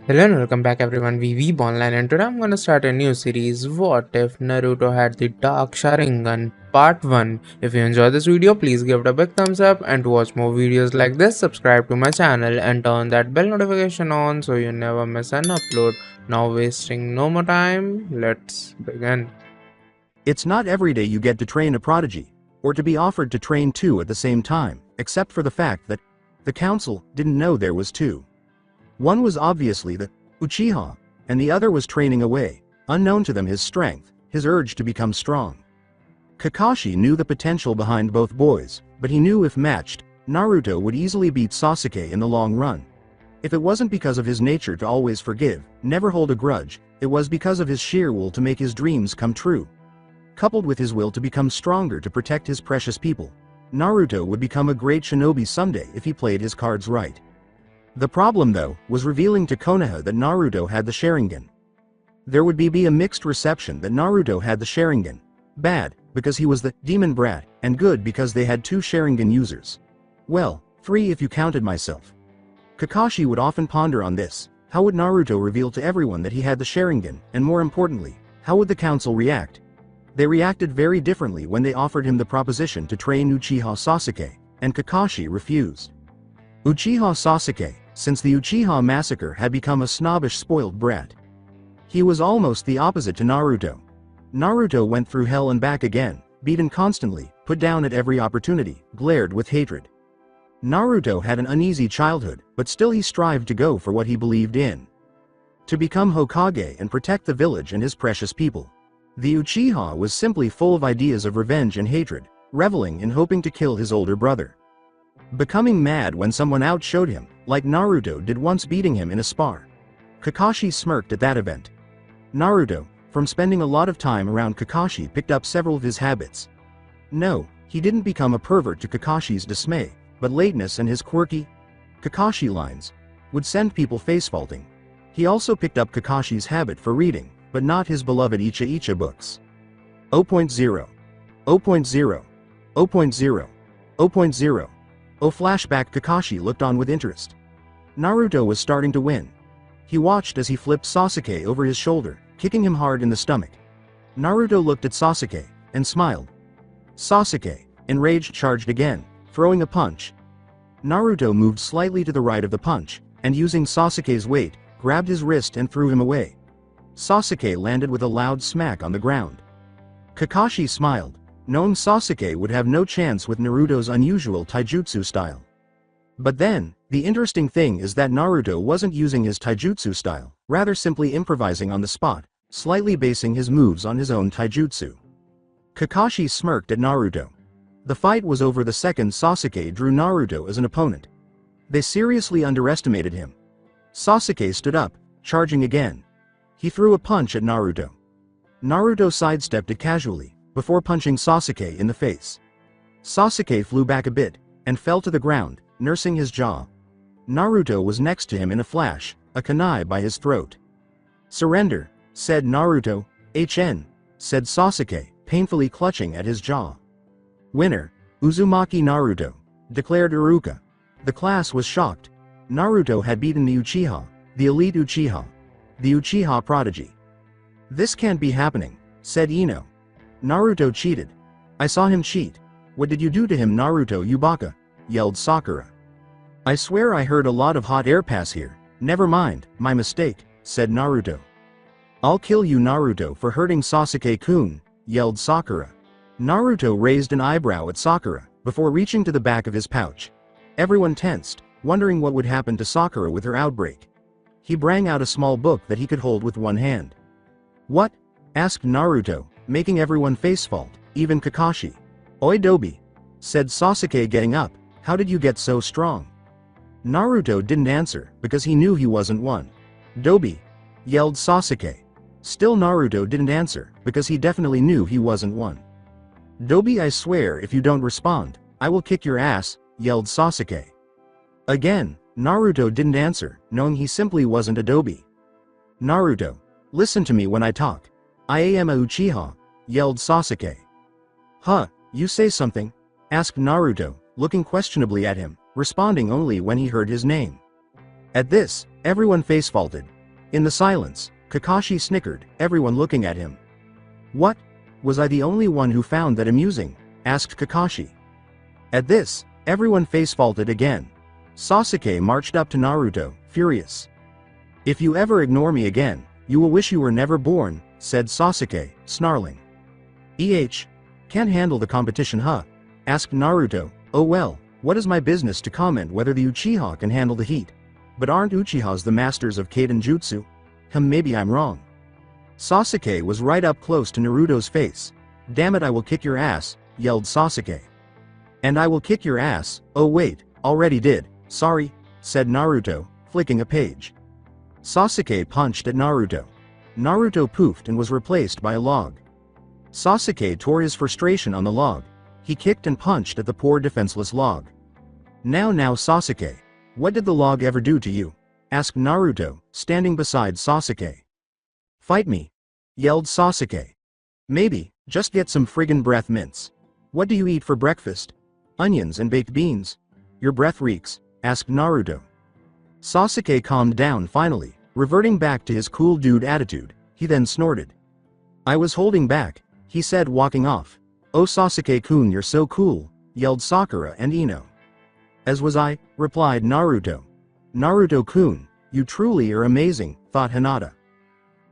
Hello and welcome back everyone, we Weeb Online, and today I'm gonna start a new series, What If Naruto Had the Dark Sharingan Part 1. If you enjoyed this video, please give it a big thumbs up, and to watch more videos like this, subscribe to my channel and turn that bell notification on so you never miss an upload. Now wasting no more time, let's begin. It's not every day you get to train a prodigy, or to be offered to train two at the same time, except for the fact that the council didn't know there was two. One was obviously the Uchiha, and the other was training away, unknown to them his strength, his urge to become strong. Kakashi knew the potential behind both boys, but he knew if matched, Naruto would easily beat Sasuke in the long run. If it wasn't because of his nature to always forgive, never hold a grudge, it was because of his sheer will to make his dreams come true. Coupled with his will to become stronger to protect his precious people, Naruto would become a great shinobi someday if he played his cards right. The problem though, was revealing to Konoha that Naruto had the Sharingan. There would be a mixed reception that Naruto had the Sharingan. Bad, because he was the demon brat, and good because they had two Sharingan users. Well, three if you counted myself. Kakashi would often ponder on this. How would Naruto reveal to everyone that he had the Sharingan, and more importantly, how would the council react? They reacted very differently when they offered him the proposition to train Uchiha Sasuke, and Kakashi refused. Uchiha Sasuke, since the Uchiha massacre, had become a snobbish spoiled brat. He was almost the opposite to Naruto. Naruto went through hell and back again, beaten constantly, put down at every opportunity, glared with hatred. Naruto had an uneasy childhood, but still he strived to go for what he believed in. To become Hokage and protect the village and his precious people. The Uchiha was simply full of ideas of revenge and hatred, reveling in hoping to kill his older brother. Becoming mad when someone outshowed him, like Naruto did once beating him in a spar. Kakashi smirked at that event. Naruto, from spending a lot of time around Kakashi, picked up several of his habits. No, he didn't become a pervert to Kakashi's dismay, but lateness and his quirky Kakashi lines would send people face-faulting. He also picked up Kakashi's habit for reading, but not his beloved Icha Icha books. 0.0. 0.0. 0.0. 0.0. Oh, flashback. Kakashi looked on with interest. Naruto was starting to win. He watched as he flipped Sasuke over his shoulder, kicking him hard in the stomach. Naruto looked at Sasuke, and smiled. Sasuke, enraged, charged again, throwing a punch. Naruto moved slightly to the right of the punch, and using Sasuke's weight, grabbed his wrist and threw him away. Sasuke landed with a loud smack on the ground. Kakashi smiled, knowing Sasuke would have no chance with Naruto's unusual taijutsu style. But then, the interesting thing is that Naruto wasn't using his taijutsu style, rather simply improvising on the spot, slightly basing his moves on his own taijutsu. Kakashi smirked at Naruto. The fight was over the second Sasuke drew Naruto as an opponent. They seriously underestimated him. Sasuke stood up, charging again. He threw a punch at Naruto. Naruto sidestepped it casually, before punching Sasuke in the face. Sasuke flew back a bit, and fell to the ground, nursing his jaw. Naruto was next to him in a flash, a kunai by his throat. Surrender, said Naruto. HN, said Sasuke, painfully clutching at his jaw. Winner, Uzumaki Naruto, declared Iruka. The class was shocked. Naruto had beaten the Uchiha, the elite Uchiha. The Uchiha prodigy. This can't be happening, said Ino. Naruto cheated. I saw him cheat. What did you do to him, Naruto Yubaka? Yelled Sakura. I swear I heard a lot of hot air pass here. Never mind, my mistake, said Naruto. I'll kill you, Naruto, for hurting Sasuke-kun, yelled Sakura. Naruto raised an eyebrow at Sakura, before reaching to the back of his pouch. Everyone tensed, wondering what would happen to Sakura with her outbreak. He brought out a small book that he could hold with one hand. What? Asked Naruto, making everyone face-fault, even Kakashi. Oi Dobi, said Sasuke, getting up. How did you get so strong? Naruto didn't answer, because he knew he wasn't one. Dobi, yelled Sasuke. Still Naruto didn't answer, because he definitely knew he wasn't one. Dobi, I swear if you don't respond, I will kick your ass, yelled Sasuke. Again, Naruto didn't answer, knowing he simply wasn't a Dobi. Naruto, listen to me when I talk. I am a Uchiha, yelled Sasuke. Huh, you say something? Asked Naruto, looking questionably at him, responding only when he heard his name. At this, everyone face-faulted, In the silence, Kakashi snickered, everyone looking at him. What? Was I the only one who found that amusing? Asked Kakashi. At this, everyone face-faulted again. Sasuke marched up to Naruto, furious. If you ever ignore me again, you will wish you were never born, said Sasuke, snarling. Can't handle the competition, huh? Asked Naruto. Oh well, what is my business to comment whether the Uchiha can handle the heat? But aren't Uchihas the masters of Kaiden Jutsu? Maybe I'm wrong. Sasuke was right up close to Naruto's face. Damn it, I will kick your ass, yelled Sasuke. And I will kick your ass, oh wait, already did, sorry, said Naruto, flicking a page. Sasuke punched at Naruto. Naruto poofed and was replaced by a log. Sasuke tore his frustration on the log. He kicked and punched at the poor defenseless log. Now Sasuke, what did the log ever do to you? Asked Naruto, standing beside Sasuke. Fight me, yelled Sasuke. Maybe, just get some friggin' breath mints. What do you eat for breakfast? Onions and baked beans. Your breath reeks, asked Naruto. Sasuke calmed down finally, reverting back to his cool dude attitude. He then snorted. I was holding back, he said, walking off. Oh Sasuke-kun, you're so cool, yelled Sakura and Ino. As was I, replied Naruto. Naruto-kun, you truly are amazing, thought Hinata.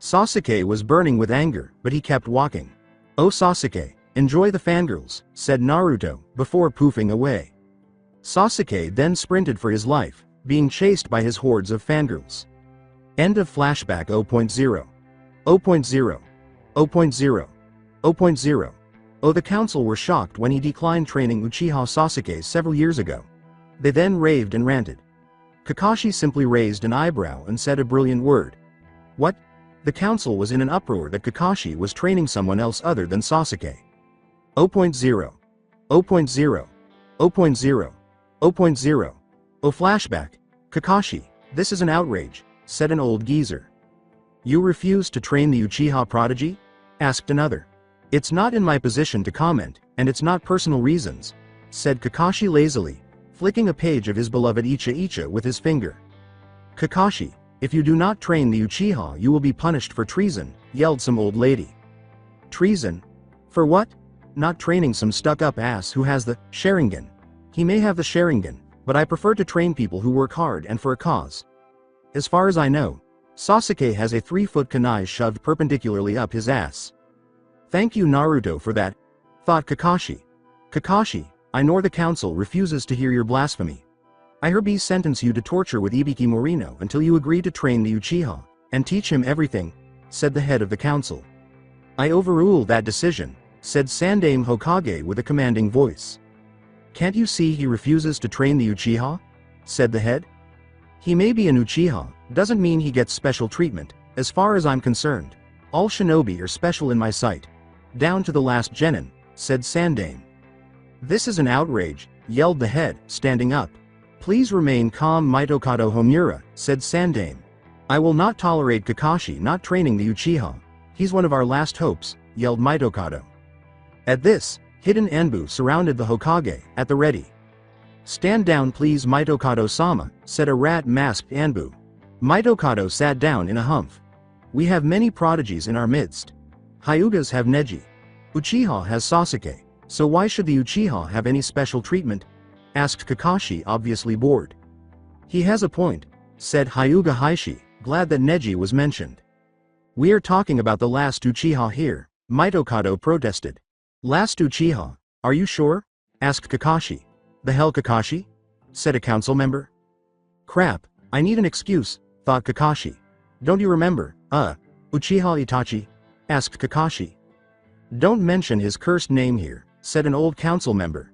Sasuke was burning with anger, but he kept walking. Oh Sasuke, enjoy the fangirls, said Naruto, before poofing away. Sasuke then sprinted for his life, being chased by his hordes of fangirls. End of flashback 0.0. 0.0. 0.0. 0.0. Oh, the council were shocked when he declined training Uchiha Sasuke several years ago. They then raved and ranted. Kakashi simply raised an eyebrow and said a brilliant word. What? The council was in an uproar that Kakashi was training someone else other than Sasuke. 0.0. 0.0. 0.0. 0.0. Oh flashback. Kakashi, this is an outrage, said an old geezer. You refuse to train the Uchiha prodigy? Asked another. It's not in my position to comment, and it's not personal reasons, said Kakashi lazily, flicking a page of his beloved Icha with his finger. Kakashi, if you do not train the Uchiha you will be punished for treason, yelled some old lady. Treason? For what? Not training some stuck-up ass who has the Sharingan. He may have the Sharingan, but I prefer to train people who work hard and for a cause. As far as I know, Sasuke has a 3-foot kunai shoved perpendicularly up his ass. Thank you Naruto for that, thought Kakashi. Kakashi, I know the council refuses to hear your blasphemy. I hereby sentence you to torture with Ibiki Morino until you agree to train the Uchiha, and teach him everything, said the head of the council. I overrule that decision, said Sandaime Hokage with a commanding voice. Can't you see he refuses to train the Uchiha? Said the head. He may be an Uchiha, doesn't mean he gets special treatment. As far as I'm concerned, all shinobi are special in my sight. Down to the last genin, said Sandaime. This is an outrage, yelled the head, standing up. Please remain calm Mitokado Homura, said Sandaime. I will not tolerate Kakashi not training the Uchiha. He's one of our last hopes, yelled Mitokado. At this, hidden Anbu surrounded the Hokage, at the ready. Stand down please Mitokado-sama, said a rat-masked Anbu. Mitokado sat down in a humph. We have many prodigies in our midst. Hyugas have Neji. Uchiha has Sasuke, so why should the Uchiha have any special treatment? Asked Kakashi, obviously bored. He has a point, said Hyuga Heishi, glad that Neji was mentioned. We are talking about the last Uchiha here, Mitokado protested. Last Uchiha, are you sure? Asked Kakashi. The hell Kakashi? Said a council member. Crap, I need an excuse, thought Kakashi. Don't you remember, Uchiha Itachi? Asked Kakashi. Don't mention his cursed name here, said an old council member.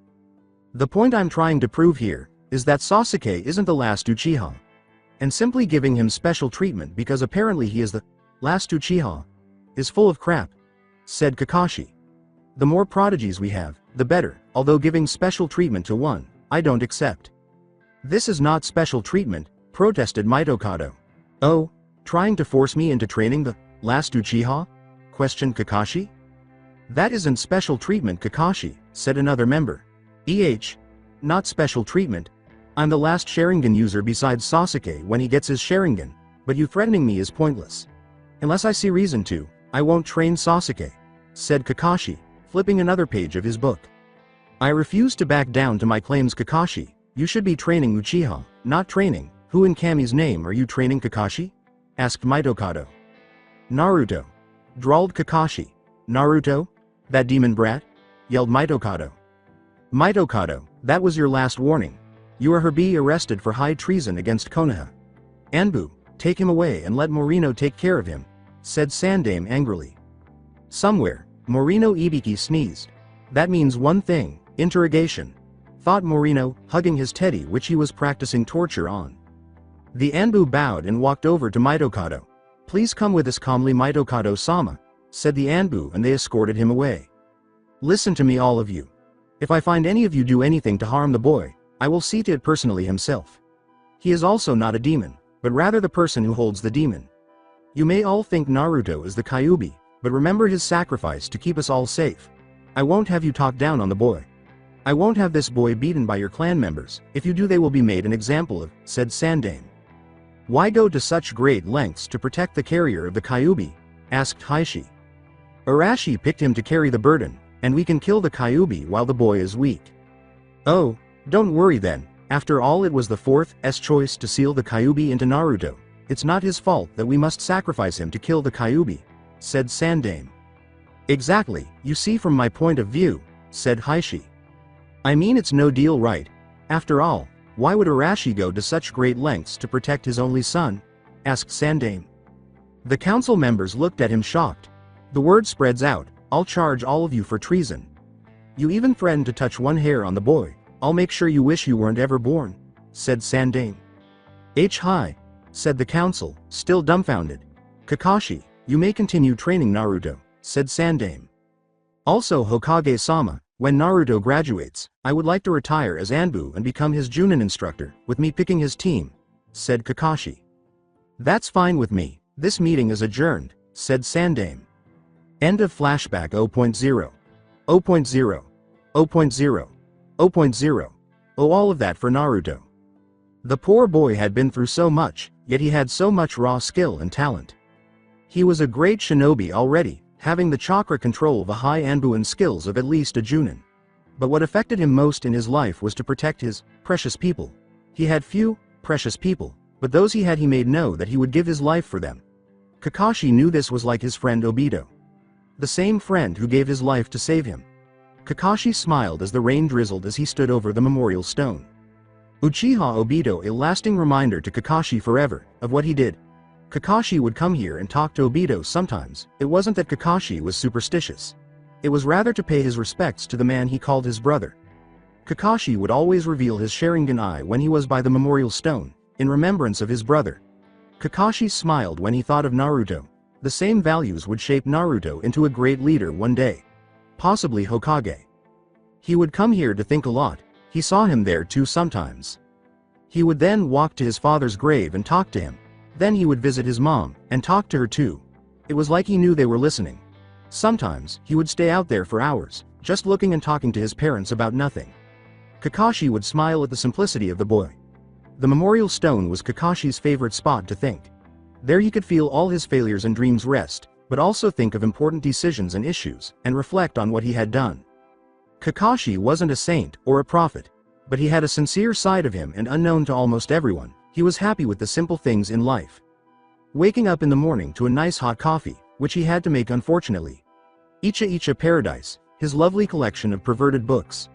The point I'm trying to prove here is that Sasuke isn't the last Uchiha. And simply giving him special treatment because apparently he is the last Uchiha is full of crap, said Kakashi. The more prodigies we have, the better, although giving special treatment to one, I don't accept. This is not special treatment, protested Mitokado. Oh, trying to force me into training the last Uchiha? Questioned Kakashi. That isn't special treatment Kakashi, said another member. Not special treatment. I'm the last Sharingan user besides Sasuke when he gets his Sharingan, but you threatening me is pointless. Unless I see reason to, I won't train Sasuke," said Kakashi, flipping another page of his book. "I refuse to back down to my claims, Kakashi. You should be training Uchiha, not training. Who in Kami's name are you training, Kakashi?" asked Mitokado. "Naruto," drawled Kakashi. "Naruto? That demon brat?" yelled Mitokado. "Mitokado, that was your last warning. You are be arrested for high treason against Konoha. Anbu, take him away and let Morino take care of him," said Sandaime angrily. Somewhere, Morino Ibiki sneezed. "That means one thing, interrogation," thought Morino, hugging his teddy which he was practicing torture on. The Anbu bowed and walked over to Mitokado. "Please come with us calmly, Mitokado-sama," said the Anbu, and they escorted him away. "Listen to me, all of you. If I find any of you do anything to harm the boy, I will see to it personally himself. He is also not a demon, but rather the person who holds the demon. You may all think Naruto is the Kyuubi, but remember his sacrifice to keep us all safe. I won't have you talk down on the boy. I won't have this boy beaten by your clan members. If you do, they will be made an example of," said Sandaime. "Why go to such great lengths to protect the carrier of the Kyuubi?" asked Hishi. "Arashi picked him to carry the burden, and we can kill the Kyuubi while the boy is weak." "Oh, don't worry then. After all, it was the fourth's choice to seal the Kyuubi into Naruto. It's not his fault that we must sacrifice him to kill the Kyuubi," said Sandaime. "Exactly, you see from my point of view," said Hishi. "I mean, it's no deal, right? After all, why would Arashi go to such great lengths to protect his only son?" asked Sandaime. The council members looked at him shocked. "The word spreads out, I'll charge all of you for treason. You even threatened to touch one hair on the boy. I'll make sure you wish you weren't ever born," said Sandaime. "Hi," said the council, still dumbfounded. "Kakashi, you may continue training Naruto," said Sandaime. "Also, Hokage-sama, when Naruto graduates, I would like to retire as Anbu and become his Junin instructor, with me picking his team," said Kakashi. "That's fine with me. This meeting is adjourned," said Sandaime. End of flashback 0.0. 0.0. 0.0. 0.0. Oh, all of that for Naruto. The poor boy had been through so much, yet he had so much raw skill and talent. He was a great shinobi already, having the chakra control of a high Anbu and skills of at least a Junin. But what affected him most in his life was to protect his precious people. He had few precious people, but those he had, he made know that he would give his life for them. Kakashi knew this was like his friend Obito. The same friend who gave his life to save him. Kakashi smiled as the rain drizzled as he stood over the memorial stone. Uchiha Obito, a lasting reminder to Kakashi forever, of what he did. Kakashi would come here and talk to Obito sometimes. It wasn't that Kakashi was superstitious. It was rather to pay his respects to the man he called his brother. Kakashi would always reveal his Sharingan eye when he was by the memorial stone, in remembrance of his brother. Kakashi smiled when he thought of Naruto. The same values would shape Naruto into a great leader one day. Possibly Hokage. He would come here to think a lot. He saw him there too sometimes. He would then walk to his father's grave and talk to him. Then he would visit his mom, and talk to her too. It was like he knew they were listening. Sometimes, he would stay out there for hours, just looking and talking to his parents about nothing. Kakashi would smile at the simplicity of the boy. The memorial stone was Kakashi's favorite spot to think. There he could feel all his failures and dreams rest, but also think of important decisions and issues, and reflect on what he had done. Kakashi wasn't a saint or a prophet, but he had a sincere side of him, and unknown to almost everyone, he was happy with the simple things in life. Waking up in the morning to a nice hot coffee, which he had to make unfortunately. Icha Paradise, his lovely collection of perverted books.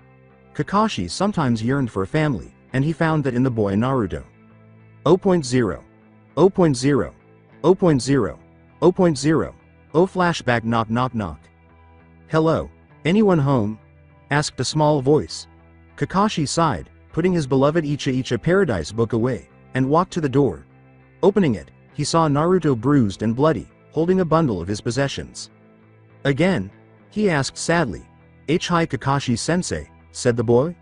Kakashi sometimes yearned for a family, and he found that in the boy Naruto. 0.0. 0.0. 0.0. 0.0. Oh, flashback. Knock knock knock. "Hello? Anyone home?" asked a small voice. Kakashi sighed, putting his beloved Icha Paradise book away, and walked to the door. Opening it, he saw Naruto bruised and bloody, holding a bundle of his possessions. "Again?" he asked sadly. "Hi Kakashi-sensei," said the boy.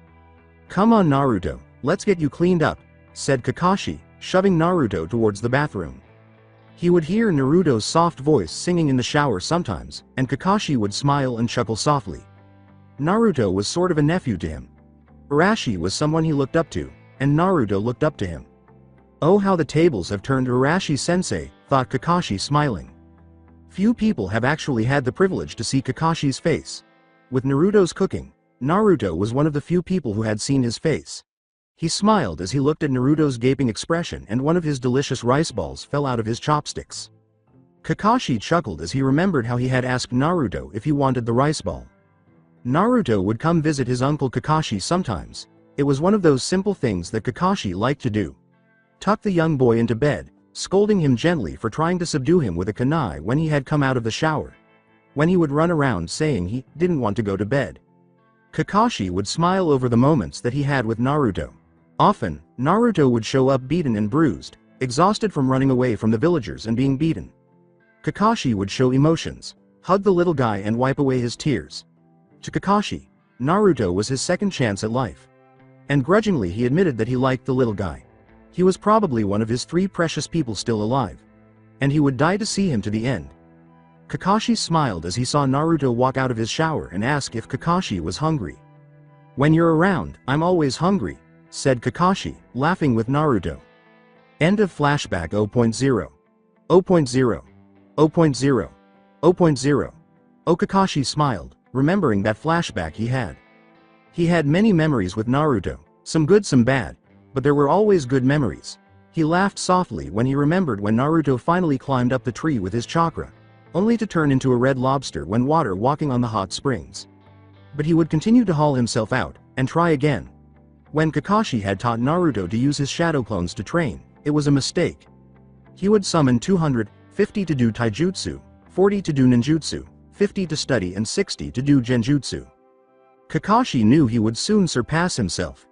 "Come on Naruto, let's get you cleaned up," said Kakashi, shoving Naruto towards the bathroom. He would hear Naruto's soft voice singing in the shower sometimes, and Kakashi would smile and chuckle softly. Naruto was sort of a nephew to him. Arashi was someone he looked up to, and Naruto looked up to him. Oh, how the tables have turned, Arashi-sensei, thought Kakashi, smiling. Few people have actually had the privilege to see Kakashi's face. With Naruto's cooking, Naruto was one of the few people who had seen his face. He smiled as he looked at Naruto's gaping expression, and one of his delicious rice balls fell out of his chopsticks. Kakashi chuckled as he remembered how he had asked Naruto if he wanted the rice ball. Naruto would come visit his uncle Kakashi sometimes. It was one of those simple things that Kakashi liked to do. Tuck the young boy into bed, scolding him gently for trying to subdue him with a kunai when he had come out of the shower. When he would run around saying he didn't want to go to bed, Kakashi would smile over the moments that he had with Naruto. Often, Naruto would show up beaten and bruised, exhausted from running away from the villagers and being beaten. Kakashi would show emotions, hug the little guy and wipe away his tears. To Kakashi, Naruto was his second chance at life. And grudgingly he admitted that he liked the little guy. He was probably one of his 3 precious people still alive. And he would die to see him to the end. Kakashi smiled as he saw Naruto walk out of his shower and ask if Kakashi was hungry. "When you're around, I'm always hungry," said Kakashi, laughing with Naruto. End of flashback 0.0. 0.0. 0.0. 0.0. Oh, Kakashi smiled, remembering that flashback he had. He had many memories with Naruto, some good some bad, but there were always good memories. He laughed softly when he remembered when Naruto finally climbed up the tree with his chakra, only to turn into a red lobster when water walking on the hot springs. But he would continue to haul himself out, and try again. When Kakashi had taught Naruto to use his shadow clones to train, it was a mistake. He would summon 250 to do taijutsu, 40 to do ninjutsu, 50 to study and 60 to do genjutsu. Kakashi knew he would soon surpass himself.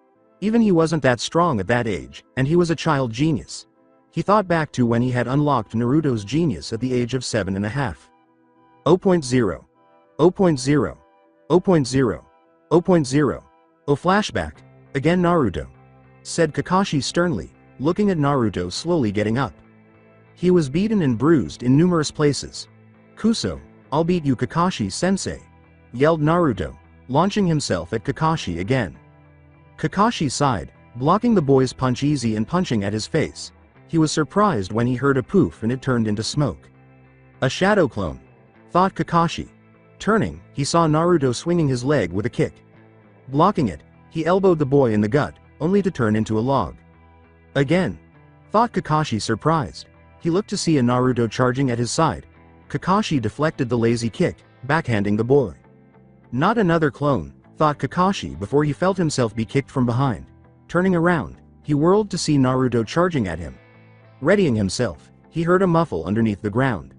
Even he wasn't that strong at that age, and he was a child genius. He thought back to when he had unlocked Naruto's genius at the age of 7.5. 0.0. 0.0. 0.0. 0.0. Oh, flashback. Again Naruto, said Kakashi sternly, looking at Naruto slowly getting up. He was beaten and bruised in numerous places. "Kuso, I'll beat you, Kakashi-sensei," yelled Naruto, launching himself at Kakashi again. Kakashi sighed, blocking the boy's punch easy and punching at his face. He was surprised when he heard a poof and it turned into smoke. A shadow clone, thought Kakashi. Turning, he saw Naruto swinging his leg with a kick. Blocking it, he elbowed the boy in the gut, only to turn into a log. Again, thought Kakashi, surprised. He looked to see a Naruto charging at his side. Kakashi deflected the lazy kick, backhanding the boy. Not another clone, thought Kakashi before he felt himself be kicked from behind. Turning around, he whirled to see Naruto charging at him. Readying himself, he heard a muffle underneath the ground.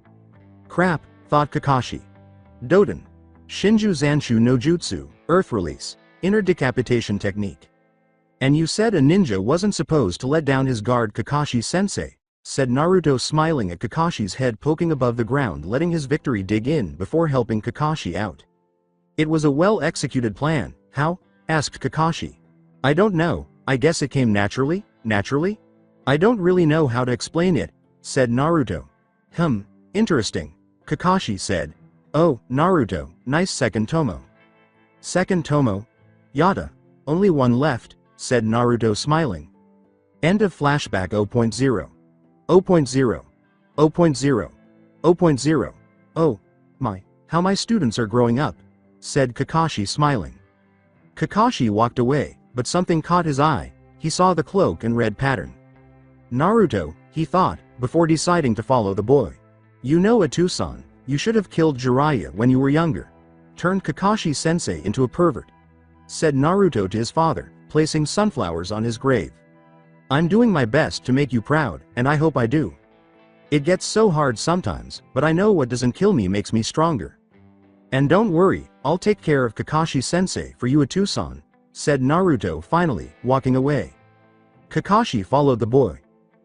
Crap, thought Kakashi. Doden. Shinju Zanshu no Jutsu, Earth Release, Inner Decapitation Technique. And you said a ninja wasn't supposed to let down his guard, Kakashi-sensei, said Naruto, smiling at Kakashi's head poking above the ground, letting his victory dig in before helping Kakashi out. It was a well-executed plan. How? Asked Kakashi. I don't know, I guess it came naturally? I don't really know how to explain it, said Naruto. Interesting, Kakashi said. Oh, Naruto, nice second tomo. Second tomo? Yada. Only one left, said Naruto, smiling. End of flashback 0.0. 0.0. 0.0. 0.0. Oh, my, how my students are growing up, said Kakashi, smiling. Kakashi walked away, but something caught his eye. He saw the cloak and red pattern. Naruto, he thought, before deciding to follow the boy. You know, a Tucson, you should have killed Jiraiya when you were younger. Turned Kakashi-sensei into a pervert, said Naruto to his father, placing sunflowers on his grave. I'm doing my best to make you proud, and I hope I do. It gets so hard sometimes, but I know what doesn't kill me makes me stronger. And don't worry, I'll take care of Kakashi-sensei for you, a Tucson, said Naruto, finally, walking away. Kakashi followed the boy.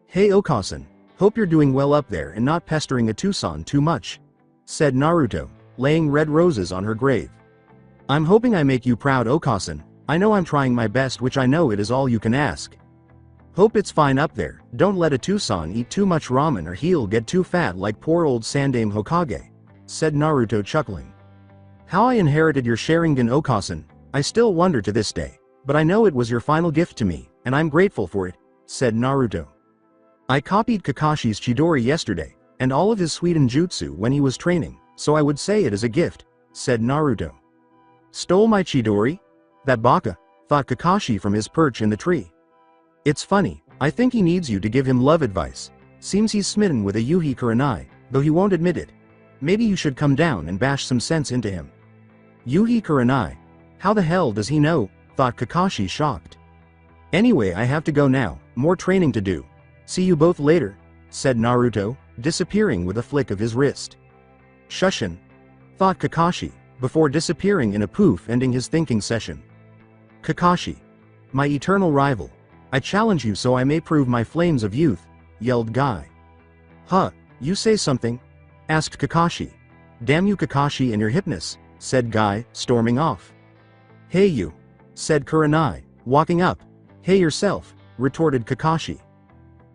Hey Okasan, hope you're doing well up there and not pestering a Tucson too much, said Naruto, laying red roses on her grave. I'm hoping I make you proud, Okasan. I know I'm trying my best, which I know it is all you can ask. Hope it's fine up there. Don't let a Tucson eat too much ramen or he'll get too fat like poor old Sandame Hokage, said Naruto, chuckling. How I inherited your Sharingan, Okasan, I still wonder to this day, but I know it was your final gift to me, and I'm grateful for it, said Naruto. I copied Kakashi's Chidori yesterday, and all of his Suiden jutsu when he was training, so I would say it is a gift, said Naruto. Stole my Chidori? That baka, thought Kakashi from his perch in the tree. It's funny, I think he needs you to give him love advice. Seems he's smitten with a Yuhi Kurenai, though he won't admit it. Maybe you should come down and bash some sense into him. Yuhi Kurenai? How the hell does he know? Thought Kakashi, shocked. Anyway, I have to go now, more training to do. See you both later, said Naruto, disappearing with a flick of his wrist. Shushin, thought Kakashi, before disappearing in a poof, ending his thinking session. Kakashi, my eternal rival, I challenge you so I may prove my flames of youth, yelled Guy. Huh, you say something? Asked Kakashi. Damn you Kakashi and your hipness, said Guy, storming off. Hey you, said Kurenai, walking up. Hey yourself, retorted Kakashi.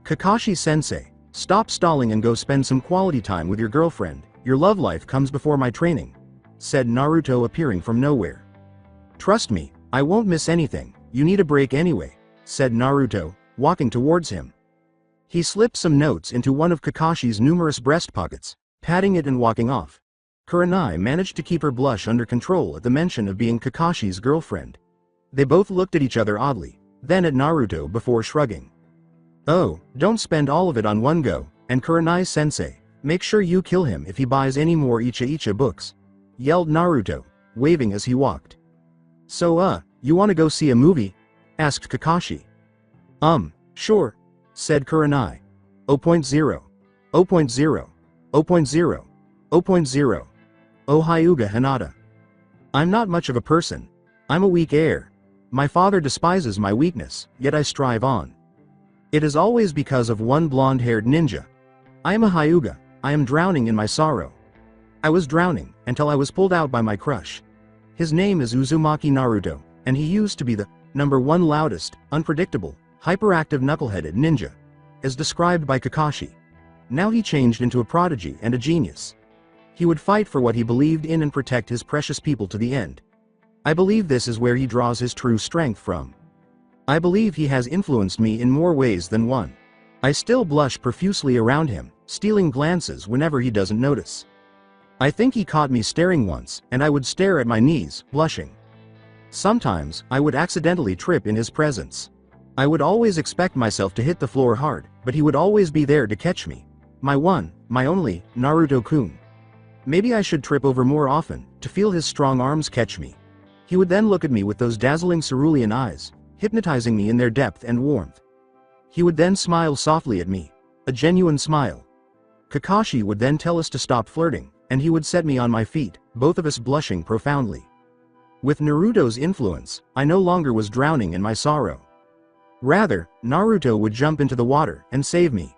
Kakashi-sensei, stop stalling and go spend some quality time with your girlfriend, your love life comes before my training, said Naruto, appearing from nowhere. Trust me, I won't miss anything, you need a break anyway, said Naruto, walking towards him. He slipped some notes into one of Kakashi's numerous breast pockets, patting it and walking off. Kurenai managed to keep her blush under control at the mention of being Kakashi's girlfriend. They both looked at each other oddly, then at Naruto before shrugging. Oh, don't spend all of it on one go, and Kurenai-sensei, make sure you kill him if he buys any more Icha books, yelled Naruto, waving as he walked. So you wanna go see a movie? Asked Kakashi. Sure, said Kurenai. 0.0. 0.0. 0.0. 0.0. Oh Hyuga Hinata. I'm not much of a person. I'm a weak heir. My father despises my weakness, yet I strive on. It is always because of one blonde-haired ninja. I am a Hyuga, I am drowning in my sorrow. I was drowning, until I was pulled out by my crush. His name is Uzumaki Naruto, and he used to be the #1 loudest, unpredictable, hyperactive knuckleheaded ninja, as described by Kakashi. Now he changed into a prodigy and a genius. He would fight for what he believed in and protect his precious people to the end. I believe this is where he draws his true strength from. I believe he has influenced me in more ways than one. I still blush profusely around him, stealing glances whenever he doesn't notice. I think he caught me staring once, and I would stare at my knees, blushing. Sometimes, I would accidentally trip in his presence. I would always expect myself to hit the floor hard, but he would always be there to catch me. My one, my only, Naruto-kun. Maybe I should trip over more often, to feel his strong arms catch me. He would then look at me with those dazzling cerulean eyes, hypnotizing me in their depth and warmth. He would then smile softly at me. A genuine smile. Kakashi would then tell us to stop flirting, and he would set me on my feet, both of us blushing profoundly. With Naruto's influence, I no longer was drowning in my sorrow. Rather, Naruto would jump into the water and save me.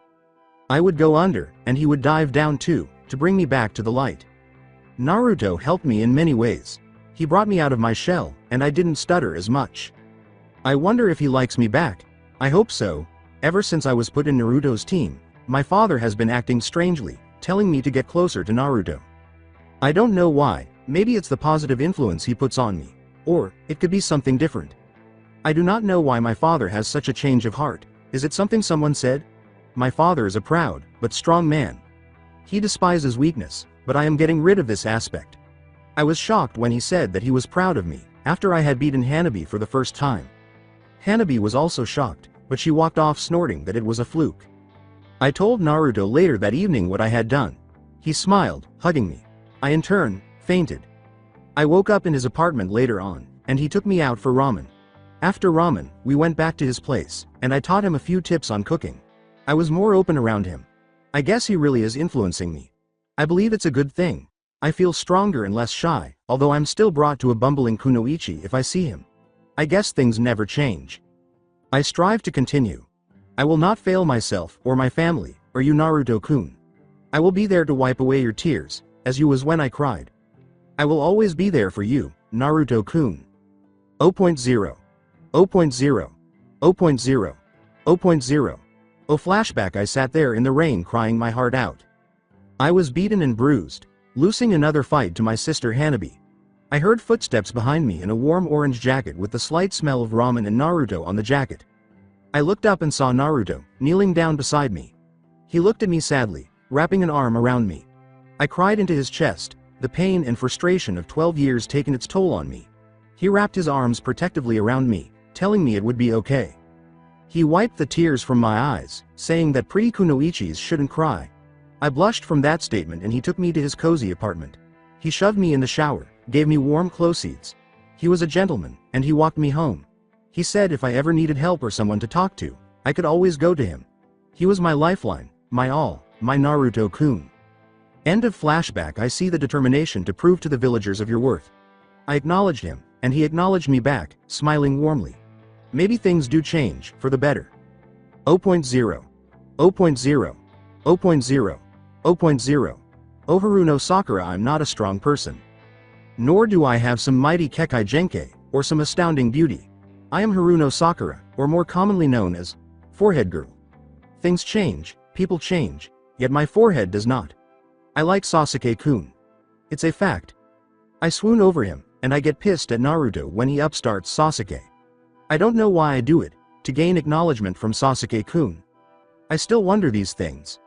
I would go under, and he would dive down too, to bring me back to the light. Naruto helped me in many ways. He brought me out of my shell, and I didn't stutter as much. I wonder if he likes me back. I hope so. Ever since I was put in Naruto's team, my father has been acting strangely, telling me to get closer to Naruto. I don't know why, maybe it's the positive influence he puts on me, or it could be something different. I do not know why my father has such a change of heart. Is it something someone said? My father is a proud, but strong man. He despises weakness, but I am getting rid of this aspect. I was shocked when he said that he was proud of me, after I had beaten Hanabi for the first time. Hanabi was also shocked, but she walked off snorting that it was a fluke. I told Naruto later that evening what I had done. He smiled, hugging me. I in turn, fainted. I woke up in his apartment later on, and he took me out for ramen. After ramen, we went back to his place, and I taught him a few tips on cooking. I was more open around him. I guess he really is influencing me. I believe it's a good thing. I feel stronger and less shy, although I'm still brought to a bumbling kunoichi if I see him. I guess things never change. I strive to continue. I will not fail myself, or my family, or you Naruto-kun. I will be there to wipe away your tears, as you was when I cried. I will always be there for you, Naruto-kun. 0.0. 0.0. 0.0. 0.0. Oh flashback, I sat there in the rain crying my heart out. I was beaten and bruised, losing another fight to my sister Hanabi. I heard footsteps behind me in a warm orange jacket with the slight smell of ramen and Naruto on the jacket. I looked up and saw Naruto, kneeling down beside me. He looked at me sadly, wrapping an arm around me. I cried into his chest, the pain and frustration of 12 years taken its toll on me. He wrapped his arms protectively around me, telling me it would be okay. He wiped the tears from my eyes, saying that pretty kunoichis shouldn't cry. I blushed from that statement and he took me to his cozy apartment. He shoved me in the shower, gave me warm clothes. He was a gentleman, and he walked me home. He said if I ever needed help or someone to talk to, I could always go to him. He was my lifeline, my all, my Naruto-kun. End of flashback. I see the determination to prove to the villagers of your worth. I acknowledged him, and he acknowledged me back, smiling warmly. Maybe things do change, for the better. 0.0. 0.0. 0.0. 0.0. Oh Haruno Sakura, I'm not a strong person. Nor do I have some mighty Kekai Genkai, or some astounding beauty. I am Haruno Sakura, or more commonly known as Forehead Girl. Things change, people change, yet my forehead does not. I like Sasuke-kun. It's a fact. I swoon over him, and I get pissed at Naruto when he upstarts Sasuke. I don't know why I do it, to gain acknowledgement from Sasuke-kun. I still wonder these things.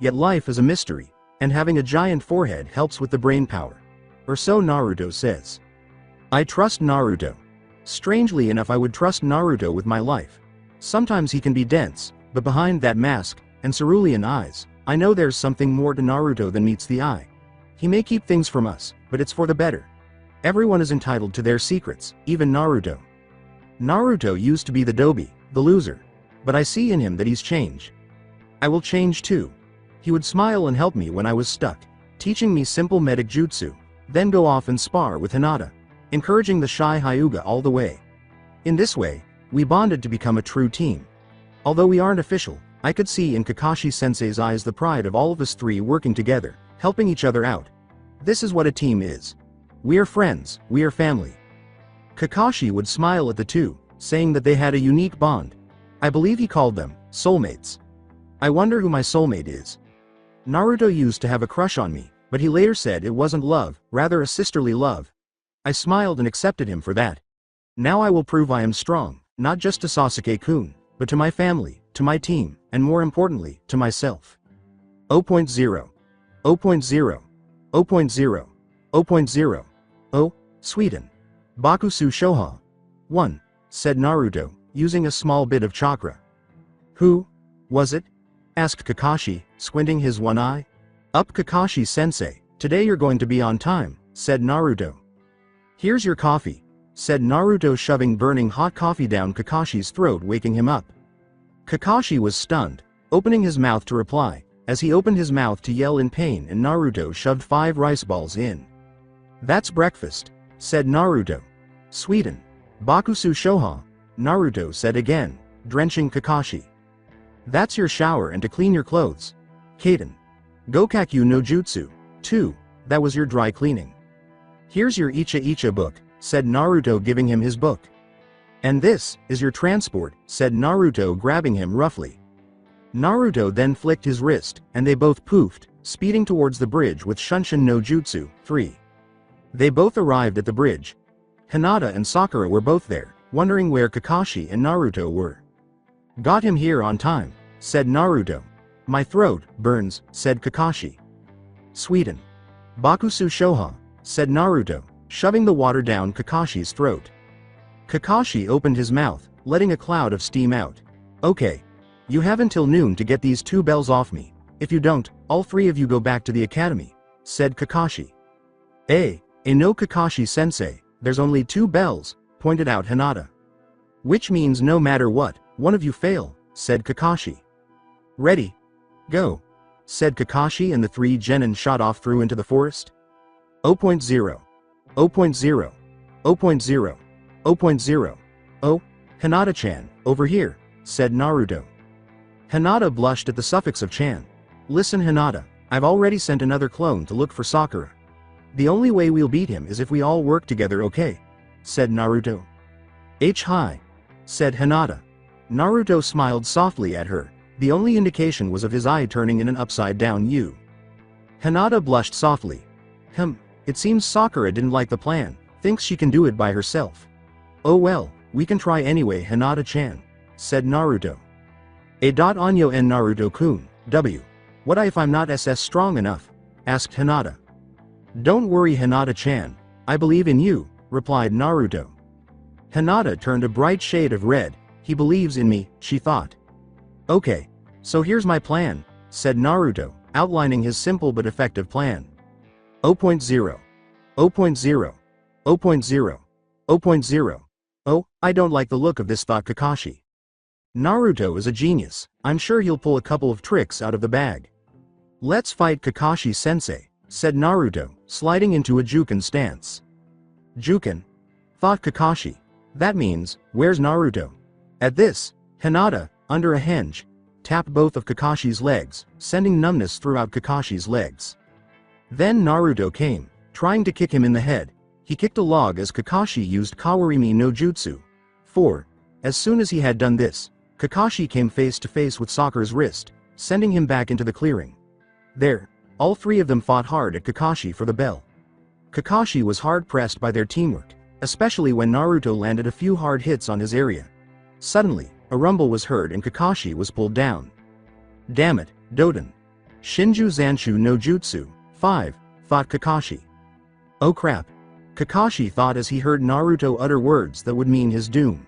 Yet life is a mystery, and having a giant forehead helps with the brain power. Or so Naruto says. I trust Naruto. Strangely enough, I would trust Naruto with my life. Sometimes he can be dense, but behind that mask, and cerulean eyes, I know there's something more to Naruto than meets the eye. He may keep things from us, but it's for the better. Everyone is entitled to their secrets, even Naruto. Naruto used to be the dobi, the loser. But I see in him that he's changed. I will change too. He would smile and help me when I was stuck, teaching me simple medic jutsu, then go off and spar with Hinata, encouraging the shy Hyuga all the way. In this way, we bonded to become a true team. Although we aren't official, I could see in Kakashi-sensei's eyes the pride of all of us three working together, helping each other out. This is what a team is. We are friends, we are family. Kakashi would smile at the two, saying that they had a unique bond. I believe he called them soulmates. I wonder who my soulmate is. Naruto used to have a crush on me, but he later said it wasn't love, rather a sisterly love. I smiled and accepted him for that. Now I will prove I am strong, not just to Sasuke-kun, but to my family, to my team, and more importantly, to myself. 0.0. 0.0. 0.0. 0.0. Oh, Sweden. Bakusu Shoha. 1. Said Naruto, using a small bit of chakra. Who was it? Asked Kakashi, squinting his one eye. Up Kakashi-sensei, today you're going to be on time, said Naruto. Here's your coffee, said Naruto, shoving burning hot coffee down Kakashi's throat, waking him up. Kakashi was stunned, opening his mouth to reply, as he opened his mouth to yell in pain, and Naruto shoved 5 rice balls in. That's breakfast, said Naruto. Sweden. Bakusu Shoha, Naruto said again, drenching Kakashi. That's your shower and to clean your clothes. Kaden. Gokakyu no Jutsu, 2, that was your dry cleaning. Here's your Icha Icha book, said Naruto, giving him his book. And this is your transport, said Naruto, grabbing him roughly. Naruto then flicked his wrist, and they both poofed, speeding towards the bridge with Shunshin no Jutsu, 3. They both arrived at the bridge. Hinata and Sakura were both there, wondering where Kakashi and Naruto were. Got him here on time, said Naruto. My throat burns, said Kakashi. Sweden. Bakusu Shoha, said Naruto, shoving the water down Kakashi's throat. Kakashi opened his mouth, letting a cloud of steam out. Okay. You have until noon to get these 2 bells off me. If you don't, all 3 of you go back to the academy, said Kakashi. No Kakashi-sensei, there's only 2 bells, pointed out Hinata. Which means no matter what, one of you fail, said Kakashi. Ready? Go, said Kakashi, and the 3 genin shot off through into the forest. 0.0. 0.0. 0.0. 0.0. Oh, Hinata-chan, over here, said Naruto. Hinata blushed at the suffix of chan. Listen Hinata, I've already sent another clone to look for Sakura. The only way we'll beat him is if we all work together, okay? Said Naruto. Hi, said Hinata. Naruto smiled softly at her. The only indication was of his eye turning in an upside-down U. Hinata blushed softly. It seems Sakura didn't like the plan, thinks she can do it by herself. Oh well, we can try anyway, Hinata-chan. said Naruto. Anyo en Naruto-kun, W. What if I'm not SS strong enough? Asked Hinata. Don't worry Hinata-chan, I believe in you, replied Naruto. Hinata turned a bright shade of red. He believes in me, she thought. Okay, so here's my plan, said Naruto, outlining his simple but effective plan. 0.0. 0.0. 0.0. 0.0. Oh, I don't like the look of this, thought Kakashi. Naruto is a genius, I'm sure he'll pull a couple of tricks out of the bag. Let's fight Kakashi-sensei, said Naruto, sliding into a Juken stance. Juken? Thought Kakashi. That means, where's Naruto? At this, Hinata, under a hinge, tapped both of Kakashi's legs, sending numbness throughout Kakashi's legs. Then Naruto came, trying to kick him in the head. He kicked a log as Kakashi used Kawarimi no Jutsu. 4. As soon as he had done this, Kakashi came face to face with Sakura's wrist, sending him back into the clearing. There, all three of them fought hard at Kakashi for the bell. Kakashi was hard pressed by their teamwork, especially when Naruto landed a few hard hits on his area. Suddenly, a rumble was heard and Kakashi was pulled down. Damn it, Doden. Shinju Zanshu no Jutsu, 5, thought Kakashi. Oh crap. Kakashi thought as he heard Naruto utter words that would mean his doom.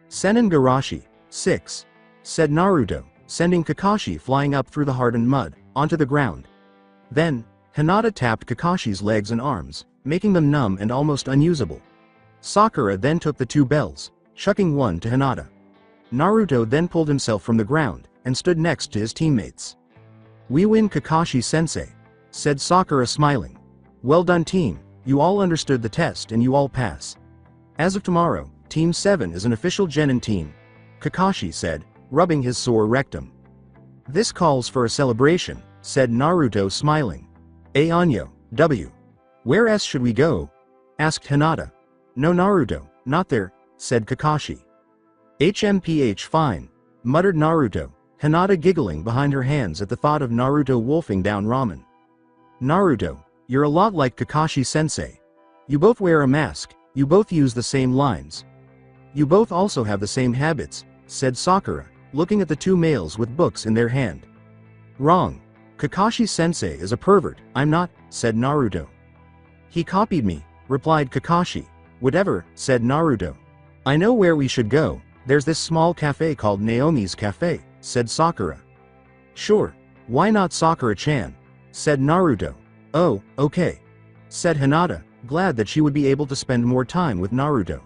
Senin Garashi, 6, said Naruto, sending Kakashi flying up through the hardened mud, onto the ground. Then, Hinata tapped Kakashi's legs and arms, making them numb and almost unusable. Sakura then took the two bells, chucking one to Hinata. Naruto then pulled himself from the ground, and stood next to his teammates. We win Kakashi-sensei, said Sakura smiling. Well done team, you all understood the test and you all pass. As of tomorrow, Team 7 is an official genin team, Kakashi said, rubbing his sore rectum. This calls for a celebration, said Naruto smiling. Anyo, W. Where else should we go? Asked Hinata. No Naruto, not there, said Kakashi. HMPH fine, muttered Naruto, Hinata giggling behind her hands at the thought of Naruto wolfing down ramen. Naruto, you're a lot like Kakashi-sensei. You both wear a mask, you both use the same lines. You both also have the same habits, said Sakura, looking at the two males with books in their hand. Wrong. Kakashi-sensei is a pervert, I'm not, said Naruto. He copied me, replied Kakashi. Whatever, said Naruto. I know where we should go, there's this small cafe called Naomi's Cafe, said Sakura. Sure, why not Sakura-chan? Said Naruto. Oh, okay. Said Hinata, glad that she would be able to spend more time with Naruto.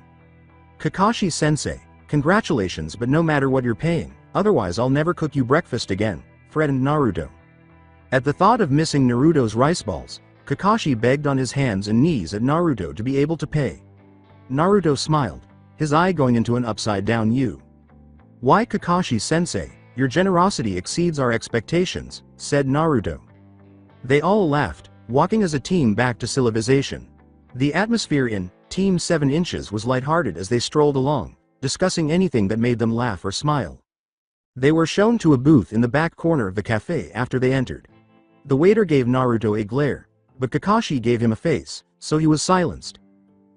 Kakashi-sensei, congratulations, but no matter what you're paying, otherwise I'll never cook you breakfast again, threatened Naruto. At the thought of missing Naruto's rice balls, Kakashi begged on his hands and knees at Naruto to be able to pay. Naruto smiled, his eye going into an upside-down U. Why Kakashi-sensei, your generosity exceeds our expectations, said Naruto. They all laughed, walking as a team back to civilization. The atmosphere in Team 7 Inches was lighthearted as they strolled along, discussing anything that made them laugh or smile. They were shown to a booth in the back corner of the cafe after they entered. The waiter gave Naruto a glare, but Kakashi gave him a face, so he was silenced.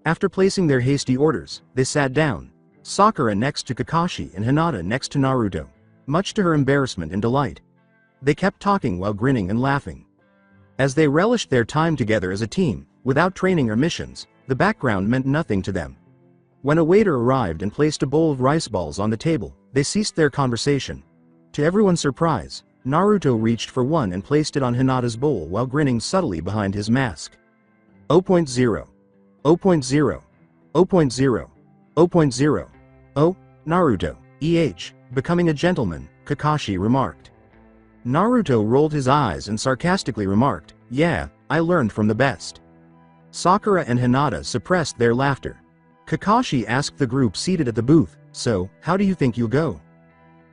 After placing their hasty orders, they sat down, Sakura next to Kakashi and Hinata next to Naruto, much to her embarrassment and delight. They kept talking while grinning and laughing. As they relished their time together as a team, without training or missions, the background meant nothing to them. When a waiter arrived and placed a bowl of rice balls on the table, they ceased their conversation. To everyone's surprise, Naruto reached for one and placed it on Hinata's bowl while grinning subtly behind his mask. 0.0. 0.0. 0.0. 0.0. Oh, Naruto, becoming a gentleman, Kakashi remarked. Naruto rolled his eyes and sarcastically remarked, yeah, I learned from the best. Sakura and Hinata suppressed their laughter. Kakashi asked the group seated at the booth, so, how do you think you'll go?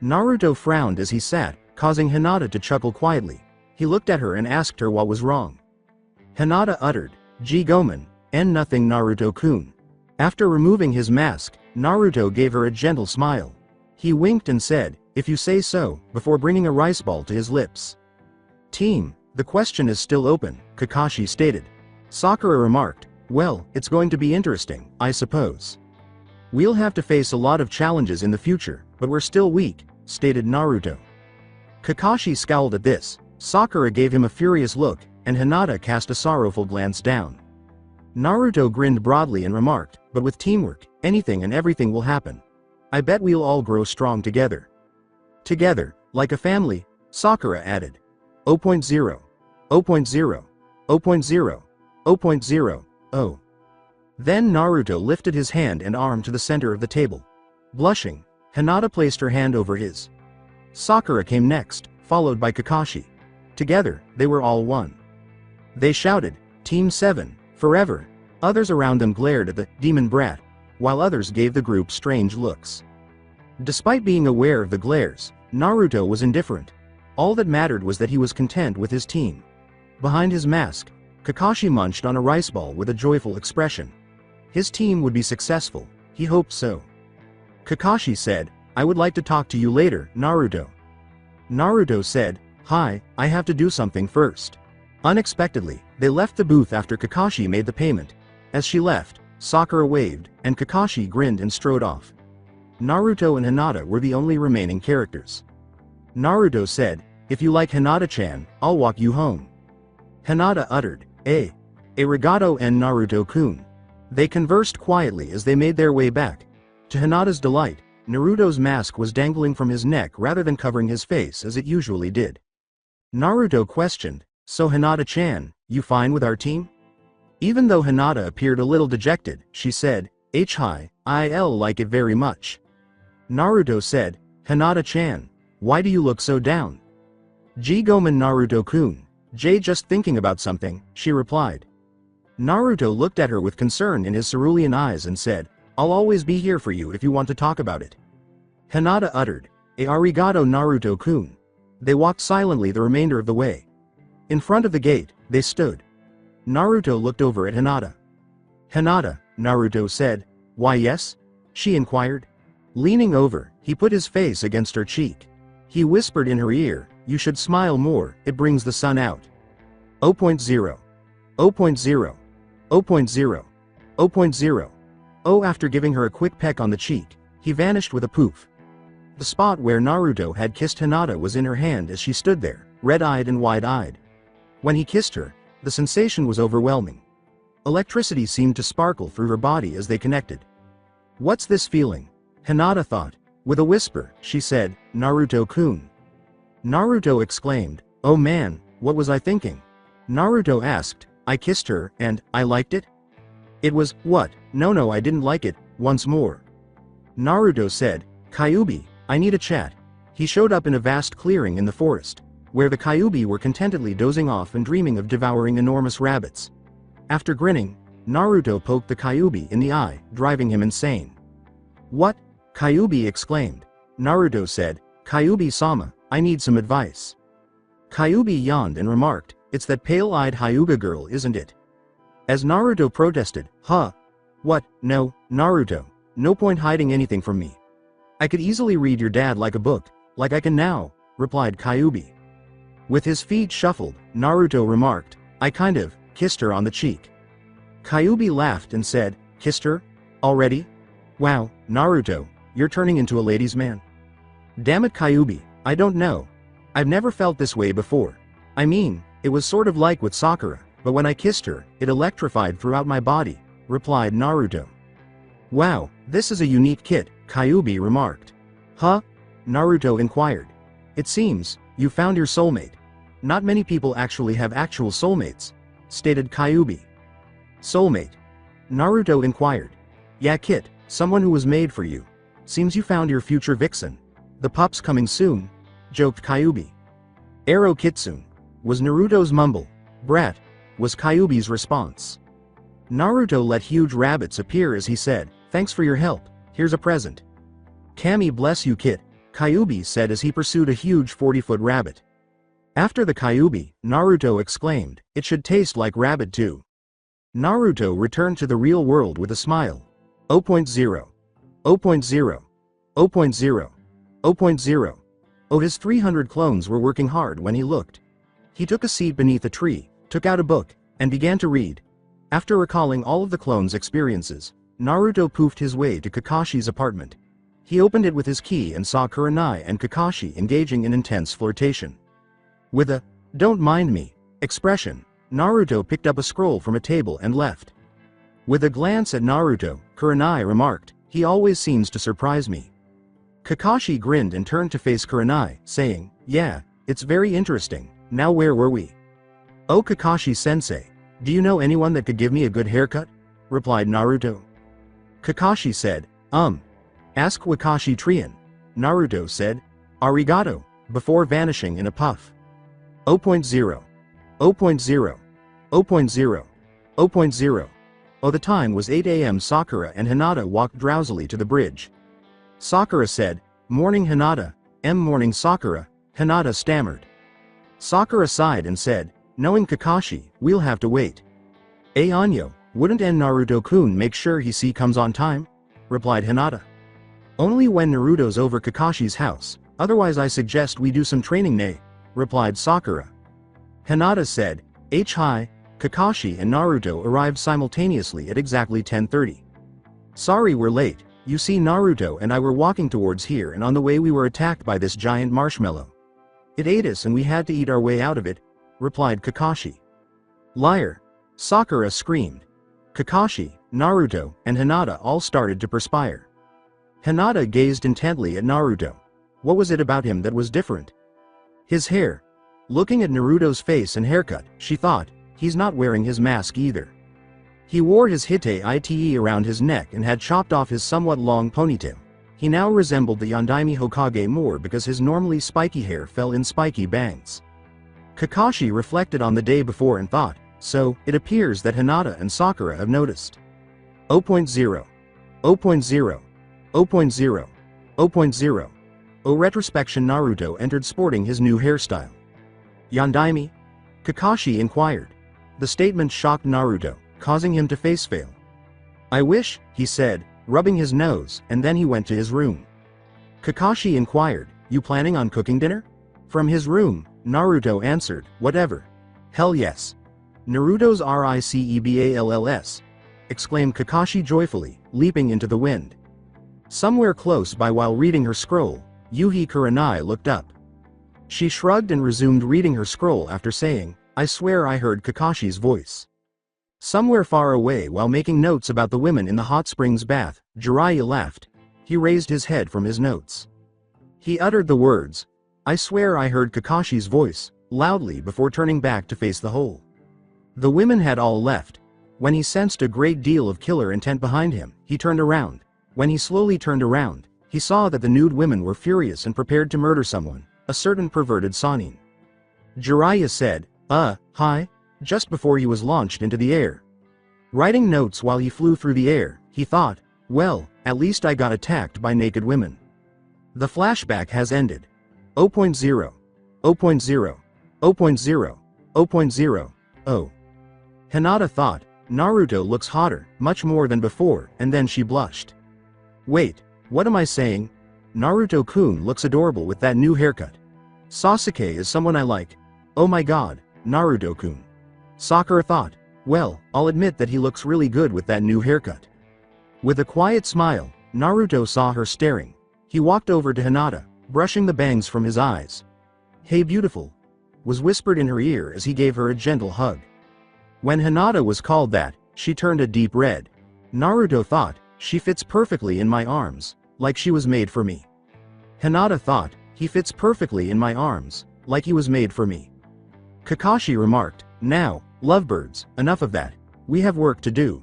Naruto frowned as he sat, causing Hinata to chuckle quietly. He looked at her and asked her what was wrong. Hinata uttered, G Gomen, and nothing Naruto-kun. After removing his mask, Naruto gave her a gentle smile. He winked and said, if you say so, before bringing a rice ball to his lips. Team, the question is still open, Kakashi stated. Sakura remarked, well, it's going to be interesting, I suppose. We'll have to face a lot of challenges in the future, but we're still weak, stated Naruto. Kakashi scowled at this. Sakura gave him a furious look, and Hinata cast a sorrowful glance down. Naruto grinned broadly and remarked, but with teamwork, anything and everything will happen. I bet we'll all grow strong together. Together, like a family, Sakura added. 0.0. 0.0. 0.0. 0.0. Oh. Then Naruto lifted his hand and arm to the center of the table. Blushing, Hinata placed her hand over his. Sakura came next, followed by Kakashi. Together, they were all one. They shouted, Team 7, forever. Others around them glared at the demon brat, while others gave the group strange looks. Despite being aware of the glares, Naruto was indifferent. All that mattered was that he was content with his team. Behind his mask, Kakashi munched on a rice ball with a joyful expression. His team would be successful, he hoped so. Kakashi said, I would like to talk to you later, Naruto. Naruto said, Hi, I have to do something first. Unexpectedly, they left the booth after Kakashi made the payment. As she left, Sakura waved, and Kakashi grinned and strode off. Naruto and Hinata were the only remaining characters. Naruto said, If you like Hinata-chan, I'll walk you home. Hinata uttered, Arigato and Naruto-kun. They conversed quietly as they made their way back. To Hinata's delight, Naruto's mask was dangling from his neck rather than covering his face as it usually did. Naruto questioned, So Hinata-chan, you fine with our team? Even though Hinata appeared a little dejected, she said, I'll like it very much. Naruto said, Hinata-chan, why do you look so down? Gomen Naruto-kun, just thinking about something, she replied. Naruto looked at her with concern in his cerulean eyes and said, I'll always be here for you if you want to talk about it. Hinata uttered, Arigato Naruto-kun. They walked silently the remainder of the way. In front of the gate, they stood. Naruto looked over at Hinata. Hinata, Naruto said. Why yes? She inquired. Leaning over, he put his face against her cheek. He whispered in her ear, You should smile more, it brings the sun out. 0.0. 0.0. 0.0. 0.0. Oh, after giving her a quick peck on the cheek, he vanished with a poof. The spot where Naruto had kissed Hinata was in her hand as she stood there, red-eyed and wide-eyed. When he kissed her, the sensation was overwhelming. Electricity seemed to sparkle through her body as they connected. What's this feeling? Hinata thought. With a whisper, she said, Naruto-kun. Naruto exclaimed, Oh man, what was I thinking? Naruto asked, I kissed her, and, I liked it? It was, what? No I didn't like it, once more. Naruto said, Kyuubi, I need a chat. He showed up in a vast clearing in the forest, where the Kyuubi were contentedly dozing off and dreaming of devouring enormous rabbits. After grinning, Naruto poked the Kyuubi in the eye, driving him insane. What? Kyuubi exclaimed. Naruto said, Kyuubi-sama, I need some advice. Kyuubi yawned and remarked, It's that pale-eyed Hyuga girl, isn't it? As Naruto protested, Huh? What? No, Naruto, no point hiding anything from me. I could easily read your dad like a book, like I can now, replied Kyuubi. With his feet shuffled, Naruto remarked, I kind of kissed her on the cheek. Kyuubi laughed and said, Kissed her? Already? Wow, Naruto, you're turning into a ladies' man. Damn it, Kyuubi, I don't know. I've never felt this way before. I mean, it was sort of like with Sakura, but when I kissed her, it electrified throughout my body, replied Naruto. Wow, this is a unique kit, Kyuubi remarked. Huh? Naruto inquired. It seems, you found your soulmate. Not many people actually have actual soulmates, stated Kyuubi. Soulmate? Naruto inquired. Yeah, Kit, someone who was made for you. Seems you found your future vixen. The pup's coming soon, joked Kyuubi. Arrow Kitsune, was Naruto's mumble. Brat, was Kyuubi's response. Naruto let huge rabbits appear as he said, Thanks for your help, here's a present. Kami bless you Kit, Kyuubi said as he pursued a huge 40-foot rabbit. After the Kyuubi, Naruto exclaimed, It should taste like rabbit too. Naruto returned to the real world with a smile. 0.0. 0.0. 0.0. 0.0. Oh, his 300 clones were working hard when he looked. He took a seat beneath a tree, took out a book, and began to read. After recalling all of the clones' experiences, Naruto poofed his way to Kakashi's apartment. He opened it with his key and saw Kurenai and Kakashi engaging in intense flirtation. With a "don't mind me" expression, Naruto picked up a scroll from a table and left. With a glance at Naruto, Kurenai remarked, "He always seems to surprise me." Kakashi grinned and turned to face Kurenai, saying, "Yeah, it's very interesting. Now where were we?" "Oh, Kakashi-sensei, do you know anyone that could give me a good haircut?" replied Naruto. Kakashi said, Ask Wakashi Trian." Naruto said, "Arigato," before vanishing in a puff. 0.0. 0.0. 0.0. 0.0. Oh, the time was 8 a.m. Sakura and Hinata walked drowsily to the bridge. Sakura said, "Morning Hinata." Morning Sakura," Hinata stammered. Sakura sighed and said, "Knowing Kakashi, we'll have to wait." "Anyo, wouldn't Naruto-kun make sure he comes on time?" replied Hinata. "Only when Naruto's over Kakashi's house, otherwise I suggest we do some training ne," replied Sakura. Hinata said, "Hi, Kakashi and Naruto arrived simultaneously at exactly 10:30. Sorry we're late, you see Naruto and I were walking towards here and on the way we were attacked by this giant marshmallow. It ate us and we had to eat our way out of it," replied Kakashi. "Liar!" Sakura screamed. Kakashi, Naruto, and Hinata all started to perspire. Hinata gazed intently at Naruto. What was it about him that was different? His hair. Looking at Naruto's face and haircut, she thought, he's not wearing his mask either. He wore his ite around his neck and had chopped off his somewhat long ponytail. He now resembled the Yondaime Hokage more because his normally spiky hair fell in spiky bangs. Kakashi reflected on the day before and thought, so, it appears that Hinata and Sakura have noticed. 0.0. 0.0. 0.0. 0.0. Retrospection. Naruto entered sporting his new hairstyle. "Yondaime?" Kakashi inquired. The statement shocked Naruto, causing him to face-fail. "I wish," he said, rubbing his nose, and then he went to his room. Kakashi inquired, "You planning on cooking dinner?" From his room, Naruto answered, "Whatever. Hell yes." "Naruto's Riceballs!" exclaimed Kakashi joyfully, leaping into the wind. Somewhere close by while reading her scroll, Yuhi Kurenai looked up. She shrugged and resumed reading her scroll after saying, "I swear I heard Kakashi's voice." Somewhere far away while making notes about the women in the hot springs bath, Jiraiya laughed. He raised his head from his notes. He uttered the words, "I swear I heard Kakashi's voice," loudly before turning back to face the hole. The women had all left. When he sensed a great deal of killer intent behind him, he turned around. When he slowly turned around, he saw that the nude women were furious and prepared to murder someone, a certain perverted Sanin. Jiraiya said, hi," just before he was launched into the air. Writing notes while he flew through the air, he thought, well, at least I got attacked by naked women. The flashback has ended. 0.0. 0.0. 0.0. 0.0. Oh. Hinata thought, Naruto looks hotter, much more than before, and then she blushed. Wait, what am I saying? Naruto-kun looks adorable with that new haircut. Sasuke is someone I like. Oh my god, Naruto-kun. Sakura thought, well, I'll admit that he looks really good with that new haircut. With a quiet smile, Naruto saw her staring. He walked over to Hinata, brushing the bangs from his eyes. Hey beautiful, was whispered in her ear as he gave her a gentle hug. When Hinata was called that, she turned a deep red. Naruto thought, she fits perfectly in my arms, like she was made for me. Hinata thought, he fits perfectly in my arms, like he was made for me. Kakashi remarked, now, lovebirds, enough of that, we have work to do.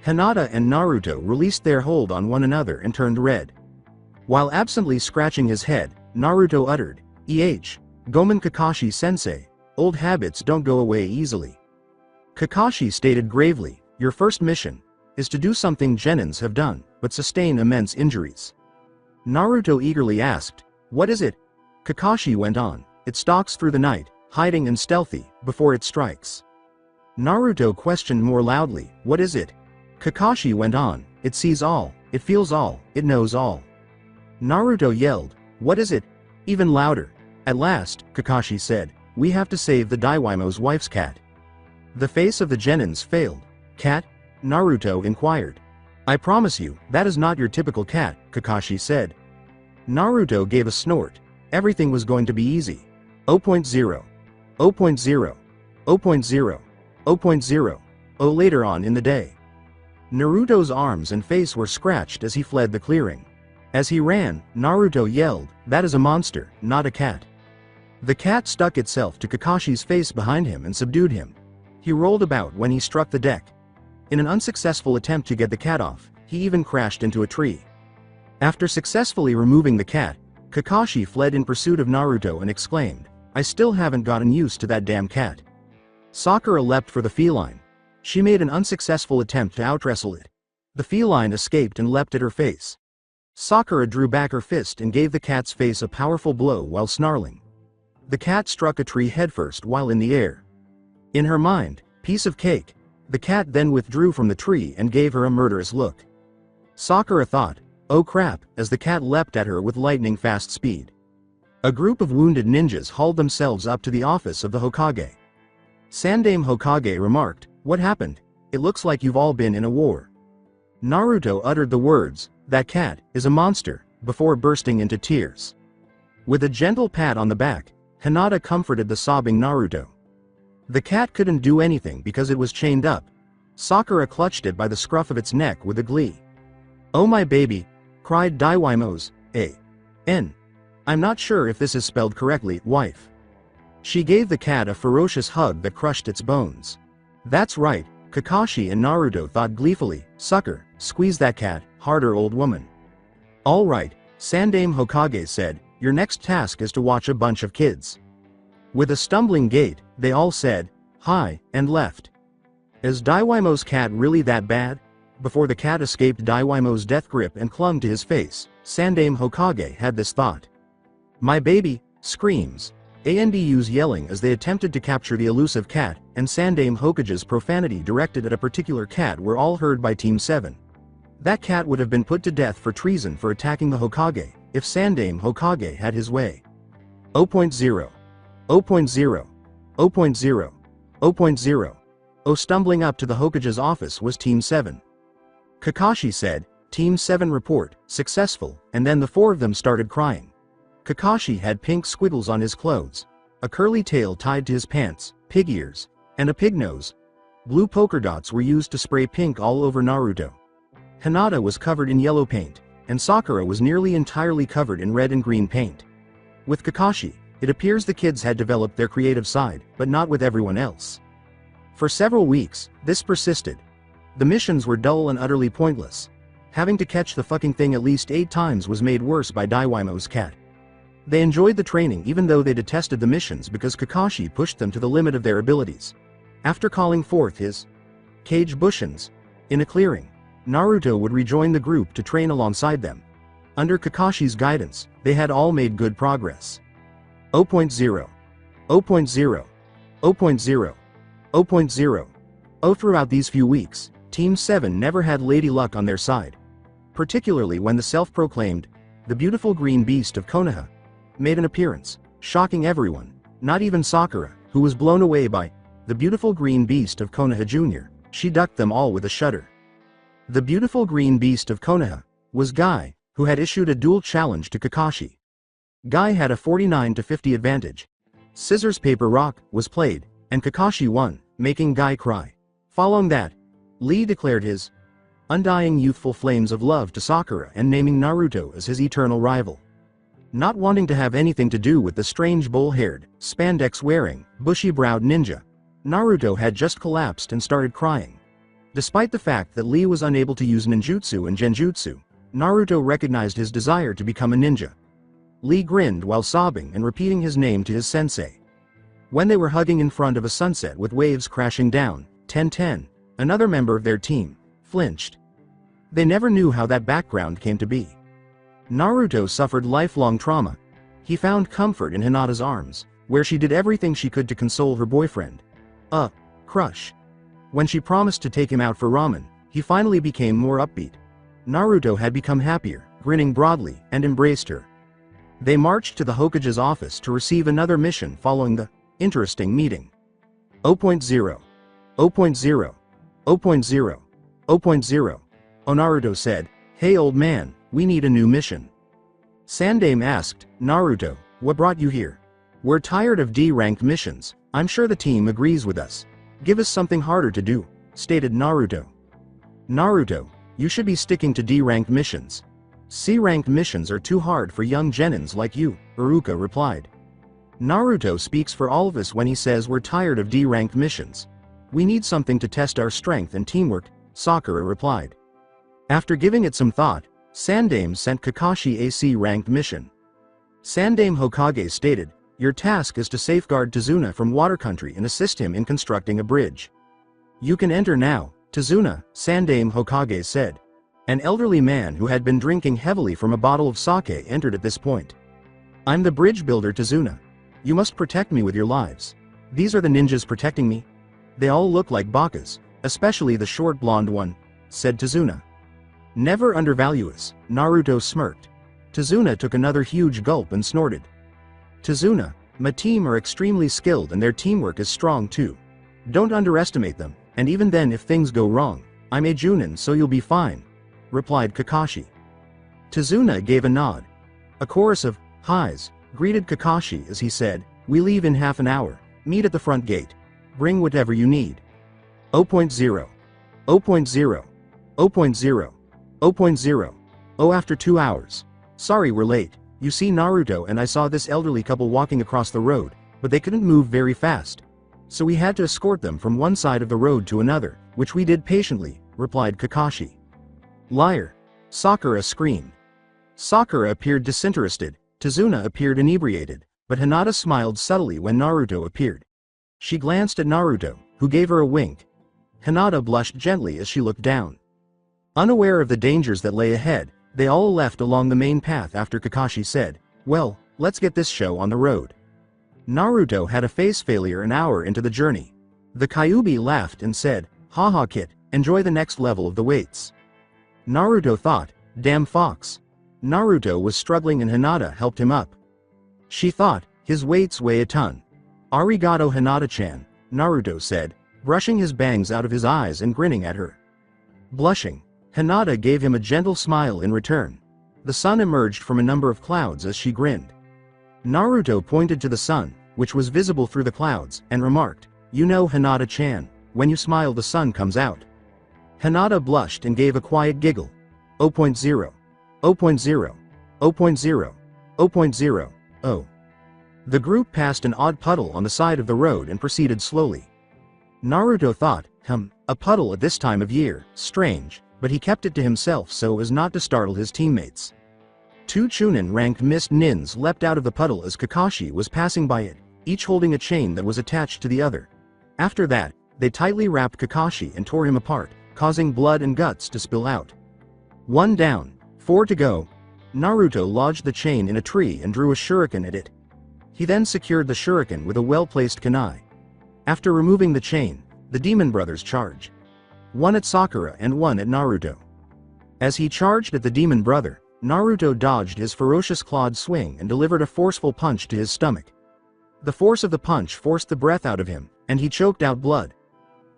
Hinata and Naruto released their hold on one another and turned red. While absently scratching his head, Naruto uttered, Gomen Kakashi-sensei, old habits don't go away easily. Kakashi stated gravely, your first mission is to do something genins have done, but sustain immense injuries. Naruto eagerly asked, what is it? Kakashi went on, it stalks through the night, hiding and stealthy, before it strikes. Naruto questioned more loudly, what is it? Kakashi went on, it sees all, it feels all, it knows all. Naruto yelled, what is it? Even louder. At last, Kakashi said, we have to save the Daiwaimo's wife's cat. The face of the genins failed. Cat? Naruto inquired. I promise you, that is not your typical cat, Kakashi said. Naruto gave a snort. Everything was going to be easy. 0.0. 0.0. 0.0. 0.0. Later on in the day. Naruto's arms and face were scratched as he fled the clearing. As he ran, Naruto yelled, "That is a monster, not a cat." The cat stuck itself to Kakashi's face behind him and subdued him. He rolled about when he struck the deck. In an unsuccessful attempt to get the cat off, he even crashed into a tree. After successfully removing the cat, Kakashi fled in pursuit of Naruto and exclaimed, "I still haven't gotten used to that damn cat." Sakura leapt for the feline. She made an unsuccessful attempt to outwrestle it. The feline escaped and leapt at her face. Sakura drew back her fist and gave the cat's face a powerful blow while snarling. The cat struck a tree headfirst while in the air. In her mind, piece of cake, the cat then withdrew from the tree and gave her a murderous look. Sakura thought, "Oh crap," as the cat leapt at her with lightning-fast speed. A group of wounded ninjas hauled themselves up to the office of the Hokage. Sandaime Hokage remarked, "What happened? It looks like you've all been in a war." Naruto uttered the words, "That cat is a monster," before bursting into tears. With a gentle pat on the back, Hinata comforted the sobbing Naruto. The cat couldn't do anything because it was chained up. Sakura clutched it by the scruff of its neck with a glee. "Oh my baby," cried Daiwaimo's A.N. "I'm not sure if this is spelled correctly, wife." She gave the cat a ferocious hug that crushed its bones. "That's right," Kakashi and Naruto thought gleefully, "Sucker, squeeze that cat harder, old woman." "All right," Sandaime Hokage said, "your next task is to watch a bunch of kids." With a stumbling gait, they all said, "Hi," and left. Is Daiwaimo's cat really that bad? Before the cat escaped Daiwaimo's death grip and clung to his face, Sandaime Hokage had this thought. "My baby," screams. Andu's yelling as they attempted to capture the elusive cat, and Sandaime Hokage's profanity directed at a particular cat were all heard by Team 7. That cat would have been put to death for treason for attacking the Hokage, if Sandaime Hokage had his way. 0.0. 0.0. 0.0. 0.0. Stumbling up to the Hokage's office was Team 7. Kakashi said, "Team 7 report, successful," and then the four of them started crying. Kakashi had pink squiggles on his clothes, a curly tail tied to his pants, pig ears, and a pig nose. Blue polka dots were used to spray pink all over Naruto. Hinata was covered in yellow paint, and Sakura was nearly entirely covered in red and green paint. With Kakashi, it appears the kids had developed their creative side, but not with everyone else. For several weeks, this persisted. The missions were dull and utterly pointless. Having to catch the fucking thing at least 8 times was made worse by Daiwaimo's cat. They enjoyed the training even though they detested the missions because Kakashi pushed them to the limit of their abilities. After calling forth his Kage Bushins in a clearing, Naruto would rejoin the group to train alongside them. Under Kakashi's guidance, they had all made good progress. 0.0. 0.0. 0.0. 0.0. Throughout these few weeks, Team 7 never had Lady Luck on their side. Particularly when the self-proclaimed, the beautiful green beast of Konoha, made an appearance, shocking everyone, not even Sakura, who was blown away by the beautiful green beast of Konoha Jr. She ducked them all with a shudder. The beautiful green beast of Konoha was Guy, who had issued a duel challenge to Kakashi. Guy had a 49-50 advantage. Scissors Paper Rock was played, and Kakashi won, making Guy cry. Following that, Lee declared his undying youthful flames of love to Sakura and naming Naruto as his eternal rival. Not wanting to have anything to do with the strange bull-haired, spandex-wearing, bushy-browed ninja, Naruto had just collapsed and started crying. Despite the fact that Lee was unable to use ninjutsu and genjutsu, Naruto recognized his desire to become a ninja. Lee grinned while sobbing and repeating his name to his sensei. When they were hugging in front of a sunset with waves crashing down, 10-10, another member of their team flinched. They never knew how that background came to be. Naruto suffered lifelong trauma. He found comfort in Hinata's arms, where she did everything she could to console her boyfriend. Crush. When she promised to take him out for ramen, he finally became more upbeat. Naruto had become happier, grinning broadly, and embraced her. They marched to the Hokage's office to receive another mission following the interesting meeting. 0.0. 0.0. 0.0. 0.0. Naruto said, "Hey old man, we need a new mission." Sandaime asked, "Naruto, what brought you here?" "We're tired of D-ranked missions. I'm sure the team agrees with us. Give us something harder to do," stated Naruto. "Naruto, you should be sticking to D-ranked missions. C-ranked missions are too hard for young genins like you," Iruka replied. "Naruto speaks for all of us when he says we're tired of D-ranked missions. We need something to test our strength and teamwork," Sakura replied. After giving it some thought, Sandaime sent Kakashi a C-ranked mission. Sandaime Hokage stated, "Your task is to safeguard Tazuna from Water Country and assist him in constructing a bridge. You can enter now, Tazuna," Sandaime Hokage said. An elderly man who had been drinking heavily from a bottle of sake entered at this point. "I'm the bridge builder Tazuna. You must protect me with your lives. These are the ninjas protecting me. They all look like bakas, especially the short blonde one," said Tazuna. "Never undervalue us," Naruto smirked. Tazuna took another huge gulp and snorted. "Tazuna, my team are extremely skilled and their teamwork is strong too. Don't underestimate them, and even then if things go wrong, I'm a Junin so you'll be fine," replied Kakashi. Tazuna gave a nod. A chorus of highs greeted Kakashi as he said, "We leave in half an hour, meet at the front gate. Bring whatever you need." 0.0. 0.0. 0.0. 0.0. Oh, after 2 hours. "Sorry we're late. You see Naruto and I saw this elderly couple walking across the road, but they couldn't move very fast. So we had to escort them from one side of the road to another, which we did patiently," replied Kakashi. "Liar!" Sakura screamed. Sakura appeared disinterested, Tazuna appeared inebriated, but Hinata smiled subtly when Naruto appeared. She glanced at Naruto, who gave her a wink. Hinata blushed gently as she looked down. Unaware of the dangers that lay ahead, they all left along the main path after Kakashi said, "Well, let's get this show on the road." Naruto had a face failure an hour into the journey. The Kyuubi laughed and said, "Haha kid, enjoy the next level of the weights." Naruto thought, "Damn fox." Naruto was struggling and Hinata helped him up. She thought, his weights weigh a ton. "Arigato Hinata-chan," Naruto said, brushing his bangs out of his eyes and grinning at her. Blushing, Hinata gave him a gentle smile in return. The sun emerged from a number of clouds as she grinned. Naruto pointed to the sun, which was visible through the clouds, and remarked, "You know Hinata-chan, when you smile the sun comes out." Hinata blushed and gave a quiet giggle. 0.0. 0.0. 0.0. 0.0. Oh. The group passed an odd puddle on the side of the road and proceeded slowly. Naruto thought, a puddle at this time of year, strange, but he kept it to himself so as not to startle his teammates. 2 Chunin-ranked mist nins leapt out of the puddle as Kakashi was passing by it, each holding a chain that was attached to the other. After that, they tightly wrapped Kakashi and tore him apart, causing blood and guts to spill out. 1 down, 4 to go. Naruto lodged the chain in a tree and drew a shuriken at it. He then secured the shuriken with a well-placed kunai. After removing the chain, the demon brothers charge. 1 at Sakura and 1 at Naruto. As he charged at the demon brother, Naruto dodged his ferocious clawed swing and delivered a forceful punch to his stomach. The force of the punch forced the breath out of him, and he choked out blood.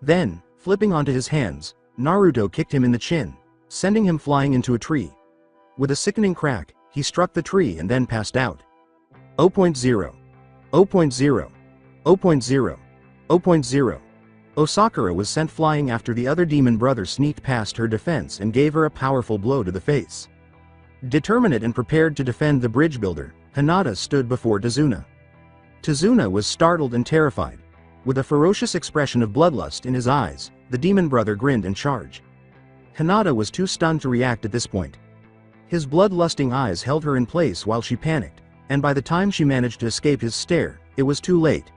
Then, flipping onto his hands, Naruto kicked him in the chin, sending him flying into a tree. With a sickening crack, he struck the tree and then passed out. 0.0. 0.0. 0.0. 0.0. Sakura was sent flying after the other demon brother sneaked past her defense and gave her a powerful blow to the face. Determined and prepared to defend the bridge builder, Hinata stood before Tazuna. Tazuna was startled and terrified. With a ferocious expression of bloodlust in his eyes, the demon brother grinned and charged. Hinata was too stunned to react at this point. His bloodlusting eyes held her in place while she panicked, and by the time she managed to escape his stare, it was too late.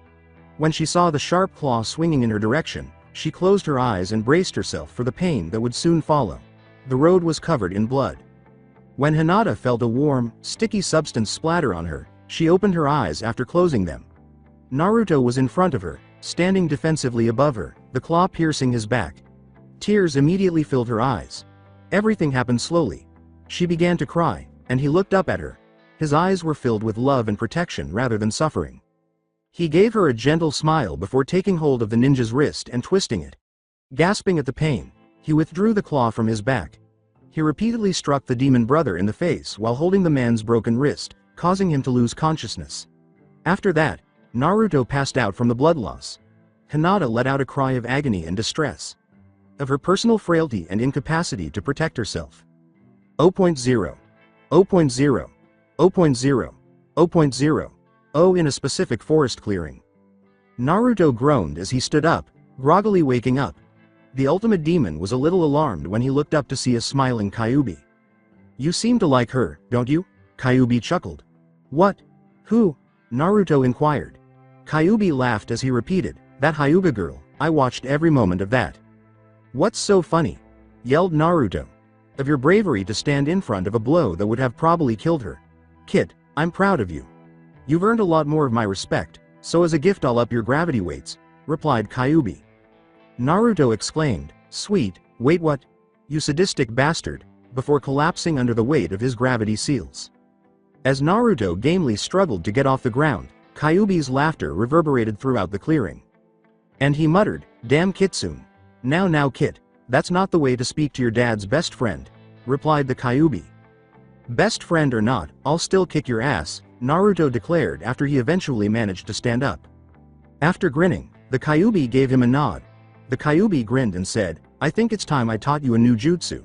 When she saw the sharp claw swinging in her direction, she closed her eyes and braced herself for the pain that would soon follow. The road was covered in blood. When Hinata felt a warm, sticky substance splatter on her, she opened her eyes after closing them. Naruto was in front of her, standing defensively above her, the claw piercing his back. Tears immediately filled her eyes. Everything happened slowly. She began to cry, and he looked up at her. His eyes were filled with love and protection rather than suffering. He gave her a gentle smile before taking hold of the ninja's wrist and twisting it. Gasping at the pain, he withdrew the claw from his back. He repeatedly struck the demon brother in the face while holding the man's broken wrist, causing him to lose consciousness. After that, Naruto passed out from the blood loss. Hinata let out a cry of agony and distress. Of her personal frailty and incapacity to protect herself. 0.0. 0.0. 0.0. 0.0. Oh, in a specific forest clearing. Naruto groaned as he stood up, groggily waking up. The ultimate demon was a little alarmed when he looked up to see a smiling Kyuubi. You seem to like her, don't you? Kyuubi chuckled. What? Who? Naruto inquired. Kyuubi laughed as he repeated, that Hyuga girl, I watched every moment of that. What's so funny? Yelled Naruto. Of your bravery to stand in front of a blow that would have probably killed her. Kid, I'm proud of you. You've earned a lot more of my respect, so as a gift I'll up your gravity weights, replied Kyuubi. Naruto exclaimed, sweet, wait what? You sadistic bastard, before collapsing under the weight of his gravity seals. As Naruto gamely struggled to get off the ground, Kyuubi's laughter reverberated throughout the clearing. And he muttered, damn Kitsune. Now Kit, that's not the way to speak to your dad's best friend, replied the Kyuubi. Best friend or not, I'll still kick your ass, Naruto declared after he eventually managed to stand up. After grinning, the Kyuubi gave him a nod. The Kyuubi grinned and said, I think it's time I taught you a new jutsu.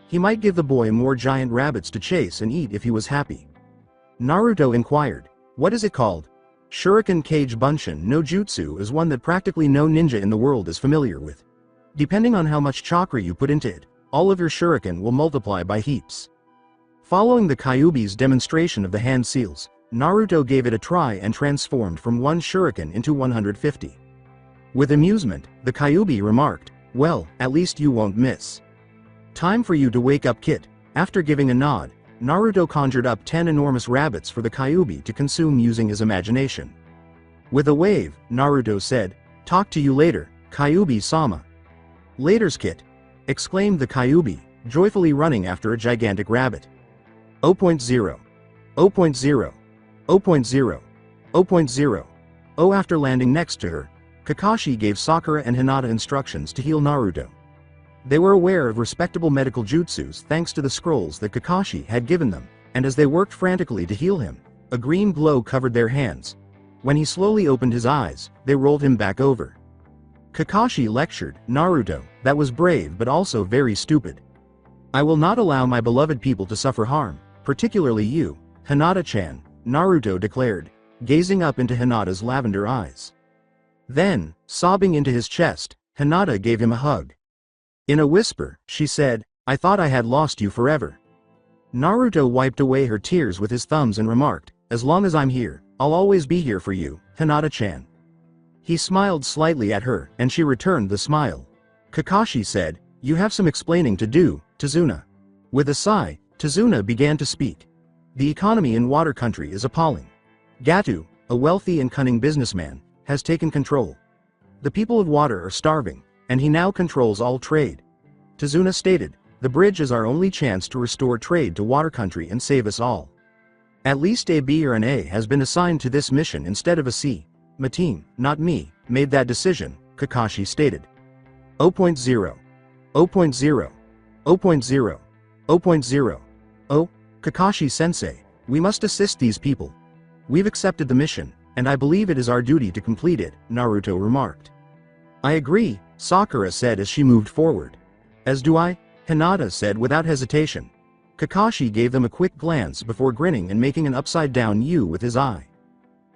He might give the boy more giant rabbits to chase and eat if he was happy. Naruto inquired, what is it called? Shuriken Kage Bunshin no Jutsu is one that practically no ninja in the world is familiar with. Depending on how much chakra you put into it, all of your shuriken will multiply by heaps. Following the Kyuubi's demonstration of the hand seals, Naruto gave it a try and transformed from 1 shuriken into 150. With amusement, the Kyuubi remarked, well, at least you won't miss. Time for you to wake up, Kit. After giving a nod, Naruto conjured up 10 enormous rabbits for the Kyuubi to consume using his imagination. With a wave, Naruto said, talk to you later, Kyuubi-sama. Laters, Kit! Exclaimed the Kyuubi, joyfully running after a gigantic rabbit. 0.0. 0.0. 0.0. 0.0. Oh, after landing next to her, Kakashi gave Sakura and Hinata instructions to heal Naruto. They were aware of respectable medical jutsus thanks to the scrolls that Kakashi had given them, and as they worked frantically to heal him, a green glow covered their hands. When he slowly opened his eyes, they rolled him back over. Kakashi lectured, Naruto, that was brave but also very stupid. I will not allow my beloved people to suffer harm, particularly you, Hinata-chan, Naruto declared, gazing up into Hinata's lavender eyes. Then, sobbing into his chest, Hinata gave him a hug. In a whisper, she said, I thought I had lost you forever. Naruto wiped away her tears with his thumbs and remarked, as long as I'm here, I'll always be here for you, Hinata-chan. He smiled slightly at her, and she returned the smile. Kakashi said, you have some explaining to do, Tazuna. With a sigh, Tazuna began to speak. The economy in Water Country is appalling. Gatu, a wealthy and cunning businessman, has taken control. The people of Water are starving, and he now controls all trade. Tazuna stated, the bridge is our only chance to restore trade to Water Country and save us all. At least a B or an A has been assigned to this mission instead of a C. My team, not me, made that decision, Kakashi stated. 0.0. 0.0. 0.0. 0.0. Oh, Kakashi-sensei, we must assist these people. We've accepted the mission, and I believe it is our duty to complete it, Naruto remarked. I agree, Sakura said as she moved forward. As do I, Hinata said without hesitation. Kakashi gave them a quick glance before grinning and making an upside-down U with his eye.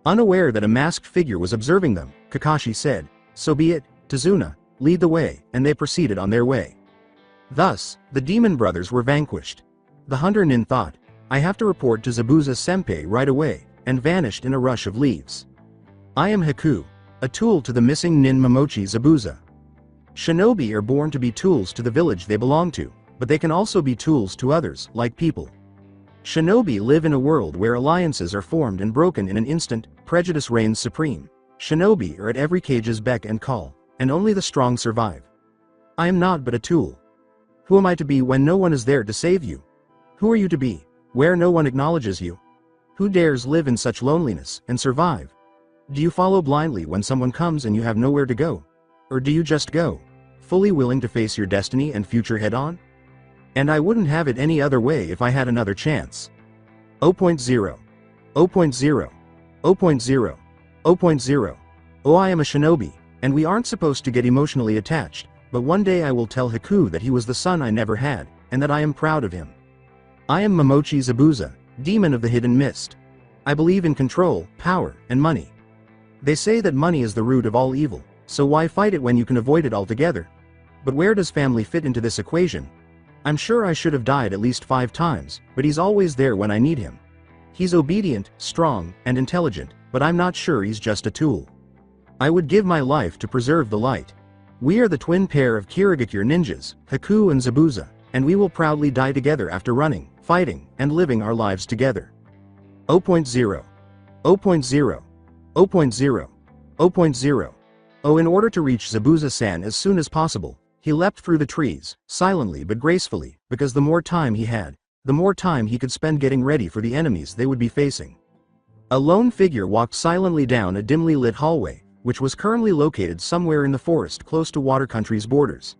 Unaware that a masked figure was observing them, Kakashi said, so be it, Tazuna, lead the way, and they proceeded on their way. Thus, the demon brothers were vanquished. The hunter nin thought, I have to report to Zabuza-senpai right away, and vanished in a rush of leaves. I am Haku, a tool to the missing nin Momochi Zabuza. Shinobi are born to be tools to the village they belong to, but they can also be tools to others, like people. Shinobi live in a world where alliances are formed and broken in an instant, prejudice reigns supreme. Shinobi are at every cage's beck and call, and only the strong survive. I am not but a tool. Who am I to be when no one is there to save you? Who are you to be, where no one acknowledges you? Who dares live in such loneliness, and survive? Do you follow blindly when someone comes and you have nowhere to go? Or do you just go, fully willing to face your destiny and future head-on? And I wouldn't have it any other way if I had another chance. 0.0. 0.0. 0.0. 0.0. Oh, I am a shinobi, and we aren't supposed to get emotionally attached, but one day I will tell Haku that he was the son I never had, and that I am proud of him. I am Momochi Zabuza, demon of the hidden mist. I believe in control, power, and money. They say that money is the root of all evil, so why fight it when you can avoid it altogether? But where does family fit into this equation? I'm sure I should have died at least 5 times, but he's always there when I need him. He's obedient, strong, and intelligent, but I'm not sure he's just a tool. I would give my life to preserve the light. We are the twin pair of Kirigakure ninjas, Haku and Zabuza, and we will proudly die together after running, fighting, and living our lives together. 0.0. 0.0. 0.0. 0.0. Oh, in order to reach Zabuza-san as soon as possible, he leapt through the trees, silently but gracefully, because the more time he had, the more time he could spend getting ready for the enemies they would be facing. A lone figure walked silently down a dimly lit hallway, which was currently located somewhere in the forest close to Water Country's borders.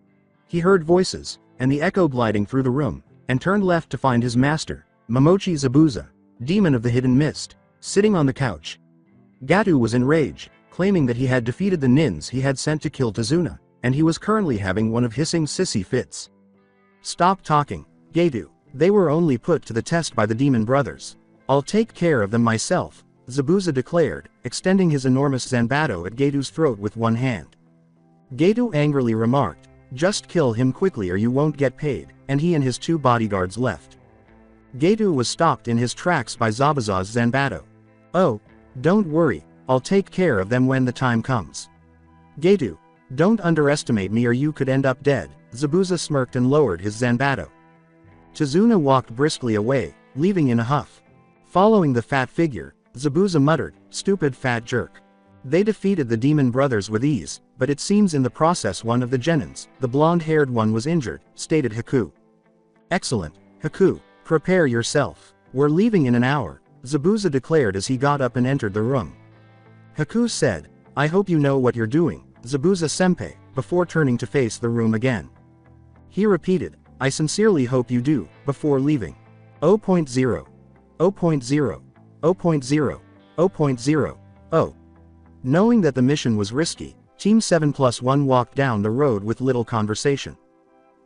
He heard voices, and the echo gliding through the room, and turned left to find his master, Momochi Zabuza, demon of the hidden mist, sitting on the couch. Gato was enraged, claiming that he had defeated the nins he had sent to kill Tazuna, and he was currently having one of hissing sissy fits. Stop talking, Gato. They were only put to the test by the demon brothers. I'll take care of them myself, Zabuza declared, extending his enormous zanbato at Gato's throat with one hand. Gato angrily remarked, "Just kill him quickly or you won't get paid," and he and his 2 bodyguards left. Gato was stopped in his tracks by Zabuza's zanbato. "Oh, don't worry, I'll take care of them when the time comes." "Gato, don't underestimate me or you could end up dead," Zabuza smirked and lowered his zanbato. Tazuna walked briskly away, leaving in a huff. Following the fat figure, Zabuza muttered, "Stupid fat jerk." They defeated the demon brothers with ease, but it seems in the process one of the genins, the blonde-haired one, was injured, stated Haku. "Excellent, Haku, prepare yourself. We're leaving in an hour," Zabuza declared as he got up and entered the room. Haku said, "I hope you know what you're doing, Zabuza-senpai," before turning to face the room again. He repeated, "I sincerely hope you do," before leaving. 0.0. 0.0. 0.0. 0.0. Oh. Knowing that the mission was risky, Team 7+1 walked down the road with little conversation.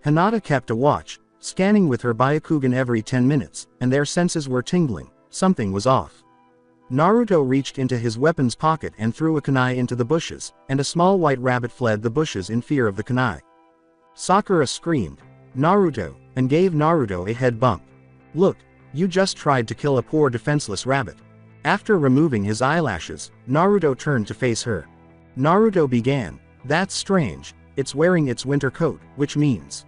Hinata kept a watch, scanning with her Byakugan every 10 minutes, and their senses were tingling. Something was off. Naruto reached into his weapons pocket and threw a kunai into the bushes, and a small white rabbit fled the bushes in fear of the kunai. Sakura screamed, "Naruto," and gave Naruto a head bump. "Look, you just tried to kill a poor defenseless rabbit." After removing his eyelashes, Naruto turned to face her. Naruto began, "That's strange, it's wearing its winter coat, which means..."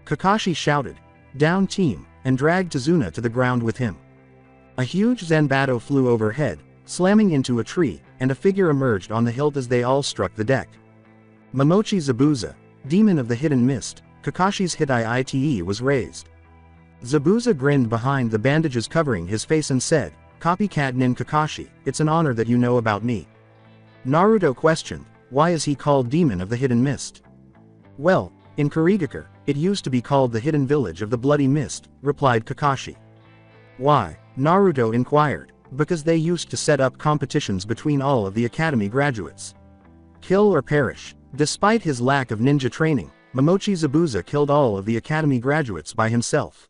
Kakashi shouted, "Down team," and dragged Tazuna to the ground with him. A huge zanbato flew overhead, slamming into a tree, and a figure emerged on the hilt as they all struck the deck. Momochi Zabuza, demon of the hidden mist, Kakashi's hit was raised. Zabuza grinned behind the bandages covering his face and said, "Copycat nin Kakashi, it's an honor that you know about me." Naruto questioned, "Why is he called Demon of the Hidden Mist?" "Well, in Kirigakure, it used to be called the Hidden Village of the Bloody Mist," replied Kakashi. "Why?" Naruto inquired. "Because they used to set up competitions between all of the academy graduates. Kill or perish." Despite his lack of ninja training, Momochi Zabuza killed all of the academy graduates by himself.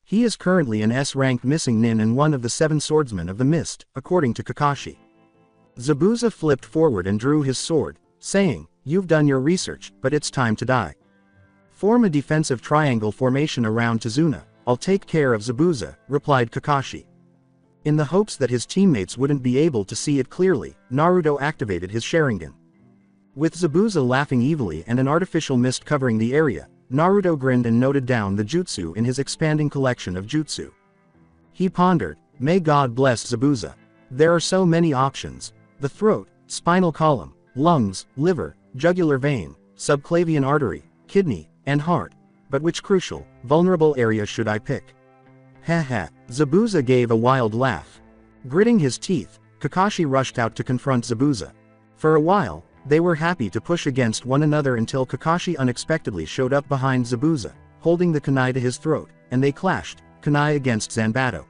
He is currently an S-ranked missing nin and one of the 7 swordsmen of the mist, according to Kakashi. Zabuza flipped forward and drew his sword, saying, "You've done your research, but it's time to die. Form a defensive triangle formation around Tazuna, I'll take care of Zabuza," replied Kakashi. In the hopes that his teammates wouldn't be able to see it clearly, Naruto activated his Sharingan. With Zabuza laughing evilly and an artificial mist covering the area, Naruto grinned and noted down the jutsu in his expanding collection of jutsu. He pondered, "May God bless Zabuza. There are so many options. The throat, spinal column, lungs, liver, jugular vein, subclavian artery, kidney, and heart. But which crucial, vulnerable area should I pick?" "Ha." Zabuza gave a wild laugh. Gritting his teeth, Kakashi rushed out to confront Zabuza. For a while, they were happy to push against one another until Kakashi unexpectedly showed up behind Zabuza, holding the kunai to his throat, and they clashed, kunai against Zanbato.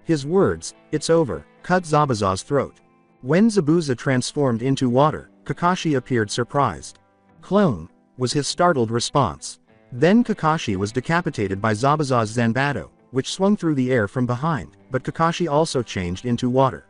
His words, "It's over," cut Zabuza's throat. When Zabuza transformed into water, Kakashi appeared surprised. "Clone," was his startled response. Then Kakashi was decapitated by Zabuza's Zanbato, which swung through the air from behind, but Kakashi also changed into water.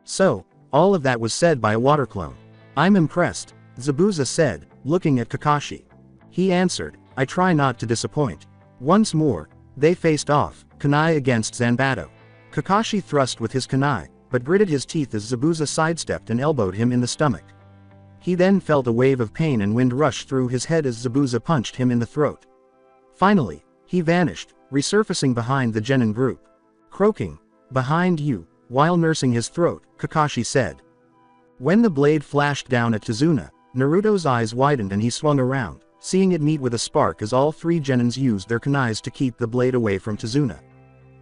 So, all of that was said by a water clone. "I'm impressed," Zabuza said, looking at Kakashi. He answered, "I try not to disappoint." Once more, they faced off, kunai against Zanbato. Kakashi thrust with his kunai, but gritted his teeth as Zabuza sidestepped and elbowed him in the stomach. He then felt a wave of pain and wind rush through his head as Zabuza punched him in the throat. Finally, he vanished, resurfacing behind the genin group. Croaking, "Behind you," while nursing his throat, Kakashi said. When the blade flashed down at Tazuna, Naruto's eyes widened and he swung around, seeing it meet with a spark as all three genins used their kunais to keep the blade away from Tazuna.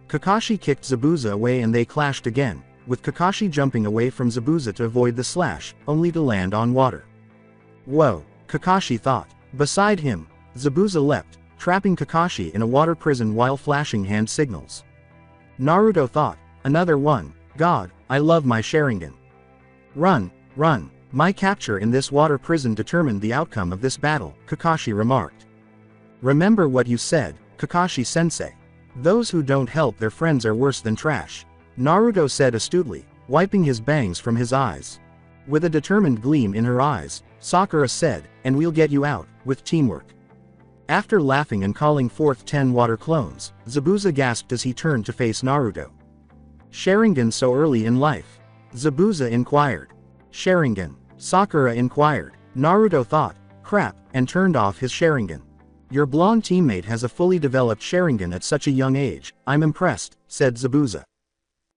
Kakashi kicked Zabuza away and they clashed again, with Kakashi jumping away from Zabuza to avoid the slash, only to land on water. "Whoa," Kakashi thought. Beside him, Zabuza leapt, trapping Kakashi in a water prison while flashing hand signals. Naruto thought, "Another one, God, I love my Sharingan." "Run, run, my capture in this water prison determined the outcome of this battle," Kakashi remarked. "Remember what you said, Kakashi-sensei. Those who don't help their friends are worse than trash," Naruto said astutely, wiping his bangs from his eyes. With a determined gleam in her eyes, Sakura said, "And we'll get you out, with teamwork." After laughing and calling forth 10 water clones, Zabuza gasped as he turned to face Naruto. "Sharingan so early in life?" Zabuza inquired. "Sharingan," Sakura inquired. Naruto thought, "Crap," and turned off his Sharingan. "Your blonde teammate has a fully developed Sharingan at such a young age, I'm impressed," said Zabuza.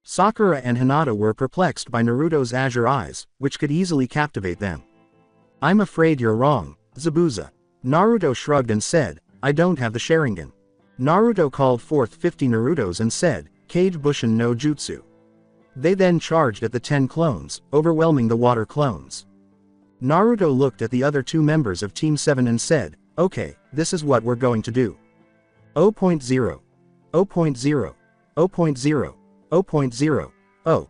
Sakura and Hinata were perplexed by Naruto's azure eyes, which could easily captivate them. "I'm afraid you're wrong, Zabuza." Naruto shrugged and said, "I don't have the Sharingan." Naruto called forth 50 Narutos and said, "Kage Bushin no Jutsu." They then charged at the 10 clones, overwhelming the water clones. Naruto looked at the other 2 members of Team 7 and said, "Okay, this is what we're going to do. 0.0. 0.0. 0.0. 0.0. Oh.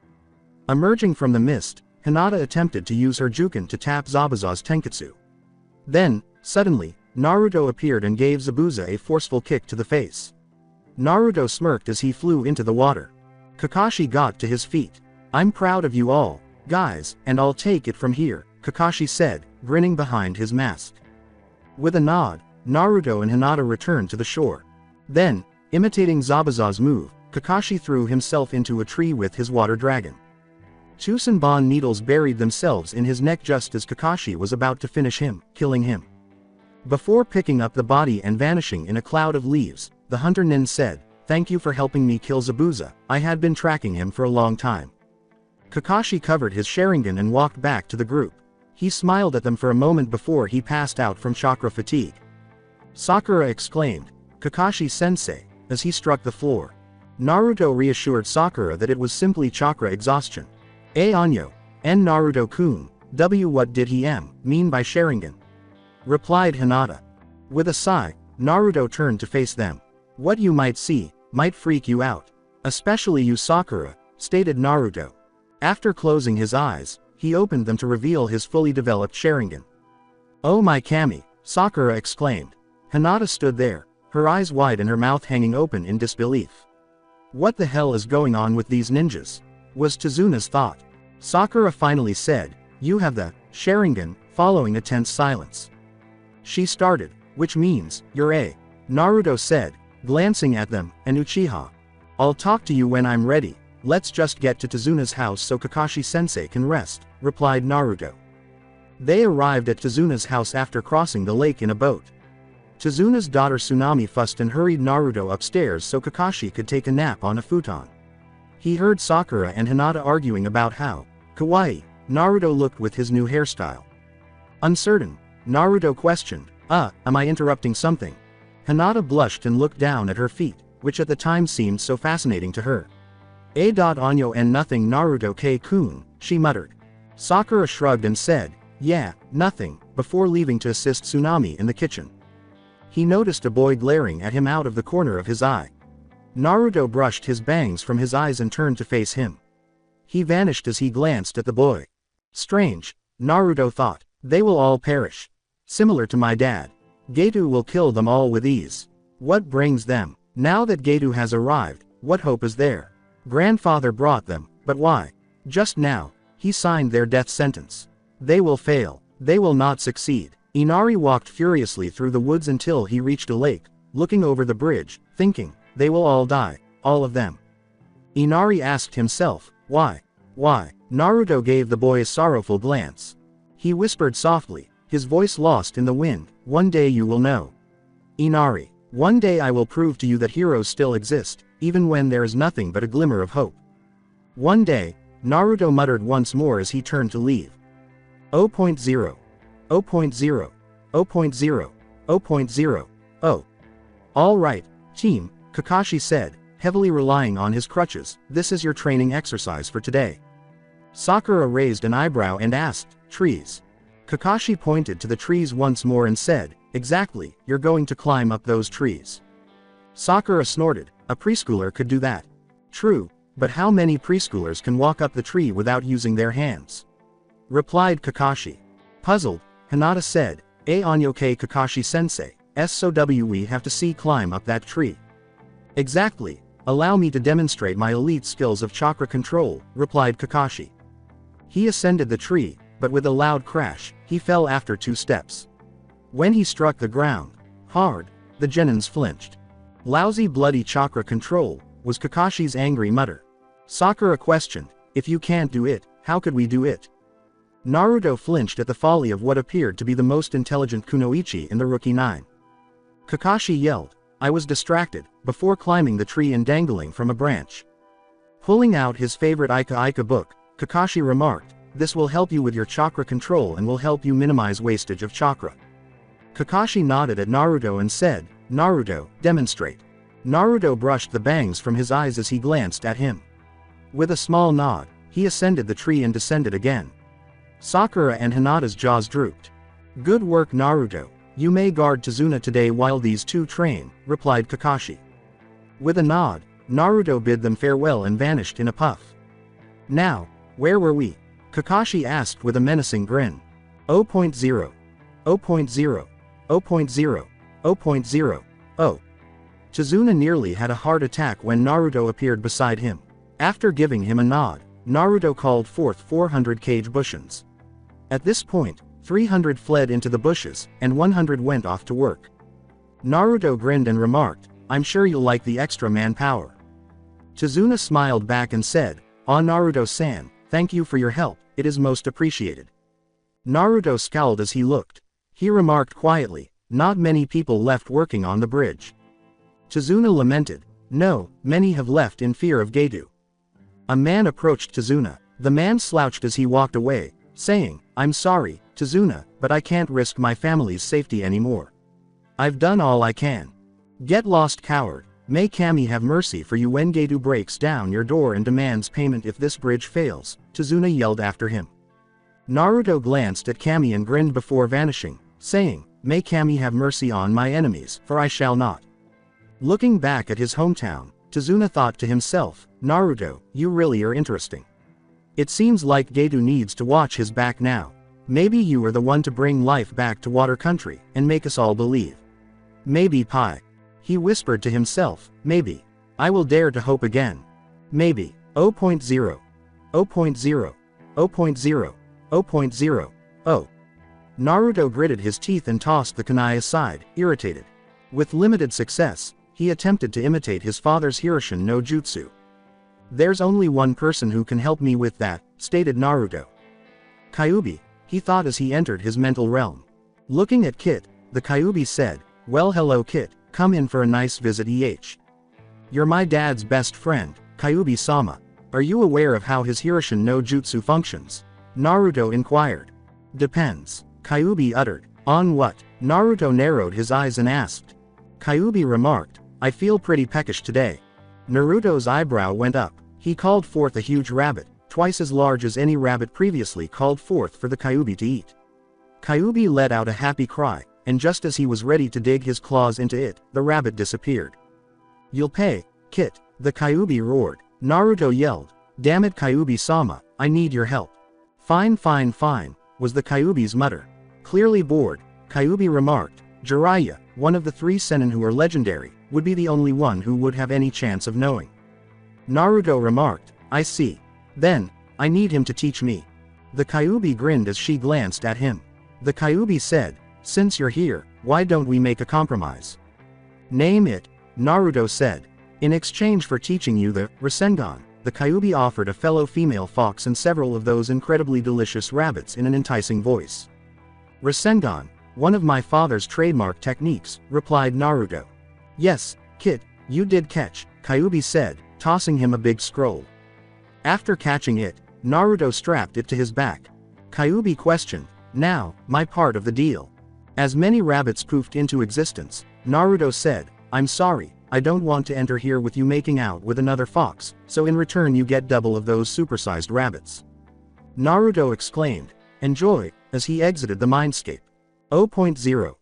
Emerging from the mist, Hinata attempted to use her Juken to tap Zabuza's Tenketsu. Then, suddenly, Naruto appeared and gave Zabuza a forceful kick to the face. Naruto smirked as he flew into the water. Kakashi got to his feet. "I'm proud of you all, guys, and I'll take it from here," Kakashi said, grinning behind his mask. With a nod, Naruto and Hinata returned to the shore. Then, imitating Zabuza's move, Kakashi threw himself into a tree with his water dragon. 2 Senbon needles buried themselves in his neck just as Kakashi was about to finish him, killing him. Before picking up the body and vanishing in a cloud of leaves, the hunter nin said, "Thank you for helping me kill Zabuza, I had been tracking him for a long time." Kakashi covered his Sharingan and walked back to the group. He smiled at them for a moment before he passed out from chakra fatigue. Sakura exclaimed, "Kakashi-sensei," as he struck the floor. Naruto reassured Sakura that it was simply chakra exhaustion. Anyo, and Naruto-kun, what did he mean by Sharingan?" replied Hinata. With a sigh, Naruto turned to face them. "What you might see, might freak you out. Especially you Sakura," stated Naruto. After closing his eyes, he opened them to reveal his fully developed Sharingan. "Oh my Kami," Sakura exclaimed. Hinata stood there, her eyes wide and her mouth hanging open in disbelief. "What the hell is going on with these ninjas?" was Tazuna's thought. Sakura finally said, "You have the Sharingan," following a tense silence. She started, "Which means, you're a," Naruto said, glancing at them, "and Uchiha. I'll talk to you when I'm ready, let's just get to Tazuna's house so Kakashi-sensei can rest," replied Naruto. They arrived at Tazuna's house after crossing the lake in a boat. Tazuna's daughter Tsunami fussed and hurried Naruto upstairs so Kakashi could take a nap on a futon. He heard Sakura and Hinata arguing about how kawaii Naruto looked with his new hairstyle. Uncertain, Naruto questioned, am I interrupting something?" Hinata blushed and looked down at her feet, which at the time seemed so fascinating to her. Anyo and nothing Naruto-kun, she muttered. Sakura shrugged and said, "Yeah, nothing," before leaving to assist Tsunami in the kitchen. He noticed a boy glaring at him out of the corner of his eye. Naruto brushed his bangs from his eyes and turned to face him. He vanished as he glanced at the boy. Strange, Naruto thought. They will all perish. Similar to my dad. Getu will kill them all with ease. What brings them? Now that Getu has arrived, what hope is there? Grandfather brought them, but why? Just now, he signed their death sentence. They will fail. They will not succeed. Inari walked furiously through the woods until he reached a lake, looking over the bridge, thinking, they will all die, all of them. Inari asked himself, why? Why? Naruto gave the boy a sorrowful glance. He whispered softly, his voice lost in the wind, one day you will know. Inari, one day I will prove to you that heroes still exist, even when there is nothing but a glimmer of hope. One day, Naruto muttered once more as he turned to leave. 0.0. 0.0. 0.0. 0.0. Oh. All right, team, Kakashi said, heavily relying on his crutches, this is your training exercise for today. Sakura raised an eyebrow and asked, trees. Kakashi pointed to the trees once more and said, exactly, you're going to climb up those trees. Sakura snorted, a preschooler could do that. True, but how many preschoolers can walk up the tree without using their hands? Replied Kakashi. Puzzled, Hinata said, Anyoke Kakashi-sensei, so we have to see climb up that tree. Exactly, allow me to demonstrate my elite skills of chakra control, replied Kakashi. He ascended the tree, but with a loud crash, he fell after 2 steps. When he struck the ground, hard, the genins flinched. Lousy bloody chakra control, was Kakashi's angry mutter. Sakura questioned, if you can't do it, how could we do it? Naruto flinched at the folly of what appeared to be the most intelligent kunoichi in the Rookie 9. Kakashi yelled, I was distracted, before climbing the tree and dangling from a branch. Pulling out his favorite Ika book, Kakashi remarked, this will help you with your chakra control and will help you minimize wastage of chakra. Kakashi nodded at Naruto and said, Naruto, demonstrate. Naruto brushed the bangs from his eyes as he glanced at him. With a small nod, he ascended the tree and descended again. Sakura and Hinata's jaws drooped. Good work Naruto, you may guard Tazuna today while these two train, replied Kakashi. With a nod, Naruto bid them farewell and vanished in a puff. Now, where were we? Kakashi asked with a menacing grin. 0.0. 0.0. 0.0. 0.0. Oh. Tazuna nearly had a heart attack when Naruto appeared beside him. After giving him a nod, Naruto called forth 400 cage bushins. At this point, 300 fled into the bushes, and 100 went off to work. Naruto grinned and remarked, I'm sure you'll like the extra manpower. Tazuna smiled back and said, Naruto-san, thank you for your help, it is most appreciated. Naruto scowled as he looked. He remarked quietly, not many people left working on the bridge. Tazuna lamented, no, many have left in fear of Getu. A man approached Tazuna. The man slouched as he walked away, saying, I'm sorry, Tazuna, but I can't risk my family's safety anymore. I've done all I can. Get lost, coward. May Kami have mercy for you when Getu breaks down your door and demands payment if this bridge fails, Tazuna yelled after him. Naruto glanced at Kami and grinned before vanishing, saying, May Kami have mercy on my enemies, for I shall not. Looking back at his hometown, Tazuna thought to himself, Naruto, you really are interesting. It seems like Getu needs to watch his back now. Maybe you are the one to bring life back to Water Country, and make us all believe. Maybe Pi. He whispered to himself, maybe. I will dare to hope again. Maybe. 0.0. 0.0. 0.0. 0.0. Oh. Naruto gritted his teeth and tossed the kunai aside, irritated. With limited success, he attempted to imitate his father's Hirishin no Jutsu. There's only one person who can help me with that, stated Naruto. Kyuubi, he thought as he entered his mental realm. Looking at Kit, the Kyuubi said, well hello Kit, come in for a nice visit You're my dad's best friend, Kyuubi-sama. Are you aware of how his Hirishin no Jutsu functions? Naruto inquired. Depends, Kyuubi uttered. On what? Naruto narrowed his eyes and asked. Kyuubi remarked, I feel pretty peckish today. Naruto's eyebrow went up. He called forth a huge rabbit, twice as large as any rabbit previously called forth for the Kyuubi to eat. Kyuubi let out a happy cry, and just as he was ready to dig his claws into it, the rabbit disappeared. "You'll pay, Kit," the Kyuubi roared. Naruto yelled, "Damn it Kyuubi-sama, I need your help." "Fine fine fine," was the Kyuubi's mutter. Clearly bored, Kyuubi remarked, "Jiraiya, one of the 3 Sennin who are legendary, would be the only one who would have any chance of knowing." Naruto remarked, "I see. Then, I need him to teach me." The Kyuubi grinned as she glanced at him. The Kyuubi said, "Since you're here, why don't we make a compromise?" "Name it," Naruto said. "In exchange for teaching you the Rasengan," the Kyuubi offered a fellow female fox and several of those incredibly delicious rabbits in an enticing voice. "Rasengan, one of my father's trademark techniques," replied Naruto. "Yes, Kit, you did catch," Kyuubi said, tossing him a big scroll. After catching it, Naruto strapped it to his back. Kyuubi questioned, "Now, my part of the deal." As many rabbits poofed into existence, Naruto said, "I'm sorry, I don't want to enter here with you making out with another fox, so in return you get double of those supersized rabbits." Naruto exclaimed, "Enjoy," as he exited the mindscape. 0.0.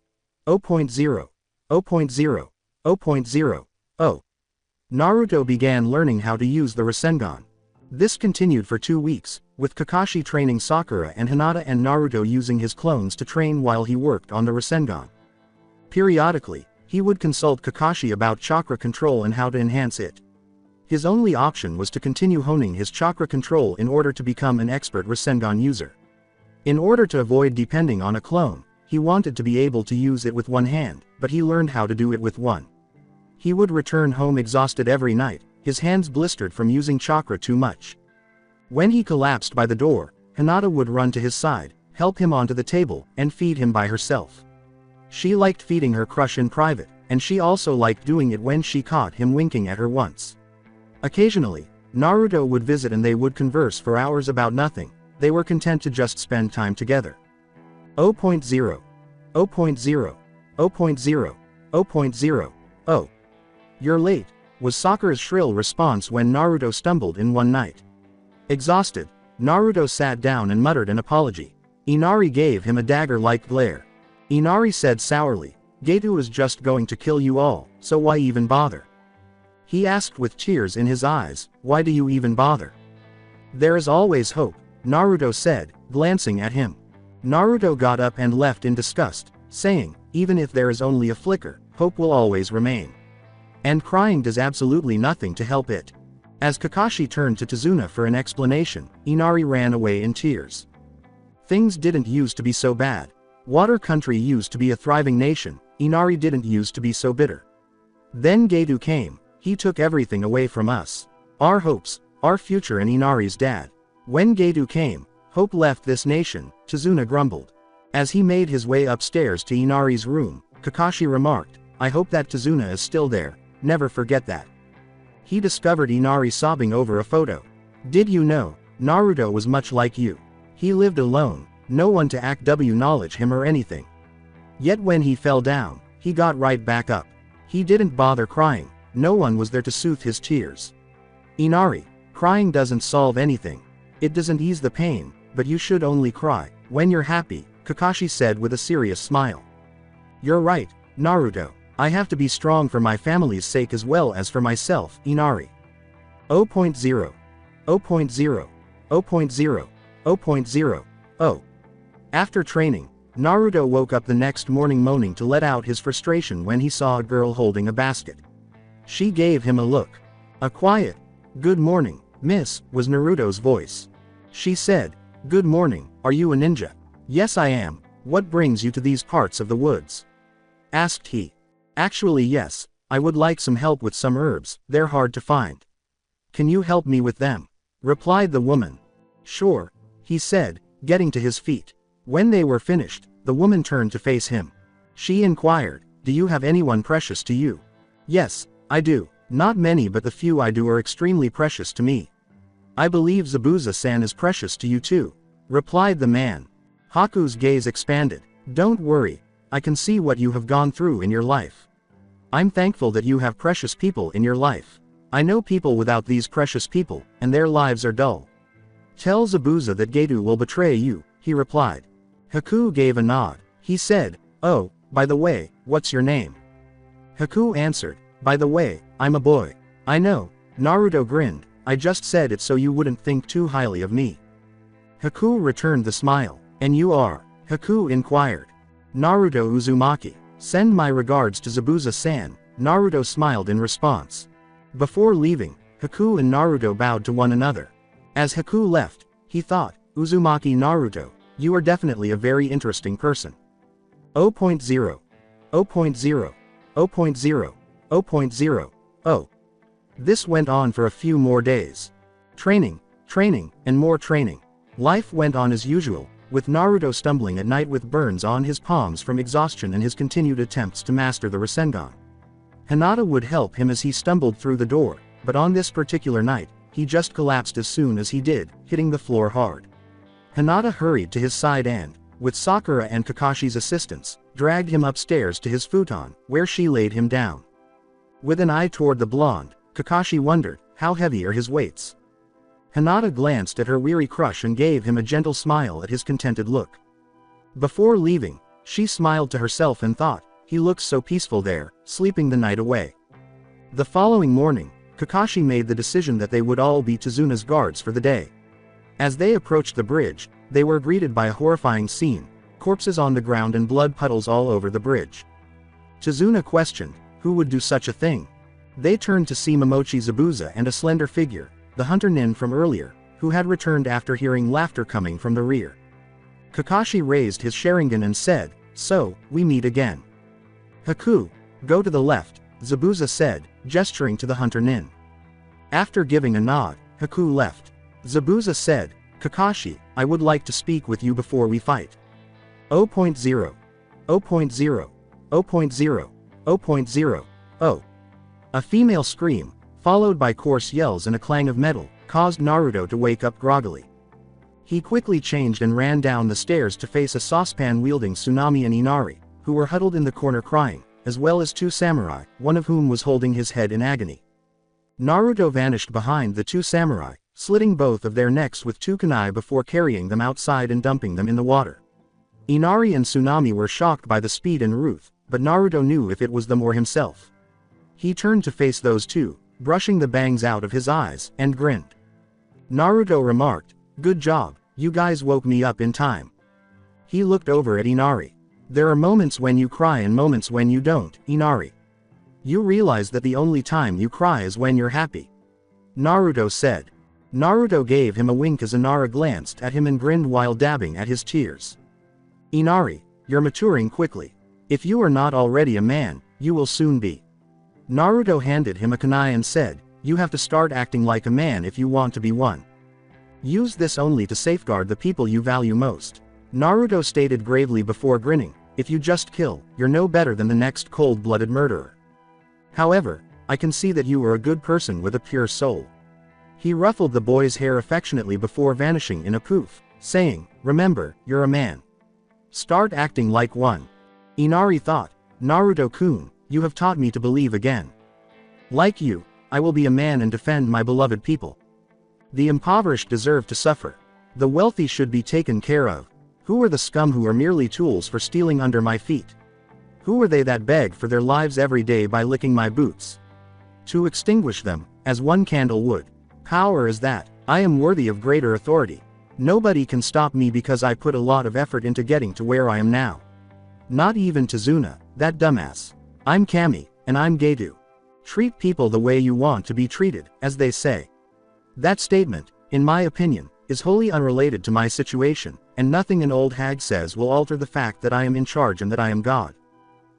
0.0. 0.0. 0.0. Oh. Naruto began learning how to use the Rasengan. This continued for 2 weeks, with Kakashi training Sakura and Hinata and Naruto using his clones to train while he worked on the Rasengan. Periodically, he would consult Kakashi about chakra control and how to enhance it. His only option was to continue honing his chakra control in order to become an expert Rasengan user. In order to avoid depending on a clone, he wanted to be able to use it with one hand, but he learned how to do it with one. He would return home exhausted every night, his hands blistered from using chakra too much. When he collapsed by the door, Hinata would run to his side, help him onto the table, and feed him by herself. She liked feeding her crush in private, and she also liked doing it when she caught him winking at her once. Occasionally, Naruto would visit and they would converse for hours about nothing. They were content to just spend time together. 0.0. 0.0. 0.0. 0.0. Oh. "You're late," was Sakura's shrill response when Naruto stumbled in one night. Exhausted, Naruto sat down and muttered an apology. Inari gave him a dagger-like glare. Inari said sourly, "Gato is just going to kill you all, so why even bother?" He asked with tears in his eyes, "Why do you even bother?" "There is always hope," Naruto said, glancing at him. Naruto got up and left in disgust, saying, "Even if there is only a flicker, hope will always remain. And crying does absolutely nothing to help it." As Kakashi turned to Tazuna for an explanation, Inari ran away in tears. Things didn't used to be so bad. Water Country used to be a thriving nation, Inari didn't used to be so bitter. Then Gato came, he took everything away from us. Our hopes, our future and Inari's dad. When Gato came, hope left this nation, Tazuna grumbled. As he made his way upstairs to Inari's room, Kakashi remarked, "I hope that Tazuna is still there, never forget that." He discovered Inari sobbing over a photo. "Did you know, Naruto was much like you. He lived alone, no one to acknowledge him or anything. Yet when he fell down, he got right back up. He didn't bother crying, no one was there to soothe his tears." "Inari, crying doesn't solve anything. It doesn't ease the pain, but you should only cry when you're happy," Kakashi said with a serious smile. "You're right, Naruto. I have to be strong for my family's sake as well as for myself, Inari." 0.0. 0.0. 0.0. 0.0. Oh. After training, Naruto woke up the next morning moaning to let out his frustration when he saw a girl holding a basket. She gave him a look. A quiet, "Good morning, miss," was Naruto's voice. She said, "Good morning, are you a ninja?" "Yes I am, what brings you to these parts of the woods?" asked he. "Actually yes, I would like some help with some herbs, they're hard to find." "Can you help me with them?" replied the woman. "Sure," he said, getting to his feet. When they were finished, the woman turned to face him. She inquired, "Do you have anyone precious to you?" "Yes, I do. Not many but the few I do are extremely precious to me." "I believe Zabuza-san is precious to you too," replied the man. Haku's gaze expanded. "Don't worry, I can see what you have gone through in your life. I'm thankful that you have precious people in your life. I know people without these precious people, and their lives are dull. Tell Zabuza that Gato will betray you," he replied. Haku gave a nod. He said, "Oh, By the way, what's your name? Haku answered, by the way, I'm a boy. I know. Naruto grinned, I just said it so you wouldn't think too highly of me. Haku returned the smile. And you are? Haku inquired. Naruto Uzumaki. Send my regards to Zabuza-san, Naruto smiled in response. Before leaving, Haku and Naruto bowed to one another. As Haku left, he thought, Uzumaki Naruto, you are definitely a very interesting person. 0.0. 0.0. 0.0. 0.0. Oh. This went on for a few more days. Training, and more training. Life went on as usual, with Naruto stumbling at night with burns on his palms from exhaustion and his continued attempts to master the Rasengan. Hinata would help him as he stumbled through the door, but on this particular night, he just collapsed as soon as he did, hitting the floor hard. Hinata hurried to his side and, with Sakura and Kakashi's assistance, dragged him upstairs to his futon, where she laid him down. With an eye toward the blonde, Kakashi wondered, how heavy are his weights? Hinata glanced at her weary crush and gave him a gentle smile at his contented look. Before leaving, she smiled to herself and thought, he looks so peaceful there, sleeping the night away. The following morning, Kakashi made the decision that they would all be Tazuna's guards for the day. As they approached the bridge, they were greeted by a horrifying scene, corpses on the ground and blood puddles all over the bridge. Tazuna questioned, who would do such a thing? They turned to see Momochi Zabuza and a slender figure, the hunter nin from earlier, who had returned after hearing laughter coming from the rear. Kakashi raised his Sharingan and said, so, we meet again. Haku, go to the left, Zabuza said, gesturing to the hunter nin. After giving a nod, Haku left. Zabuza said, Kakashi, I would like to speak with you before we fight. 0.0. 0.0. 0.0. 0.0. Oh. A female scream, followed by coarse yells and a clang of metal, caused Naruto to wake up groggily. He quickly changed and ran down the stairs to face a saucepan-wielding Tsunami and Inari, who were huddled in the corner crying, as well as two samurai, one of whom was holding his head in agony. Naruto vanished behind the two samurai, slitting both of their necks with two kunai before carrying them outside and dumping them in the water. Inari and Tsunami were shocked by the speed and Ruth, but Naruto knew if it was them or himself. He turned to face those two, brushing the bangs out of his eyes, and grinned. Naruto remarked, good job, you guys woke me up in time. He looked over at Inari. There are moments when you cry and moments when you don't, Inari. You realize that the only time you cry is when you're happy. Naruto said. Naruto gave him a wink as Inara glanced at him and grinned while dabbing at his tears. Inari, you're maturing quickly. If you are not already a man, you will soon be. Naruto handed him a kunai and said, you have to start acting like a man if you want to be one. Use this only to safeguard the people you value most. Naruto stated gravely before grinning, if you just kill, you're no better than the next cold-blooded murderer. However, I can see that you are a good person with a pure soul. He ruffled the boy's hair affectionately before vanishing in a poof, saying, remember, you're a man. Start acting like one. Inari thought, Naruto-kun, you have taught me to believe again. Like you, I will be a man and defend my beloved people. The impoverished deserve to suffer. The wealthy should be taken care of. Who are the scum who are merely tools for stealing under my feet? Who are they that beg for their lives every day by licking my boots? To extinguish them, as one candle would. Power is that, I am worthy of greater authority. Nobody can stop me because I put a lot of effort into getting to where I am now. Not even Tazuna, that dumbass. I'm Kami, and I'm Gedu. Treat people the way you want to be treated, as they say. That statement, in my opinion, is wholly unrelated to my situation, and nothing an old hag says will alter the fact that I am in charge and that I am God.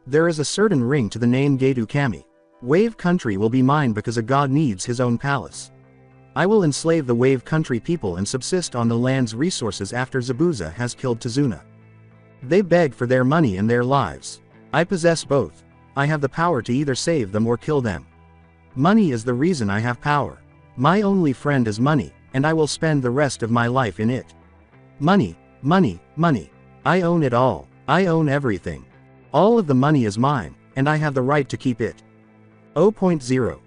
There is a certain ring to the name Gedu Kami. Wave Country will be mine because a god needs his own palace. I will enslave the Wave Country people and subsist on the land's resources after Zabuza has killed Tazuna. They beg for their money and their lives. I possess both. I have the power to either save them or kill them. Money is the reason I have power. My only friend is money, and I will spend the rest of my life in it. Money, money, money. I own it all. I own everything. All of the money is mine, and I have the right to keep it. 0.0.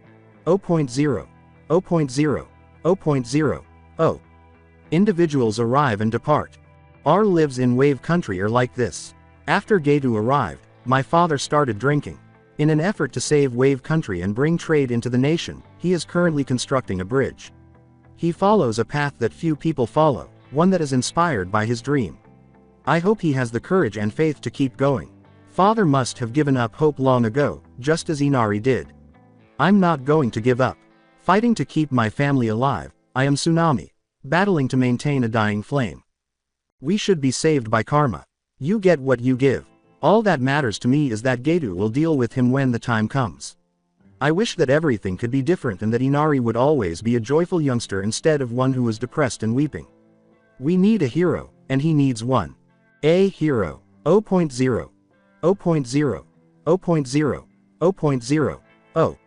0.0. 0.0. 0.0. Oh. Individuals arrive and depart. Our lives in Wave Country are like this. After Gedu arrived, my father started drinking. In an effort to save Wave Country and bring trade into the nation, he is currently constructing a bridge. He follows a path that few people follow, one that is inspired by his dream. I hope he has the courage and faith to keep going. Father must have given up hope long ago, just as Inari did. I'm not going to give up. Fighting to keep my family alive, I am Tsunami, battling to maintain a dying flame. We should be saved by karma. You get what you give. All that matters to me is that Getu will deal with him when the time comes. I wish that everything could be different and that Inari would always be a joyful youngster instead of one who was depressed and weeping. We need a hero, and he needs one. A hero. 0.0. 0.0. 0.0. 0.0. Oh.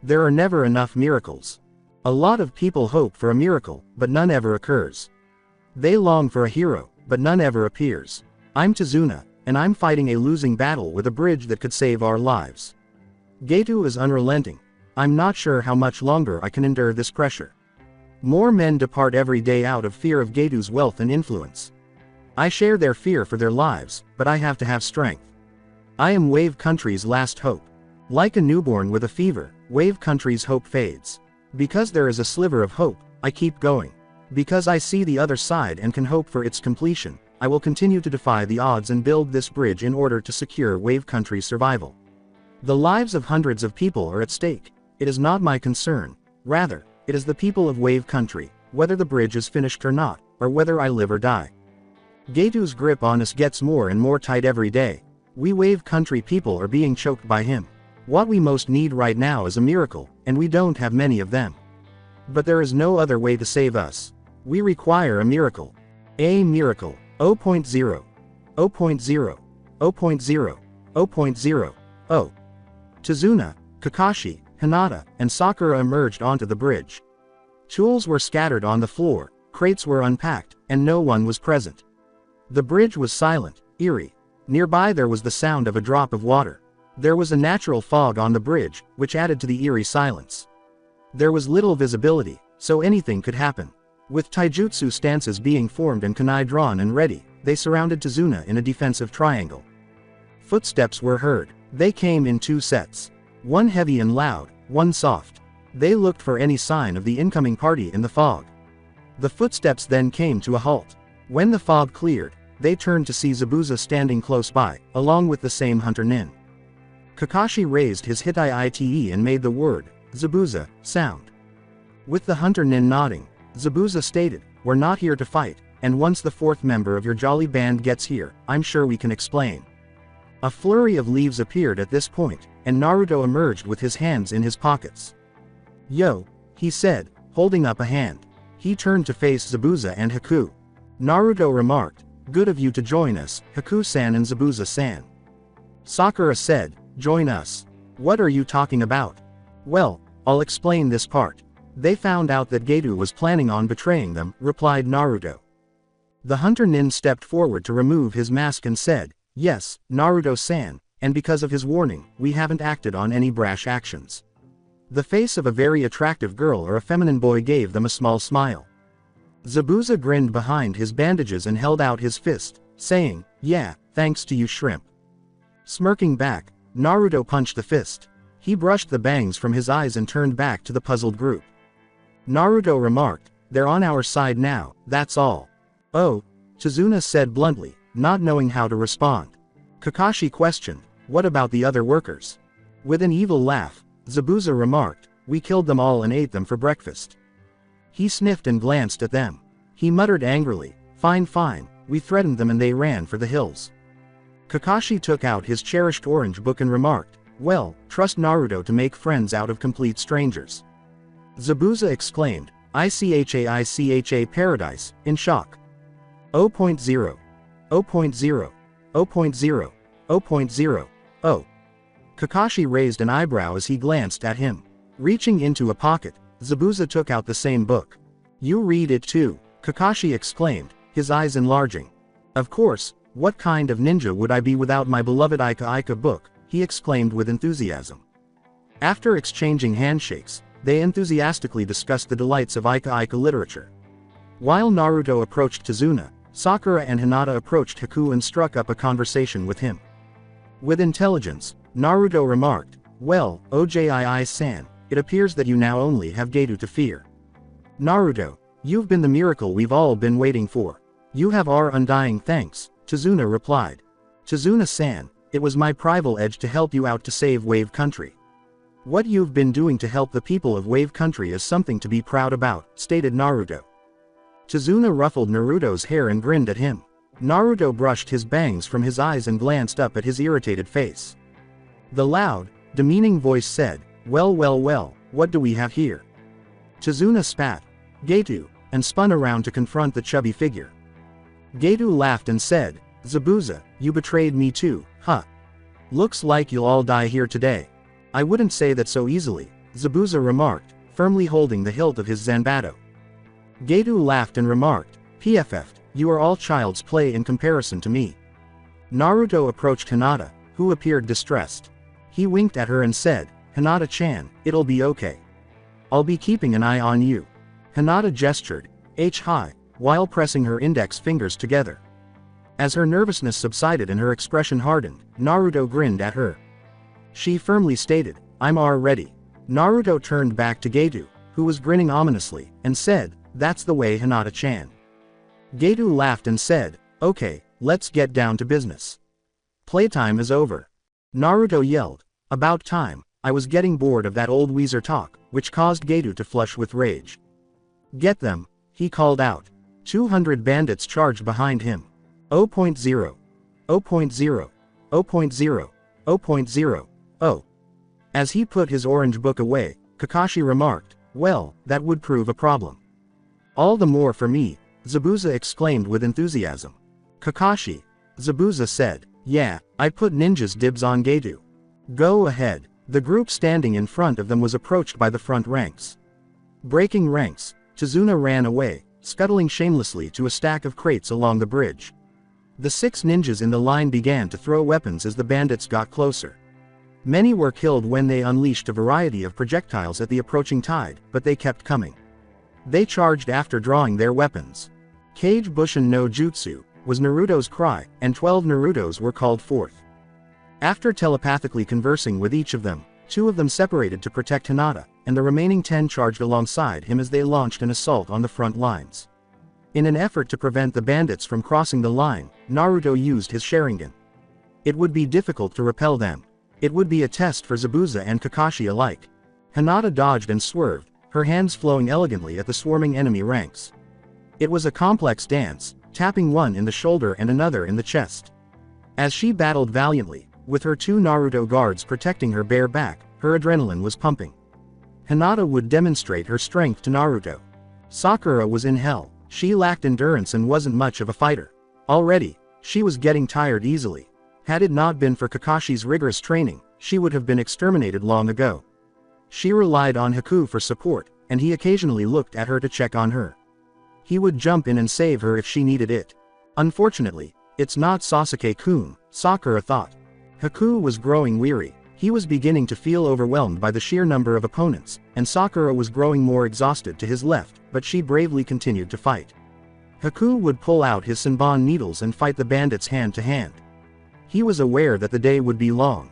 There are never enough miracles. A lot of people hope for a miracle, but none ever occurs. They long for a hero, but none ever appears. I'm Tazuna, and I'm fighting a losing battle with a bridge that could save our lives. Getu is unrelenting. I'm not sure how much longer I can endure this pressure. More men depart every day out of fear of Getu's wealth and influence. I share their fear for their lives, but I have to have strength. I am Wave Country's last hope. Like a newborn with a fever, Wave Country's hope fades. Because there is a sliver of hope, I keep going. Because I see the other side and can hope for its completion, I will continue to defy the odds and build this bridge in order to secure Wave Country's survival. The lives of hundreds of people are at stake. It is not my concern. Rather, it is the people of Wave Country, whether the bridge is finished or not, or whether I live or die. Getu's grip on us gets more and more tight every day. We Wave Country people are being choked by him. What we most need right now is a miracle, and we don't have many of them. But there is no other way to save us. We require a miracle. A miracle. 0.0. 0.0. 0.0. 0.0. Oh. Tazuna, Kakashi, Hinata, and Sakura emerged onto the bridge. Tools were scattered on the floor, crates were unpacked, and no one was present. The bridge was silent, eerie. Nearby there was the sound of a drop of water. There was a natural fog on the bridge, which added to the eerie silence. There was little visibility, so anything could happen. With taijutsu stances being formed and kunai drawn and ready, they surrounded Tazuna in a defensive triangle. Footsteps were heard. They came in two sets. One heavy and loud, one soft. They looked for any sign of the incoming party in the fog. The footsteps then came to a halt. When the fog cleared, they turned to see Zabuza standing close by, along with the same hunter nin. Kakashi raised his Hitai-ite and made the word, Zabuza, sound. With the hunter nin nodding, Zabuza stated, "We're not here to fight, and once the fourth member of your jolly band gets here, I'm sure we can explain." A flurry of leaves appeared at this point, and Naruto emerged with his hands in his pockets. "Yo," he said, holding up a hand. He turned to face Zabuza and Haku. Naruto remarked, "Good of you to join us, Haku-san and Zabuza-san." Sakura said, "Join us. What are you talking about?" "Well, I'll explain this part. They found out that Getu was planning on betraying them," replied Naruto. The hunter nin stepped forward to remove his mask and said, "Yes, Naruto-san, and because of his warning, we haven't acted on any brash actions." The face of a very attractive girl or a feminine boy gave them a small smile. Zabuza grinned behind his bandages and held out his fist, saying, "Yeah, thanks to you, shrimp." Smirking back, Naruto punched the fist. He brushed the bangs from his eyes and turned back to the puzzled group. Naruto remarked, "They're on our side now, that's all." "Oh," Tazuna said bluntly, not knowing how to respond. Kakashi questioned, "What about the other workers?" With an evil laugh, Zabuza remarked, "We killed them all and ate them for breakfast." He sniffed and glanced at them. He muttered angrily, Fine, we threatened them and they ran for the hills." Kakashi took out his cherished orange book and remarked, "Well, trust Naruto to make friends out of complete strangers." Zabuza exclaimed, "ICHA paradise," in shock. 0.0. 0.0. 0.0. 0.0. Oh. Kakashi raised an eyebrow as he glanced at him. Reaching into a pocket, Zabuza took out the same book. "You read it too," Kakashi exclaimed, his eyes enlarging. "Of course, what kind of ninja would I be without my beloved Ika book," he exclaimed with enthusiasm. After exchanging handshakes, they enthusiastically discussed the delights of Ika literature. While Naruto approached Tazuna, Sakura and Hinata approached Haku and struck up a conversation with him. With intelligence, Naruto remarked, "Well, Ojii-san, it appears that you now only have Gedu to fear." "Naruto, you've been the miracle we've all been waiting for. You have our undying thanks," Tazuna replied. "Tazuna-san, it was my primal edge to help you out to save Wave Country. What you've been doing to help the people of Wave Country is something to be proud about," stated Naruto. Tazuna ruffled Naruto's hair and grinned at him. Naruto brushed his bangs from his eyes and glanced up at his irritated face. The loud, demeaning voice said, well, what do we have here?" Tazuna spat, "Gedu," and spun around to confront the chubby figure. Gedu laughed and said, "Zabuza, you betrayed me too, huh? Looks like you'll all die here today." "I wouldn't say that so easily," Zabuza remarked, firmly holding the hilt of his Zanbato. Gedu laughed and remarked, "PFF, you are all child's play in comparison to me." Naruto approached Hinata, who appeared distressed. He winked at her and said, "Hinata-chan, it'll be okay. I'll be keeping an eye on you." Hinata gestured, high, while pressing her index fingers together. As her nervousness subsided and her expression hardened, Naruto grinned at her. She firmly stated, "I'm ready." Naruto turned back to Gedu, who was grinning ominously, and said, "That's the way, Hinata-chan." Gedu laughed and said, "Okay, let's get down to business. Playtime is over." Naruto yelled, "About time, I was getting bored of that old Weezer talk," which caused Gedu to flush with rage. "Get them," he called out. 200 bandits charged behind him. 0.0. 0.0. 0.0. 0.0. Oh. As he put his orange book away, Kakashi remarked, "Well, that would prove a problem." "All the more for me," Zabuza exclaimed with enthusiasm. "Kakashi," Zabuza said, "Yeah, I put ninja's dibs on Gedu. Go ahead." The group standing in front of them was approached by the front ranks. Breaking ranks, Tazuna ran away, scuttling shamelessly to a stack of crates along the bridge. The 6 ninjas in the line began to throw weapons as the bandits got closer. Many were killed when they unleashed a variety of projectiles at the approaching tide, but they kept coming. They charged after drawing their weapons. "Kage Bushin no Jutsu," was Naruto's cry, and 12 Narutos were called forth. After telepathically conversing with each of them, 2 of them separated to protect Hinata, and the remaining 10 charged alongside him as they launched an assault on the front lines. In an effort to prevent the bandits from crossing the line, Naruto used his Sharingan. It would be difficult to repel them. It would be a test for Zabuza and Kakashi alike. Hinata dodged and swerved, her hands flowing elegantly at the swarming enemy ranks. It was a complex dance, tapping one in the shoulder and another in the chest. As she battled valiantly, with her 2 Naruto guards protecting her bare back, her adrenaline was pumping. Hinata would demonstrate her strength to Naruto. Sakura was in hell. She lacked endurance and wasn't much of a fighter. Already, she was getting tired easily. Had it not been for Kakashi's rigorous training, she would have been exterminated long ago. She relied on Haku for support, and he occasionally looked at her to check on her. He would jump in and save her if she needed it. Unfortunately, it's not Sasuke-kun, Sakura thought. Haku was growing weary. He was beginning to feel overwhelmed by the sheer number of opponents, and Sakura was growing more exhausted to his left, but she bravely continued to fight. Haku would pull out his Senbon needles and fight the bandits hand to hand. He was aware that the day would be long.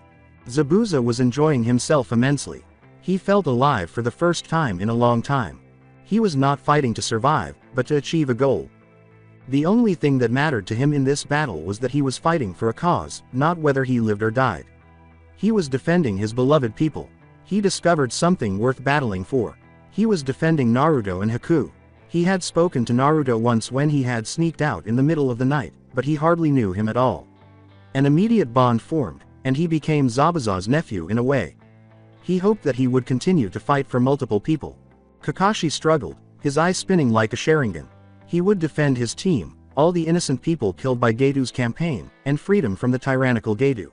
Zabuza was enjoying himself immensely. He felt alive for the first time in a long time. He was not fighting to survive, but to achieve a goal. The only thing that mattered to him in this battle was that he was fighting for a cause, not whether he lived or died. He was defending his beloved people. He discovered something worth battling for. He was defending Naruto and Haku. He had spoken to Naruto once when he had sneaked out in the middle of the night, but he hardly knew him at all. An immediate bond formed, and he became Zabuza's nephew in a way. He hoped that he would continue to fight for multiple people. Kakashi struggled, his eyes spinning like a Sharingan. He would defend his team, all the innocent people killed by Gedu's campaign, and freedom from the tyrannical Gedu.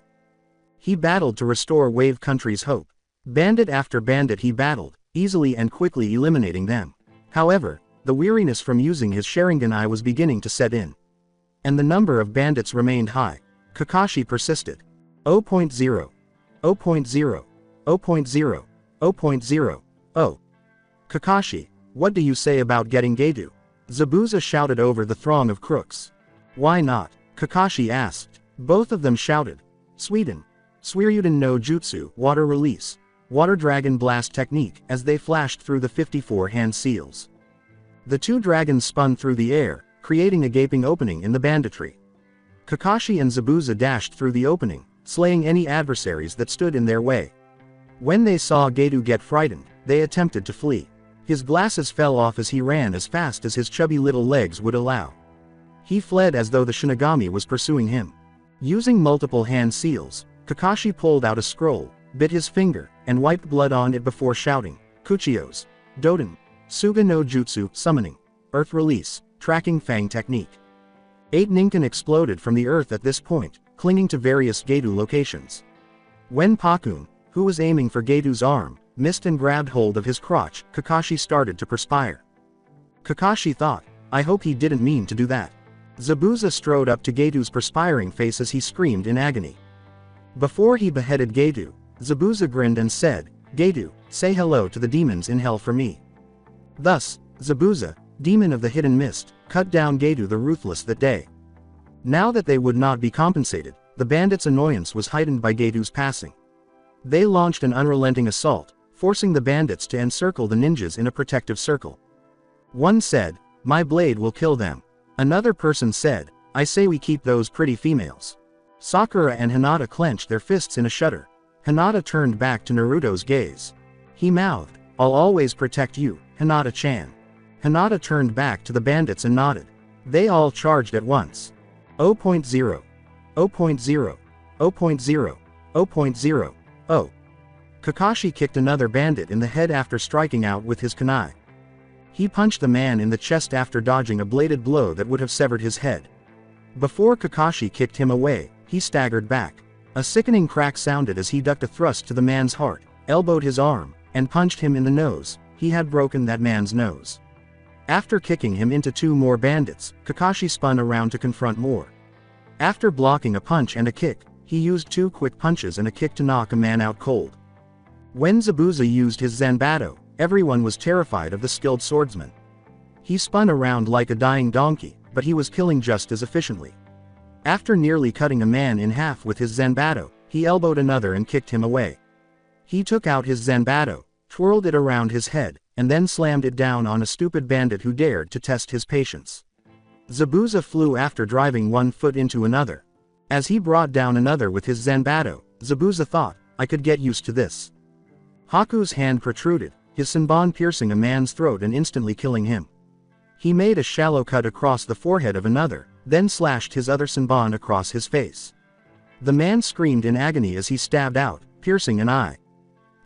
He battled to restore Wave Country's hope. Bandit after bandit he battled, easily and quickly eliminating them. However, the weariness from using his Sharingan eye was beginning to set in. And the number of bandits remained high. Kakashi persisted. 0.0. 0.0. 0.0. 0.0. Oh. Kakashi, what do you say about getting Gedu? Zabuza shouted over the throng of crooks. Why not? Kakashi asked. Both of them shouted. Sweden. Suiryuden no Jutsu, Water Release. Water Dragon Blast Technique, as they flashed through the 54 hand seals. The two dragons spun through the air, creating a gaping opening in the banditry. Kakashi and Zabuza dashed through the opening, slaying any adversaries that stood in their way. When they saw Gedu get frightened, they attempted to flee. His glasses fell off as he ran as fast as his chubby little legs would allow. He fled as though the Shinigami was pursuing him. Using multiple hand seals, Kakashi pulled out a scroll, bit his finger, and wiped blood on it before shouting, Kuchios, Doden, Suga no Jutsu, Summoning, Earth Release, Tracking Fang Technique. 8 Ninken exploded from the earth at this point, clinging to various Gedu locations. When Pakun, who was aiming for Gedu's arm, missed and grabbed hold of his crotch, Kakashi started to perspire. Kakashi thought, I hope he didn't mean to do that. Zabuza strode up to Gedu's perspiring face as he screamed in agony. Before he beheaded Gedu, Zabuza grinned and said, Gedu, say hello to the demons in hell for me. Thus, Zabuza, demon of the hidden mist, cut down Gedu the ruthless that day. Now that they would not be compensated, the bandits' annoyance was heightened by Gedu's passing. They launched an unrelenting assault, forcing the bandits to encircle the ninjas in a protective circle. One said, my blade will kill them. Another person said, I say we keep those pretty females. Sakura and Hinata clenched their fists in a shudder. Hinata turned back to Naruto's gaze. He mouthed, I'll always protect you, Hinata-chan. Hinata turned back to the bandits and nodded. They all charged at once. 0.0. 0.0. 0.0. 0.0. Oh. Kakashi kicked another bandit in the head after striking out with his kunai. He punched the man in the chest after dodging a bladed blow that would have severed his head. Before Kakashi kicked him away, he staggered back. A sickening crack sounded as he ducked a thrust to the man's heart, elbowed his arm, and punched him in the nose. He had broken that man's nose. After kicking him into 2 more bandits, Kakashi spun around to confront more. After blocking a punch and a kick, he used 2 quick punches and a kick to knock a man out cold. When Zabuza used his Zanbato, everyone was terrified of the skilled swordsman. He spun around like a dying donkey, but he was killing just as efficiently. After nearly cutting a man in half with his Zanbato, he elbowed another and kicked him away. He took out his Zanbato, twirled it around his head, and then slammed it down on a stupid bandit who dared to test his patience. Zabuza flew after driving one foot into another. As he brought down another with his Zanbato, Zabuza thought, I could get used to this. Haku's hand protruded, his senbon piercing a man's throat and instantly killing him. He made a shallow cut across the forehead of another, then slashed his other senbon across his face. The man screamed in agony as he stabbed out, piercing an eye.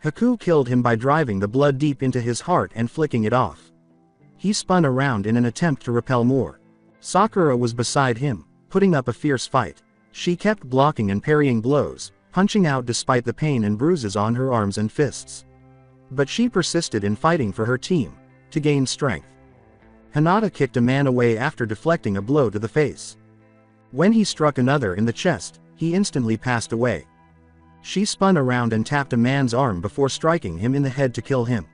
Haku killed him by driving the blood deep into his heart and flicking it off. He spun around in an attempt to repel more. Sakura was beside him, putting up a fierce fight. She kept blocking and parrying blows, punching out despite the pain and bruises on her arms and fists. But she persisted in fighting for her team, to gain strength. Hinata kicked a man away after deflecting a blow to the face. When he struck another in the chest, he instantly passed away. She spun around and tapped a man's arm before striking him in the head to kill him.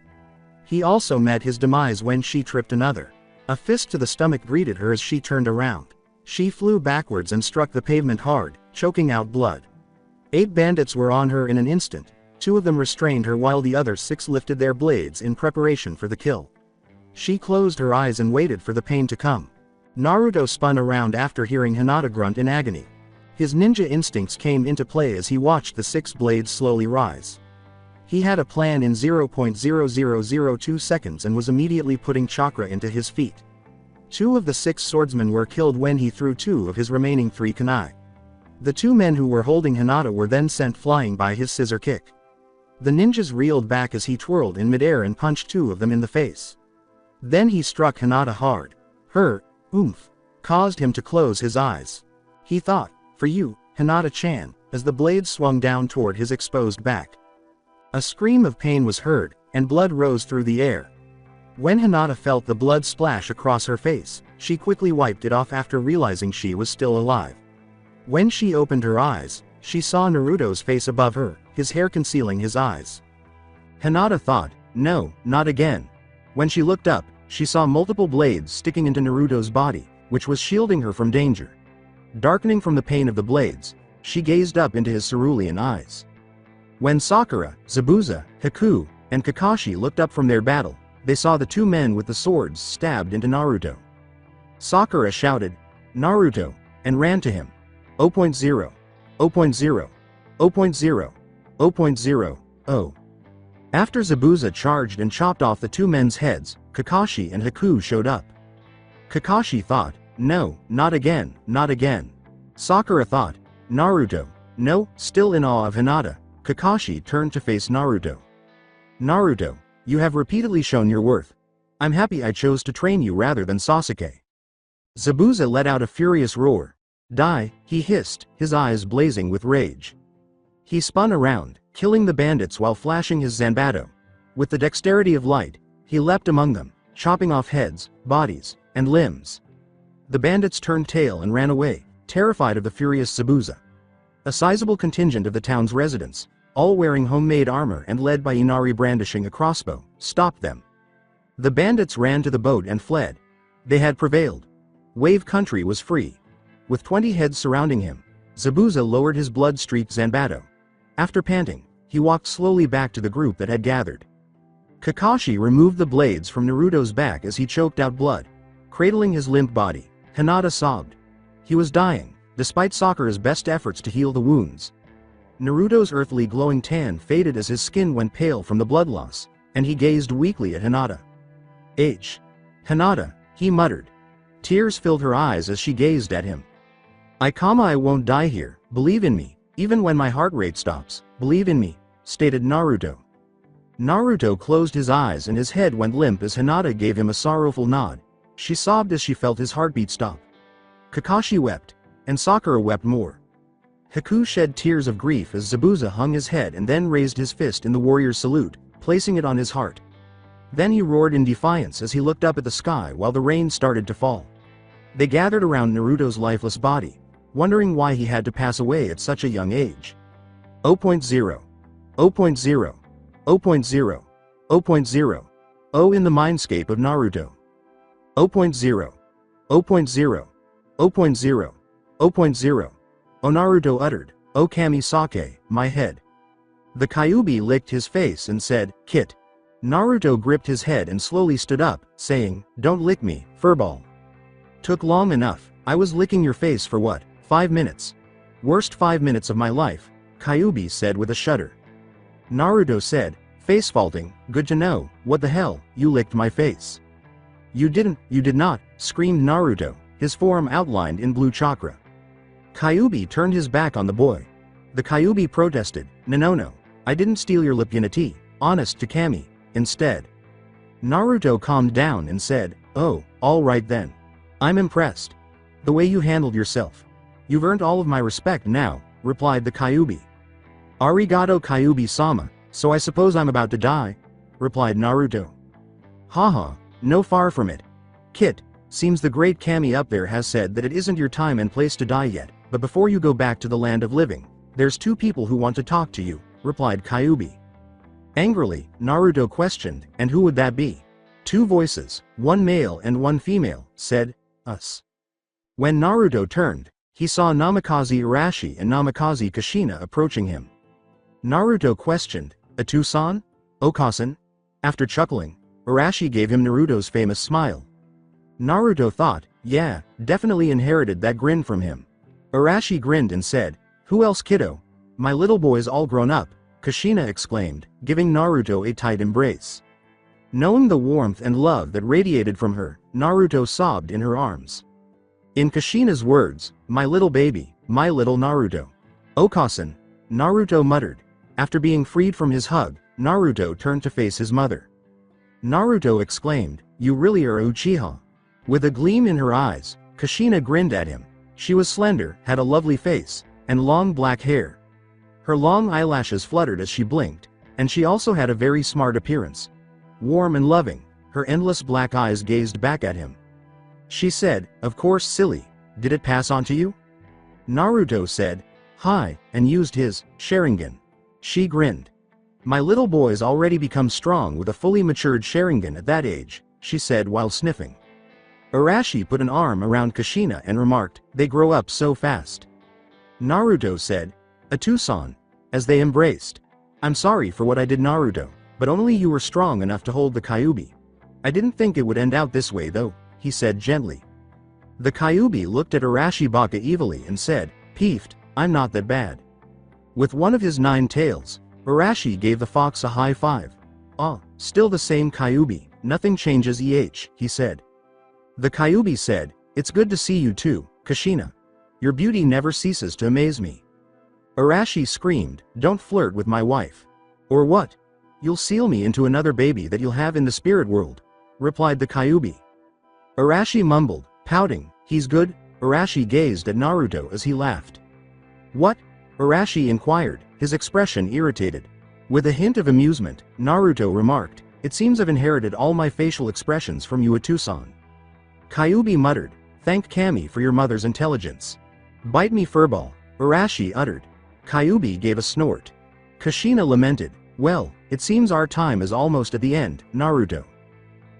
He also met his demise when she tripped another. A fist to the stomach greeted her as she turned around. She flew backwards and struck the pavement hard, choking out blood. 8 bandits were on her in an instant. 2 of them restrained her while the other 6 lifted their blades in preparation for the kill. She closed her eyes and waited for the pain to come. Naruto spun around after hearing Hinata grunt in agony. His ninja instincts came into play as he watched the 6 blades slowly rise. He had a plan in 0.0002 seconds and was immediately putting chakra into his feet. 2 of the 6 swordsmen were killed when he threw 2 of his remaining 3 kunai. The 2 men who were holding Hinata were then sent flying by his scissor kick. The ninjas reeled back as he twirled in midair and punched 2 of them in the face. Then he struck Hinata hard. Her oomph caused him to close his eyes. He thought, for you, Hinata-chan, as the blade swung down toward his exposed back. A scream of pain was heard, and blood rose through the air. When Hinata felt the blood splash across her face, she quickly wiped it off after realizing she was still alive. When she opened her eyes, she saw Naruto's face above her, his hair concealing his eyes. Hinata thought, no, not again. When she looked up, she saw multiple blades sticking into Naruto's body, which was shielding her from danger. Darkening from the pain of the blades, She gazed up into his cerulean eyes. When Sakura, Zabuza, Haku, and Kakashi looked up from their battle, they saw the two men with the swords stabbed into Naruto. Sakura shouted, "Naruto," and ran to him. 0.0, 0.0, 0.0, 0.0, 0. After Zabuza charged and chopped off the two men's heads, Kakashi and Haku showed up. Kakashi thought, "No, not again, not again." Sakura thought, "Naruto, no." Still in awe of Hinata, Kakashi turned to face Naruto. "Naruto, you have repeatedly shown your worth. I'm happy I chose to train you rather than Sasuke." Zabuza let out a furious roar. "Die," he hissed, his eyes blazing with rage. He spun around, killing the bandits while flashing his Zanbato. With the dexterity of light, he leapt among them, chopping off heads, bodies, and limbs. The bandits turned tail and ran away, terrified of the furious Zabuza. A sizable contingent of the town's residents, all wearing homemade armor and led by Inari brandishing a crossbow, stopped them. The bandits ran to the boat and fled. They had prevailed. Wave Country was free. With 20 heads surrounding him, Zabuza lowered his blood-streaked Zanbato. After panting, he walked slowly back to the group that had gathered. Kakashi removed the blades from Naruto's back as he choked out blood. Cradling his limp body, Hinata sobbed. He was dying, despite Sakura's best efforts to heal the wounds. Naruto's earthly glowing tan faded as his skin went pale from the blood loss, and he gazed weakly at Hinata. Hinata, he muttered. Tears filled her eyes as she gazed at him. I won't die here, believe in me, even when my heart rate stops, believe in me, stated Naruto. Naruto closed his eyes and his head went limp as Hinata gave him a sorrowful nod. She sobbed as she felt his heartbeat stop. Kakashi wept, and Sakura wept more. Haku shed tears of grief as Zabuza hung his head and then raised his fist in the warrior's salute, placing it on his heart. Then he roared in defiance as he looked up at the sky while the rain started to fall. They gathered around Naruto's lifeless body, wondering why he had to pass away at such a young age. 0.0, 0.0, 0.0, 0.0, 0 in the mindscape of Naruto. 0.0, 0.0, 0.0, 0.0, O Naruto uttered, "O Kami Sake, my head." The Kyuubi licked his face and said, "Kit." Naruto gripped his head and slowly stood up, saying, "Don't lick me, furball. Took long enough, I was licking your face for what, 5 minutes? Worst 5 minutes of my life," Kyuubi said with a shudder. Naruto said, face faulting, "Good to know, what the hell, you licked my face." You did not, screamed Naruto, his form outlined in blue chakra. Kyuubi turned his back on the boy. The Kyuubi protested, No, I didn't steal your lip Unity, honest to Kami, instead." Naruto calmed down and said, "Oh, all right then. I'm impressed. The way you handled yourself. You've earned all of my respect now," replied the Kyuubi. "Arigato Kyuubi-sama, so I suppose I'm about to die," replied Naruto. "Haha, no far from it. Kit, seems the great Kami up there has said that it isn't your time and place to die yet, but before you go back to the land of living, there's 2 people who want to talk to you," replied Kyuubi. Angrily, Naruto questioned, "And who would that be?" 2 voices, 1 male and 1 female, said, "Us." When Naruto turned, he saw Namikaze Arashi and Namikaze Kushina approaching him. Naruto questioned, "Atu-san? Okasan?" After chuckling, Arashi gave him Naruto's famous smile. Naruto thought, yeah, definitely inherited that grin from him. Arashi grinned and said, "Who else, kiddo? My little boy's all grown up," Kushina exclaimed, giving Naruto a tight embrace. Knowing the warmth and love that radiated from her, Naruto sobbed in her arms. In Kushina's words, "My little baby, my little Naruto." "Okasan," Naruto muttered. After being freed from his hug, Naruto turned to face his mother. Naruto exclaimed, "You really are Uchiha." With a gleam in her eyes, Kushina grinned at him. She was slender, had a lovely face, and long black hair. Her long eyelashes fluttered as she blinked, and she also had a very smart appearance. Warm and loving, her endless black eyes gazed back at him. She said, "Of course, silly. Did it pass on to you?" Naruto said, "Hi," and used his Sharingan. She grinned. "My little boy's already become strong with a fully matured Sharingan at that age," she said while sniffing. Arashi put an arm around Kushina and remarked, "They grow up so fast." Naruto said, "A Tucson," as they embraced. "I'm sorry for what I did, Naruto, but only you were strong enough to hold the Kyuubi. I didn't think it would end out this way though," he said gently. The Kyuubi looked at Arashi Baka evilly and said, "Peefed, I'm not that bad." With one of his 9 tails, Arashi gave the fox a high five. "Ah, still the same Kyuubi, nothing changes he said. The Kyuubi said, "It's good to see you too, Kushina. Your beauty never ceases to amaze me." Arashi screamed, "Don't flirt with my wife." "Or what? You'll seal me into another baby that you'll have in the spirit world," replied the Kyuubi. Arashi mumbled, pouting, "He's good." Arashi gazed at Naruto as he laughed. "What?" Arashi inquired, his expression irritated. With a hint of amusement, Naruto remarked, "It seems I've inherited all my facial expressions from you, Tucson." Kyuubi muttered, "Thank Kami for your mother's intelligence." "Bite me, furball," Arashi uttered. Kyuubi gave a snort. Kushina lamented, "Well, it seems our time is almost at the end, Naruto."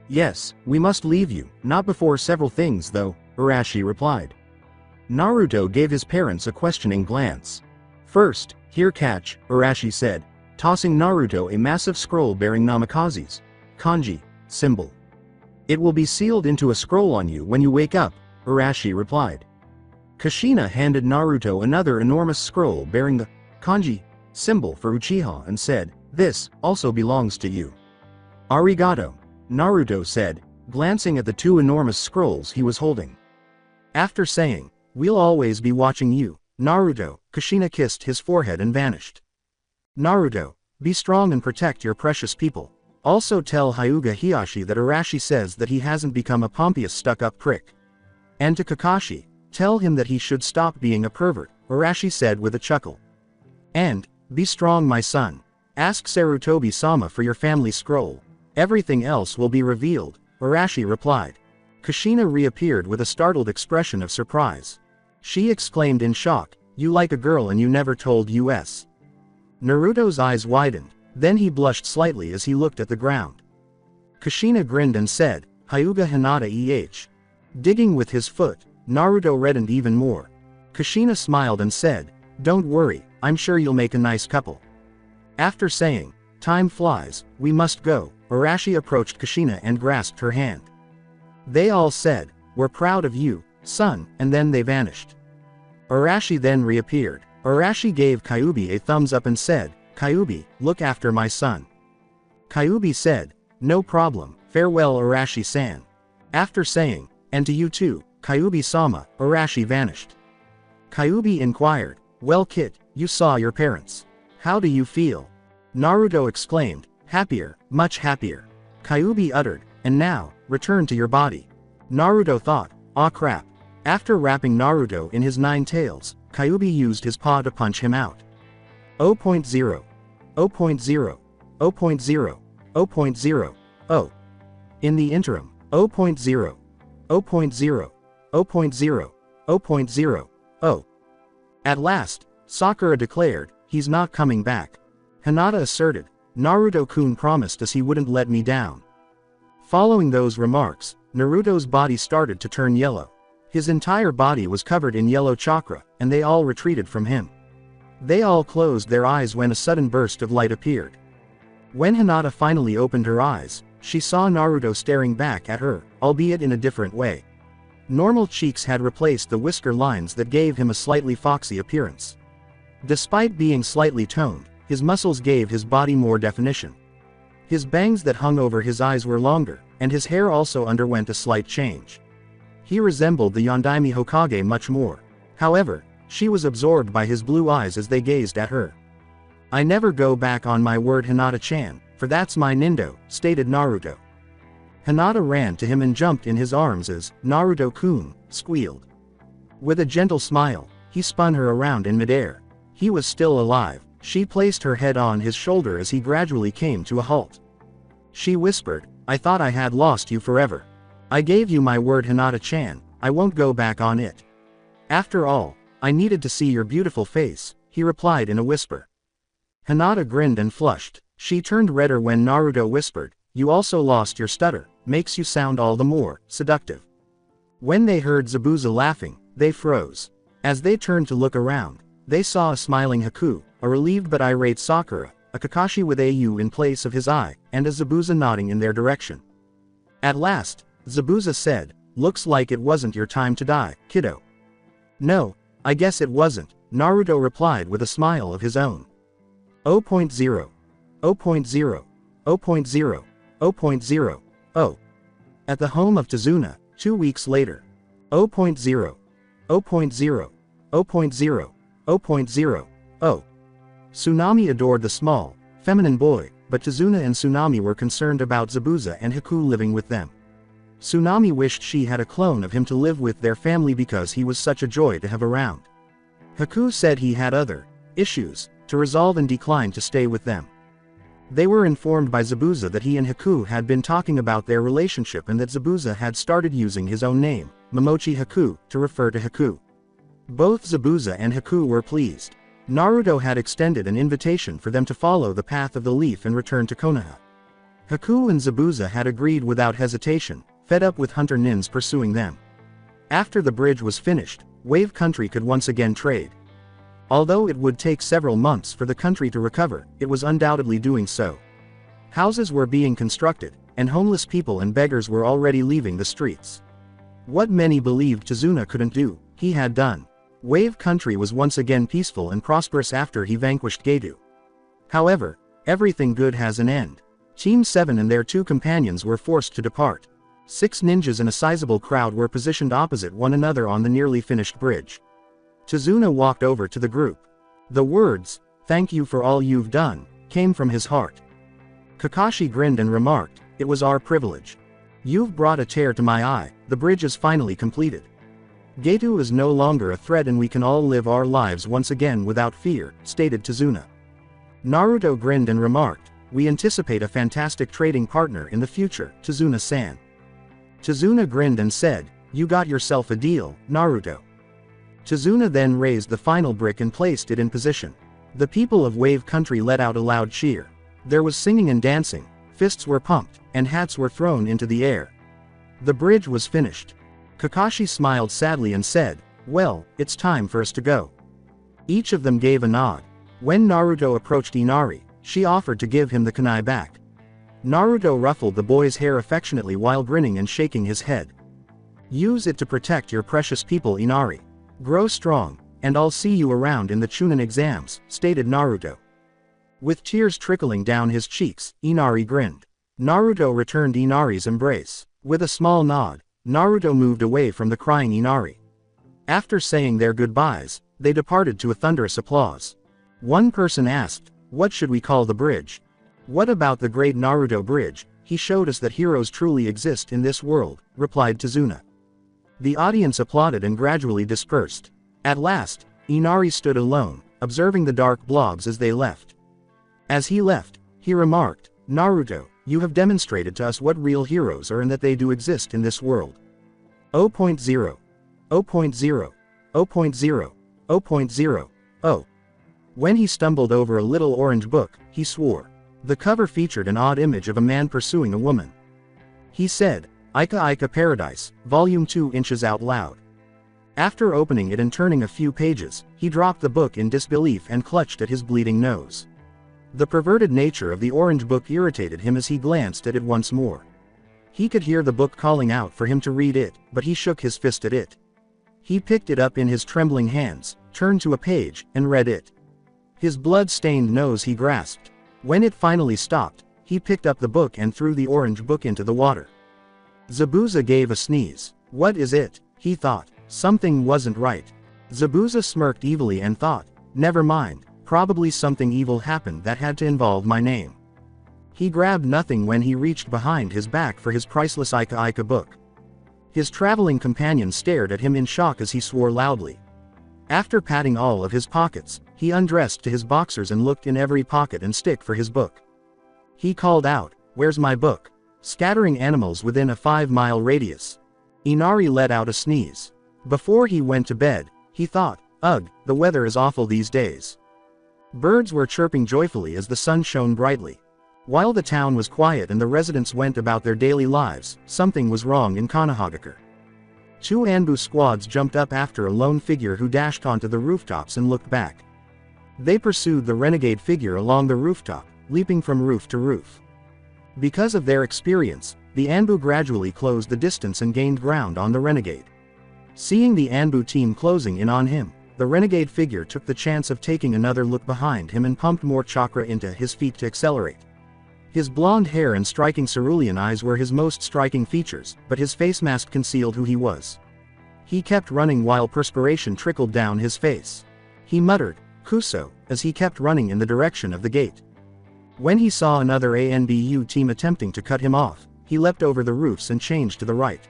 "Yes, we must leave you, not before several things though," Arashi replied. Naruto gave his parents a questioning glance. "First, here catch," Arashi said, tossing Naruto a massive scroll bearing Namikaze's kanji symbol. "It will be sealed into a scroll on you when you wake up," Arashi replied. Kushina handed Naruto another enormous scroll bearing the kanji symbol for Uchiha and said, "This also belongs to you." "Arigato," Naruto said, glancing at the 2 enormous scrolls he was holding. After saying, "We'll always be watching you, Naruto," Kushina kissed his forehead and vanished. "Naruto, be strong and protect your precious people. Also tell Hyuga Hiyashi that Arashi says that he hasn't become a pompous stuck-up prick. And to Kakashi, tell him that he should stop being a pervert," Arashi said with a chuckle. "And, be strong my son. Ask Sarutobi-sama for your family scroll. Everything else will be revealed," Arashi replied. Kushina reappeared with a startled expression of surprise. She exclaimed in shock, "You like a girl and you never told us." Naruto's eyes widened, then he blushed slightly as he looked at the ground. Kushina grinned and said, "Hyuga Hinata Digging with his foot, Naruto reddened even more. Kushina smiled and said, "Don't worry, I'm sure you'll make a nice couple." After saying, "Time flies, we must go," Arashi approached Kushina and grasped her hand. They all said, "We're proud of you, son," and then they vanished. Arashi then reappeared. Arashi gave Kyuubi a thumbs up and said, "Kyuubi, look after my son." Kyuubi said, "No problem, farewell Arashi-san." After saying, "And to you too, Kyuubi-sama," Arashi vanished. Kyuubi inquired, "Well Kit, you saw your parents. How do you feel?" Naruto exclaimed, "Happier, much happier." Kyuubi uttered, "And now, return to your body." Naruto thought, "Aw crap." After wrapping Naruto in his 9 tails, Kyuubi used his paw to punch him out. 0.0. 0.0. 0.0. 0.0. 0. In the interim, 0.0. 0.0. 0.0. 0.0. 0. At last, Sakura declared, "He's not coming back." Hinata asserted, "Naruto-kun promised us he wouldn't let me down." Following those remarks, Naruto's body started to turn yellow. His entire body was covered in yellow chakra, and they all retreated from him. They all closed their eyes when a sudden burst of light appeared. When Hinata finally opened her eyes, she saw Naruto staring back at her, albeit in a different way. Normal cheeks had replaced the whisker lines that gave him a slightly foxy appearance. Despite being slightly toned, his muscles gave his body more definition. His bangs that hung over his eyes were longer, and his hair also underwent a slight change. He resembled the Yondaime Hokage much more. However, she was absorbed by his blue eyes as they gazed at her. "I never go back on my word, Hinata-chan, for that's my Nindo," stated Naruto. Hinata ran to him and jumped in his arms as Naruto-kun squealed. With a gentle smile, he spun her around in midair. He was still alive. She placed her head on his shoulder as he gradually came to a halt. She whispered, "I thought I had lost you forever. I gave you my word, Hinata-chan, I won't go back on it." "After all, I needed to see your beautiful face," he replied in a whisper. Hinata grinned and flushed. She turned redder when Naruto whispered, "You also lost your stutter, makes you sound all the more seductive." When they heard Zabuza laughing, they froze. As they turned to look around, they saw a smiling Haku, a relieved but irate Sakura, a Kakashi with a U in place of his I, and a Zabuza nodding in their direction. At last, Zabuza said, "Looks like it wasn't your time to die, kiddo." "No, I guess it wasn't," Naruto replied with a smile of his own. 0.0. 0.0. 0.0. 0.0. Oh. At the home of Tazuna, 2 weeks later. 0.0. 0.0. 0.0. 0.0. Oh. Tsunami adored the small, feminine boy, but Tazuna and Tsunami were concerned about Zabuza and Haku living with them. Tsunami wished she had a clone of him to live with their family because he was such a joy to have around. Haku said he had other issues to resolve and declined to stay with them. They were informed by Zabuza that he and Haku had been talking about their relationship and that Zabuza had started using his own name, Momochi Haku, to refer to Haku. Both Zabuza and Haku were pleased. Naruto had extended an invitation for them to follow the path of the leaf and return to Konoha. Haku and Zabuza had agreed without hesitation, fed up with hunter nins pursuing them. After the bridge was finished, Wave Country could once again trade. Although it would take several months for the country to recover, it was undoubtedly doing so. Houses were being constructed, and homeless people and beggars were already leaving the streets. What many believed Tazuna couldn't do, he had done. Wave Country was once again peaceful and prosperous after he vanquished Gedu. However, everything good has an end. Team 7 and their 2 companions were forced to depart. 6 ninjas and a sizable crowd were positioned opposite one another on the nearly finished bridge. Tazuna walked over to the group. The words, "Thank you for all you've done," came from his heart. Kakashi grinned and remarked, "It was our privilege. You've brought a tear to my eye, the bridge is finally completed. Gedu is no longer a threat and we can all live our lives once again without fear," stated Tazuna. Naruto grinned and remarked, "We anticipate a fantastic trading partner in the future, Tazuna-san." Tazuna grinned and said, "You got yourself a deal, Naruto." Tazuna then raised the final brick and placed it in position. The people of Wave Country let out a loud cheer. There was singing and dancing, fists were pumped, and hats were thrown into the air. The bridge was finished. Kakashi smiled sadly and said, "Well, it's time for us to go." Each of them gave a nod. When Naruto approached Inari, she offered to give him the kunai back. Naruto ruffled the boy's hair affectionately while grinning and shaking his head. "Use it to protect your precious people, Inari. Grow strong, and I'll see you around in the Chunin exams," stated Naruto. With tears trickling down his cheeks, Inari grinned. Naruto returned Inari's embrace. With a small nod, Naruto moved away from the crying Inari. After saying their goodbyes, they departed to a thunderous applause. One person asked, "What should we call the bridge?" "What about the great Naruto Bridge? He showed us that heroes truly exist in this world," replied Tazuna. The audience applauded and gradually dispersed. At last, Inari stood alone, observing the dark blobs as they left. As he left, he remarked, "Naruto, you have demonstrated to us what real heroes are and that they do exist in this world." 0.0. 0.0. 0.0. 0.0. Oh. When he stumbled over a little orange book, he swore. The cover featured an odd image of a man pursuing a woman. He said, "Ika Ika Paradise, Volume 2" inches out loud. After opening it and turning a few pages, he dropped the book in disbelief and clutched at his bleeding nose. The perverted nature of the orange book irritated him as he glanced at it once more. He could hear the book calling out for him to read it, but he shook his fist at it. He picked it up in his trembling hands, turned to a page, and read it. His blood-stained nose he grasped. When it finally stopped, he picked up the book and threw the orange book into the water. Zabuza gave a sneeze. "What is it?" he thought. Something wasn't right. Zabuza smirked evilly and thought, "Never mind, probably something evil happened that had to involve my name." He grabbed nothing when he reached behind his back for his priceless Ika Ika book. His traveling companion stared at him in shock as he swore loudly. After patting all of his pockets, he undressed to his boxers and looked in every pocket and stick for his book. He called out, "Where's my book?" scattering animals within a 5-mile radius. Inari let out a sneeze. Before he went to bed, he thought, "Ugh, the weather is awful these days." Birds were chirping joyfully as the sun shone brightly. While the town was quiet and the residents went about their daily lives, something was wrong in Konohagakure. Two Anbu squads jumped up after a lone figure who dashed onto the rooftops and looked back. They pursued the renegade figure along the rooftop, leaping from roof to roof. Because of their experience, the Anbu gradually closed the distance and gained ground on the renegade. Seeing the Anbu team closing in on him, the renegade figure took the chance of taking another look behind him and pumped more chakra into his feet to accelerate. His blonde hair and striking cerulean eyes were his most striking features, but his face mask concealed who he was. He kept running while perspiration trickled down his face. He muttered, "Kuso," as he kept running in the direction of the gate. When he saw another ANBU team attempting to cut him off, he leapt over the roofs and changed to the right.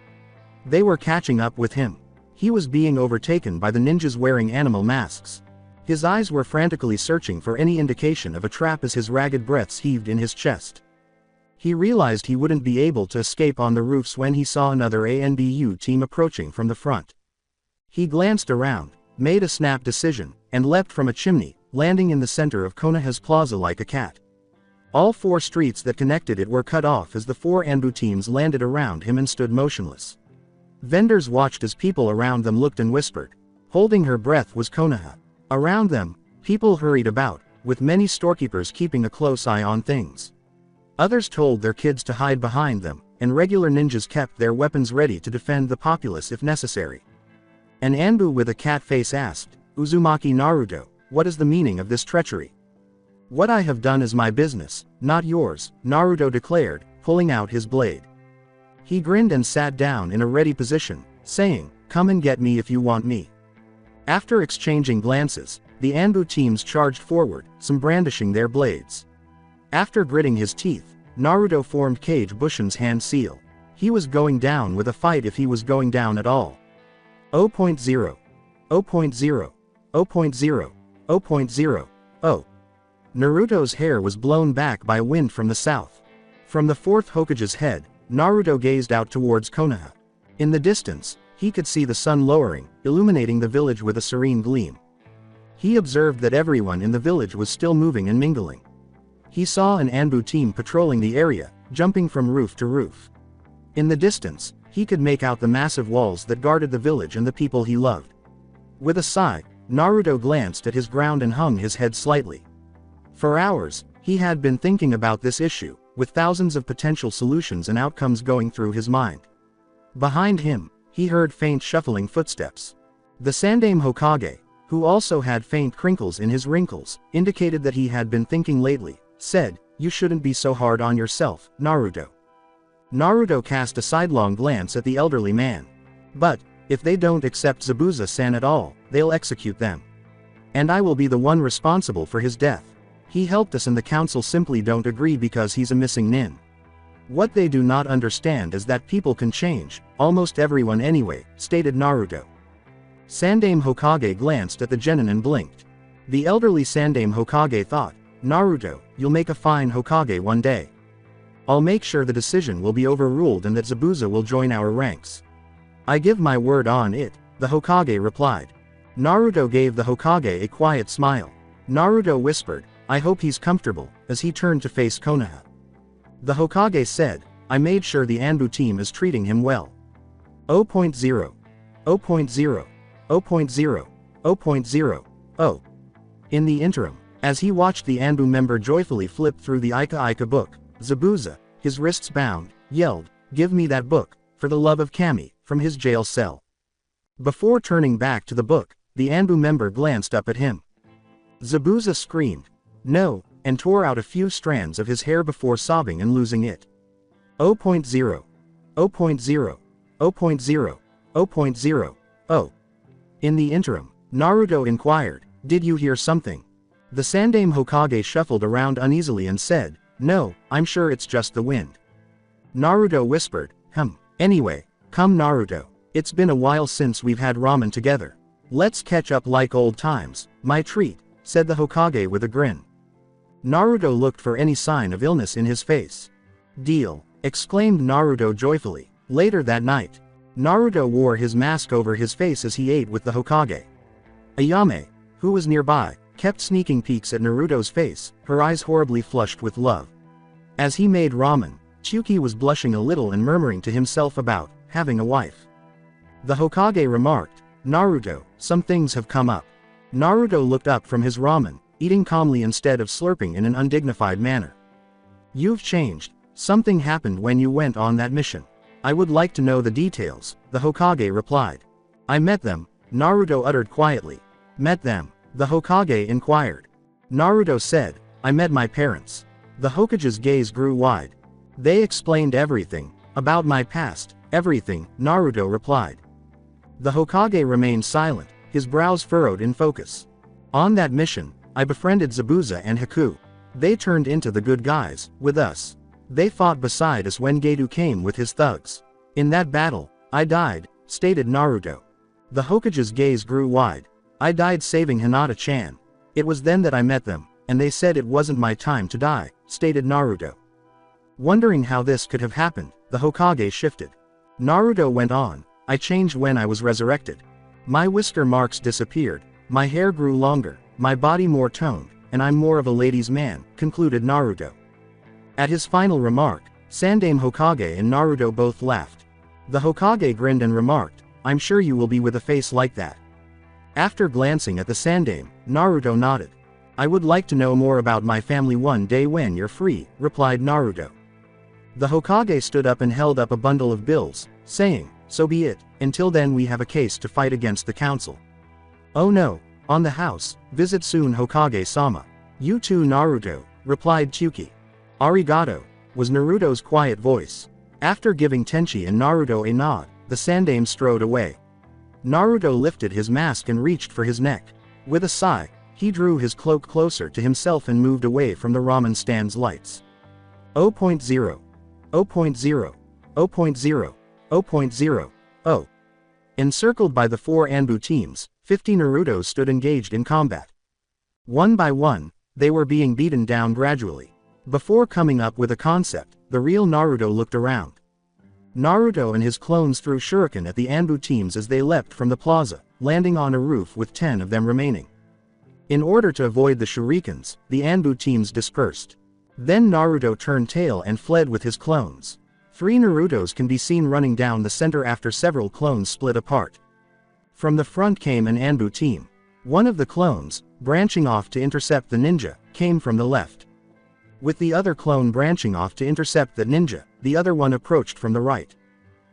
They were catching up with him. He was being overtaken by the ninjas wearing animal masks. His eyes were frantically searching for any indication of a trap as his ragged breaths heaved in his chest. He realized he wouldn't be able to escape on the roofs when he saw another ANBU team approaching from the front. He glanced around, made a snap decision, and leapt from a chimney, landing in the center of Konoha's plaza like a cat. All four streets that connected it were cut off as the four Anbu teams landed around him and stood motionless. Vendors watched as people around them looked and whispered. Holding her breath was Konoha. Around them, people hurried about, with many storekeepers keeping a close eye on things. Others told their kids to hide behind them, and regular ninjas kept their weapons ready to defend the populace if necessary. An Anbu with a cat face asked, "Uzumaki Naruto, what is the meaning of this treachery?" "What I have done is my business, not yours," Naruto declared, pulling out his blade. He grinned and sat down in a ready position, saying, "Come and get me if you want me." After exchanging glances, the Anbu teams charged forward, some brandishing their blades. After gritting his teeth, Naruto formed Kage Bushin's hand seal. He was going down with a fight if he was going down at all. 0.0. 0.0. 0.0. 0.0. Oh. Naruto's hair was blown back by wind from the south. From the fourth Hokage's head, Naruto gazed out towards Konoha. In the distance, he could see the sun lowering, illuminating the village with a serene gleam. He observed that everyone in the village was still moving and mingling. He saw an Anbu team patrolling the area, jumping from roof to roof. In the distance, he could make out the massive walls that guarded the village and the people he loved. With a sigh, Naruto glanced at his ground and hung his head slightly. For hours, he had been thinking about this issue, with thousands of potential solutions and outcomes going through his mind. Behind him, he heard faint shuffling footsteps. The Sandaime Hokage, who also had faint crinkles in his wrinkles, indicated that he had been thinking lately, said, "You shouldn't be so hard on yourself, Naruto." Naruto cast a sidelong glance at the elderly man. "But, if they don't accept Zabuza-san at all, they'll execute them. And I will be the one responsible for his death. He helped us and the council simply don't agree because he's a missing nin. What they do not understand is that people can change, almost everyone anyway," stated Naruto. Sandaime Hokage glanced at the genin and blinked. The elderly Sandaime Hokage thought, "Naruto, you'll make a fine Hokage one day. I'll make sure the decision will be overruled and that Zabuza will join our ranks." "I give my word on it," the Hokage replied. Naruto gave the Hokage a quiet smile. Naruto whispered, "I hope he's comfortable," as he turned to face Konoha. The Hokage said, "I made sure the Anbu team is treating him well." 0.0. 0.0. 0.0. 0.0. Oh. In the interim, as he watched the Anbu member joyfully flip through the Ika book, Zabuza, his wrists bound, yelled, "Give me that book, for the love of Kami," from his jail cell. Before turning back to the book, the Anbu member glanced up at him. Zabuza screamed, "No," and tore out a few strands of his hair before sobbing and losing it. 0.0. 0.0. 0.0. 0.0. Oh. In the interim, Naruto inquired, "Did you hear something?" The Sandaime Hokage shuffled around uneasily and said, "No, I'm sure it's just the wind." Naruto whispered, Anyway, come Naruto. It's been a while since we've had ramen together. Let's catch up like old times, my treat," said the Hokage with a grin. Naruto looked for any sign of illness in his face. "Deal," exclaimed Naruto joyfully. Later that night, Naruto wore his mask over his face as he ate with the Hokage. Ayame, who was nearby, kept sneaking peeks at Naruto's face, her eyes horribly flushed with love. As he made ramen, Chuki was blushing a little and murmuring to himself about having a wife. The Hokage remarked, "Naruto, some things have come up." Naruto looked up from his ramen, eating calmly instead of slurping in an undignified manner. "You've changed. Something happened when you went on that mission. I would like to know the details," the Hokage replied. "I met them," Naruto uttered quietly. "Met them?" the Hokage inquired. Naruto said, "I met my parents." The Hokage's gaze grew wide. "They explained everything. About my past, everything," Naruto replied. The Hokage remained silent, his brows furrowed in focus. "On that mission, I befriended Zabuza and Haku. They turned into the good guys, with us. They fought beside us when Gedo came with his thugs. In that battle, I died," stated Naruto. The Hokage's gaze grew wide. "I died saving Hinata-chan. It was then that I met them, and they said it wasn't my time to die," stated Naruto. Wondering how this could have happened, the Hokage shifted. Naruto went on, "I changed when I was resurrected. My whisker marks disappeared, my hair grew longer, my body more toned, and I'm more of a ladies' man," concluded Naruto. At his final remark, Sandaime Hokage and Naruto both laughed. The Hokage grinned and remarked, "I'm sure you will be with a face like that." After glancing at the Sandaime, Naruto nodded. "I would like to know more about my family one day when you're free," replied Naruto. The Hokage stood up and held up a bundle of bills, saying, "So be it, until then we have a case to fight against the council." "Oh no, on the house, visit soon Hokage-sama." "You too Naruto," replied Kyuubi. "Arigato," was Naruto's quiet voice. After giving Tenchi and Naruto a nod, the Sandaime strode away. Naruto lifted his mask and reached for his neck. With a sigh, he drew his cloak closer to himself and moved away from the ramen stand's lights. 0.0. 0.0. 0.0. 0.0. Oh. Encircled by the 4 Anbu teams, 50 Narutos stood engaged in combat. One by one, they were being beaten down gradually. Before coming up with a concept, the real Naruto looked around. Naruto and his clones threw shuriken at the Anbu teams as they leapt from the plaza, landing on a roof with 10 of them remaining. In order to avoid the shurikens, the Anbu teams dispersed. Then Naruto turned tail and fled with his clones. 3 Narutos can be seen running down the center after several clones split apart. From the front came an Anbu team. One of the clones, branching off to intercept the ninja, came from the left. With the other clone branching off to intercept the ninja, the other one approached from the right.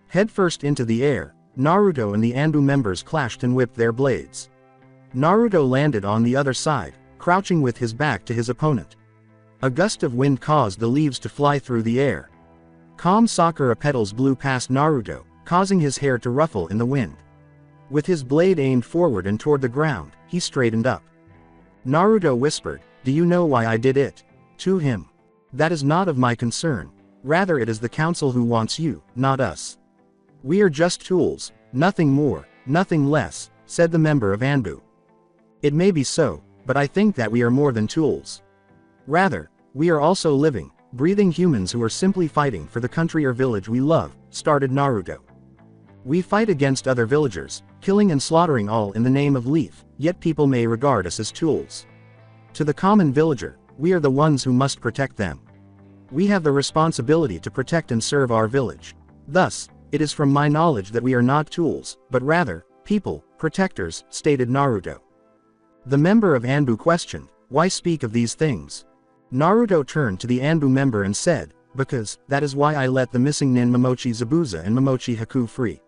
Headfirst into the air, Naruto and the Anbu members clashed and whipped their blades. Naruto landed on the other side, crouching with his back to his opponent. A gust of wind caused the leaves to fly through the air. Calm sakura petals blew past Naruto, causing his hair to ruffle in the wind. With his blade aimed forward and toward the ground, he straightened up. Naruto whispered, "Do you know why I did it?" to him. "That is not of my concern. Rather it is the council who wants you, not us. We are just tools, nothing more, nothing less," said the member of Anbu. "It may be so, but I think that we are more than tools. Rather, we are also living, breathing humans who are simply fighting for the country or village we love," started Naruto. "We fight against other villagers, killing and slaughtering all in the name of Leaf, yet people may regard us as tools. To the common villager, we are the ones who must protect them. We have the responsibility to protect and serve our village. Thus, it is from my knowledge that we are not tools, but rather, people, protectors," stated Naruto. The member of Anbu questioned, "Why speak of these things?" Naruto turned to the Anbu member and said, "Because, that is why I let the missing nin Momochi Zabuza and Momochi Haku free."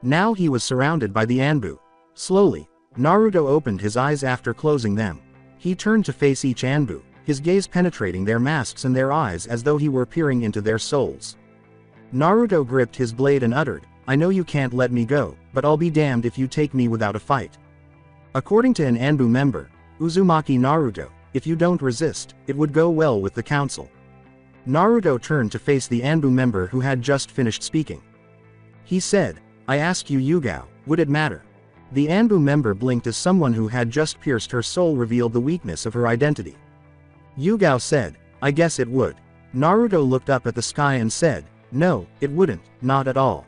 Now he was surrounded by the Anbu. Slowly, Naruto opened his eyes after closing them. He turned to face each Anbu, his gaze penetrating their masks and their eyes as though he were peering into their souls. Naruto gripped his blade and uttered, "I know you can't let me go, but I'll be damned if you take me without a fight." According to an Anbu member, Uzumaki Naruto, "If you don't resist, it would go well with the council." Naruto turned to face the Anbu member who had just finished speaking. He said, "I ask you Yugao, would it matter?" The Anbu member blinked as someone who had just pierced her soul revealed the weakness of her identity. Yugao said, "I guess it would." Naruto looked up at the sky and said, "No, it wouldn't, not at all.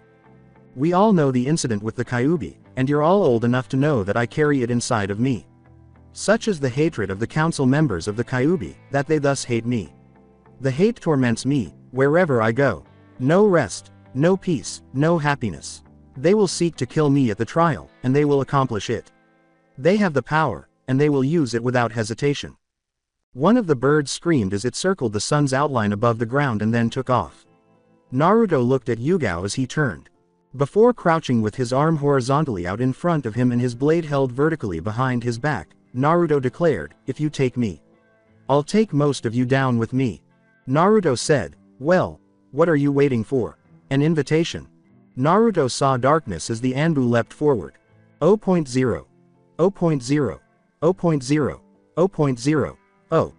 We all know the incident with the Kyuubi, and you're all old enough to know that I carry it inside of me. Such is the hatred of the council members of the Kyuubi, that they thus hate me. The hate torments me, wherever I go. No rest, no peace, no happiness. They will seek to kill me at the trial, and they will accomplish it. They have the power, and they will use it without hesitation. One of the birds screamed as it circled the sun's outline above the ground and then took off. Naruto looked at Yugao as he turned. Before crouching with his arm horizontally out in front of him and his blade held vertically behind his back, Naruto declared, "If you take me, I'll take most of you down with me." Naruto said, "Well, what are you waiting for? An invitation?" Naruto saw darkness as the Anbu leapt forward. 0.0. 0.0. 0.0. 0.0. Oh.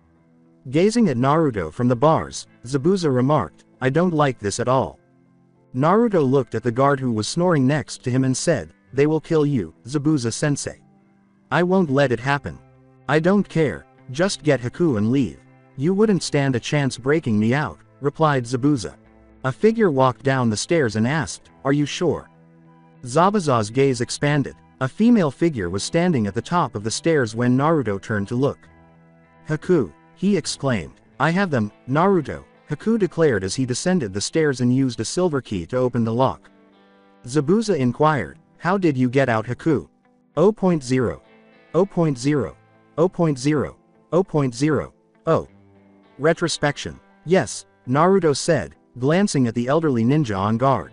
Gazing at Naruto from the bars, Zabuza remarked, "I don't like this at all." Naruto looked at the guard who was snoring next to him and said, "They will kill you, Zabuza-sensei. I won't let it happen. I don't care, just get Haku and leave." "You wouldn't stand a chance breaking me out," replied Zabuza. A figure walked down the stairs and asked, "Are you sure?" Zabuza's gaze expanded. A female figure was standing at the top of the stairs when Naruto turned to look. "Haku," he exclaimed. "I have them, Naruto," Haku declared as he descended the stairs and used a silver key to open the lock. Zabuza inquired, "How did you get out, Haku?" 0.0. 0.0. 0.0. 0.0. Oh. Retrospection. "Yes," Naruto said, glancing at the elderly ninja on guard.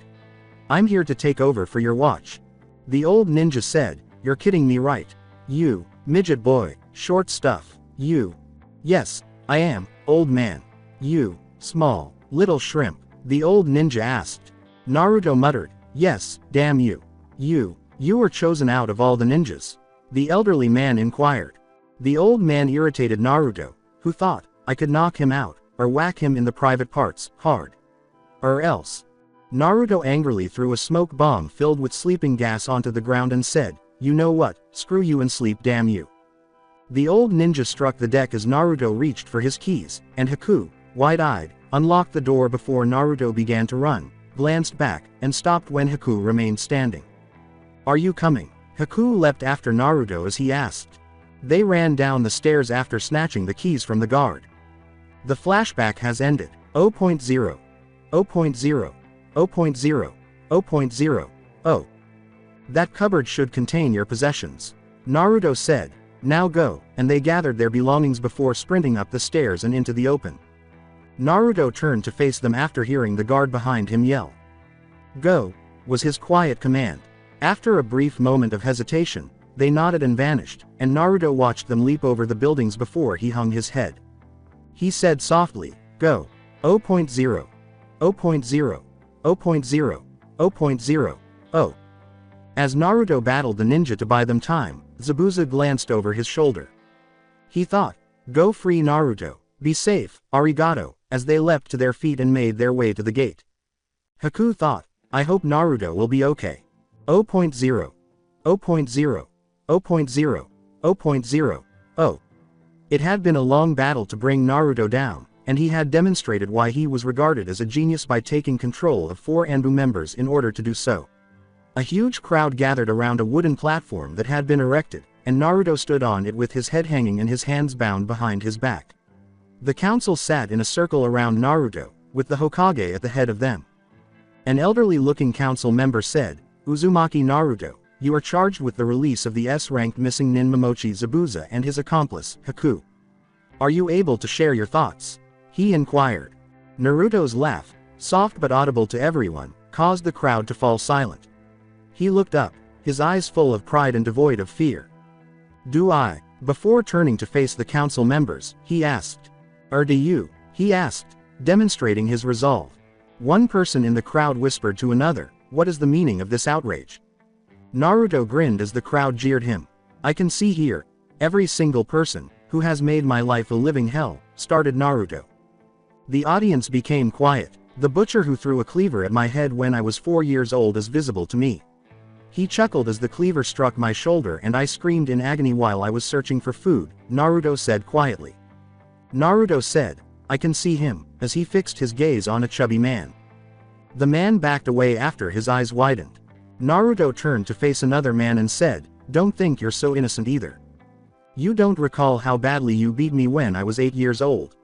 "I'm here to take over for your watch." The old ninja said, "You're kidding me, right? You, midget boy, short stuff, you." "Yes, I am, old man." "You, small, little shrimp?" the old ninja asked. Naruto muttered, "Yes, damn you. You were chosen out of all the ninjas?" the elderly man inquired. The old man irritated Naruto, who thought, I could knock him out, or whack him in the private parts, hard. Or else. Naruto angrily threw a smoke bomb filled with sleeping gas onto the ground and said, "You know what, screw you and sleep, damn you." The old ninja struck the deck as Naruto reached for his keys, and Haku, wide-eyed, unlocked the door before Naruto began to run, glanced back, and stopped when Haku remained standing. "Are you coming?" Haku leapt after Naruto as he asked. They ran down the stairs after snatching the keys from the guard. The flashback has ended. 0.0. 0.0. 0.0. 0.0. Oh. That cupboard should contain your possessions. Naruto said, "Now go," and they gathered their belongings before sprinting up the stairs and into the open. Naruto turned to face them after hearing the guard behind him yell. "Go," was his quiet command. After a brief moment of hesitation, they nodded and vanished, and Naruto watched them leap over the buildings before he hung his head. He said softly, "Go." 0.0. 0.0. 0.0. 0.0. Oh. As Naruto battled the ninja to buy them time, Zabuza glanced over his shoulder. He thought, "Go free Naruto, be safe, arigato," as they leapt to their feet and made their way to the gate. Haku thought, "I hope Naruto will be okay." 0.0. 0.0. 0.0. 0.0. Oh. It had been a long battle to bring Naruto down, and he had demonstrated why he was regarded as a genius by taking control of 4 Anbu members in order to do so. A huge crowd gathered around a wooden platform that had been erected, and Naruto stood on it with his head hanging and his hands bound behind his back. The council sat in a circle around Naruto, with the Hokage at the head of them. An elderly-looking council member said, "Uzumaki Naruto, you are charged with the release of the S-ranked missing nin Momochi Zabuza and his accomplice, Haku. Are you able to share your thoughts?" he inquired. Naruto's laugh, soft but audible to everyone, caused the crowd to fall silent. He looked up, his eyes full of pride and devoid of fear. "Do I?" Before turning to face the council members, he asked. "Or do you?" he asked, demonstrating his resolve. One person in the crowd whispered to another, "What is the meaning of this outrage?" Naruto grinned as the crowd jeered him. "I can see here, every single person, who has made my life a living hell," started Naruto. The audience became quiet. "The butcher who threw a cleaver at my head when I was 4 years old is visible to me. He chuckled as the cleaver struck my shoulder and I screamed in agony while I was searching for food," Naruto said quietly. Naruto said, "I can see him," as he fixed his gaze on a chubby man. The man backed away after his eyes widened. Naruto turned to face another man and said, "Don't think you're so innocent either. You don't recall how badly you beat me when I was 8 years old?"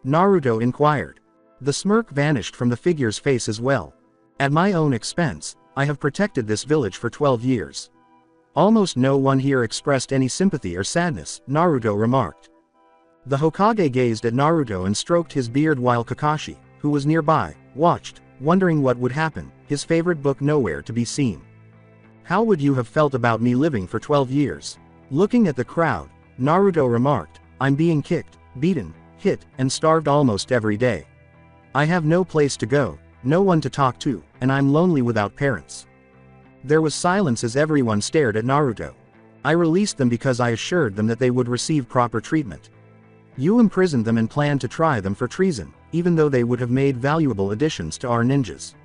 Naruto inquired. The smirk vanished from the figure's face as well. "At my own expense, I have protected this village for 12 years. Almost no one here expressed any sympathy or sadness, Naruto remarked. The Hokage gazed at Naruto and stroked his beard while Kakashi, who was nearby, watched, wondering what would happen, his favorite book nowhere to be seen. How would you have felt about me living for 12 years? Looking at the crowd, Naruto remarked, I'm being kicked, beaten, hit, and starved almost every day. I have no place to go, no one to talk to, and I'm lonely without parents. There was silence as everyone stared at Naruto. I released them because I assured them that they would receive proper treatment. You imprisoned them and planned to try them for treason, even though they would have made valuable additions to our ninjas.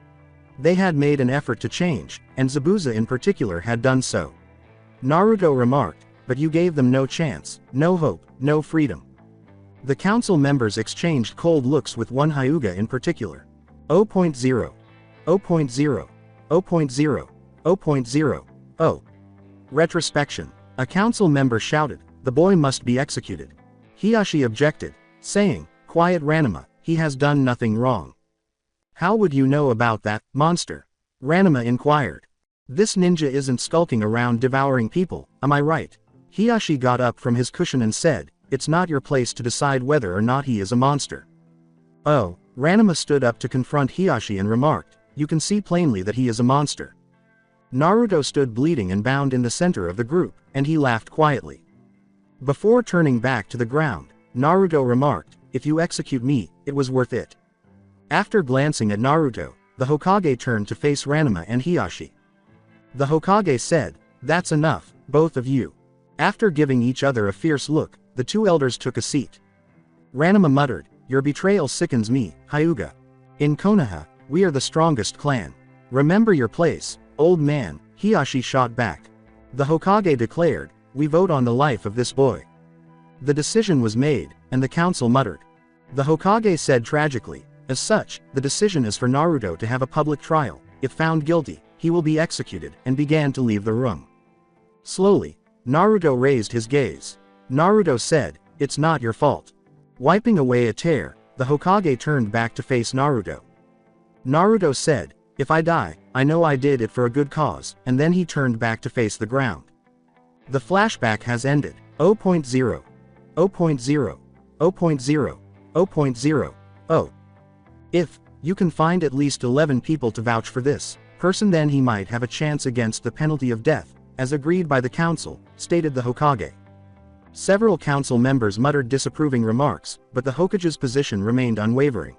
They had made an effort to change, and Zabuza in particular had done so. Naruto remarked, but you gave them no chance, no hope, no freedom. The council members exchanged cold looks with one Hyuga in particular. 0.0. 0.0. 0.0. 0.0. Oh. Retrospection. A council member shouted, the boy must be executed. Hiyashi objected, saying, quiet Ranma, he has done nothing wrong. How would you know about that, monster? Ranma inquired. This ninja isn't skulking around devouring people, am I right? Hiyashi got up from his cushion and said, it's not your place to decide whether or not he is a monster. Oh, Ranma stood up to confront Hiyashi and remarked, you can see plainly that he is a monster. Naruto stood bleeding and bound in the center of the group, and he laughed quietly. Before turning back to the ground, Naruto remarked, if you execute me, it was worth it. After glancing at Naruto, the Hokage turned to face Ranma and Hiyashi. The Hokage said, that's enough, both of you. After giving each other a fierce look, the two elders took a seat. Ranma muttered, your betrayal sickens me, Hyuga. In Konoha, we are the strongest clan. Remember your place, old man, Hiyashi shot back. The Hokage declared, we vote on the life of this boy. The decision was made, and the council muttered. The Hokage said tragically, as such, the decision is for Naruto to have a public trial. If found guilty, he will be executed, and began to leave the room. Slowly, Naruto raised his gaze. Naruto said, it's not your fault. Wiping away a tear, the Hokage turned back to face Naruto. Naruto said, if I die, I know I did it for a good cause, and then he turned back to face the ground. The flashback has ended. 0.0. 0.0. 0.0. 0.0. Oh. If you can find at least 11 people to vouch for this person, then he might have a chance against the penalty of death, as agreed by the council, stated the Hokage. Several council members muttered disapproving remarks, but the Hokage's position remained unwavering.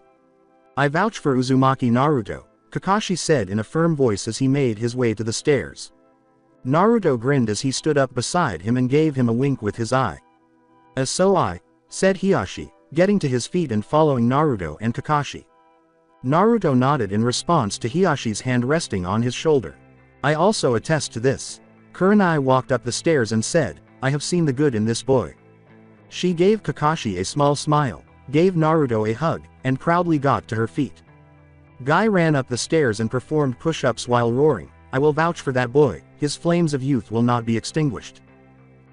I vouch for Uzumaki Naruto, Kakashi said in a firm voice as he made his way to the stairs. Naruto grinned as he stood up beside him and gave him a wink with his eye. As so I, said Hiyashi, getting to his feet and following Naruto and Kakashi. Naruto nodded in response to Hiyashi's hand resting on his shoulder. I also attest to this. Kurenai walked up the stairs and said, I have seen the good in this boy. She gave Kakashi a small smile, gave Naruto a hug, and proudly got to her feet. Guy ran up the stairs and performed push-ups while roaring, I will vouch for that boy, his flames of youth will not be extinguished.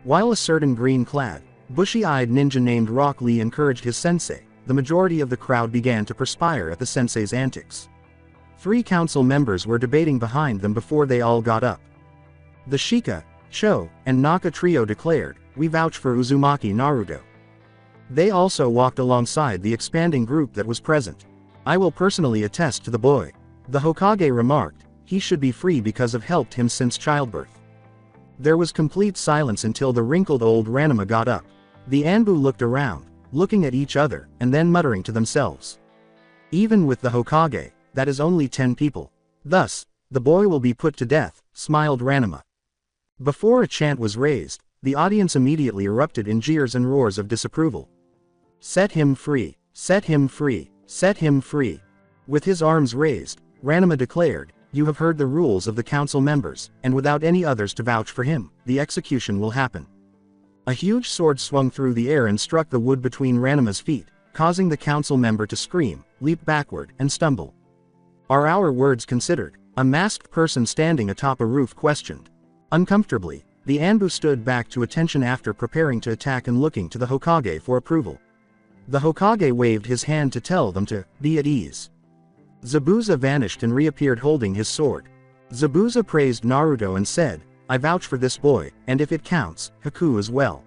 While a certain green-clad, bushy-eyed ninja named Rock Lee encouraged his sensei, the majority of the crowd began to perspire at the sensei's antics. 3 council members were debating behind them before they all got up. The Shika, Cho, and Naka trio declared, we vouch for Uzumaki Naruto. They also walked alongside the expanding group that was present. I will personally attest to the boy. The Hokage remarked, he should be free because I've helped him since childbirth. There was complete silence until the wrinkled old Ranma got up. The Anbu looked around, looking at each other, and then muttering to themselves. Even with the Hokage, that is only 10 people. Thus, the boy will be put to death, smiled Ranma. Before a chant was raised, the audience immediately erupted in jeers and roars of disapproval. Set him free, set him free, set him free. With his arms raised, Ranma declared, you have heard the rules of the council members, and without any others to vouch for him, the execution will happen. A huge sword swung through the air and struck the wood between Ranma's feet, causing the council member to scream, leap backward, and stumble. Are our words considered? A masked person standing atop a roof questioned. Uncomfortably, the Anbu stood back to attention after preparing to attack and looking to the Hokage for approval. The Hokage waved his hand to tell them to be at ease. Zabuza vanished and reappeared holding his sword. Zabuza praised Naruto and said, I vouch for this boy, and if it counts, Haku as well.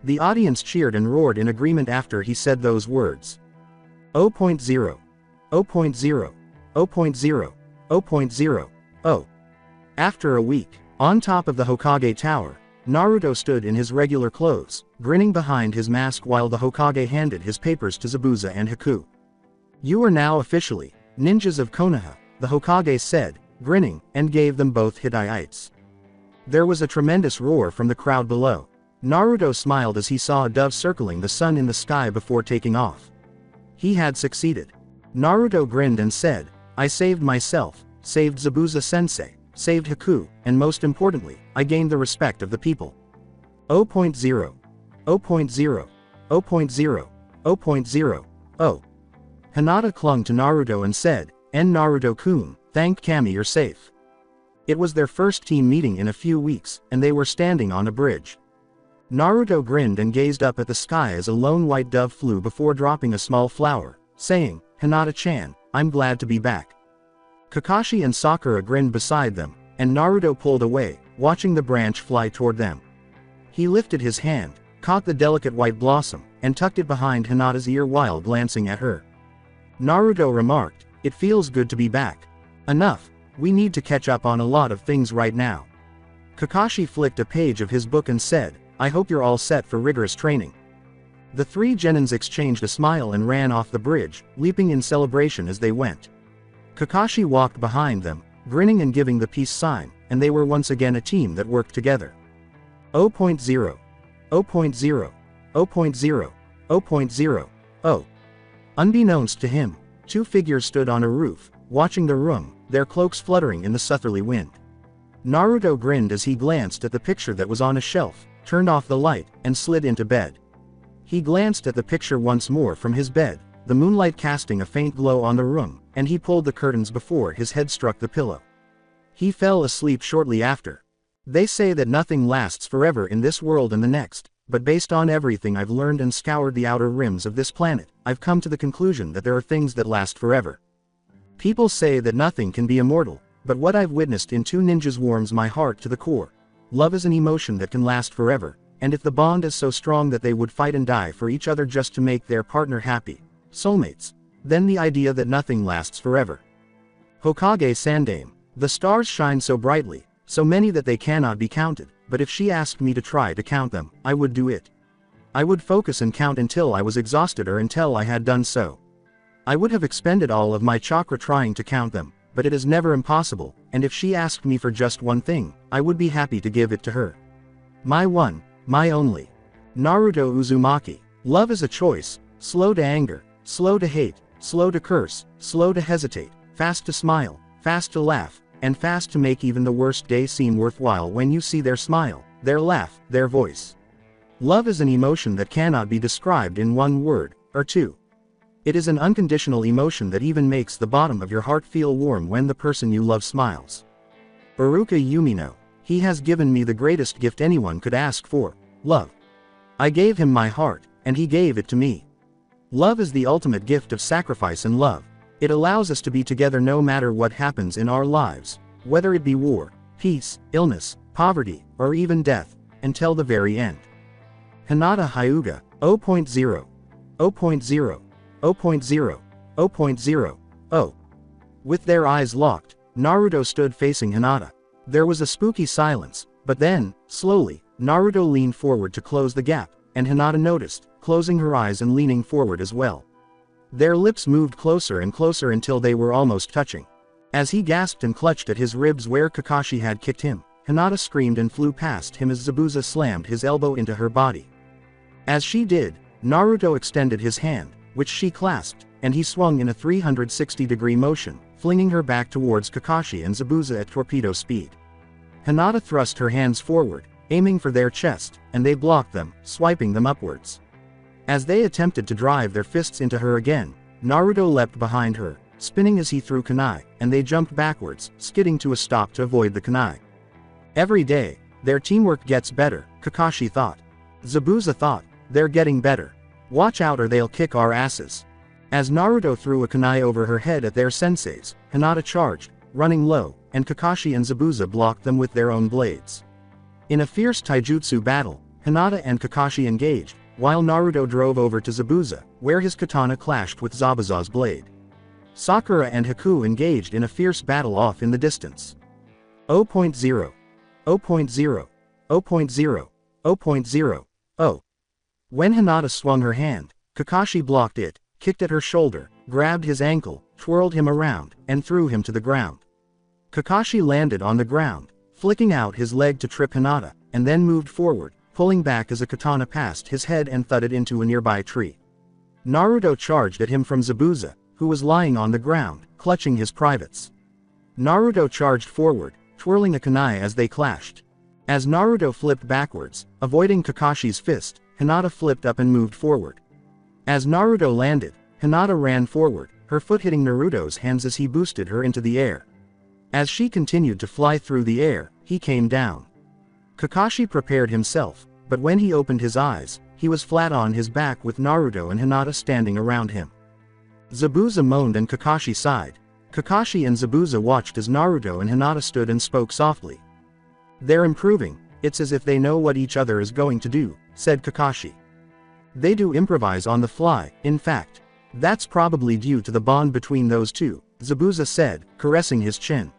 The audience cheered and roared in agreement after he said those words. 0.0. 0.0. 0.0. 0.0. Oh. After a week, on top of the Hokage Tower, Naruto stood in his regular clothes, grinning behind his mask while the Hokage handed his papers to Zabuza and Haku. You are now officially ninjas of Konoha, the Hokage said, grinning, and gave them both Hittites. There was a tremendous roar from the crowd below. Naruto smiled as he saw a dove circling the sun in the sky before taking off. He had succeeded. Naruto grinned and said, I saved myself, saved Zabuza-sensei, saved Haku, and most importantly, I gained the respect of the people. 0.0. 0.0. 0.0. 0.0. Oh. Hinata clung to Naruto and said, "En Naruto-kun, thank Kami you're safe." It was their first team meeting in a few weeks, and they were standing on a bridge. Naruto grinned and gazed up at the sky as a lone white dove flew before dropping a small flower, saying, Hinata-chan, I'm glad to be back. Kakashi and Sakura grinned beside them, and Naruto pulled away, watching the branch fly toward them. He lifted his hand, caught the delicate white blossom, and tucked it behind Hinata's ear while glancing at her. Naruto remarked, it feels good to be back. Enough, we need to catch up on a lot of things right now. Kakashi flicked a page of his book and said, I hope you're all set for rigorous training. The three genins exchanged a smile and ran off the bridge, leaping in celebration as they went. Kakashi walked behind them, grinning and giving the peace sign, and they were once again a team that worked together. 0.0. 0.0. 0.0. 0.0. Oh. Unbeknownst to him, two figures stood on a roof, watching the room, their cloaks fluttering in the southerly wind. Naruto grinned as he glanced at the picture that was on a shelf, turned off the light, and slid into bed. He glanced at the picture once more from his bed, the moonlight casting a faint glow on the room, and he pulled the curtains before his head struck the pillow. He fell asleep shortly after. They say that nothing lasts forever in this world and the next, but based on everything I've learned and scoured the outer rims of this planet, I've come to the conclusion that there are things that last forever. People say that nothing can be immortal, but what I've witnessed in two ninjas warms my heart to the core. Love is an emotion that can last forever, and if the bond is so strong that they would fight and die for each other just to make their partner happy, soulmates, then the idea that nothing lasts forever. Hokage Sandaime, the stars shine so brightly, so many that they cannot be counted, but if she asked me to try to count them, I would do it. I would focus and count until I was exhausted or until I had done so. I would have expended all of my chakra trying to count them, but it is never impossible, and if she asked me for just one thing, I would be happy to give it to her. My one, my only. Naruto Uzumaki. Love is a choice, slow to anger, slow to hate, slow to curse, slow to hesitate, fast to smile, fast to laugh, and fast to make even the worst day seem worthwhile when you see their smile, their laugh, their voice. Love is an emotion that cannot be described in one word, or two. It is an unconditional emotion that even makes the bottom of your heart feel warm when the person you love smiles. Iruka Yumino. He has given me the greatest gift anyone could ask for, love. I gave him my heart, and he gave it to me. Love is the ultimate gift of sacrifice and love. It allows us to be together no matter what happens in our lives, whether it be war, peace, illness, poverty, or even death, until the very end. Hinata Hyuga. 0.0. 0.0. 0.0. 0.0. Oh. With their eyes locked, Naruto stood facing Hinata. There was a spooky silence, but then, slowly, Naruto leaned forward to close the gap, and Hinata noticed, closing her eyes and leaning forward as well. Their lips moved closer and closer until they were almost touching. As he gasped and clutched at his ribs where Kakashi had kicked him, Hinata screamed and flew past him as Zabuza slammed his elbow into her body. As she did, Naruto extended his hand, which she clasped, and he swung in a 360-degree motion, flinging her back towards Kakashi and Zabuza at torpedo speed. Hinata thrust her hands forward, aiming for their chest, and they blocked them, swiping them upwards. As they attempted to drive their fists into her again, Naruto leapt behind her, spinning as he threw kunai, and they jumped backwards, skidding to a stop to avoid the kunai. Every day, their teamwork gets better, Kakashi thought. Zabuza thought, they're getting better. Watch out or they'll kick our asses. As Naruto threw a kunai over her head at their senseis, Hinata charged, running low, and Kakashi and Zabuza blocked them with their own blades. In a fierce taijutsu battle, Hinata and Kakashi engaged, while Naruto drove over to Zabuza, where his katana clashed with Zabuza's blade. Sakura and Haku engaged in a fierce battle off in the distance. 0.0. 0.0. 0.0. 0.0. 0. When Hinata swung her hand, Kakashi blocked it, kicked at her shoulder, grabbed his ankle, twirled him around, and threw him to the ground. Kakashi landed on the ground, flicking out his leg to trip Hinata, and then moved forward, pulling back as a katana passed his head and thudded into a nearby tree. Naruto charged at him from Zabuza, who was lying on the ground, clutching his privates. Naruto charged forward, twirling a kunai as they clashed. As Naruto flipped backwards, avoiding Kakashi's fist, Hinata flipped up and moved forward. As Naruto landed, Hinata ran forward, her foot hitting Naruto's hands as he boosted her into the air. As she continued to fly through the air, he came down. Kakashi prepared himself, but when he opened his eyes, he was flat on his back with Naruto and Hinata standing around him. Zabuza moaned and Kakashi sighed. Kakashi and Zabuza watched as Naruto and Hinata stood and spoke softly. "They're improving, it's as if they know what each other is going to do," said Kakashi. "They do improvise on the fly, in fact. That's probably due to the bond between those two," Zabuza said, caressing his chin.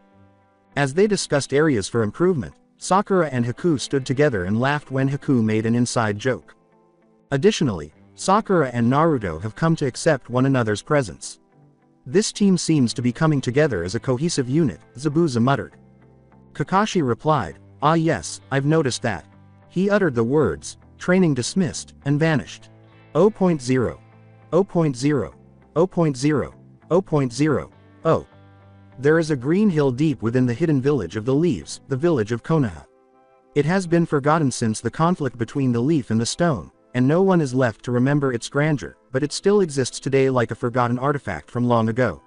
As they discussed areas for improvement, Sakura and Haku stood together and laughed when Haku made an inside joke. Additionally, Sakura and Naruto have come to accept one another's presence. "This team seems to be coming together as a cohesive unit," Zabuza muttered. Kakashi replied, "Ah yes, I've noticed that." He uttered the words, "Training dismissed," and vanished. 0.0. 0.0. 0.0. 0.0. 0. There is a green hill deep within the hidden village of the leaves, the village of Konoha. It has been forgotten since the conflict between the leaf and the stone, and no one is left to remember its grandeur, but it still exists today like a forgotten artifact from long ago.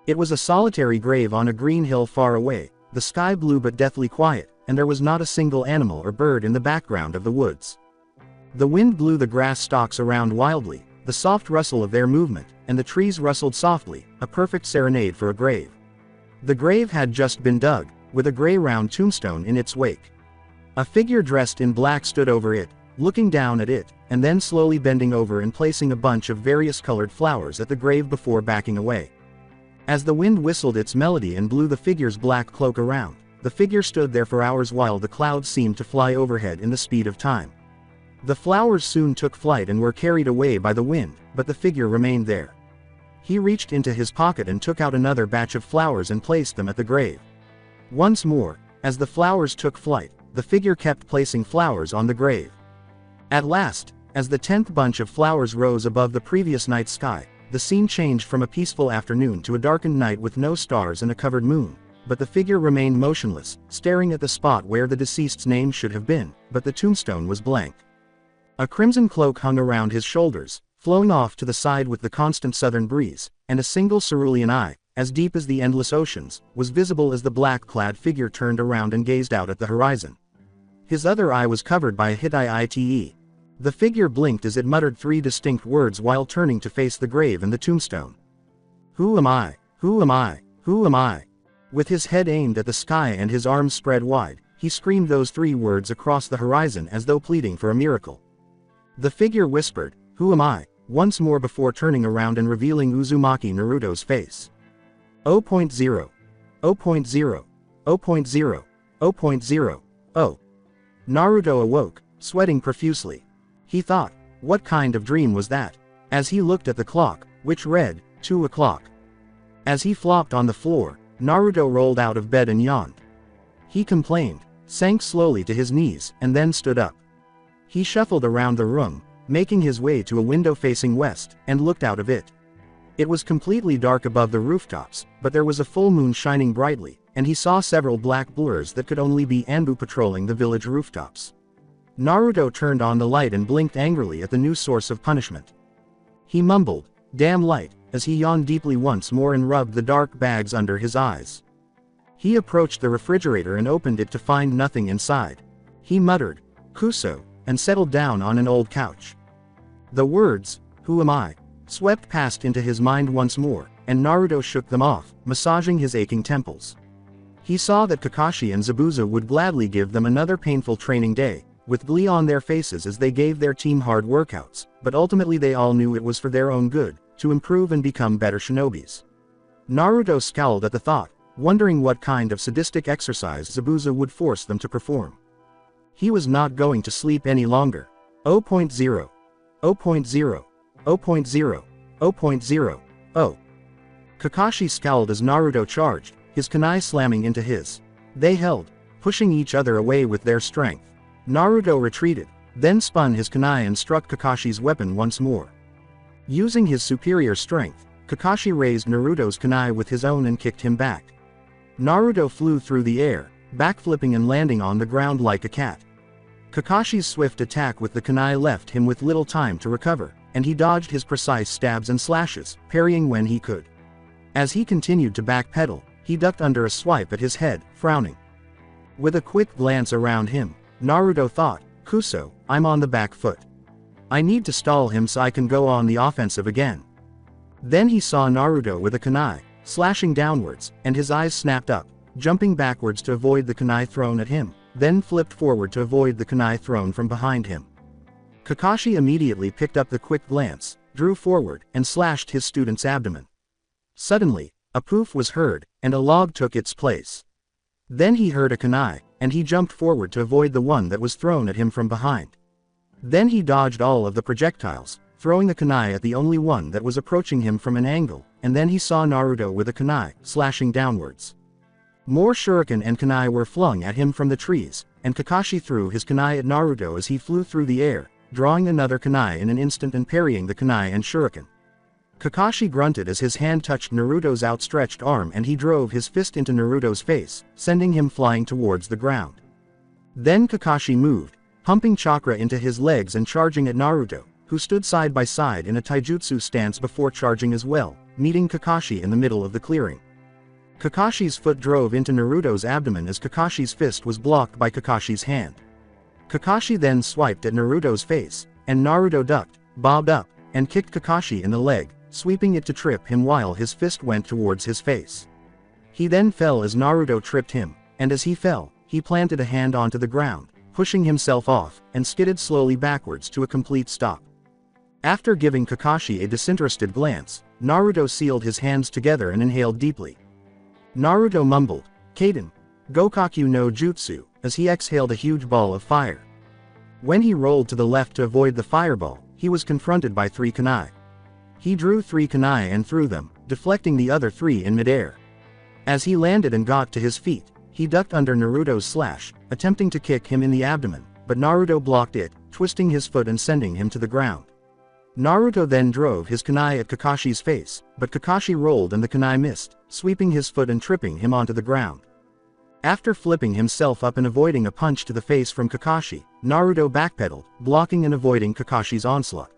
It was a solitary grave on a green hill far away, the sky blue but deathly quiet, and there was not a single animal or bird in the background of the woods. The wind blew the grass stalks around wildly, the soft rustle of their movement, and the trees rustled softly, a perfect serenade for a grave. The grave had just been dug, with a gray round tombstone in its wake. A figure dressed in black stood over it, looking down at it, and then slowly bending over and placing a bunch of various colored flowers at the grave before backing away. As the wind whistled its melody and blew the figure's black cloak around, the figure stood there for hours while the clouds seemed to fly overhead in the speed of time. The flowers soon took flight and were carried away by the wind, but the figure remained there. He reached into his pocket and took out another batch of flowers and placed them at the grave. Once more, as the flowers took flight, the figure kept placing flowers on the grave. At last, as the 10th bunch of flowers rose above the previous night's sky, the scene changed from a peaceful afternoon to a darkened night with no stars and a covered moon, but the figure remained motionless, staring at the spot where the deceased's name should have been, but the tombstone was blank. A crimson cloak hung around his shoulders, flowing off to the side with the constant southern breeze, and a single cerulean eye, as deep as the endless oceans, was visible as the black-clad figure turned around and gazed out at the horizon. His other eye was covered by a Hitai-ite. The figure blinked as it muttered three distinct words while turning to face the grave and the tombstone. "Who am I? Who am I? Who am I?" With his head aimed at the sky and his arms spread wide, he screamed those three words across the horizon as though pleading for a miracle. The figure whispered, "Who am I?" once more before turning around and revealing Uzumaki Naruto's face. 0.0. 0.0. 0.0. 0.0. 0. Naruto awoke, sweating profusely. He thought, what kind of dream was that? As he looked at the clock, which read, 2 o'clock. As he flopped on the floor, Naruto rolled out of bed and yawned. He complained, sank slowly to his knees, and then stood up. He shuffled around the room, making his way to a window facing west, and looked out of it. It was completely dark above the rooftops, but there was a full moon shining brightly, and he saw several black blurs that could only be Anbu patrolling the village rooftops. Naruto turned on the light and blinked angrily at the new source of punishment. He mumbled, "Damn light," as he yawned deeply once more and rubbed the dark bags under his eyes. He approached the refrigerator and opened it to find nothing inside. He muttered, "Kuso," and settled down on an old couch. The words, "Who am I?" swept past into his mind once more, and Naruto shook them off, massaging his aching temples. He saw that Kakashi and Zabuza would gladly give them another painful training day, with glee on their faces as they gave their team hard workouts, but ultimately they all knew it was for their own good, to improve and become better shinobis. Naruto scowled at the thought, wondering what kind of sadistic exercise Zabuza would force them to perform. He was not going to sleep any longer. 0.0. 0.0. 0.0. 0.0. Oh. Kakashi scowled as Naruto charged, his kunai slamming into his. They held, pushing each other away with their strength. Naruto retreated, then spun his kunai and struck Kakashi's weapon once more. Using his superior strength, Kakashi raised Naruto's kunai with his own and kicked him back. Naruto flew through the air, backflipping and landing on the ground like a cat. Kakashi's swift attack with the kunai left him with little time to recover, and he dodged his precise stabs and slashes, parrying when he could. As he continued to backpedal, he ducked under a swipe at his head, frowning. With a quick glance around him, Naruto thought, Kuso, I'm on the back foot. I need to stall him so I can go on the offensive again. Then he saw Naruto with a kunai, slashing downwards, and his eyes snapped up, jumping backwards to avoid the kunai thrown at him, then flipped forward to avoid the kunai thrown from behind him. Kakashi immediately picked up the quick glance, drew forward, and slashed his student's abdomen. Suddenly, a poof was heard, and a log took its place. Then he heard a kunai, and he jumped forward to avoid the one that was thrown at him from behind. Then he dodged all of the projectiles, throwing the kunai at the only one that was approaching him from an angle, and then he saw Naruto with a kunai, slashing downwards. More shuriken and kunai were flung at him from the trees, and Kakashi threw his kunai at Naruto as he flew through the air, drawing another kunai in an instant and parrying the kunai and shuriken. Kakashi grunted as his hand touched Naruto's outstretched arm and he drove his fist into Naruto's face, sending him flying towards the ground. Then Kakashi moved, pumping chakra into his legs and charging at Naruto, who stood side by side in a taijutsu stance before charging as well, meeting Kakashi in the middle of the clearing. Kakashi's foot drove into Naruto's abdomen as Kakashi's fist was blocked by Kakashi's hand. Kakashi then swiped at Naruto's face, and Naruto ducked, bobbed up, and kicked Kakashi in the leg, sweeping it to trip him while his fist went towards his face. He then fell as Naruto tripped him, and as he fell, he planted a hand onto the ground, pushing himself off, and skidded slowly backwards to a complete stop. After giving Kakashi a disinterested glance, Naruto sealed his hands together and inhaled deeply. Naruto mumbled, Kaden, Gokaku no Jutsu, as he exhaled a huge ball of fire. When he rolled to the left to avoid the fireball, he was confronted by 3 kunai. He drew 3 kunai and threw them, deflecting the other 3 in midair. As he landed and got to his feet, he ducked under Naruto's slash, attempting to kick him in the abdomen, but Naruto blocked it, twisting his foot and sending him to the ground. Naruto then drove his kunai at Kakashi's face, but Kakashi rolled and the kunai missed, sweeping his foot and tripping him onto the ground. After flipping himself up and avoiding a punch to the face from Kakashi, Naruto backpedaled, blocking and avoiding Kakashi's onslaught.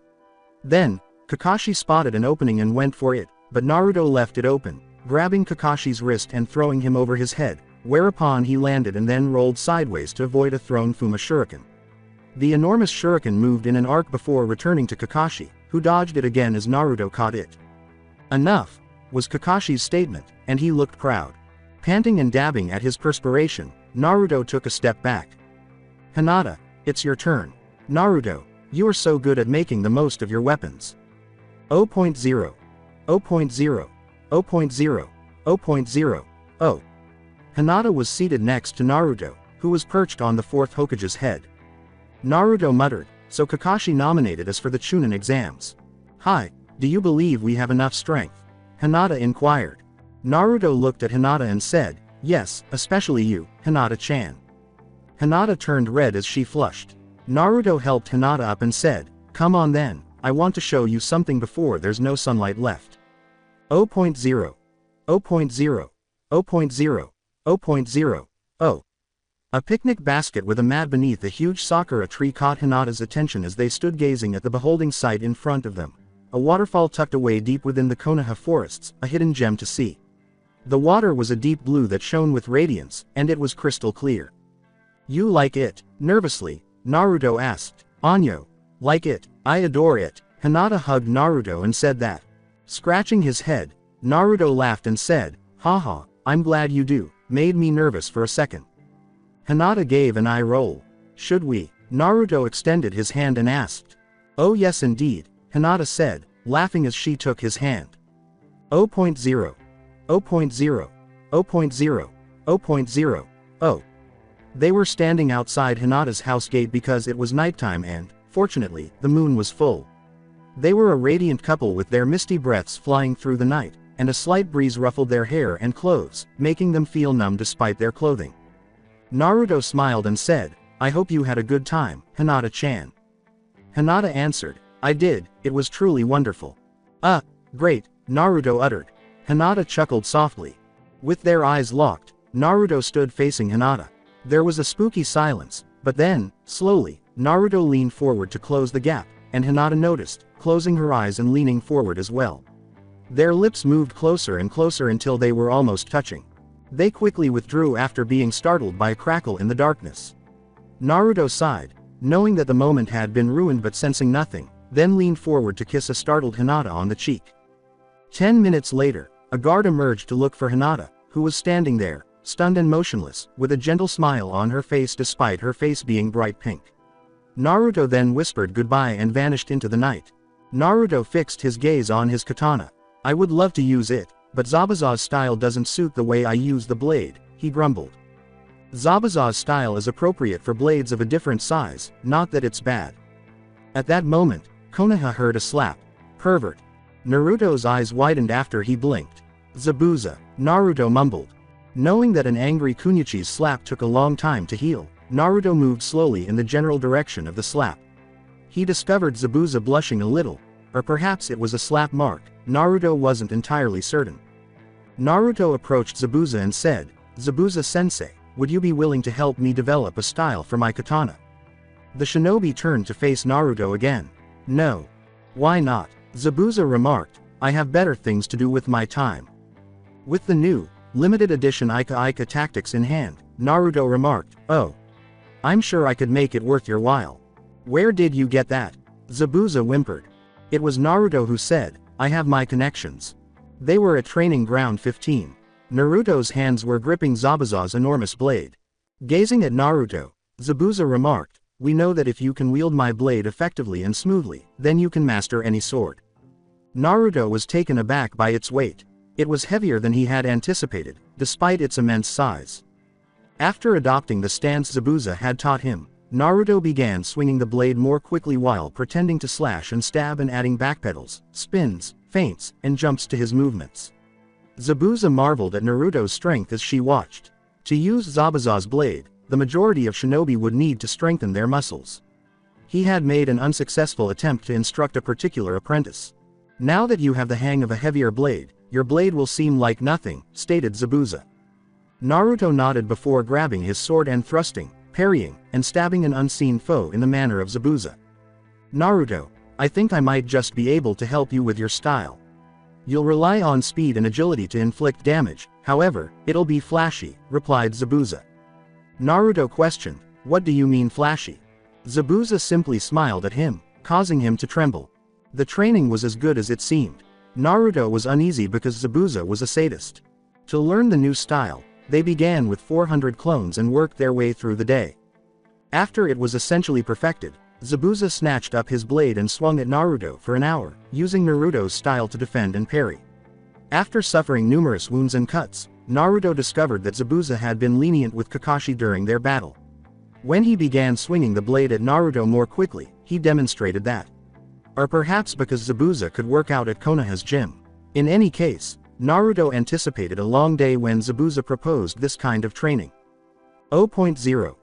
Then, Kakashi spotted an opening and went for it, but Naruto left it open, grabbing Kakashi's wrist and throwing him over his head, whereupon he landed and then rolled sideways to avoid a thrown Fuma shuriken. The enormous shuriken moved in an arc before returning to Kakashi, who dodged it again as Naruto caught it. Enough, was Kakashi's statement, and he looked proud. Panting and dabbing at his perspiration, Naruto took a step back. Hinata, it's your turn. Naruto, you are so good at making the most of your weapons. 0.0. 0.0. 0.0. 0.0. Oh. Hinata was seated next to Naruto, who was perched on the 4th Hokage's head. Naruto muttered, so Kakashi nominated us for the Chunin exams. Hi, do you believe we have enough strength? Hinata inquired. Naruto looked at Hinata and said, yes, especially you, Hinata-chan. Hinata turned red as she flushed. Naruto helped Hinata up and said, come on then, I want to show you something before there's no sunlight left. 0.0. 0.0. 0.0. 0.0. Oh. A picnic basket with a mat beneath a huge sakura tree caught Hinata's attention as they stood gazing at the beholding sight in front of them. A waterfall tucked away deep within the Konoha forests, a hidden gem to see. The water was a deep blue that shone with radiance, and it was crystal clear. You like it? Nervously, Naruto asked. Anyo. Like it, I adore it. Hinata hugged Naruto and said that. Scratching his head, Naruto laughed and said, haha, I'm glad you do, made me nervous for a second. Hinata gave an eye roll. Should we? Naruto extended his hand and asked. Oh yes indeed, Hinata said, laughing as she took his hand. 0.0. 0.0. 0.0. 0.0. Oh. They were standing outside Hinata's house gate because it was nighttime and, fortunately, the moon was full. They were a radiant couple with their misty breaths flying through the night, and a slight breeze ruffled their hair and clothes, making them feel numb despite their clothing. Naruto smiled and said, I hope you had a good time, Hinata-chan. Hinata answered, I did, it was truly wonderful. Great, Naruto uttered. Hinata chuckled softly. With their eyes locked, Naruto stood facing Hinata. There was a spooky silence, but then, slowly, Naruto leaned forward to close the gap, and Hinata noticed, closing her eyes and leaning forward as well. Their lips moved closer and closer until they were almost touching. They quickly withdrew after being startled by a crackle in the darkness. Naruto sighed, knowing that the moment had been ruined but sensing nothing, then leaned forward to kiss a startled Hinata on the cheek. 10 minutes later, a guard emerged to look for Hinata, who was standing there, stunned and motionless, with a gentle smile on her face despite her face being bright pink. Naruto then whispered goodbye and vanished into the night. Naruto fixed his gaze on his katana. I would love to use it, but Zabuza's style doesn't suit the way I use the blade, he grumbled. Zabuza's style is appropriate for blades of a different size, not that it's bad. At that moment, Konoha heard a slap. Pervert. Naruto's eyes widened after he blinked. Zabuza, Naruto mumbled. Knowing that an angry Kunoichi's slap took a long time to heal, Naruto moved slowly in the general direction of the slap. He discovered Zabuza blushing a little, or perhaps it was a slap mark, Naruto wasn't entirely certain. Naruto approached Zabuza and said, Zabuza-sensei, would you be willing to help me develop a style for my katana? The shinobi turned to face Naruto again. No. Why not? Zabuza remarked, I have better things to do with my time. With the new, limited edition Ika tactics in hand, Naruto remarked, oh. I'm sure I could make it worth your while. Where did you get that? Zabuza whimpered. It was Naruto who said, I have my connections. They were at training ground 15. Naruto's hands were gripping Zabuza's enormous blade. Gazing at Naruto, Zabuza remarked, we know that if you can wield my blade effectively and smoothly, then you can master any sword. Naruto was taken aback by its weight. It was heavier than he had anticipated, despite its immense size. After adopting the stance Zabuza had taught him, Naruto began swinging the blade more quickly while pretending to slash and stab and adding backpedals, spins, feints, and jumps to his movements. Zabuza marveled at Naruto's strength as she watched. To use Zabuza's blade, the majority of shinobi would need to strengthen their muscles. He had made an unsuccessful attempt to instruct a particular apprentice. Now that you have the hang of a heavier blade, your blade will seem like nothing, stated Zabuza. Naruto nodded before grabbing his sword and thrusting, parrying, and stabbing an unseen foe in the manner of Zabuza. Naruto, I think I might just be able to help you with your style. You'll rely on speed and agility to inflict damage, however, it'll be flashy, replied Zabuza. Naruto questioned, what do you mean flashy? Zabuza simply smiled at him, causing him to tremble. The training was as good as it seemed. Naruto was uneasy because Zabuza was a sadist. To learn the new style, they began with 400 clones and worked their way through the day. After it was essentially perfected, Zabuza snatched up his blade and swung at Naruto for an hour, using Naruto's style to defend and parry. After suffering numerous wounds and cuts, Naruto discovered that Zabuza had been lenient with Kakashi during their battle. When he began swinging the blade at Naruto more quickly, he demonstrated that. Or perhaps because Zabuza could work out at Konoha's gym. In any case, Naruto anticipated a long day when Zabuza proposed this kind of training. 0.0.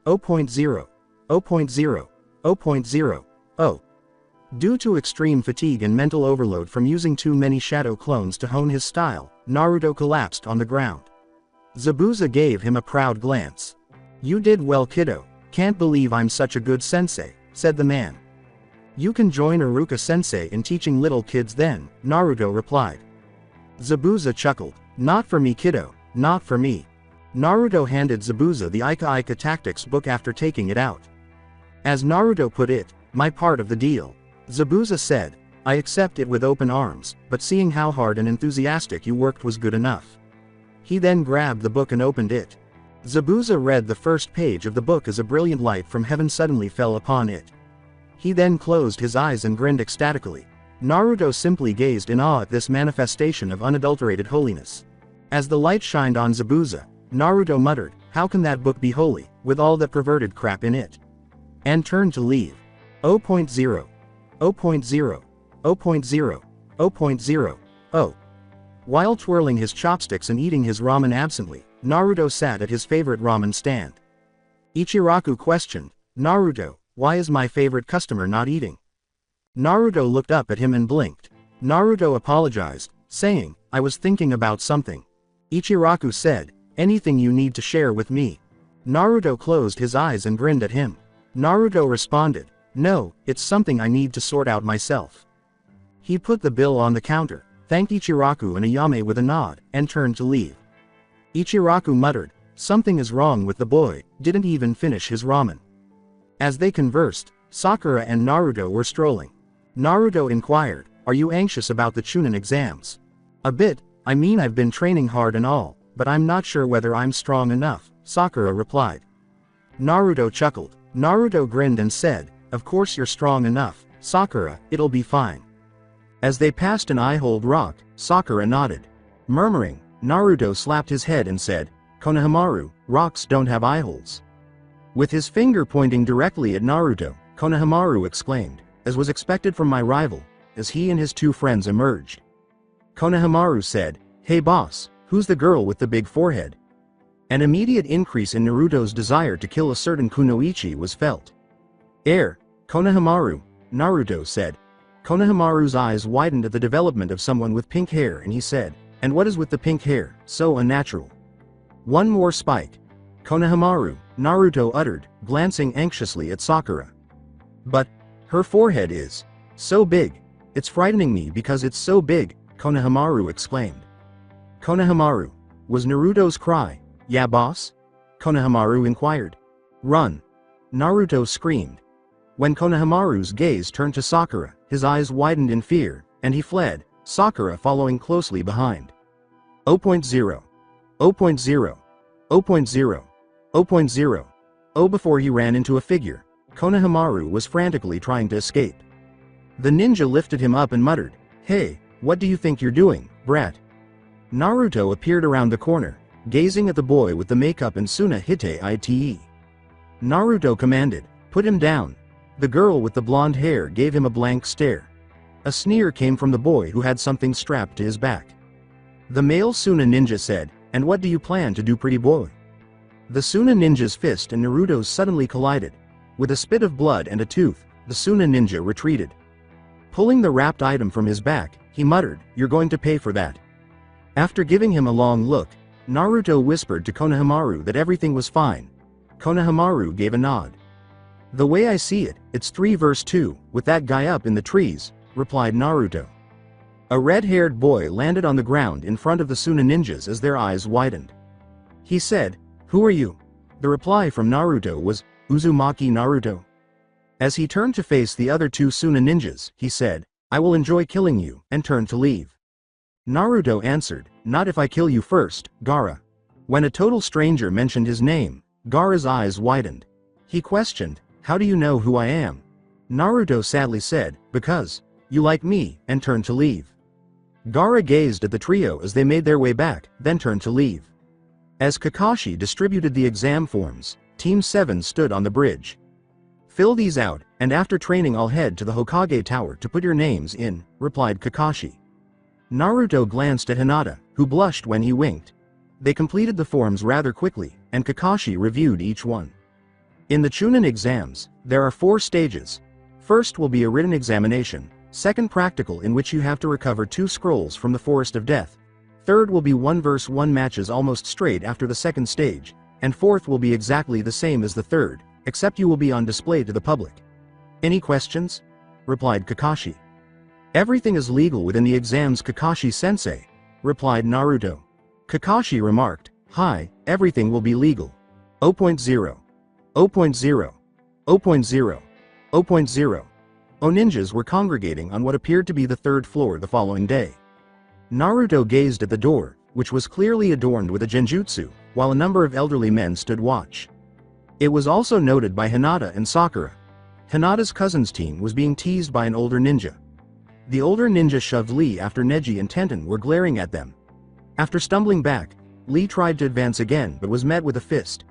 0.0. 0.0. 0.0. Oh. Due to extreme fatigue and mental overload from using too many shadow clones to hone his style, Naruto collapsed on the ground. Zabuza gave him a proud glance. You did well, kiddo. Can't believe I'm such a good sensei, said the man. You can join Iruka-sensei in teaching little kids then, Naruto replied. Zabuza chuckled. Not for me, kiddo, not for me. Naruto handed Zabuza the Ika tactics book after taking it out. As Naruto put it, my part of the deal. Zabuza said, I accept it with open arms, but seeing how hard and enthusiastic you worked was good enough. He then grabbed the book and opened it. Zabuza read the first page of the book as a brilliant light from heaven suddenly fell upon it. He then closed his eyes and grinned ecstatically. Naruto simply gazed in awe at this manifestation of unadulterated holiness. As the light shined on Zabuza, Naruto muttered, "How can that book be holy, with all that perverted crap in it?" And turned to leave. 0.0. 0.0. 0.0. 0.0. Oh. While twirling his chopsticks and eating his ramen absently, Naruto sat at his favorite ramen stand. Ichiraku questioned, "Naruto, why is my favorite customer not eating?" Naruto looked up at him and blinked. Naruto apologized, saying, "I was thinking about something." Ichiraku said, "Anything you need to share with me?" Naruto closed his eyes and grinned at him. Naruto responded, "No, it's something I need to sort out myself." He put the bill on the counter, thanked Ichiraku and Ayame with a nod, and turned to leave. Ichiraku muttered, "Something is wrong with the boy, didn't even finish his ramen." As they conversed, Sakura and Naruto were strolling. Naruto inquired, "Are you anxious about the Chunin exams?" "A bit, I mean I've been training hard and all, but I'm not sure whether I'm strong enough," Sakura replied. Naruto chuckled. Naruto grinned and said, "Of course you're strong enough, Sakura, it'll be fine." As they passed an eye-hold rock, Sakura nodded. Murmuring, Naruto slapped his head and said, "Konohamaru, rocks don't have eyeholes." With his finger pointing directly at Naruto, Konohamaru exclaimed, as was expected from my rival, as he and his two friends emerged. Konohamaru said, "Hey boss, who's the girl with the big forehead?" An immediate increase in Naruto's desire to kill a certain kunoichi was felt. Konohamaru," Naruto said. Konohamaru's eyes widened at the development of someone with pink hair and he said, "And what is with the pink hair, so unnatural?" "One more spike." "Konohamaru," Naruto uttered, glancing anxiously at Sakura. "But, her forehead is so big. It's frightening me because it's so big," Konohamaru exclaimed. "Konohamaru," was Naruto's cry. "Yeah boss?" Konohamaru inquired. "Run!" Naruto screamed. When Konohamaru's gaze turned to Sakura, his eyes widened in fear, and he fled, Sakura following closely behind. 0.0. 0.0. 0.0. 0.0. Oh, before he ran into a figure, Konohamaru was frantically trying to escape. The ninja lifted him up and muttered, "Hey, what do you think you're doing, brat?" Naruto appeared around the corner, gazing at the boy with the makeup and Suna Hite Ite. Naruto commanded, "Put him down." The girl with the blonde hair gave him a blank stare. A sneer came from the boy who had something strapped to his back. The male Suna ninja said, "And what do you plan to do, pretty boy?" The Suna ninja's fist and Naruto's suddenly collided. With a spit of blood and a tooth, the Suna ninja retreated. Pulling the wrapped item from his back, he muttered, "You're going to pay for that." After giving him a long look, Naruto whispered to Konohamaru that everything was fine. Konohamaru gave a nod. "The way I see it, it's 3 vs 2, with that guy up in the trees," replied Naruto. A red-haired boy landed on the ground in front of the Suna ninjas as their eyes widened. He said, "Who are you?" The reply from Naruto was, "Uzumaki Naruto." As he turned to face the other 2 Suna ninjas, he said, "I will enjoy killing you," and turned to leave. Naruto answered, "Not if I kill you first, Gaara." When a total stranger mentioned his name, Gaara's eyes widened. He questioned, "How do you know who I am?" Naruto sadly said, "Because you like me," and turned to leave. Gaara gazed at the trio as they made their way back, then turned to leave. As Kakashi distributed the exam forms, Team 7 stood on the bridge. "Fill these out, and after training I'll head to the Hokage Tower to put your names in," replied Kakashi. Naruto glanced at Hinata, who blushed when he winked. They completed the forms rather quickly, and Kakashi reviewed each one. In the Chunin exams, there are 4 stages. First will be a written examination, second practical in which you have to recover 2 scrolls from the Forest of Death. Third will be 1 vs 1 matches almost straight after the second stage, and fourth will be exactly the same as the third, except you will be on display to the public. "Any questions?" replied Kakashi. "Everything is legal within the exams, Kakashi-sensei," replied Naruto. Kakashi remarked, "Hi, everything will be legal." 0.0. 0.0. 0.0. 0.0. Ninjas were congregating on what appeared to be the 3rd floor the following day. Naruto gazed at the door, which was clearly adorned with a genjutsu, while a number of elderly men stood watch. It was also noted by Hinata and Sakura. Hinata's cousin's team was being teased by an older ninja. The older ninja shoved Lee after Neji and Tenten were glaring at them. After stumbling back, Lee tried to advance again but was met with a fist.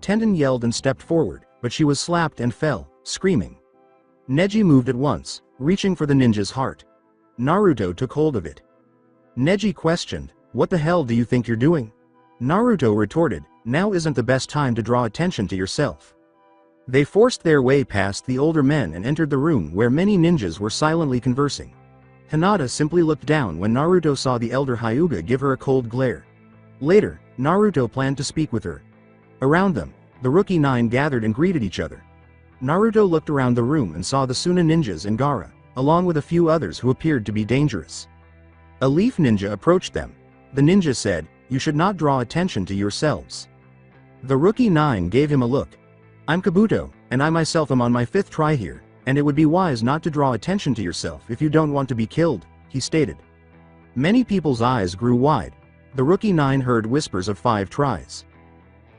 Tenten yelled and stepped forward, but she was slapped and fell, screaming. Neji moved at once, reaching for the ninja's heart. Naruto took hold of it. Neji questioned, "What the hell do you think you're doing?" Naruto retorted, "Now isn't the best time to draw attention to yourself." They forced their way past the older men and entered the room where many ninjas were silently conversing. Hinata simply looked down when Naruto saw the elder Hyuga give her a cold glare. Later, Naruto planned to speak with her. Around them, the Rookie 9 gathered and greeted each other. Naruto looked around the room and saw the Suna ninjas and Gaara, along with a few others who appeared to be dangerous. A leaf ninja approached them. The ninja said, "You should not draw attention to yourselves." The Rookie 9 gave him a look. "I'm Kabuto, and I myself am on my 5th try here, and it would be wise not to draw attention to yourself if you don't want to be killed," he stated. Many people's eyes grew wide. The Rookie 9 heard whispers of 5 tries.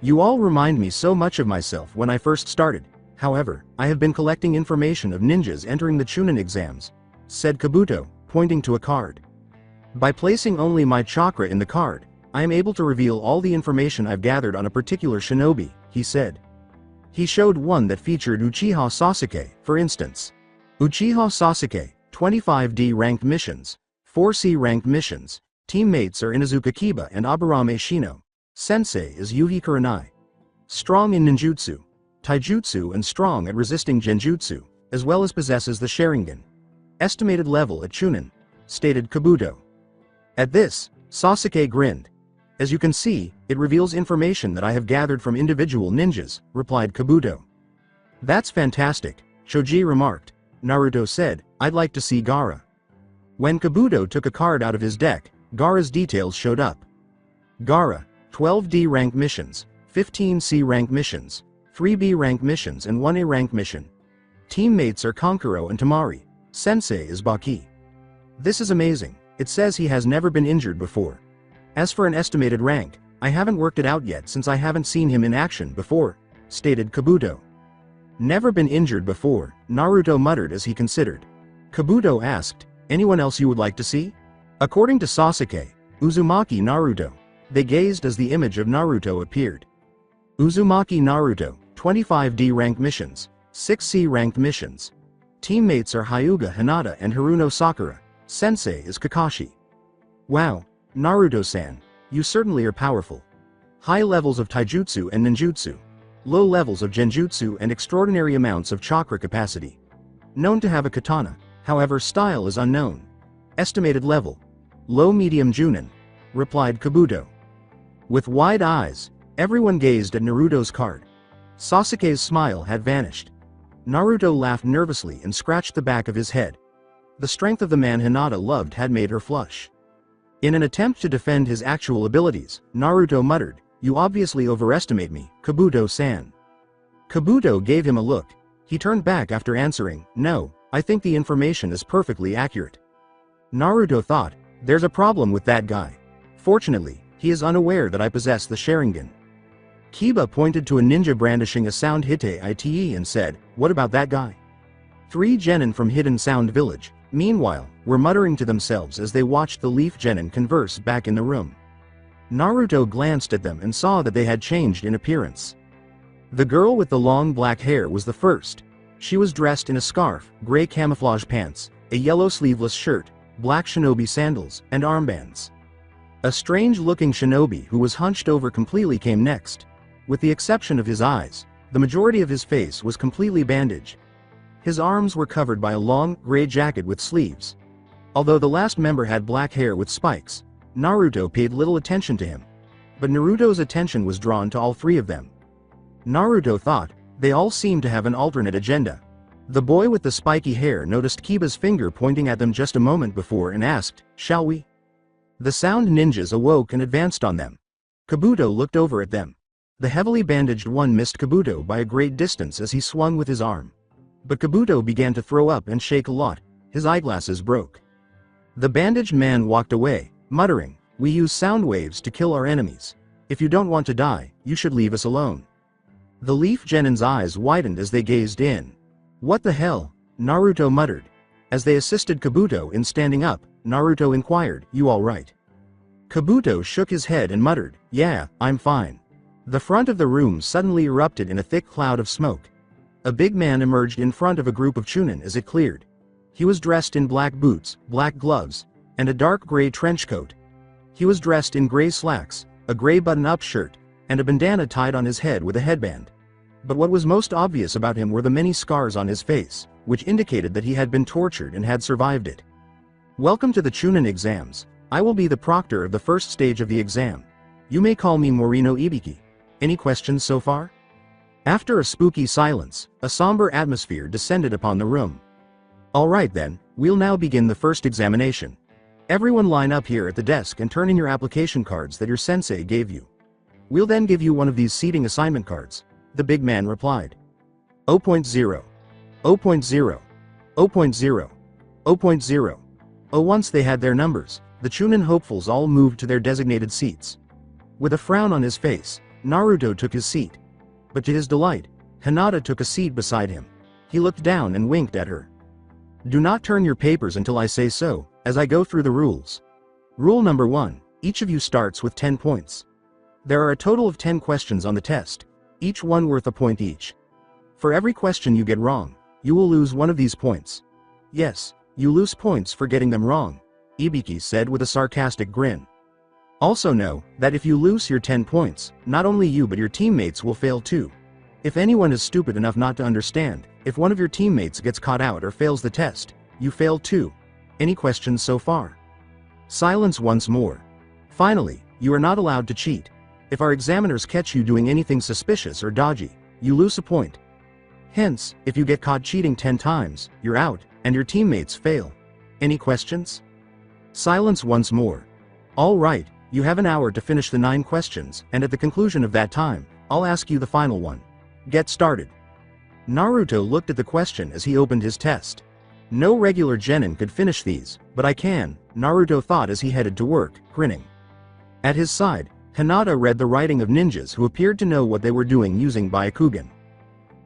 "You all remind me so much of myself when I first started. However, I have been collecting information of ninjas entering the Chunin exams," said Kabuto, pointing to a card. "By placing only my chakra in the card, I am able to reveal all the information I've gathered on a particular shinobi," he said. He showed one that featured Uchiha Sasuke, for instance. Uchiha Sasuke, 25D ranked missions, 4C ranked missions. Teammates are Inuzuka Kiba and Aburame Shino. Sensei is Yuhi Kurenai. Strong in ninjutsu, taijutsu and strong at resisting genjutsu, as well as possesses the Sharingan. Estimated level at Chunin, stated Kabuto. At this, Sasuke grinned. "As you can see, it reveals information that I have gathered from individual ninjas," replied Kabuto. "That's fantastic," Choji remarked. Naruto said, "I'd like to see Gaara." When Kabuto took a card out of his deck, Gaara's details showed up. Gaara, 12D rank missions, 15C rank missions, 3B rank missions and 1A rank mission. Teammates are Kankuro and Tamari. Sensei is Baki. "This is amazing. It says he has never been injured before. As for an estimated rank, I haven't worked it out yet since I haven't seen him in action before," stated Kabuto. "Never been injured before," Naruto muttered as he considered. Kabuto asked, "Anyone else you would like to see?" According to Sasuke, Uzumaki Naruto. They gazed as the image of Naruto appeared. Uzumaki Naruto, 25D ranked missions, 6C ranked missions. Teammates are Hyuga Hinata and Haruno Sakura. Sensei is Kakashi. "Wow, Naruto-san, you certainly are powerful. High levels of taijutsu and ninjutsu, low levels of genjutsu and extraordinary amounts of chakra capacity. Known to have a katana, however style is unknown. Estimated level. Low-medium Junin," replied Kabuto. With wide eyes, everyone gazed at Naruto's card. Sasuke's smile had vanished. Naruto laughed nervously and scratched the back of his head. The strength of the man Hinata loved had made her flush. In an attempt to defend his actual abilities, Naruto muttered, "You obviously overestimate me, Kabuto-san." Kabuto gave him a look. He turned back after answering, "No, I think the information is perfectly accurate." Naruto thought, "There's a problem with that guy. Fortunately, he is unaware that I possess the Sharingan." Kiba pointed to a ninja brandishing a sound Hite and said, "What about that guy?" 3 genin from Hidden Sound Village, meanwhile, were muttering to themselves as they watched the leaf genin converse back in the room. Naruto glanced at them and saw that they had changed in appearance. The girl with the long black hair was the first. She was dressed in a scarf, gray camouflage pants, a yellow sleeveless shirt, black shinobi sandals, and armbands. A strange-looking shinobi who was hunched over completely came next. With the exception of his eyes, the majority of his face was completely bandaged. His arms were covered by a long, gray jacket with sleeves. Although the last member had black hair with spikes, Naruto paid little attention to him. But Naruto's attention was drawn to all 3 of them. Naruto thought, they all seemed to have an alternate agenda. The boy with the spiky hair noticed Kiba's finger pointing at them just a moment before and asked, "Shall we?" The sound ninjas awoke and advanced on them. Kabuto looked over at them. The heavily bandaged one missed Kabuto by a great distance as he swung with his arm. But Kabuto began to throw up and shake a lot. His eyeglasses broke. The bandaged man walked away, muttering, We use sound waves to kill our enemies. If you don't want to die, you should leave us alone. The Leaf Genin's eyes widened as they gazed in. What the hell? Naruto muttered. As they assisted Kabuto in standing up, Naruto inquired, "You all right?" Kabuto shook his head and muttered, "Yeah, I'm fine." The front of the room suddenly erupted in a thick cloud of smoke. A big man emerged in front of a group of Chunin as it cleared. He was dressed in black boots, black gloves, and a dark gray trench coat. He was dressed in gray slacks, a gray button-up shirt, and a bandana tied on his head with a headband. But what was most obvious about him were the many scars on his face, which indicated that he had been tortured and had survived it. "Welcome to the Chunin exams. I will be the proctor of the first stage of the exam. You may call me Morino Ibiki. Any questions so far?" After a spooky silence, a somber atmosphere descended upon the room. "Alright then, we'll now begin the first examination. Everyone line up here at the desk and turn in your application cards that your sensei gave you. We'll then give you one of these seating assignment cards," the big man replied. 0.0. 0.0. 0.0. 0.0. Once they had their numbers, the Chunin hopefuls all moved to their designated seats. With a frown on his face, Naruto took his seat. But to his delight, Hinata took a seat beside him. He looked down and winked at her. "Do not turn your papers until I say so, as I go through the rules. Rule number 1, each of you starts with 10 points. There are a total of 10 questions on the test, each one worth a point each. For every question you get wrong, you will lose one of these points. Yes, you lose points for getting them wrong," Ibiki said with a sarcastic grin. "Also know that if you lose your 10 points, not only you but your teammates will fail too. If anyone is stupid enough not to understand, if one of your teammates gets caught out or fails the test, you fail too. Any questions so far?" Silence once more. "Finally, you are not allowed to cheat. If our examiners catch you doing anything suspicious or dodgy, you lose a point. Hence, if you get caught cheating 10 times, you're out, and your teammates fail. Any questions?" Silence once more. "All right, you have an hour to finish the 9 questions, and at the conclusion of that time, I'll ask you the final one. Get started." Naruto looked at the question as he opened his test. No regular genin could finish these, but I can, Naruto thought as he headed to work, grinning. At his side, Hinata read the writing of ninjas who appeared to know what they were doing using Byakugan.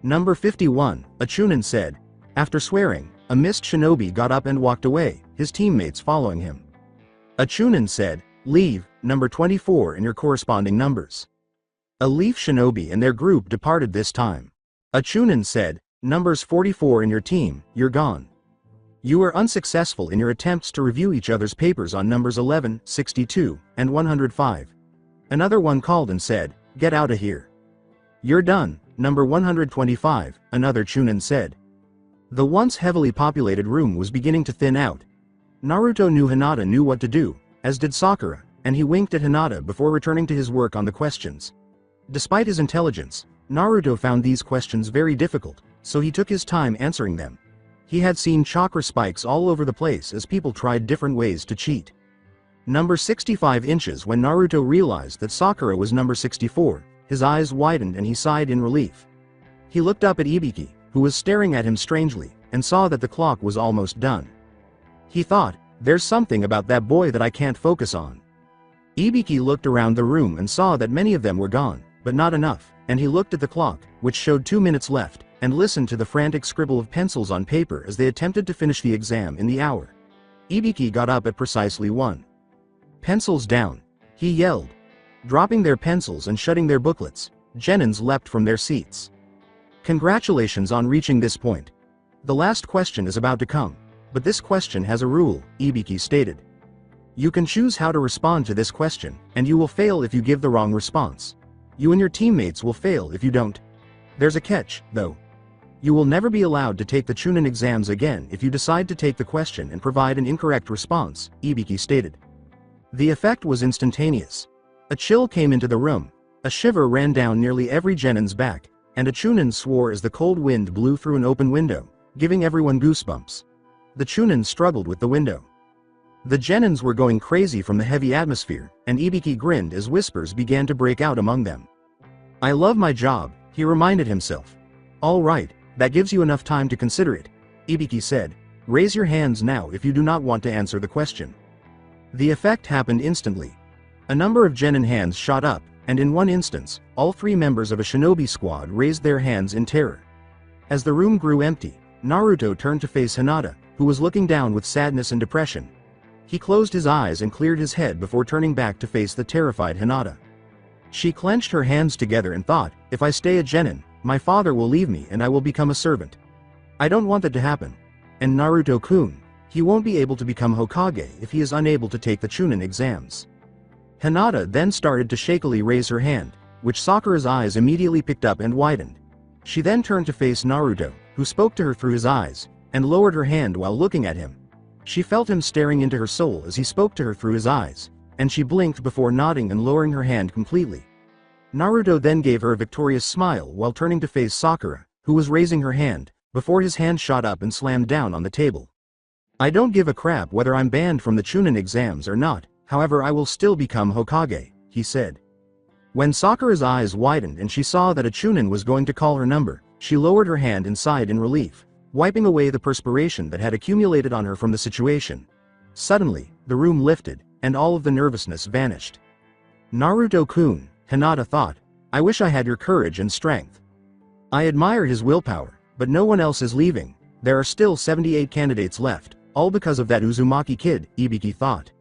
Number 51, a Chunin said. After swearing, a mist shinobi got up and walked away, his teammates following him. A Chunin said, "Leave, number 24 in your corresponding numbers." A leaf shinobi and their group departed this time. A Chunin said, "Numbers 44 in your team, you're gone. You were unsuccessful in your attempts to review each other's papers on numbers 11, 62, and 105. Another one called and said, "Get out of here. You're done, number 125, another Chunin said. The once heavily populated room was beginning to thin out. Naruto knew Hinata knew what to do, as did Sakura, and he winked at Hinata before returning to his work on the questions. Despite his intelligence, Naruto found these questions very difficult, so he took his time answering them. He had seen chakra spikes all over the place as people tried different ways to cheat. Number 65 inches. When Naruto realized that Sakura was number 64, his eyes widened and he sighed in relief. He looked up at Ibiki, who was staring at him strangely, and saw that the clock was almost done. He thought, "There's something about that boy that I can't focus on." Ibiki looked around the room and saw that many of them were gone, but not enough, and he looked at the clock, which showed 2 minutes left, and listened to the frantic scribble of pencils on paper as they attempted to finish the exam in the hour. Ibiki got up at precisely 1. "Pencils down," he yelled. Dropping their pencils and shutting their booklets, genins leapt from their seats. "Congratulations on reaching this point. The last question is about to come, but this question has a rule," Ibiki stated. "You can choose how to respond to this question, and you will fail if you give the wrong response. You and your teammates will fail if you don't. There's a catch, though. You will never be allowed to take the Chunin exams again if you decide to take the question and provide an incorrect response," Ibiki stated. The effect was instantaneous. A chill came into the room, a shiver ran down nearly every genin's back, and a Chunin swore as the cold wind blew through an open window, giving everyone goosebumps. The Chunin struggled with the window. The genins were going crazy from the heavy atmosphere, and Ibiki grinned as whispers began to break out among them. "I love my job," he reminded himself. "All right, that gives you enough time to consider it," Ibiki said. "Raise your hands now if you do not want to answer the question." The effect happened instantly. A number of genin hands shot up, and in one instance, all 3 members of a shinobi squad raised their hands in terror. As the room grew empty, Naruto turned to face Hinata, who was looking down with sadness and depression. He closed his eyes and cleared his head before turning back to face the terrified Hinata. She clenched her hands together and thought, if I stay a genin, my father will leave me and I will become a servant. I don't want that to happen. And Naruto-kun, he won't be able to become Hokage if he is unable to take the Chunin exams. Hinata then started to shakily raise her hand, which Sakura's eyes immediately picked up and widened. She then turned to face Naruto, who spoke to her through his eyes, and lowered her hand while looking at him. She felt him staring into her soul as he spoke to her through his eyes, and she blinked before nodding and lowering her hand completely. Naruto then gave her a victorious smile while turning to face Sakura, who was raising her hand, before his hand shot up and slammed down on the table. I don't give a crap whether I'm banned from the Chunin exams or not, however I will still become Hokage, he said. When Sakura's eyes widened and she saw that a Chunin was going to call her number, she lowered her hand and sighed in relief, wiping away the perspiration that had accumulated on her from the situation. Suddenly, the room lifted, and all of the nervousness vanished. Naruto-kun, Hinata thought, I wish I had your courage and strength. I admire his willpower, but no one else is leaving. There are still 78 candidates left, all because of that Uzumaki kid, Ibiki thought.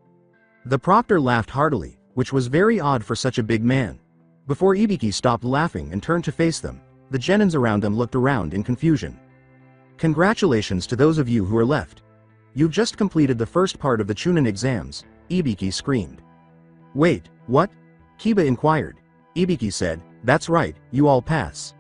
The proctor laughed heartily, which was very odd for such a big man. Before Ibiki stopped laughing and turned to face them, the genins around them looked around in confusion. Congratulations to those of you who are left. You've just completed the first part of the Chunin exams, Ibiki screamed. Wait, what? Kiba inquired. Ibiki said, that's right, you all pass.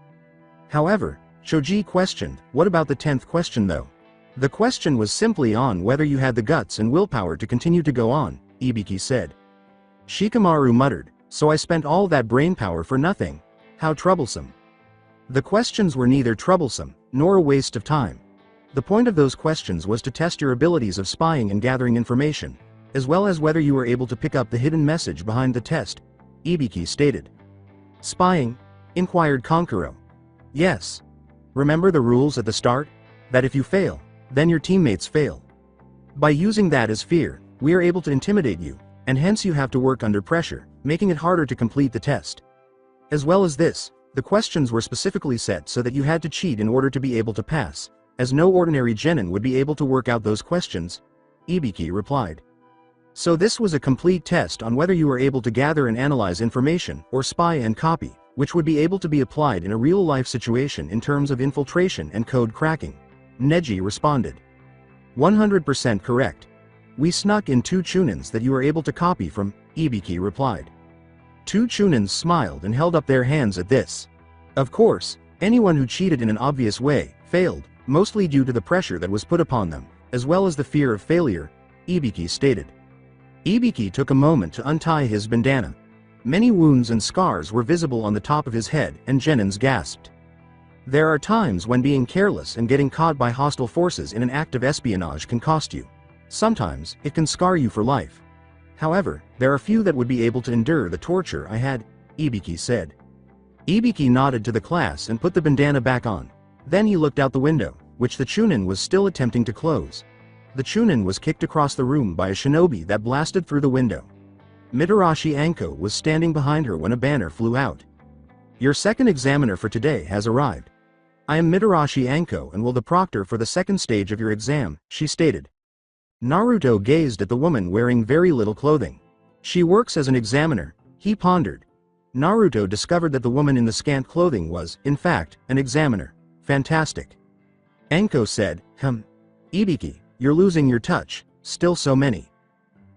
However, Choji questioned, what about the 10th question though? The question was simply on whether you had the guts and willpower to continue to go on, Ibiki said. Shikamaru muttered, so I spent all that brainpower for nothing. How troublesome. The questions were neither troublesome, nor a waste of time. The point of those questions was to test your abilities of spying and gathering information, as well as whether you were able to pick up the hidden message behind the test, Ibiki stated. Spying? Inquired Kankuro. Yes. Remember the rules at the start? That if you fail, then your teammates fail. By using that as fear, we are able to intimidate you, and hence you have to work under pressure, making it harder to complete the test. As well as this, the questions were specifically set so that you had to cheat in order to be able to pass, as no ordinary genin would be able to work out those questions, Ibiki replied. So this was a complete test on whether you were able to gather and analyze information, or spy and copy, which would be able to be applied in a real-life situation in terms of infiltration and code cracking. Neji responded. 100% correct. We snuck in 2 Chunins that you were able to copy from, Ibiki replied. 2 Chunins smiled and held up their hands at this. Of course, anyone who cheated in an obvious way, failed, mostly due to the pressure that was put upon them, as well as the fear of failure, Ibiki stated. Ibiki took a moment to untie his bandana. Many wounds and scars were visible on the top of his head, and genins gasped. There are times when being careless and getting caught by hostile forces in an act of espionage can cost you. Sometimes, it can scar you for life. However, there are few that would be able to endure the torture I had, Ibiki said. Ibiki nodded to the class and put the bandana back on. Then he looked out the window, which the Chunin was still attempting to close. The Chunin was kicked across the room by a shinobi that blasted through the window. Mitarashi Anko was standing behind her when a banner flew out. Your second examiner for today has arrived. I am Mitarashi Anko and will the proctor for the second stage of your exam, she stated. Naruto gazed at the woman wearing very little clothing. She works as an examiner, he pondered. Naruto discovered that the woman in the scant clothing was, in fact, an examiner. Fantastic. Anko said, Ibiki, you're losing your touch, still so many.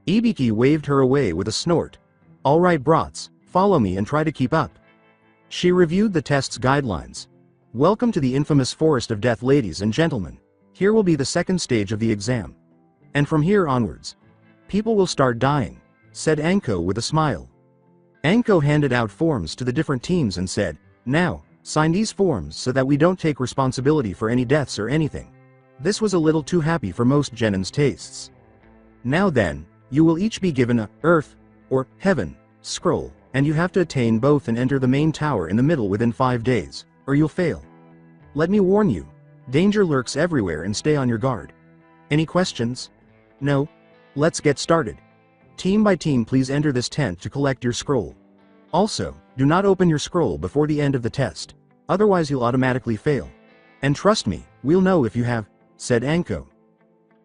Ibiki waved her away with a snort. Alright brats, follow me and try to keep up. She reviewed the test's guidelines. Welcome to the infamous Forest of Death, ladies and gentlemen. Here will be the second stage of the exam. And from here onwards, people will start dying, said Anko with a smile. Anko handed out forms to the different teams and said, now, sign these forms so that we don't take responsibility for any deaths or anything. This was a little too happy for most genins' tastes. Now then, you will each be given a earth, or heaven, scroll, and you have to attain both and enter the main tower in the middle within 5 days, or you'll fail. Let me warn you, danger lurks everywhere and stay on your guard. Any questions? No? Let's get started. Team by team, please enter this tent to collect your scroll. Also, do not open your scroll before the end of the test. Otherwise you'll automatically fail. And trust me, we'll know if you have, said Anko.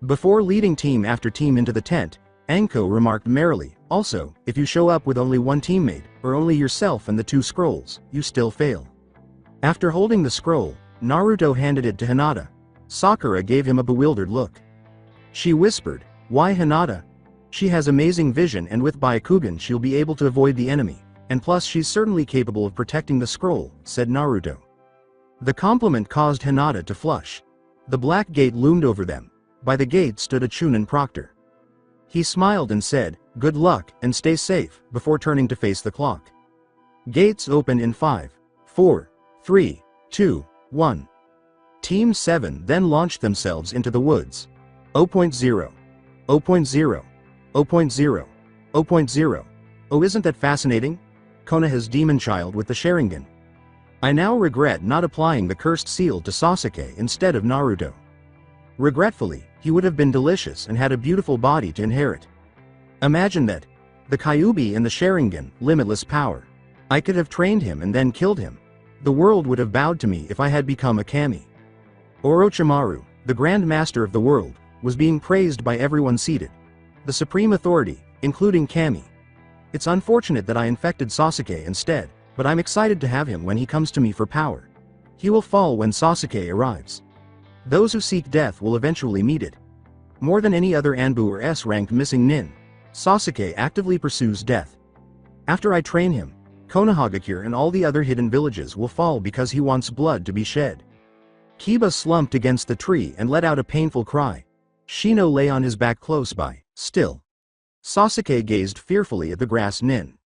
Before leading team after team into the tent, Anko remarked merrily, also, if you show up with only one teammate, or only yourself and the 2 scrolls, you still fail. After holding the scroll, Naruto handed it to Hinata. Sakura gave him a bewildered look. She whispered, why Hinata? She has amazing vision, and with Byakugan she'll be able to avoid the enemy, and plus she's certainly capable of protecting the scroll, said Naruto. The compliment caused Hinata to flush. The black gate loomed over them. By the gate stood a Chunin proctor. He smiled and said, good luck, and stay safe, before turning to face the clock. Gates open in 5, 4, 3, 2, 1. Team 7 then launched themselves into the woods. 0.0. 0.0. 0.0. 0.0. Oh, isn't that fascinating? Konoha's demon child with the Sharingan. I now regret not applying the cursed seal to Sasuke instead of Naruto. Regretfully, he would have been delicious and had a beautiful body to inherit. Imagine that. The Kyuubi and the Sharingan, limitless power. I could have trained him and then killed him. The world would have bowed to me if I had become a kami. Orochimaru, the Grand Master of the world, was being praised by everyone seated. The supreme authority, including Kami. It's unfortunate that I infected Sasuke instead, but I'm excited to have him when he comes to me for power. He will fall when Sasuke arrives. Those who seek death will eventually meet it. More than any other Anbu or S-ranked missing nin, Sasuke actively pursues death. After I train him, Konohagakure and all the other hidden villages will fall because he wants blood to be shed. Kiba slumped against the tree and let out a painful cry. Shino lay on his back close by, still. Sasuke gazed fearfully at the grass nin.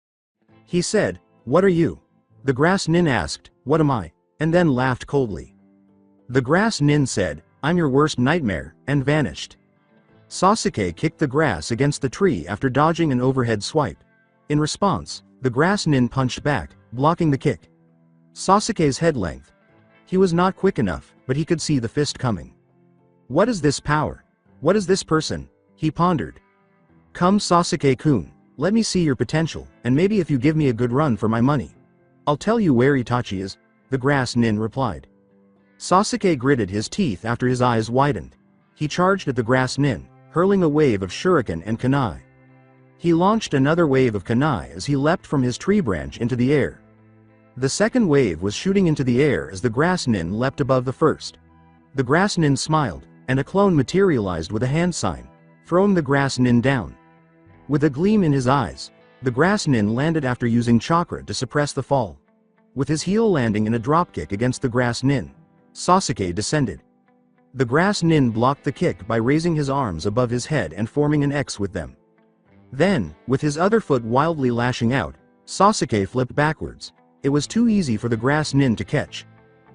He said, what are you? The grass nin asked, what am I? And then laughed coldly. The grass nin said, I'm your worst nightmare, and vanished. Sasuke kicked the grass against the tree after dodging an overhead swipe. In response, the grass nin punched back, blocking the kick. Sasuke's head length. He was not quick enough, but he could see the fist coming. What is this power? What is this person? He pondered. Come Sasuke-kun, let me see your potential, and maybe if you give me a good run for my money, I'll tell you where Itachi is, the grass nin replied. Sasuke gritted his teeth after his eyes widened. He charged at the grass nin, hurling a wave of shuriken and kunai. He launched another wave of kunai as he leapt from his tree branch into the air. The second wave was shooting into the air as the grass nin leapt above the first. The grass nin smiled, and a clone materialized with a hand sign, throwing the grass nin down. With a gleam in his eyes, the grass nin landed after using chakra to suppress the fall. With his heel landing in a dropkick against the grass nin, Sasuke descended. The grass nin blocked the kick by raising his arms above his head and forming an X with them. Then, with his other foot wildly lashing out, Sasuke flipped backwards. It was too easy for the grass nin to catch.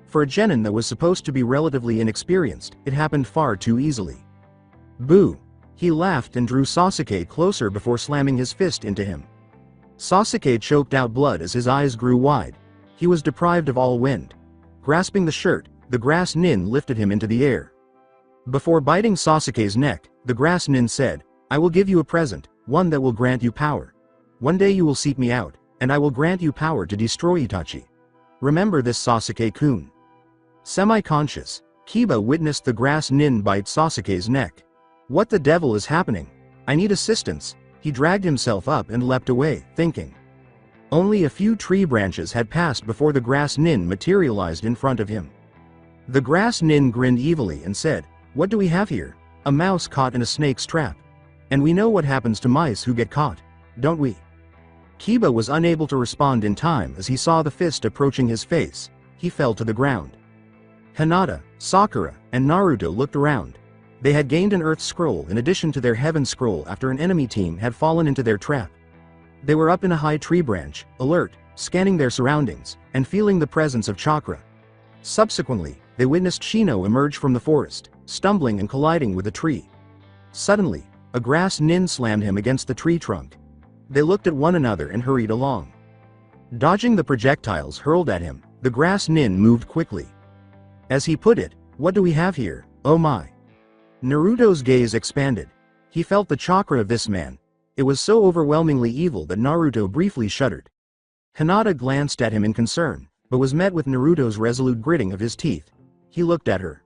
For a genin that was supposed to be relatively inexperienced, it happened far too easily. Boo! He laughed and drew Sasuke closer before slamming his fist into him. Sasuke choked out blood as his eyes grew wide. He was deprived of all wind. Grasping the shirt, the grass nin lifted him into the air. Before biting Sasuke's neck, the grass nin said, I will give you a present, one that will grant you power. One day you will seek me out, and I will grant you power to destroy Itachi. Remember this, Sasuke-kun. Semi-conscious, Kiba witnessed the grass nin bite Sasuke's neck. What the devil is happening? I need assistance. He dragged himself up and leapt away, thinking. Only a few tree branches had passed before the grass nin materialized in front of him. The grass nin grinned evilly and said, what do we have here? A mouse caught in a snake's trap. And we know what happens to mice who get caught, don't we? Kiba was unable to respond in time as he saw the fist approaching his face. He fell to the ground. Hinata, Sakura, and Naruto looked around. They had gained an Earth Scroll in addition to their Heaven Scroll after an enemy team had fallen into their trap. They were up in a high tree branch, alert, scanning their surroundings, and feeling the presence of chakra. Subsequently, they witnessed Shino emerge from the forest, stumbling and colliding with a tree. Suddenly, a grass nin slammed him against the tree trunk. They looked at one another and hurried along. Dodging the projectiles hurled at him, the grass nin moved quickly. As he put it, what do we have here, oh my? Naruto's gaze expanded. He felt the chakra of this man. It was so overwhelmingly evil that Naruto briefly shuddered. Hinata glanced at him in concern, but was met with Naruto's resolute gritting of his teeth. He looked at her.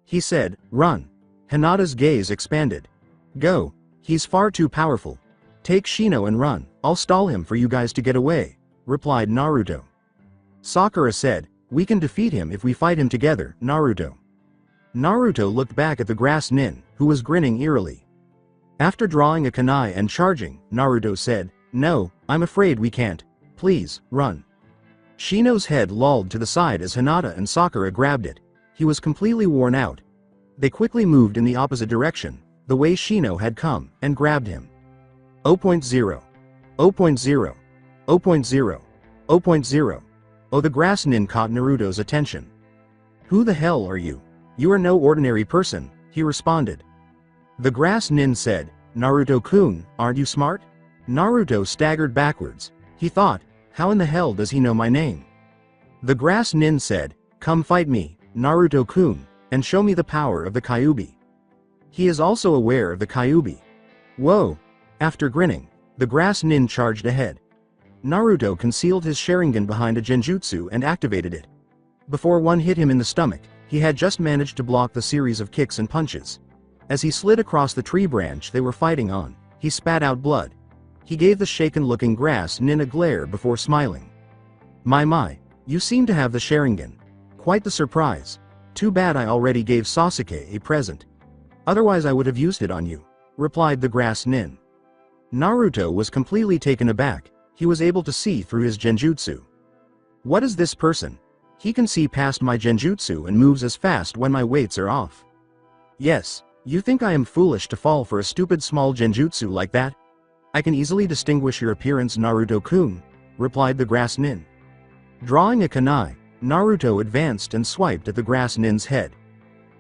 He said, "Run." Hinata's gaze expanded. "Go. He's far too powerful. Take Shino and run, I'll stall him for you guys to get away," replied Naruto. Sakura said, "We can defeat him if we fight him together, Naruto." Naruto looked back at the grass nin, who was grinning eerily. After drawing a kunai and charging, Naruto said, "No, I'm afraid we can't. Please, run." Shino's head lolled to the side as Hinata and Sakura grabbed it. He was completely worn out. They quickly moved in the opposite direction, the way Shino had come, and grabbed him. 0.0. 0.0. 0.0. 0.0. Oh, the grass nin caught Naruto's attention. "Who the hell are you? You are no ordinary person," he responded. The grass nin said, "Naruto-kun, aren't you smart?" Naruto staggered backwards. He thought, how in the hell does he know my name? The grass nin said, "Come fight me, Naruto-kun, and show me the power of the Kyuubi." He is also aware of the Kyuubi. Whoa! After grinning, the grass nin charged ahead. Naruto concealed his Sharingan behind a genjutsu and activated it. Before one hit him in the stomach, he had just managed to block the series of kicks and punches. As he slid across the tree branch they were fighting on, he spat out blood. He gave the shaken-looking grass nin a glare before smiling. My, you seem to have the Sharingan. Quite the surprise. Too bad I already gave Sasuke a present. Otherwise I would have used it on you," replied the grass nin. Naruto was completely taken aback. He was able to see through his genjutsu. "What is this person? He can see past my genjutsu and moves as fast when my weights are off." "Yes, you think I am foolish to fall for a stupid small genjutsu like that? I can easily distinguish your appearance, Naruto-kun," replied the grass nin. Drawing a kunai, Naruto advanced and swiped at the grass nin's head.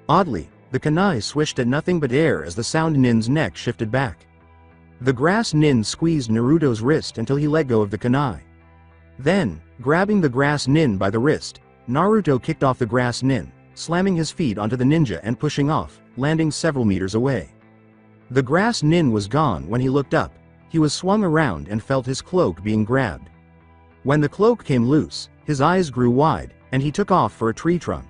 Oddly, the kunai swished at nothing but air as the sound nin's neck shifted back. The grass nin squeezed Naruto's wrist until he let go of the kunai. Then, grabbing the grass nin by the wrist, Naruto kicked off the grass nin, slamming his feet onto the ninja and pushing off, landing several meters away. The grass nin was gone when he looked up. He was swung around and felt his cloak being grabbed. When the cloak came loose, his eyes grew wide, and he took off for a tree trunk.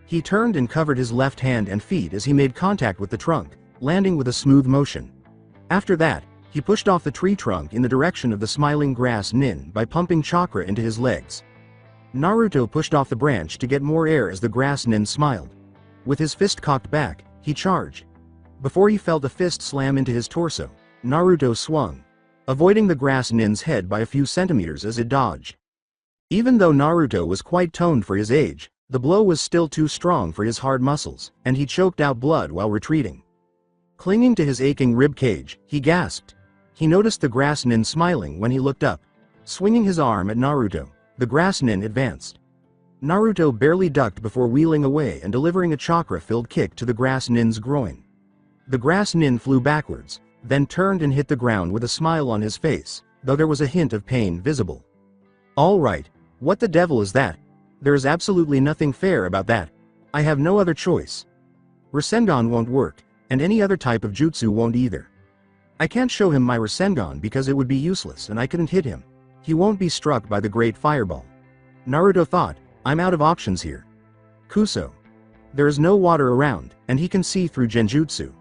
He turned and covered his left hand and feet as he made contact with the trunk, landing with a smooth motion. After that, he pushed off the tree trunk in the direction of the smiling grass nin by pumping chakra into his legs. Naruto pushed off the branch to get more air as the grass nin smiled. With his fist cocked back, he charged. Before he felt a fist slam into his torso, Naruto swung, avoiding the grass nin's head by a few centimeters as it dodged. Even though Naruto was quite toned for his age, the blow was still too strong for his hard muscles, and he choked out blood while retreating. Clinging to his aching rib cage, he gasped. He noticed the grass nin smiling when he looked up. Swinging his arm at Naruto, the grass nin advanced. Naruto barely ducked before wheeling away and delivering a chakra-filled kick to the grass nin's groin. The grass nin flew backwards, then turned and hit the ground with a smile on his face, though there was a hint of pain visible. "All right, what the devil is that? There is absolutely nothing fair about that. I have no other choice. Rasengan won't work, and any other type of jutsu won't either. I can't show him my Rasengan because it would be useless and I couldn't hit him. He won't be struck by the great fireball." Naruto thought, "I'm out of options here. Kuso. There is no water around, and he can see through genjutsu.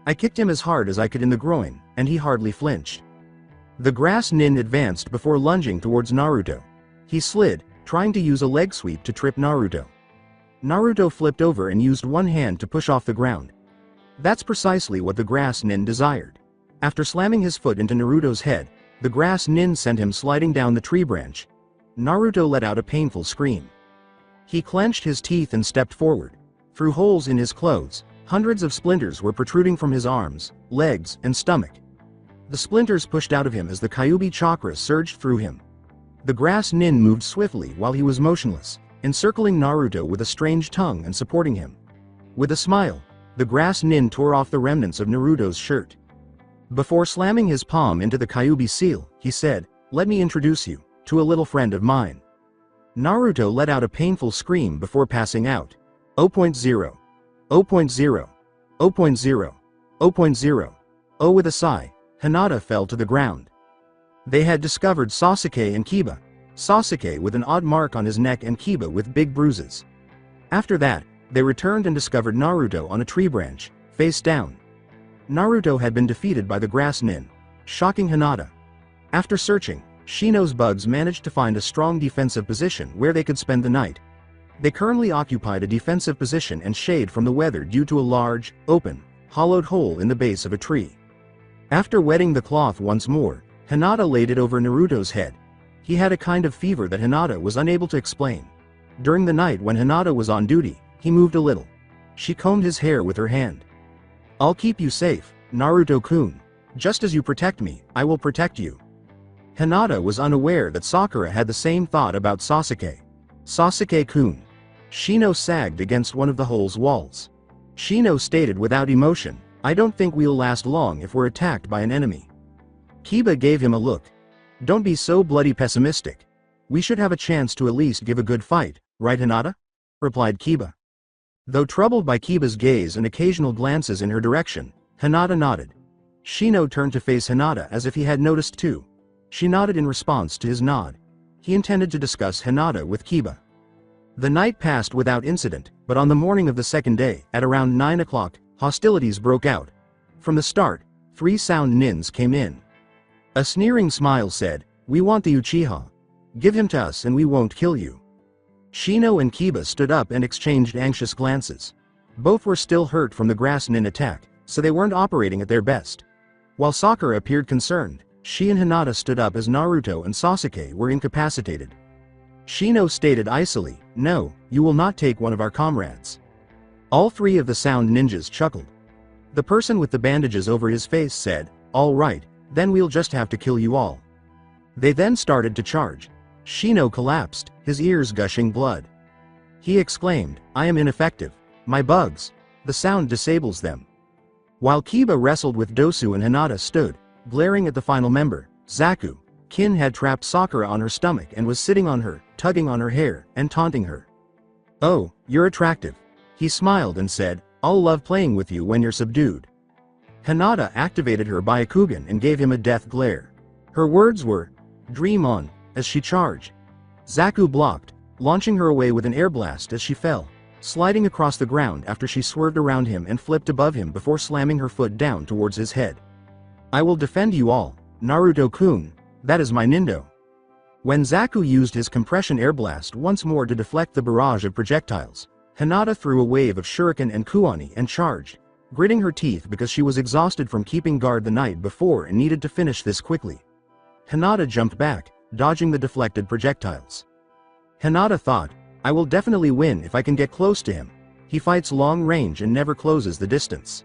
I kicked him as hard as I could in the groin, and he hardly flinched." The grass nin advanced before lunging towards Naruto. He slid, trying to use a leg sweep to trip Naruto. Naruto flipped over and used one hand to push off the ground. That's precisely what the grass nin desired. After slamming his foot into Naruto's head, the grass nin sent him sliding down the tree branch. Naruto let out a painful scream. He clenched his teeth and stepped forward. Through holes in his clothes, hundreds of splinters were protruding from his arms, legs, and stomach. The splinters pushed out of him as the Kyuubi chakra surged through him. The grass nin moved swiftly while he was motionless, encircling Naruto with a strange tongue and supporting him. With a smile, the grass nin tore off the remnants of Naruto's shirt. Before slamming his palm into the Kyuubi seal, he said, "Let me introduce you to a little friend of mine." Naruto let out a painful scream before passing out. 0.0. 0.0. 0.0. 0.0. Oh, with a sigh, Hinata fell to the ground. They had discovered Sasuke and Kiba. Sasuke with an odd mark on his neck and Kiba with big bruises. After that, they returned and discovered Naruto on a tree branch, face down. Naruto had been defeated by the grass nin, shocking Hinata. After searching, Shino's bugs managed to find a strong defensive position where they could spend the night. They currently occupied a defensive position and shade from the weather due to a large, open, hollowed hole in the base of a tree. After wetting the cloth once more, Hinata laid it over Naruto's head. He had a kind of fever that Hinata was unable to explain. During the night when Hinata was on duty, he moved a little. She combed his hair with her hand. "I'll keep you safe, Naruto-kun. Just as you protect me, I will protect you." Hinata was unaware that Sakura had the same thought about Sasuke. "Sasuke-kun." Shino sagged against one of the hole's walls. Shino stated without emotion, "I don't think we'll last long if we're attacked by an enemy." Kiba gave him a look. "Don't be so bloody pessimistic. We should have a chance to at least give a good fight, right Hinata?" replied Kiba. Though troubled by Kiba's gaze and occasional glances in her direction, Hinata nodded. Shino turned to face Hinata as if he had noticed too. She nodded in response to his nod. He intended to discuss Hinata with Kiba. The night passed without incident, but on the morning of the second day, at around 9 o'clock, hostilities broke out. From the start, 3 sound nins came in. A sneering smile said, "We want the Uchiha. Give him to us and we won't kill you." Shino and Kiba stood up and exchanged anxious glances. Both were still hurt from the grass nin attack, so they weren't operating at their best. While Sakura appeared concerned, she and Hinata stood up as Naruto and Sasuke were incapacitated. Shino stated icily, "No, you will not take one of our comrades." All 3 of the sound ninjas chuckled. The person with the bandages over his face said, "All right, then we'll just have to kill you all." They then started to charge. Shino collapsed, his ears gushing blood. He exclaimed, "I am ineffective. My bugs. The sound disables them." While Kiba wrestled with Dosu and Hinata stood, glaring at the final member, Zaku, Kin had trapped Sakura on her stomach and was sitting on her, tugging on her hair, and taunting her. "Oh, you're attractive." He smiled and said, "I'll love playing with you when you're subdued." Hinata activated her Byakugan and gave him a death glare. Her words were, "Dream on," as she charged. Zaku blocked, launching her away with an air blast as she fell, sliding across the ground after she swerved around him and flipped above him before slamming her foot down towards his head. "I will defend you all, Naruto-kun, that is my nindo." When Zaku used his compression air blast once more to deflect the barrage of projectiles, Hinata threw a wave of shuriken and kuani and charged, gritting her teeth because she was exhausted from keeping guard the night before and needed to finish this quickly. Hinata jumped back, dodging the deflected projectiles. Hinata thought, "I will definitely win if I can get close to him. He fights long range and never closes the distance."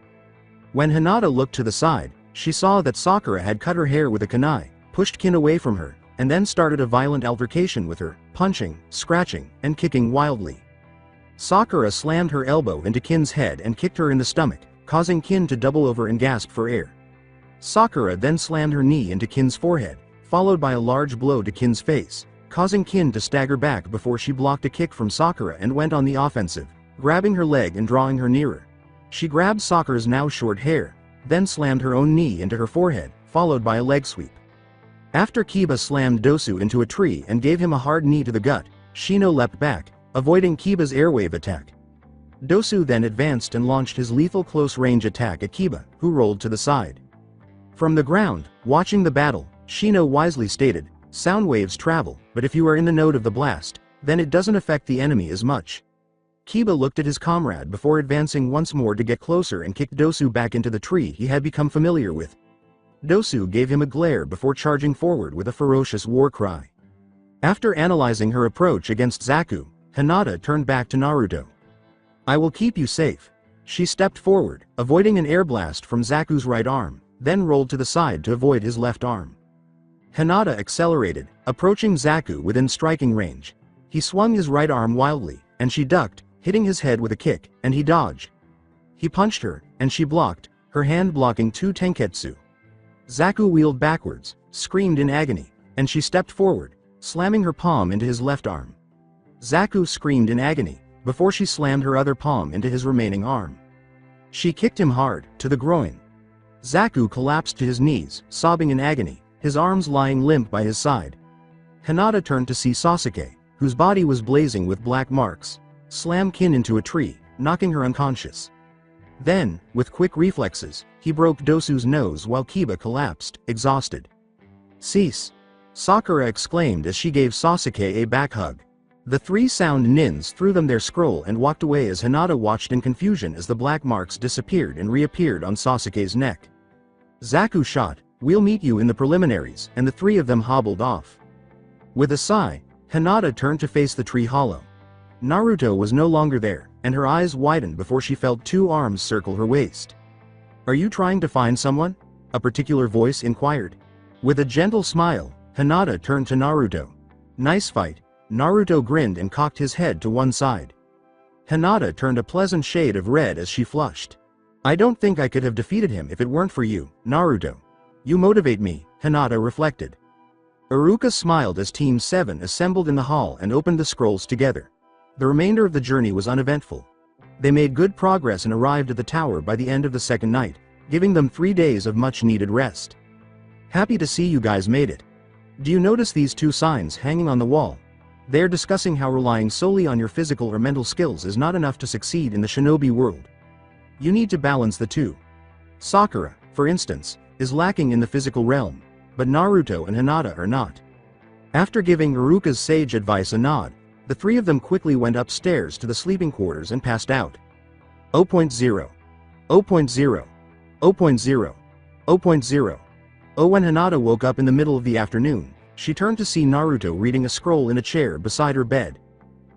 When Hinata looked to the side, she saw that Sakura had cut her hair with a kunai, pushed Kin away from her, and then started a violent altercation with her, punching, scratching, and kicking wildly. Sakura slammed her elbow into Kin's head and kicked her in the stomach, causing Kin to double over and gasp for air. Sakura then slammed her knee into Kin's forehead, followed by a large blow to Kin's face, causing Kin to stagger back before she blocked a kick from Sakura and went on the offensive, grabbing her leg and drawing her nearer. She grabbed Sakura's now short hair, then slammed her own knee into her forehead, followed by a leg sweep. After Kiba slammed Dosu into a tree and gave him a hard knee to the gut, Shino leapt back, avoiding Kiba's airwave attack. Dosu then advanced and launched his lethal close-range attack at Kiba, who rolled to the side. From the ground, watching the battle, Shino wisely stated, "Sound waves travel, but if you are in the node of the blast, then it doesn't affect the enemy as much." Kiba looked at his comrade before advancing once more to get closer and kicked Dosu back into the tree he had become familiar with. Dosu gave him a glare before charging forward with a ferocious war cry. After analyzing her approach against Zaku, Hinata turned back to Naruto. "I will keep you safe." She stepped forward, avoiding an air blast from Zaku's right arm, then rolled to the side to avoid his left arm. Hinata accelerated, approaching Zaku within striking range. He swung his right arm wildly, and she ducked, hitting his head with a kick, and he dodged. He punched her, and she blocked, her hand blocking 2 tenketsu. Zaku wheeled backwards, screamed in agony, and she stepped forward, slamming her palm into his left arm. Zaku screamed in agony, before she slammed her other palm into his remaining arm. She kicked him hard, to the groin. Zaku collapsed to his knees, sobbing in agony, his arms lying limp by his side. Hinata turned to see Sasuke, whose body was blazing with black marks, slam Kin into a tree, knocking her unconscious. Then, with quick reflexes, he broke Dosu's nose while Kiba collapsed, exhausted. "Cease!" Sakura exclaimed as she gave Sasuke a back hug. The three sound nins threw them their scroll and walked away as Hinata watched in confusion as the black marks disappeared and reappeared on Sasuke's neck. Zaku shot, "We'll meet you in the preliminaries," and the three of them hobbled off. With a sigh, Hinata turned to face the tree hollow. Naruto was no longer there, and her eyes widened before she felt two arms circle her waist. "Are you trying to find someone?" a particular voice inquired. With a gentle smile, Hinata turned to Naruto. "Nice fight." Naruto grinned and cocked his head to one side. Hinata turned a pleasant shade of red as she flushed. "I don't think I could have defeated him if it weren't for you, Naruto. You motivate me," Hinata reflected. Iruka smiled as Team 7 assembled in the hall and opened the scrolls together. The remainder of the journey was uneventful. They made good progress and arrived at the tower by the end of the second night, giving them 3 days of much-needed rest. "Happy to see you guys made it. Do you notice these two signs hanging on the wall? They're discussing how relying solely on your physical or mental skills is not enough to succeed in the shinobi world. You need to balance the two. Sakura, for instance, is lacking in the physical realm, but Naruto and Hinata are not." After giving Iruka's sage advice a nod, the three of them quickly went upstairs to the sleeping quarters and passed out. 0.0. 0.0. 0.0. 0.0. When Hinata woke up in the middle of the afternoon, she turned to see Naruto reading a scroll in a chair beside her bed.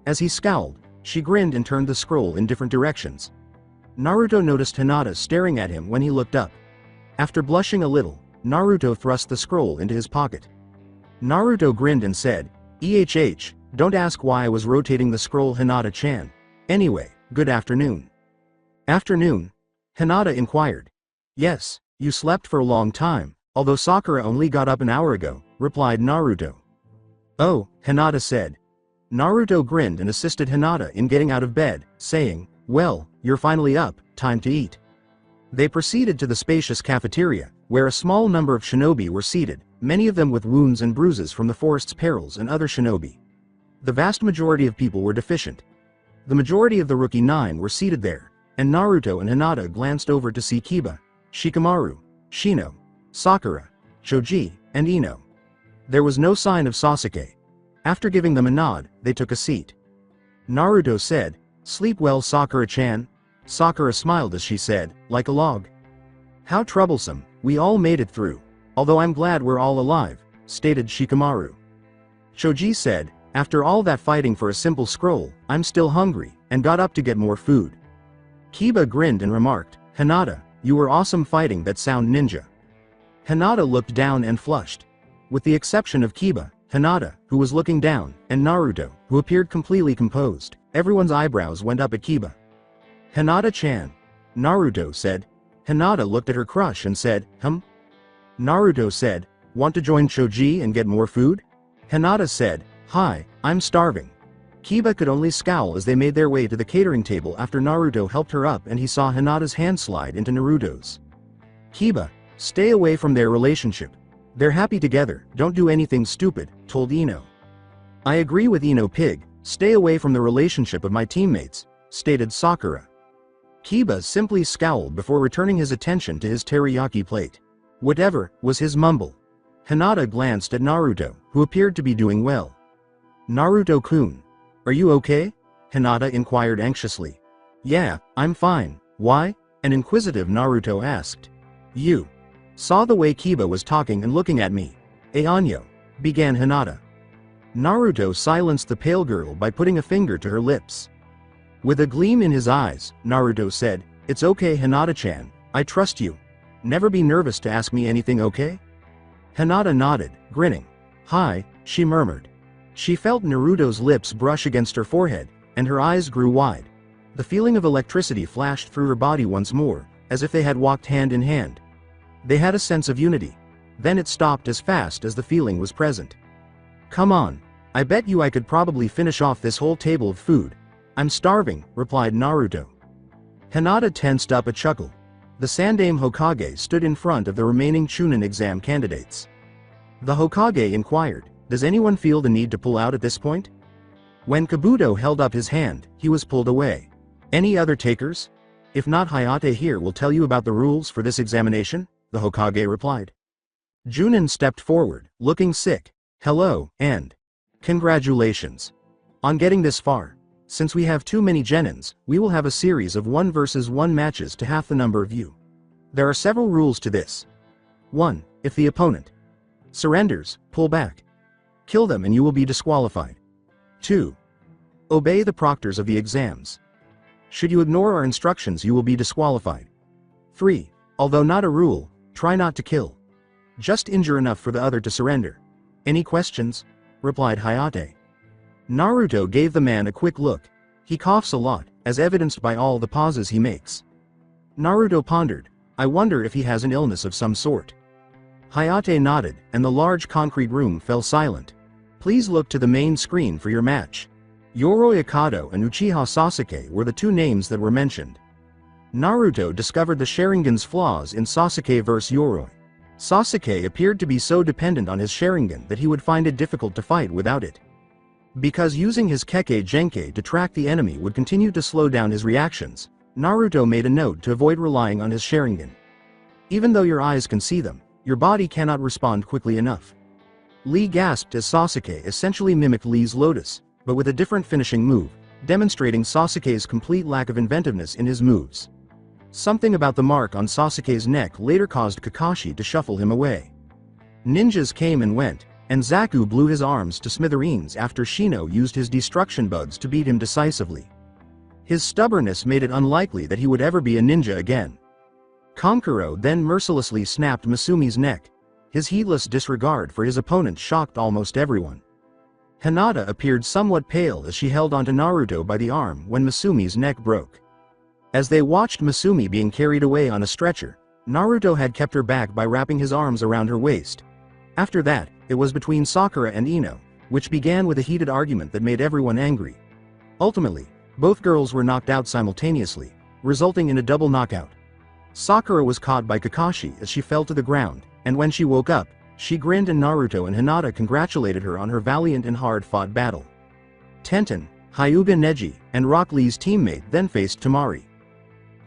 As he scowled, she grinned and turned the scroll in different directions. Naruto noticed Hinata staring at him when he looked up. After blushing a little, Naruto thrust the scroll into his pocket. Naruto grinned and said, don't ask why I was rotating the scroll, Hinata-chan. Anyway, good afternoon." "Afternoon?" Hinata inquired. "Yes, you slept for a long time, although Sakura only got up an hour ago," replied Naruto. "Oh," Hinata said. Naruto grinned and assisted Hinata in getting out of bed, saying, "Well, you're finally up, time to eat." They proceeded to the spacious cafeteria, where a small number of shinobi were seated, many of them with wounds and bruises from the forest's perils and other shinobi. The vast majority of people were deficient. The majority of the rookie 9 were seated there, and Naruto and Hinata glanced over to see Kiba, Shikamaru, Shino, Sakura, Choji, and Ino. There was no sign of Sasuke. After giving them a nod, they took a seat. Naruto said, "Sleep well, Sakura-chan." Sakura smiled as she said, "Like a log." "How troublesome, we all made it through. Although I'm glad we're all alive," stated Shikamaru. Choji said, "After all that fighting for a simple scroll, I'm still hungry, and got up to get more food." Kiba grinned and remarked, "Hinata, you were awesome fighting that sound ninja." Hinata looked down and flushed. With the exception of Kiba, Hinata, who was looking down, and Naruto, who appeared completely composed, everyone's eyebrows went up at Kiba. "Hinata-chan," Naruto said. Hinata looked at her crush and said, Naruto said, "Want to join Choji and get more food?" Hinata said, "Hi, I'm starving." Kiba could only scowl as they made their way to the catering table after Naruto helped her up and he saw Hinata's hand slide into Naruto's. "Kiba, stay away from their relationship. They're happy together, don't do anything stupid," told Ino. "I agree with Ino Pig, stay away from the relationship of my teammates," stated Sakura. Kiba simply scowled before returning his attention to his teriyaki plate. "Whatever," was his mumble. Hinata glanced at Naruto, who appeared to be doing well. "Naruto-kun, are you okay?" Hinata inquired anxiously. "Yeah, I'm fine. Why?" an inquisitive Naruto asked. "You saw the way Kiba was talking and looking at me. Anyo," began Hinata. Naruto silenced the pale girl by putting a finger to her lips. With a gleam in his eyes, Naruto said, "It's okay, Hinata-chan, I trust you. Never be nervous to ask me anything, okay?" Hinata nodded, grinning. "Hi," she murmured. She felt Naruto's lips brush against her forehead, and her eyes grew wide. The feeling of electricity flashed through her body once more, as if they had walked hand in hand. They had a sense of unity. Then it stopped as fast as the feeling was present. "Come on. I bet you I could probably finish off this whole table of food. I'm starving," replied Naruto. Hinata tensed up a chuckle. The Sandaime Hokage stood in front of the remaining Chunin exam candidates. The Hokage inquired, "Does anyone feel the need to pull out at this point?" When Kabuto held up his hand, he was pulled away. "Any other takers? If not, Hayate here will tell you about the rules for this examination," the Hokage replied. Junin stepped forward, looking sick. "Hello, and congratulations on getting this far. Since we have too many genins, we will have a series of 1 versus 1 matches to half the number of you. There are several rules to this. 1. If the opponent surrenders, pull back. Kill them and you will be disqualified. 2. Obey the proctors of the exams. Should you ignore our instructions, you will be disqualified. 3. Although not a rule, try not to kill. Just injure enough for the other to surrender. Any questions?" replied Hayate. Naruto gave the man a quick look. He coughs a lot, as evidenced by all the pauses he makes. Naruto pondered, "I wonder if he has an illness of some sort." Hayate nodded, and the large concrete room fell silent. "Please look to the main screen for your match." Yoroi Akado and Uchiha Sasuke were the 2 names that were mentioned. Naruto discovered the Sharingan's flaws in Sasuke vs Yoroi. Sasuke appeared to be so dependent on his Sharingan that he would find it difficult to fight without it. Because using his Kekkei Genkai to track the enemy would continue to slow down his reactions, Naruto made a note to avoid relying on his Sharingan. Even though your eyes can see them, your body cannot respond quickly enough. Lee gasped as Sasuke essentially mimicked Lee's Lotus, but with a different finishing move, demonstrating Sasuke's complete lack of inventiveness in his moves. Something about the mark on Sasuke's neck later caused Kakashi to shuffle him away. Ninjas came and went, and Zaku blew his arms to smithereens after Shino used his destruction bugs to beat him decisively. His stubbornness made it unlikely that he would ever be a ninja again. Kankuro then mercilessly snapped Masumi's neck. His heedless disregard for his opponent shocked almost everyone. Hinata appeared somewhat pale as she held onto Naruto by the arm when Masumi's neck broke. As they watched Masumi being carried away on a stretcher, Naruto had kept her back by wrapping his arms around her waist. After that, it was between Sakura and Ino, which began with a heated argument that made everyone angry. Ultimately, both girls were knocked out simultaneously, resulting in a double knockout. Sakura was caught by Kakashi as she fell to the ground, and when she woke up, she grinned and Naruto and Hinata congratulated her on her valiant and hard-fought battle. Tenten, Hyuga Neji, and Rock Lee's teammate then faced Temari.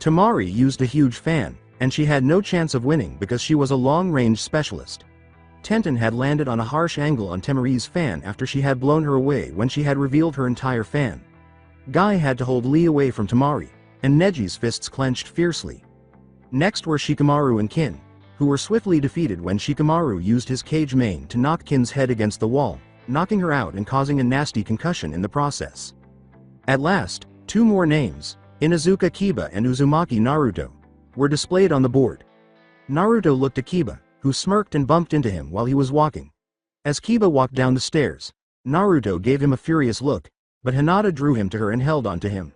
Temari used a huge fan, and she had no chance of winning because she was a long-range specialist. Tenten had landed on a harsh angle on Temari's fan after she had blown her away when she had revealed her entire fan. Guy had to hold Lee away from Temari, and Neji's fists clenched fiercely. Next were Shikamaru and Kin, who were swiftly defeated when Shikamaru used his cage main to knock Kin's head against the wall, knocking her out and causing a nasty concussion in the process. At last, 2 more names, Inuzuka Kiba and Uzumaki Naruto, were displayed on the board. Naruto looked at Kiba, who smirked and bumped into him while he was walking. As Kiba walked down the stairs, Naruto gave him a furious look, but Hinata drew him to her and held on to him.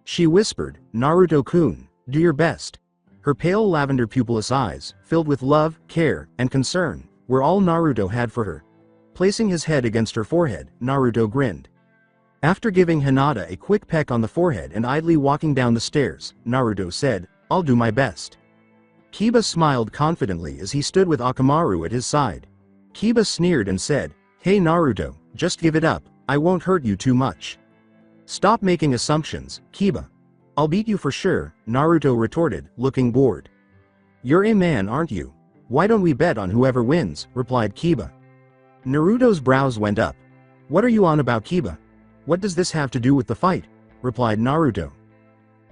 She whispered, "Naruto-kun, do your best." Her pale lavender pupilless eyes, filled with love, care, and concern, were all Naruto had for her. Placing his head against her forehead, Naruto grinned. After giving Hinata a quick peck on the forehead and idly walking down the stairs, Naruto said, "I'll do my best." Kiba smiled confidently as he stood with Akamaru at his side. Kiba sneered and said, "Hey Naruto, just give it up, I won't hurt you too much." "Stop making assumptions, Kiba. I'll beat you for sure," Naruto retorted, looking bored. "You're a man, aren't you? Why don't we bet on whoever wins?" replied Kiba. Naruto's brows went up. "What are you on about, Kiba? What does this have to do with the fight?" replied Naruto.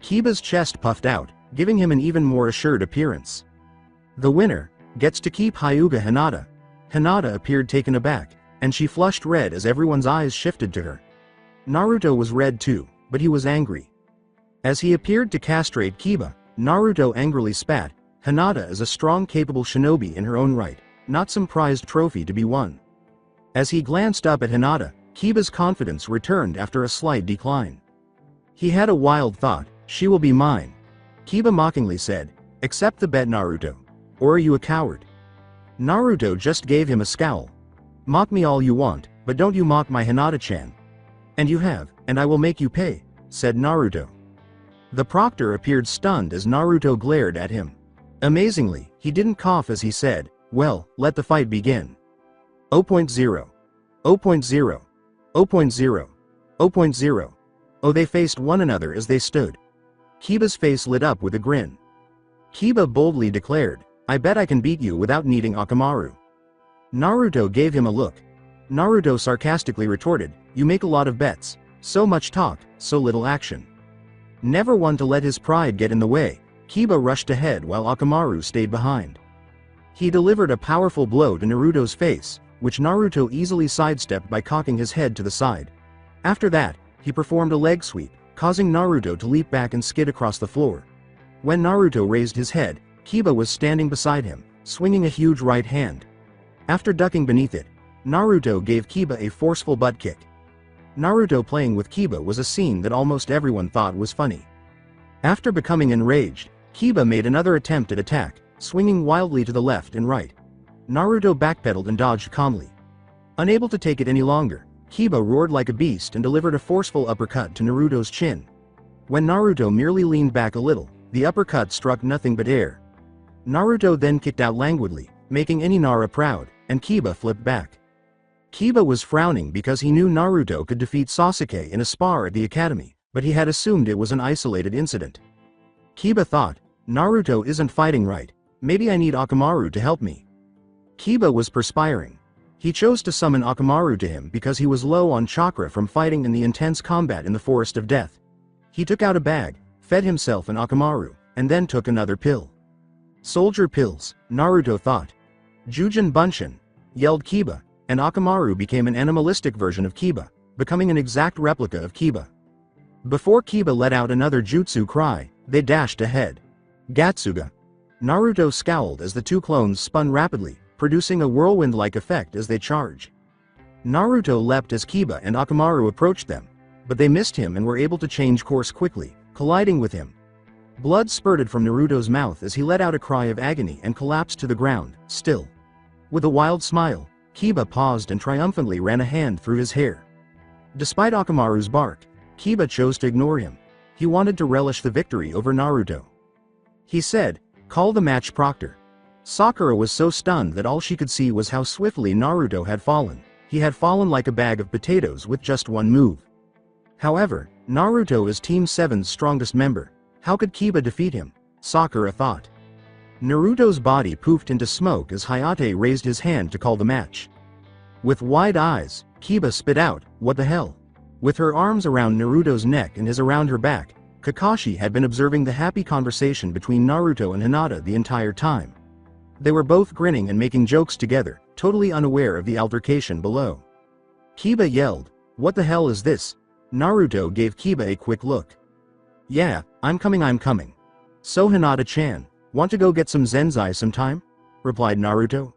Kiba's chest puffed out, giving him an even more assured appearance. "The winner gets to keep Hyuga Hinata." Hinata appeared taken aback, and she flushed red as everyone's eyes shifted to her. Naruto was red too, but he was angry. As he appeared to castrate Kiba, Naruto angrily spat, "Hinata is a strong, capable shinobi in her own right, not some prized trophy to be won." As he glanced up at Hinata, Kiba's confidence returned after a slight decline. He had a wild thought, "She will be mine." Kiba mockingly said, "Accept the bet, Naruto. Or are you a coward?" Naruto just gave him a scowl. "Mock me all you want, but don't you mock my Hinata-chan." "And you have, and I will make you pay," said Naruto. The proctor appeared stunned as Naruto glared at him. Amazingly, he didn't cough as he said, "Well, let the fight begin." 0.0. 0.0. 0.0. 0.0. Oh, they faced one another as they stood. Kiba's face lit up with a grin. Kiba boldly declared, "I bet I can beat you without needing Akamaru." Naruto gave him a look. Naruto sarcastically retorted, "You make a lot of bets. So much talk, so little action." Never one to let his pride get in the way, Kiba rushed ahead while Akamaru stayed behind. He delivered a powerful blow to Naruto's face, which Naruto easily sidestepped by cocking his head to the side. After that, he performed a leg sweep, causing Naruto to leap back and skid across the floor. When Naruto raised his head, Kiba was standing beside him, swinging a huge right hand. After ducking beneath it, Naruto gave Kiba a forceful butt kick. Naruto playing with Kiba was a scene that almost everyone thought was funny. After becoming enraged, Kiba made another attempt at attack, swinging wildly to the left and right. Naruto backpedaled and dodged calmly. Unable to take it any longer, Kiba roared like a beast and delivered a forceful uppercut to Naruto's chin. When Naruto merely leaned back a little, the uppercut struck nothing but air. Naruto then kicked out languidly, making Inohara proud, and Kiba flipped back. Kiba was frowning because he knew Naruto could defeat Sasuke in a spar at the academy, but he had assumed it was an isolated incident. Kiba thought, "Naruto isn't fighting right, maybe I need Akamaru to help me." Kiba was perspiring. He chose to summon Akamaru to him because he was low on chakra from fighting in the intense combat in the Forest of Death. He took out a bag, fed himself and Akamaru, and then took another pill. "Soldier pills," Naruto thought. "Jujin Bunshin," yelled Kiba, and Akamaru became an animalistic version of Kiba, becoming an exact replica of Kiba. Before Kiba let out another jutsu cry, they dashed ahead. "Gatsuga." Naruto scowled as the two clones spun rapidly, producing a whirlwind-like effect as they charged. Naruto leapt as Kiba and Akamaru approached them, but they missed him and were able to change course quickly, colliding with him. Blood spurted from Naruto's mouth as he let out a cry of agony and collapsed to the ground, still. With a wild smile, Kiba paused and triumphantly ran a hand through his hair. Despite Akamaru's bark, Kiba chose to ignore him. He wanted to relish the victory over Naruto. He said, "Call the match proctor." Sakura was so stunned that all she could see was how swiftly Naruto had fallen. He had fallen like a bag of potatoes with just one move. However, Naruto is Team 7's strongest member. How could Kiba defeat him? Sakura thought. Naruto's body poofed into smoke as Hayate raised his hand to call the match. With wide eyes, Kiba spit out, "What the hell?" With her arms around Naruto's neck and his around her back, Kakashi had been observing the happy conversation between Naruto and Hinata the entire time. They were both grinning and making jokes together, totally unaware of the altercation below. Kiba yelled, "What the hell is this?" Naruto gave Kiba a quick look. "Yeah, I'm coming. So Hinata-chan, want to go get some Zenzai sometime?" replied Naruto.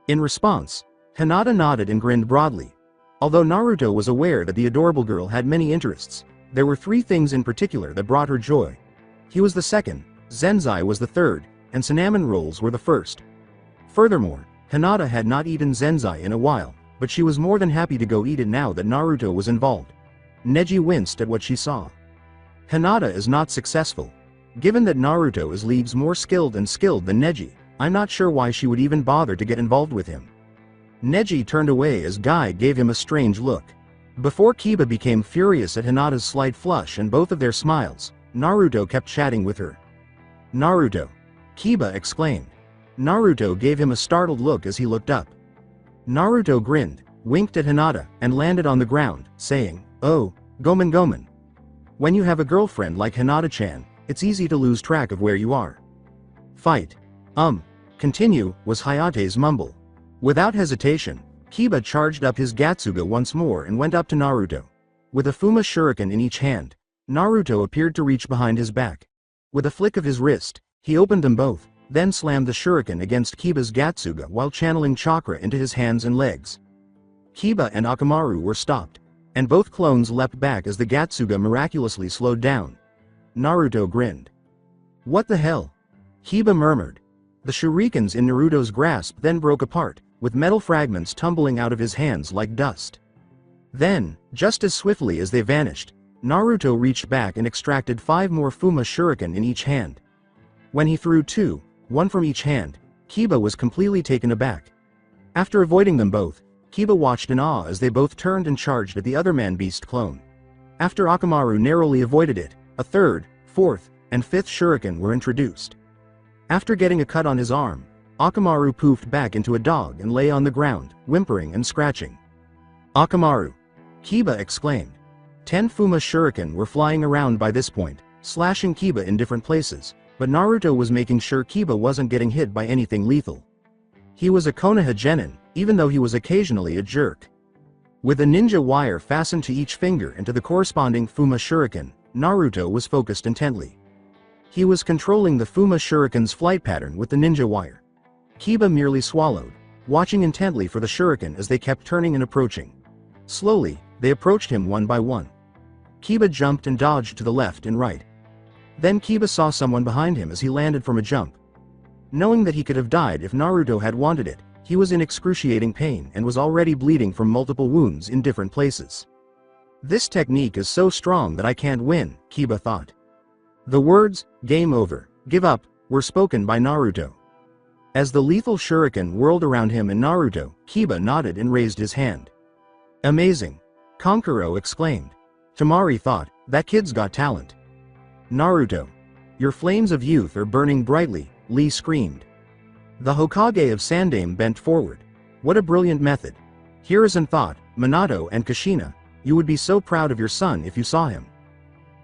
In response, Hinata nodded and grinned broadly. Although Naruto was aware that the adorable girl had many interests, there were three things in particular that brought her joy. He was the second, Zenzai was the third, and cinnamon rolls were the first. Furthermore, Hinata had not eaten Zenzai in a while, but she was more than happy to go eat it now that Naruto was involved. Neji winced at what she saw. Hinata is not successful. Given that Naruto is leagues more skilled than Neji, I'm not sure why she would even bother to get involved with him. Neji turned away as Guy gave him a strange look. Before Kiba became furious at Hinata's slight flush and both of their smiles, Naruto kept chatting with her. "Naruto!" Kiba exclaimed. Naruto gave him a startled look as he looked up. Naruto grinned, winked at Hinata, and landed on the ground, saying, "Oh, Gomen. When you have a girlfriend like Hinata-chan, it's easy to lose track of where you are." "Fight. Continue," was Hayate's mumble. Without hesitation, Kiba charged up his Gatsuga once more and went up to Naruto. With a Fuma Shuriken in each hand, Naruto appeared to reach behind his back. With a flick of his wrist, he opened them both, then slammed the shuriken against Kiba's Gatsuga while channeling chakra into his hands and legs. Kiba and Akamaru were stopped, and both clones leapt back as the Gatsuga miraculously slowed down. Naruto grinned. "What the hell?" Kiba murmured. The shurikens in Naruto's grasp then broke apart, with metal fragments tumbling out of his hands like dust. Then, just as swiftly as they vanished, Naruto reached back and extracted 5 more Fuma Shuriken in each hand. When he threw 2, one from each hand, Kiba was completely taken aback. After avoiding them both, Kiba watched in awe as they both turned and charged at the other man-beast clone. After Akamaru narrowly avoided it, a 3rd, 4th, and 5th Shuriken were introduced. After getting a cut on his arm, Akamaru poofed back into a dog and lay on the ground, whimpering and scratching. "Akamaru!" Kiba exclaimed. 10 Fuma Shuriken were flying around by this point, slashing Kiba in different places, but Naruto was making sure Kiba wasn't getting hit by anything lethal. He was a Konoha genin, even though he was occasionally a jerk. With a ninja wire fastened to each finger and to the corresponding Fuma Shuriken, Naruto was focused intently. He was controlling the Fuma Shuriken's flight pattern with the ninja wire. Kiba merely swallowed, watching intently for the shuriken as they kept turning and approaching. Slowly, they approached him one by one. Kiba jumped and dodged to the left and right. Then Kiba saw someone behind him as he landed from a jump. Knowing that he could have died if Naruto had wanted it, he was in excruciating pain and was already bleeding from multiple wounds in different places. "This technique is so strong that I can't win," Kiba thought. The words, "game over, give up," were spoken by Naruto. As the lethal shuriken whirled around him and Naruto, Kiba nodded and raised his hand. "Amazing!" Kankuro exclaimed. Tamari thought, "That kid's got talent." "Naruto, your flames of youth are burning brightly," Lee screamed. The Hokage of Sandaime bent forward. "What a brilliant method. Hiruzen thought, Minato and Kushina, you would be so proud of your son if you saw him."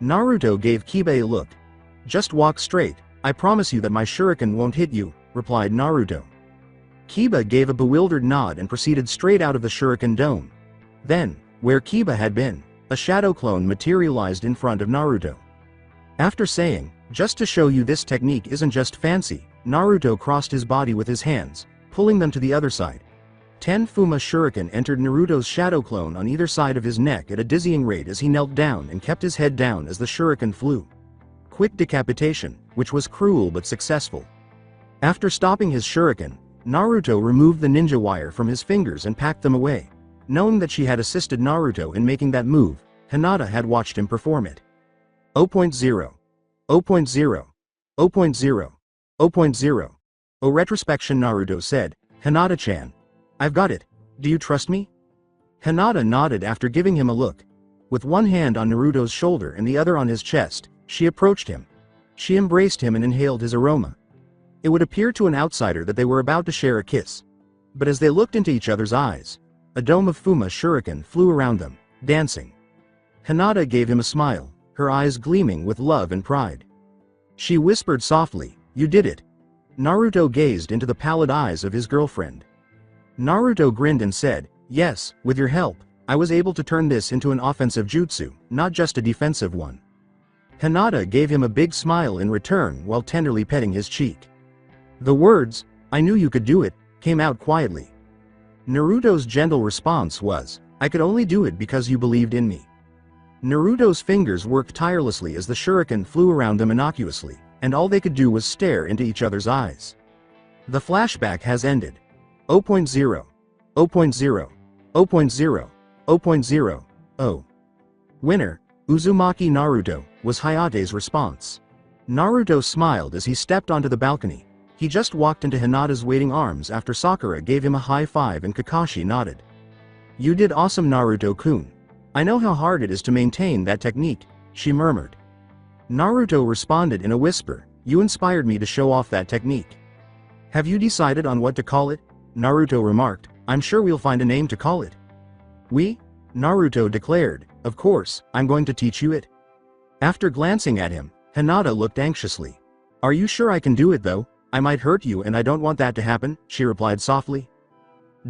Naruto gave Kiba a look. "Just walk straight, I promise you that my shuriken won't hit you," replied Naruto. Kiba gave a bewildered nod and proceeded straight out of the shuriken dome. Then, where Kiba had been, a shadow clone materialized in front of Naruto. After saying, "Just to show you this technique isn't just fancy," Naruto crossed his body with his hands, pulling them to the other side. 10 Fuma Shuriken entered Naruto's shadow clone on either side of his neck at a dizzying rate as he knelt down and kept his head down as the shuriken flew. Quick decapitation, which was cruel but successful. After stopping his shuriken, Naruto removed the ninja wire from his fingers and packed them away. Knowing that she had assisted Naruto in making that move, Hinata had watched him perform it. 0.0. 0.0. 0.0. 0.0. O retrospection, Naruto said, "Hinata-chan. I've got it. Do you trust me?" Hinata nodded after giving him a look. With one hand on Naruto's shoulder and the other on his chest, she approached him. She embraced him and inhaled his aroma. It would appear to an outsider that they were about to share a kiss. But as they looked into each other's eyes, a dome of Fuma Shuriken flew around them, dancing. Hinata gave him a smile, her eyes gleaming with love and pride. She whispered softly, "You did it." Naruto gazed into the pallid eyes of his girlfriend. Naruto grinned and said, "Yes, with your help, I was able to turn this into an offensive jutsu, not just a defensive one." Hinata gave him a big smile in return while tenderly petting his cheek. The words, "I knew you could do it," came out quietly. Naruto's gentle response was, "I could only do it because you believed in me." Naruto's fingers worked tirelessly as the shuriken flew around them innocuously, and all they could do was stare into each other's eyes. The flashback has ended. 0.0. 0.0. 0.0. 0.0. Oh. Winner, Uzumaki Naruto, was Hayate's response. Naruto smiled as he stepped onto the balcony. He just walked into Hinata's waiting arms after Sakura gave him a high five and Kakashi nodded. "You did awesome, Naruto-kun. I know how hard it is to maintain that technique," she murmured. Naruto responded in a whisper, "You inspired me to show off that technique." "Have you decided on what to call it?" Naruto remarked. "I'm sure we'll find a name to call it." "We?" Naruto declared, "Of course, I'm going to teach you it." After glancing at him, Hinata looked anxiously. "Are you sure I can do it though? I might hurt you and I don't want that to happen," she replied softly.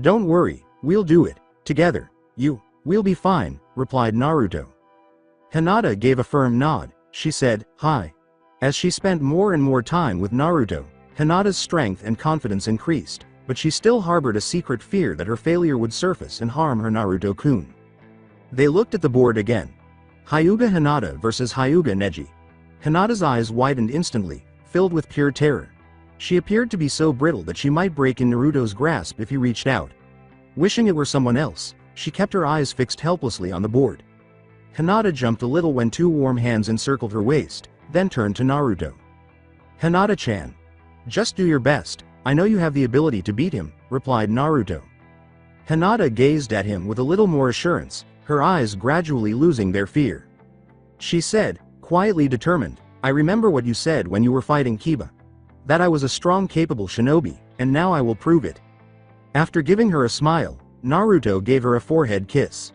"Don't worry, we'll do it, together. We'll be fine," replied Naruto. Hinata gave a firm nod. She said, "Hi." As she spent more and more time with Naruto, Hinata's strength and confidence increased, but she still harbored a secret fear that her failure would surface and harm her Naruto-kun. They looked at the board again. Hyuga Hinata versus Hyuga Neji. Hinata's eyes widened instantly, filled with pure terror. She appeared to be so brittle that she might break in Naruto's grasp if he reached out. Wishing it were someone else, she kept her eyes fixed helplessly on the board. Hinata jumped a little when two warm hands encircled her waist, then turned to Naruto. "Hinata-chan. Just do your best, I know you have the ability to beat him," replied Naruto. Hinata gazed at him with a little more assurance, her eyes gradually losing their fear. She said, quietly determined, "I remember what you said when you were fighting Kiba. That I was a strong capable shinobi, and now I will prove it." After giving her a smile, Naruto gave her a forehead kiss.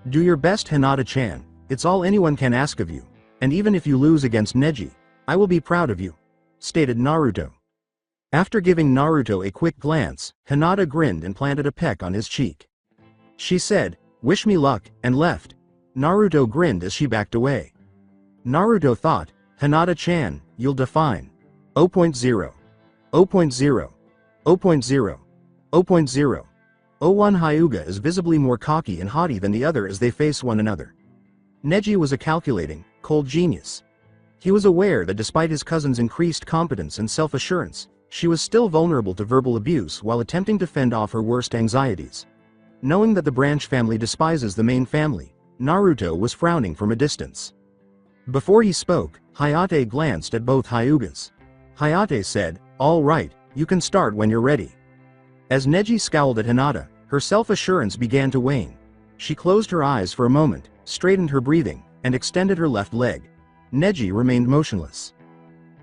"Do your best, Hinata-chan, it's all anyone can ask of you, and even if you lose against Neji, I will be proud of you," stated Naruto. After giving Naruto a quick glance, Hinata grinned and planted a peck on his cheek. She said, "Wish me luck," and left. Naruto grinned as she backed away. Naruto thought, "Hinata-chan, you'll define. 0.0. 0.0. 0.0. 0.0. 01 Hyuga is visibly more cocky and haughty than the other as they face one another. Neji was a calculating, cold genius. He was aware that despite his cousin's increased competence and self-assurance, she was still vulnerable to verbal abuse while attempting to fend off her worst anxieties. Knowing that the branch family despises the main family, Naruto was frowning from a distance. Before he spoke, Hayate glanced at both Hyugas. Hayate said, "All right, you can start when you're ready." As Neji scowled at Hinata, her self-assurance began to wane. She closed her eyes for a moment, straightened her breathing, and extended her left leg. Neji remained motionless.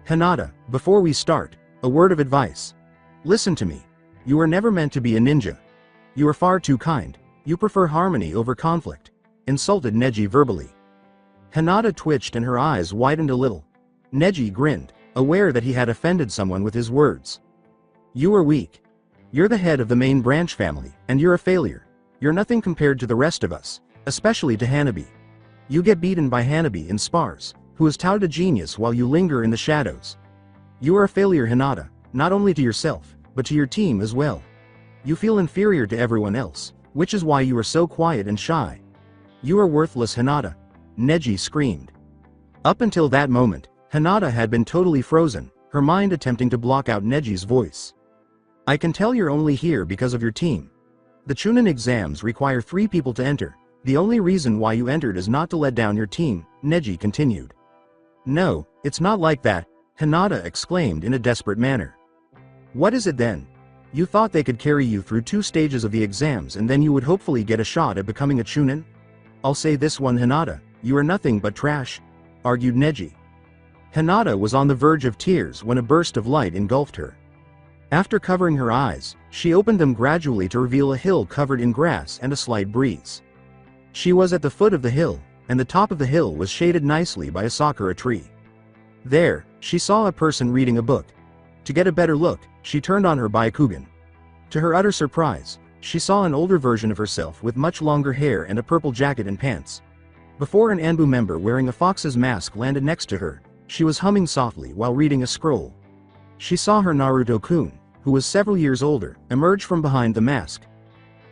"Hinata, before we start, a word of advice. Listen to me. You were never meant to be a ninja. You are far too kind. You prefer harmony over conflict," insulted Neji verbally. Hinata twitched and her eyes widened a little. Neji grinned, aware that he had offended someone with his words. "You are weak. You're the head of the main branch family, and you're a failure. You're nothing compared to the rest of us, especially to Hanabi. You get beaten by Hanabi in spars, who is touted a genius while you linger in the shadows. You are a failure, Hinata, not only to yourself, but to your team as well. You feel inferior to everyone else, which is why you are so quiet and shy. You are worthless, Hinata," Neji screamed. Up until that moment, Hinata had been totally frozen, her mind attempting to block out Neji's voice. "I can tell you're only here because of your team. The Chunin exams require 3 people to enter. The only reason why you entered is not to let down your team," Neji continued. "No, it's not like that," Hinata exclaimed in a desperate manner. "What is it then? You thought they could carry you through 2 stages of the exams and then you would hopefully get a shot at becoming a Chunin? I'll say this one, Hinata, you are nothing but trash," argued Neji. Hinata was on the verge of tears when a burst of light engulfed her. After covering her eyes, she opened them gradually to reveal a hill covered in grass and a slight breeze. She was at the foot of the hill, and the top of the hill was shaded nicely by a sakura tree. There, she saw a person reading a book. To get a better look, she turned on her Byakugan. To her utter surprise, she saw an older version of herself with much longer hair and a purple jacket and pants. Before an am.I'm member wearing a fox's mask landed next to her, she was humming softly while reading a scroll. She saw her Naruto-kun, who was several years older, emerge from behind the mask.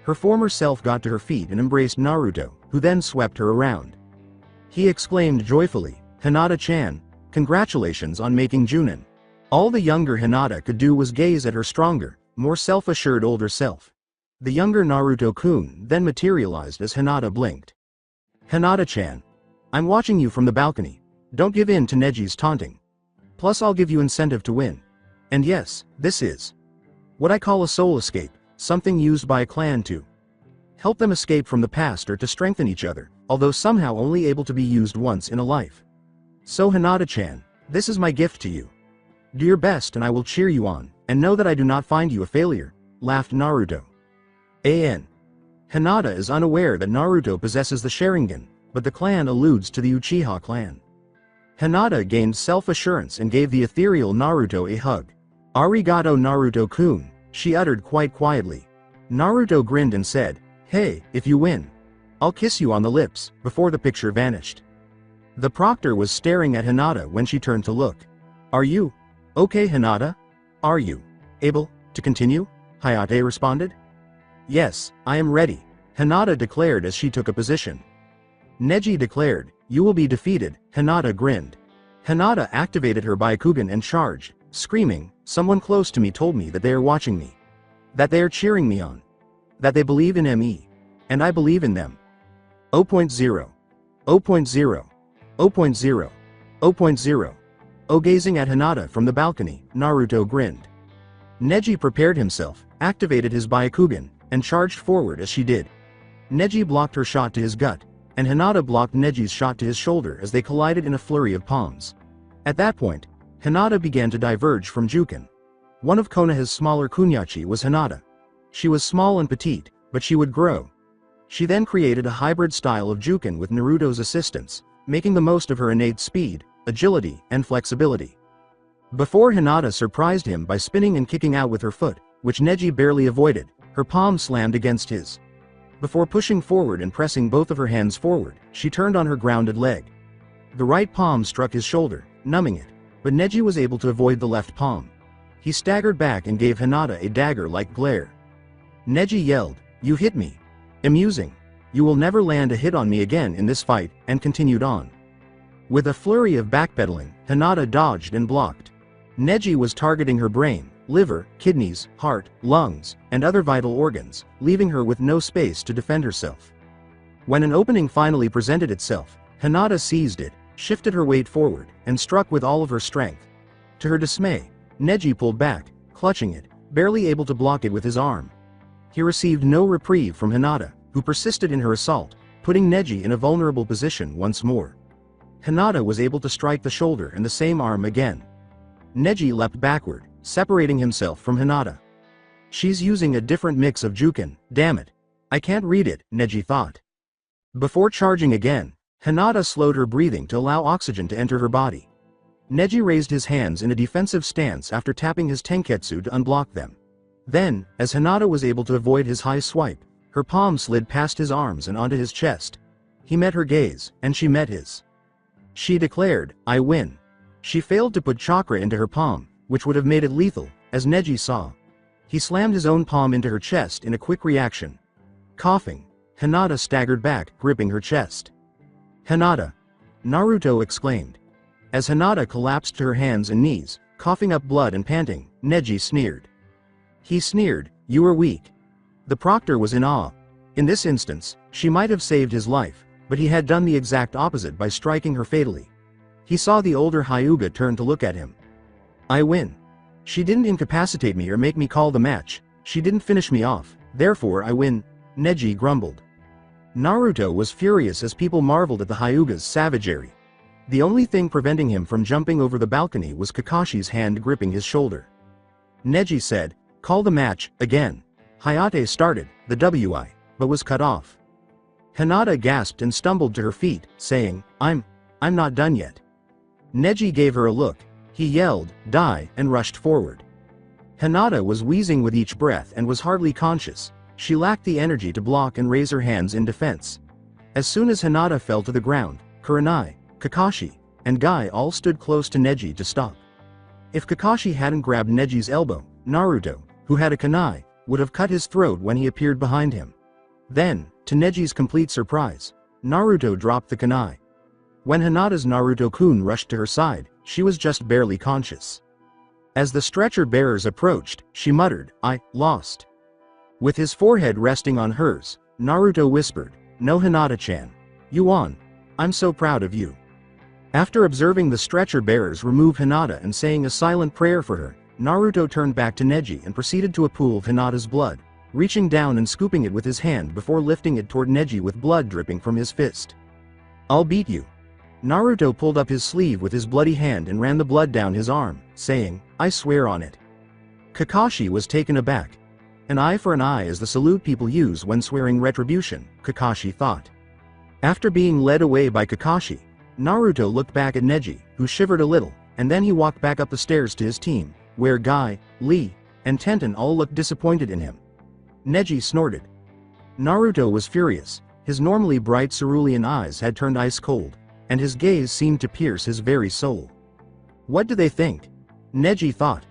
Her former self got to her feet and embraced Naruto, who then swept her around. He exclaimed joyfully, "Hinata-chan, congratulations on making Junin." All the younger Hinata could do was gaze at her stronger, more self-assured older self. The younger Naruto-kun then materialized as Hinata blinked. "Hinata-chan. I'm watching you from the balcony. Don't give in to Neji's taunting. Plus I'll give you incentive to win. And yes, this is what I call a soul escape, something used by a clan to help them escape from the past or to strengthen each other, although somehow only able to be used once in a life. So Hinata-chan, this is my gift to you. Do your best and I will cheer you on, and know that I do not find you a failure," laughed Naruto. Hinata is unaware that Naruto possesses the Sharingan, but the clan alludes to the Uchiha clan. Hinata gained self-assurance and gave the ethereal Naruto a hug. "Arigato, Naruto-kun," she uttered quite quietly. Naruto grinned and said, "Hey, if you win, I'll kiss you on the lips," before the picture vanished. The proctor was staring at Hinata when she turned to look. "Are you okay, Hinata? Are you able to continue?" Hayate responded. "Yes, I am ready," Hinata declared as she took a position. Neji declared, "You will be defeated," Hinata grinned. Hinata activated her Byakugan and charged, screaming, "Someone close to me told me that they are watching me. That they are cheering me on. That they believe in me. And I believe in them. 0.0. 0.0. 0.0. 0.0. Oh, gazing at Hinata from the balcony, Naruto grinned. Neji prepared himself, activated his Byakugan, and charged forward as she did. Neji blocked her shot to his gut, and Hinata blocked Neji's shot to his shoulder as they collided in a flurry of palms. At that point, Hinata began to diverge from Juken. One of Konoha's smaller kunyachi was Hinata. She was small and petite, but she would grow. She then created a hybrid style of Juken with Naruto's assistance, making the most of her innate speed, agility, and flexibility. Before Hinata surprised him by spinning and kicking out with her foot, which Neji barely avoided, her palm slammed against his. Before pushing forward and pressing both of her hands forward, she turned on her grounded leg. The right palm struck his shoulder, numbing it, but Neji was able to avoid the left palm. He staggered back and gave Hinata a dagger-like glare. Neji yelled, "You hit me. Amusing. You will never land a hit on me again in this fight," and continued on. With a flurry of backpedaling, Hinata dodged and blocked. Neji was targeting her brain, liver, kidneys, heart, lungs, and other vital organs, leaving her with no space to defend herself. When an opening finally presented itself, Hinata seized it, shifted her weight forward, and struck with all of her strength. To her dismay, Neji pulled back, clutching it, barely able to block it with his arm. He received no reprieve from Hinata, who persisted in her assault, putting Neji in a vulnerable position once more. Hinata was able to strike the shoulder and the same arm again. Neji leapt backward, separating himself from Hinata. She's using a different mix of Juken, damn it. I can't read it, Neji thought. Before charging again, Hinata slowed her breathing to allow oxygen to enter her body. Neji raised his hands in a defensive stance after tapping his tenketsu to unblock them. Then, as Hinata was able to avoid his high swipe, her palm slid past his arms and onto his chest. He met her gaze, and she met his. She declared, "I win." She failed to put chakra into her palm, which would have made it lethal, as Neji saw. He slammed his own palm into her chest in a quick reaction. Coughing, Hinata staggered back, gripping her chest. "Hinata!" Naruto exclaimed. As Hinata collapsed to her hands and knees, coughing up blood and panting, Neji sneered. He sneered, "You are weak." The proctor was in awe. In this instance, she might have saved his life, but he had done the exact opposite by striking her fatally. He saw the older Hyuga turn to look at him. "I win. She didn't incapacitate me or make me call the match, she didn't finish me off, therefore I win," Neji grumbled. Naruto was furious as people marveled at the Hyuga's savagery. The only thing preventing him from jumping over the balcony was Kakashi's hand gripping his shoulder. Neji said, "Call the match, again." Hayate started, the WI, but was cut off. Hinata gasped and stumbled to her feet, saying, I'm not done yet." Neji gave her a look. He yelled, "Die," and rushed forward. Hinata was wheezing with each breath and was hardly conscious. She lacked the energy to block and raise her hands in defense. As soon as Hinata fell to the ground, Kurenai, Kakashi, and Guy all stood close to Neji to stop. If Kakashi hadn't grabbed Neji's elbow, Naruto, who had a kunai, would have cut his throat when he appeared behind him. Then, to Neji's complete surprise, Naruto dropped the kunai. When Hinata's Naruto-kun rushed to her side, she was just barely conscious. As the stretcher bearers approached, she muttered, "I lost." With his forehead resting on hers, Naruto whispered, "No, Hinata-chan. You won. I'm so proud of you." After observing the stretcher bearers remove Hinata and saying a silent prayer for her, Naruto turned back to Neji and proceeded to a pool of Hinata's blood, reaching down and scooping it with his hand before lifting it toward Neji with blood dripping from his fist. "I'll beat you." Naruto pulled up his sleeve with his bloody hand and ran the blood down his arm, saying, "I swear on it." Kakashi was taken aback. An eye for an eye is the salute people use when swearing retribution, Kakashi thought. After being led away by Kakashi, Naruto looked back at Neji, who shivered a little, and then he walked back up the stairs to his team, where Guy, Lee, and Tenten all looked disappointed in him. Neji snorted. Naruto was furious. His normally bright cerulean eyes had turned ice cold, and his gaze seemed to pierce his very soul. What do they think? Neji thought.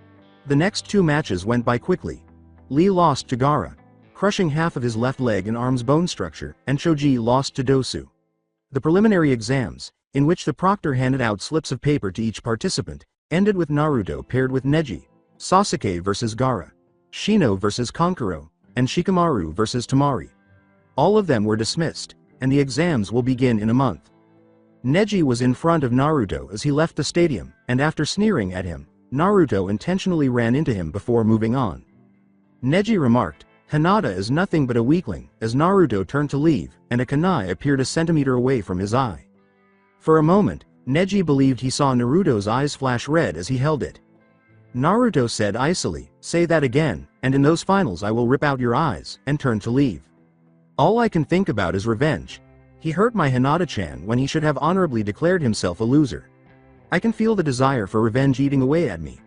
The next two matches went by quickly. Lee lost to Gaara, crushing half of his left leg and arm's bone structure, and Choji lost to Dosu. The preliminary exams, in which the proctor handed out slips of paper to each participant, ended with Naruto paired with Neji, Sasuke vs Gaara, Shino vs Kankuro, and Shikamaru vs Tamari. All of them were dismissed, and the exams will begin in a month. Neji was in front of Naruto as he left the stadium, and after sneering at him, Naruto intentionally ran into him before moving on. Neji remarked, "Hinata is nothing but a weakling," as Naruto turned to leave, and a kunai appeared a centimeter away from his eye. For a moment, Neji believed he saw Naruto's eyes flash red as he held it. Naruto said icily, "Say that again, and in those finals I will rip out your eyes," and turned to leave. "All I can think about is revenge. He hurt my Hinata-chan when he should have honorably declared himself a loser. I can feel the desire for revenge eating away at me.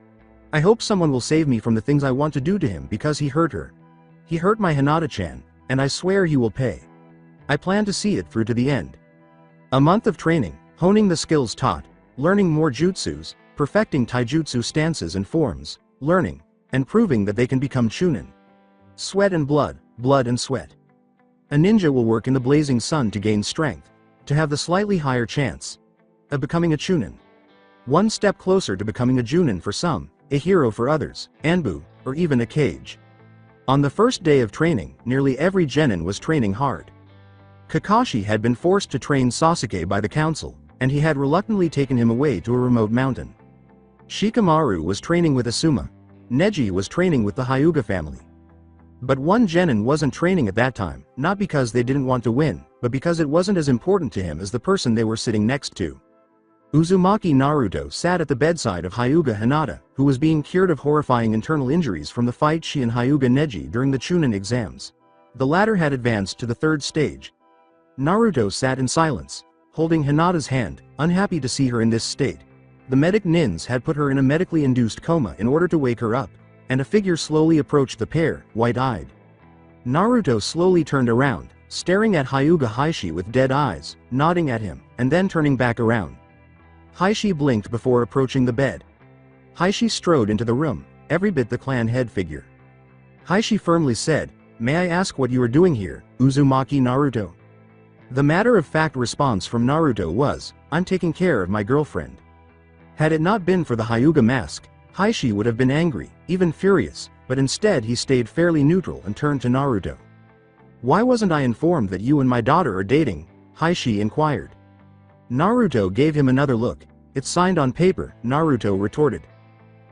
I hope someone will save me from the things I want to do to him because he hurt her. He hurt my Hinata-chan, and I swear he will pay. I plan to see it through to the end." A month of training, honing the skills taught, learning more jutsus, perfecting taijutsu stances and forms, learning, and proving that they can become chunin. Sweat and blood, blood and sweat. A ninja will work in the blazing sun to gain strength, to have the slightly higher chance of becoming a chunin. One step closer to becoming a junin for some, a hero for others, anbu, or even a kage. On the first day of training, nearly every genin was training hard. Kakashi had been forced to train Sasuke by the council, and he had reluctantly taken him away to a remote mountain. Shikamaru was training with Asuma. Neji was training with the Hyuga family. But one genin wasn't training at that time, not because they didn't want to win, but because it wasn't as important to him as the person they were sitting next to. Uzumaki Naruto sat at the bedside of Hyuga Hinata, who was being cured of horrifying internal injuries from the fight she and Hyuga Neji during the Chunin exams. The latter had advanced to the third stage. Naruto sat in silence, holding Hinata's hand, unhappy to see her in this state. The medic nins had put her in a medically induced coma in order to wake her up, and a figure slowly approached the pair, white-eyed. Naruto slowly turned around, staring at Hyuga Heishi with dead eyes, nodding at him, and then turning back around. Heishi blinked before approaching the bed. Heishi strode into the room, every bit the clan head figure. Heishi firmly said, "May I ask what you are doing here, Uzumaki Naruto?" The matter-of-fact response from Naruto was, "I'm taking care of my girlfriend." Had it not been for the Hyuga mask, Heishi would have been angry, even furious, but instead he stayed fairly neutral and turned to Naruto. "Why wasn't I informed that you and my daughter are dating?" Heishi inquired. Naruto gave him another look. "It's signed on paper," Naruto retorted.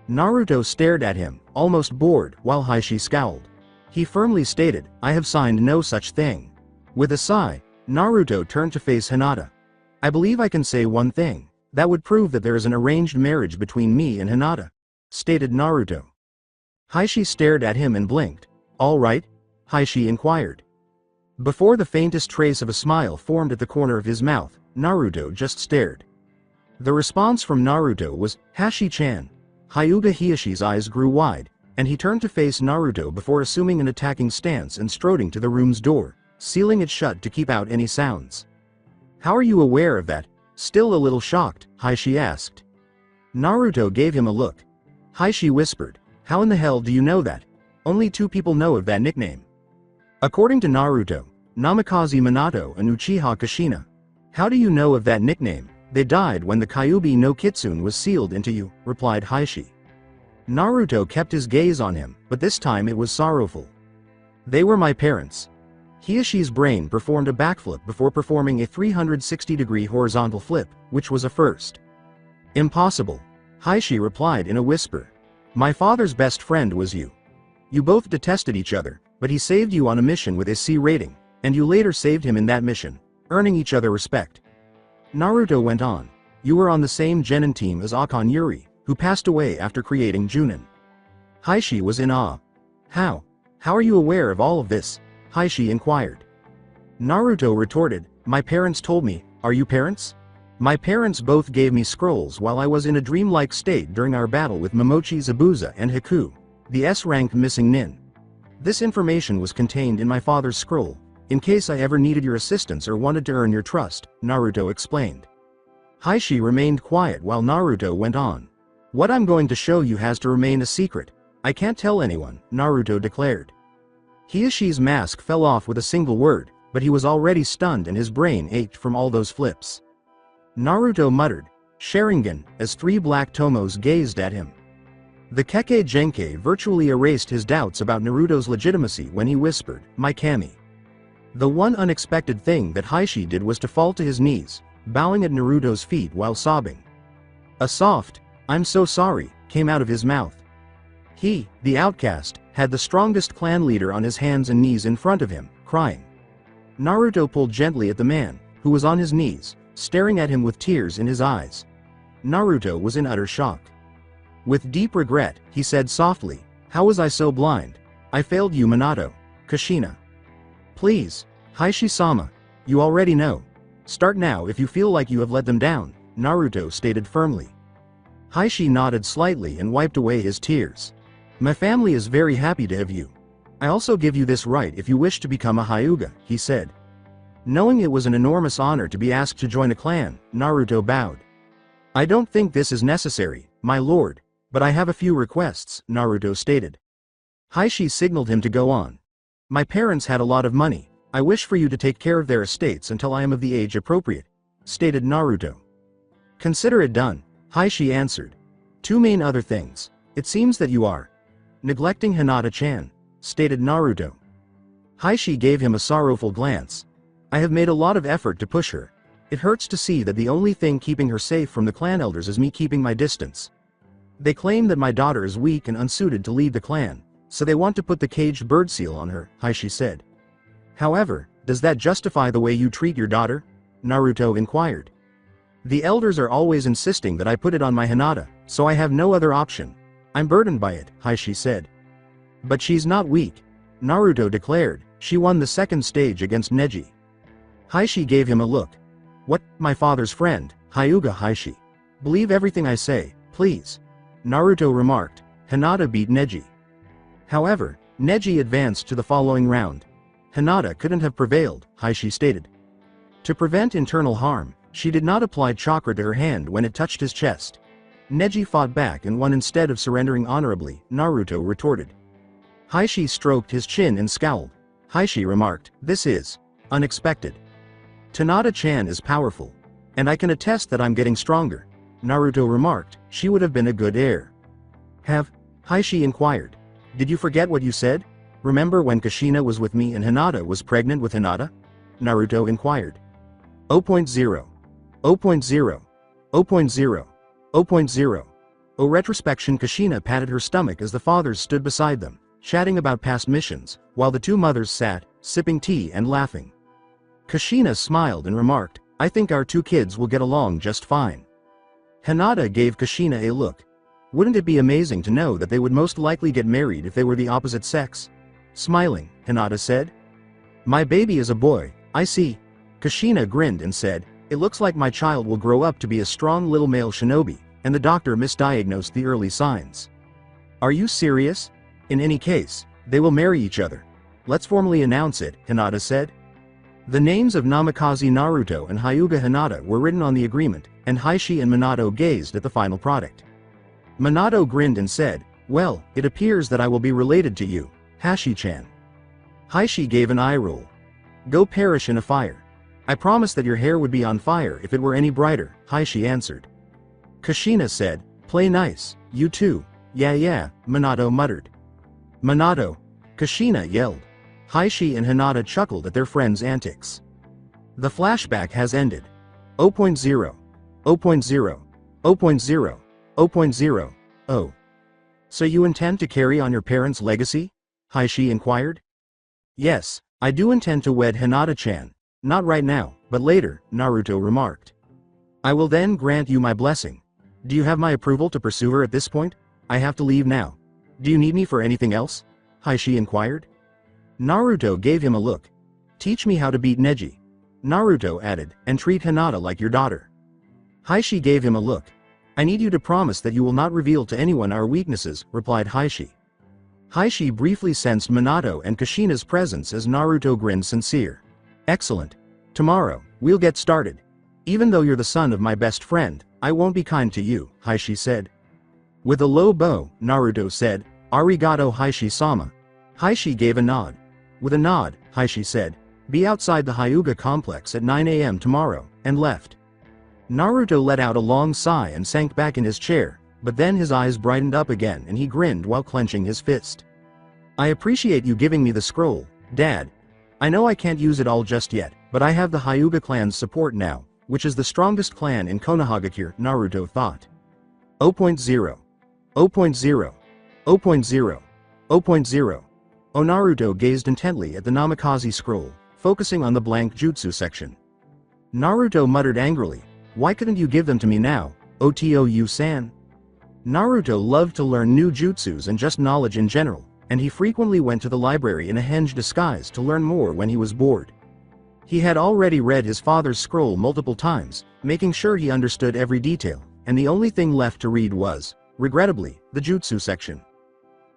Naruto stared at him, almost bored, while Heishi scowled. He firmly stated, "I have signed no such thing." With a sigh, Naruto turned to face Hinata. "I believe I can say one thing. That would prove that there is an arranged marriage between me and Hinata," stated Naruto. Heishi stared at him and blinked. "All right?" Heishi inquired. Before the faintest trace of a smile formed at the corner of his mouth, Naruto just stared. The response from Naruto was, "Hashi-chan." Hyuga Hiashi's eyes grew wide, and he turned to face Naruto before assuming an attacking stance and striding to the room's door, sealing it shut to keep out any sounds. "How are you aware of that?" Still a little shocked, Heishi asked. Naruto gave him a look. Heishi whispered, "How in the hell do you know that? Only 2 people know of that nickname." According to Naruto, Namikaze Minato and Uchiha Kushina. "How do you know of that nickname? They died when the Kyuubi no Kitsune was sealed into you," replied Heishi. Naruto kept his gaze on him, but this time it was sorrowful. "They were my parents." Hiashi's brain performed a backflip before performing a 360-degree horizontal flip, which was a first. "Impossible," Heishi replied in a whisper. "My father's best friend was you. You both detested each other, but he saved you on a mission with a C rating, and you later saved him in that mission, earning each other respect." Naruto went on, "You were on the same genin team as Akon Yuri, who passed away after creating Junin." Heishi was in awe. How are you aware of all of this?" Heishi inquired. Naruto retorted, "My parents told me." "Are you parents?" "My parents both gave me scrolls while I was in a dreamlike state during our battle with Momochi Zabuza and Hiku, the S-rank missing nin. This information was contained in my father's scroll, in case I ever needed your assistance or wanted to earn your trust," Naruto explained. Heishi remained quiet while Naruto went on. "What I'm going to show you has to remain a secret. I can't tell anyone," Naruto declared. Hiashi's mask fell off with a single word, but he was already stunned and his brain ached from all those flips. Naruto muttered, "Sharingan," as 3 black tomos gazed at him. The Kekkei Genkai virtually erased his doubts about Naruto's legitimacy when he whispered, "My Kami." The one unexpected thing that Heishi did was to fall to his knees, bowing at Naruto's feet while sobbing. A soft, "I'm so sorry," came out of his mouth. He, the outcast, had the strongest clan leader on his hands and knees in front of him, crying. Naruto pulled gently at the man, who was on his knees, staring at him with tears in his eyes. Naruto was in utter shock. With deep regret, he said softly, "How was I so blind? I failed you, Minato. Kushina. Please, Heishi-sama, you already know. Start now if you feel like you have let them down," Naruto stated firmly. Heishi nodded slightly and wiped away his tears. "My family is very happy to have you. I also give you this right if you wish to become a Hyuga," he said. Knowing it was an enormous honor to be asked to join a clan, Naruto bowed. "I don't think this is necessary, my lord, but I have a few requests," Naruto stated. Heishi signaled him to go on. "My parents had a lot of money. I wish for you to take care of their estates until I am of the age appropriate," stated Naruto. "Consider it done," Heishi answered. "Two main other things. It seems that you are neglecting Hinata-chan," stated Naruto. Heishi gave him a sorrowful glance. "I have made a lot of effort to push her. It hurts to see that the only thing keeping her safe from the clan elders is me keeping my distance. They claim that my daughter is weak and unsuited to lead the clan, so they want to put the caged bird seal on her," Heishi said. "However, does that justify the way you treat your daughter?" Naruto inquired. "The elders are always insisting that I put it on my Hinata, so I have no other option. I'm burdened by it," Heishi said. "But she's not weak," Naruto declared. "She won the second stage against Neji." Heishi gave him a look. "What, my father's friend, Hyuga Heishi? Believe everything I say, please," Naruto remarked. Hinata beat Neji. However, Neji advanced to the following round. Hinata couldn't have prevailed, Heishi stated. To prevent internal harm, she did not apply chakra to her hand when it touched his chest. Neji fought back and won instead of surrendering honorably, Naruto retorted. Heishi stroked his chin and scowled. Heishi remarked, "This is unexpected. Hinata-chan is powerful. And I can attest that I'm getting stronger." Naruto remarked, "She would have been a good heir." "Have?" Heishi inquired. "Did you forget what you said? Remember when Kushina was with me and Hinata was pregnant with Hinata?" Naruto inquired. 0.0. 0.0. 0.0. 0.0. O retrospection. Kushina patted her stomach as the fathers stood beside them, chatting about past missions, while the two mothers sat, sipping tea and laughing. Kushina smiled and remarked, "I think our two kids will get along just fine." Hinata gave Kushina a look. Wouldn't it be amazing to know that they would most likely get married if they were the opposite sex? Smiling, Hinata said. "My baby is a boy, I see." Kushina grinned and said, "It looks like my child will grow up to be a strong little male shinobi," and the doctor misdiagnosed the early signs. "Are you serious? In any case, they will marry each other. Let's formally announce it," Hinata said. The names of Namikaze Naruto and Hyuga Hinata were written on the agreement, and Heishi and Minato gazed at the final product. Minato grinned and said, "Well, it appears that I will be related to you, Hashi-chan." Heishi gave an eye roll. "Go perish in a fire. I promised that your hair would be on fire if it were any brighter," Heishi answered. Kushina said, "Play nice, you too." Yeah, Minato muttered. "Minato!" Kushina yelled. Heishi and Hinata chuckled at their friend's antics. The flashback has ended. 0.0. 0.0. 0.0. 0.0. Oh. So you intend to carry on your parents' legacy? Heishi inquired. "Yes, I do intend to wed Hinata-chan. Not right now, but later," Naruto remarked. "I will then grant you my blessing. Do you have my approval to pursue her at this point? I have to leave now. Do you need me for anything else?" Heishi inquired. Naruto gave him a look. "Teach me how to beat Neji," Naruto added, "and treat Hinata like your daughter." Heishi gave him a look. "I need you to promise that you will not reveal to anyone our weaknesses," replied Heishi. Heishi briefly sensed Minato and Kushina's presence as Naruto grinned sincere. "Excellent. Tomorrow, we'll get started. Even though you're the son of my best friend, I won't be kind to you," Heishi said. With a low bow, Naruto said, "Arigato Heishi-sama." Heishi gave a nod. With a nod, Heishi said, "Be outside the Hyuga complex at 9 a.m. tomorrow," and left. Naruto let out a long sigh and sank back in his chair, but then his eyes brightened up again and he grinned while clenching his fist. "I appreciate you giving me the scroll, Dad. I know I can't use it all just yet, but I have the Hyuga clan's support now," which is the strongest clan in Konoha, Naruto thought. 0.0. 0.0. 0.0. 0.0. Naruto gazed intently at the Namikaze scroll, focusing on the blank jutsu section. Naruto muttered angrily, "Why couldn't you give them to me now, Otou-san?" Naruto loved to learn new jutsus and just knowledge in general, and he frequently went to the library in a henge disguise to learn more when he was bored. He had already read his father's scroll multiple times, making sure he understood every detail, and the only thing left to read was, regrettably, the jutsu section.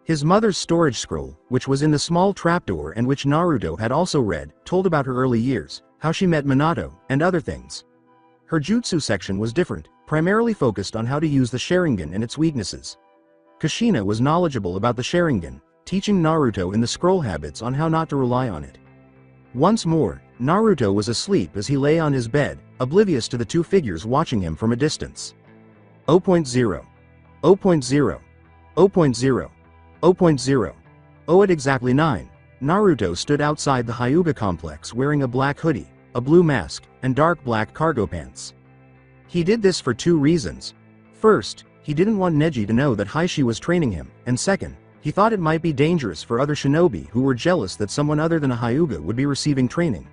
His mother's storage scroll, which was in the small trapdoor and which Naruto had also read, told about her early years, how she met Minato, and other things. Her jutsu section was different, primarily focused on how to use the Sharingan and its weaknesses. Kushina was knowledgeable about the Sharingan, teaching Naruto in the scroll habits on how not to rely on it. Once more, Naruto was asleep as he lay on his bed, oblivious to the two figures watching him from a distance. 0.0. 0.0. 0.0. 0.0. At exactly 9, Naruto stood outside the Hyuga complex wearing a black hoodie, a blue mask, and dark black cargo pants. He did this for two reasons. First, he didn't want Neji to know that Heishi was training him, and second, he thought it might be dangerous for other shinobi who were jealous that someone other than a Hyuga would be receiving training.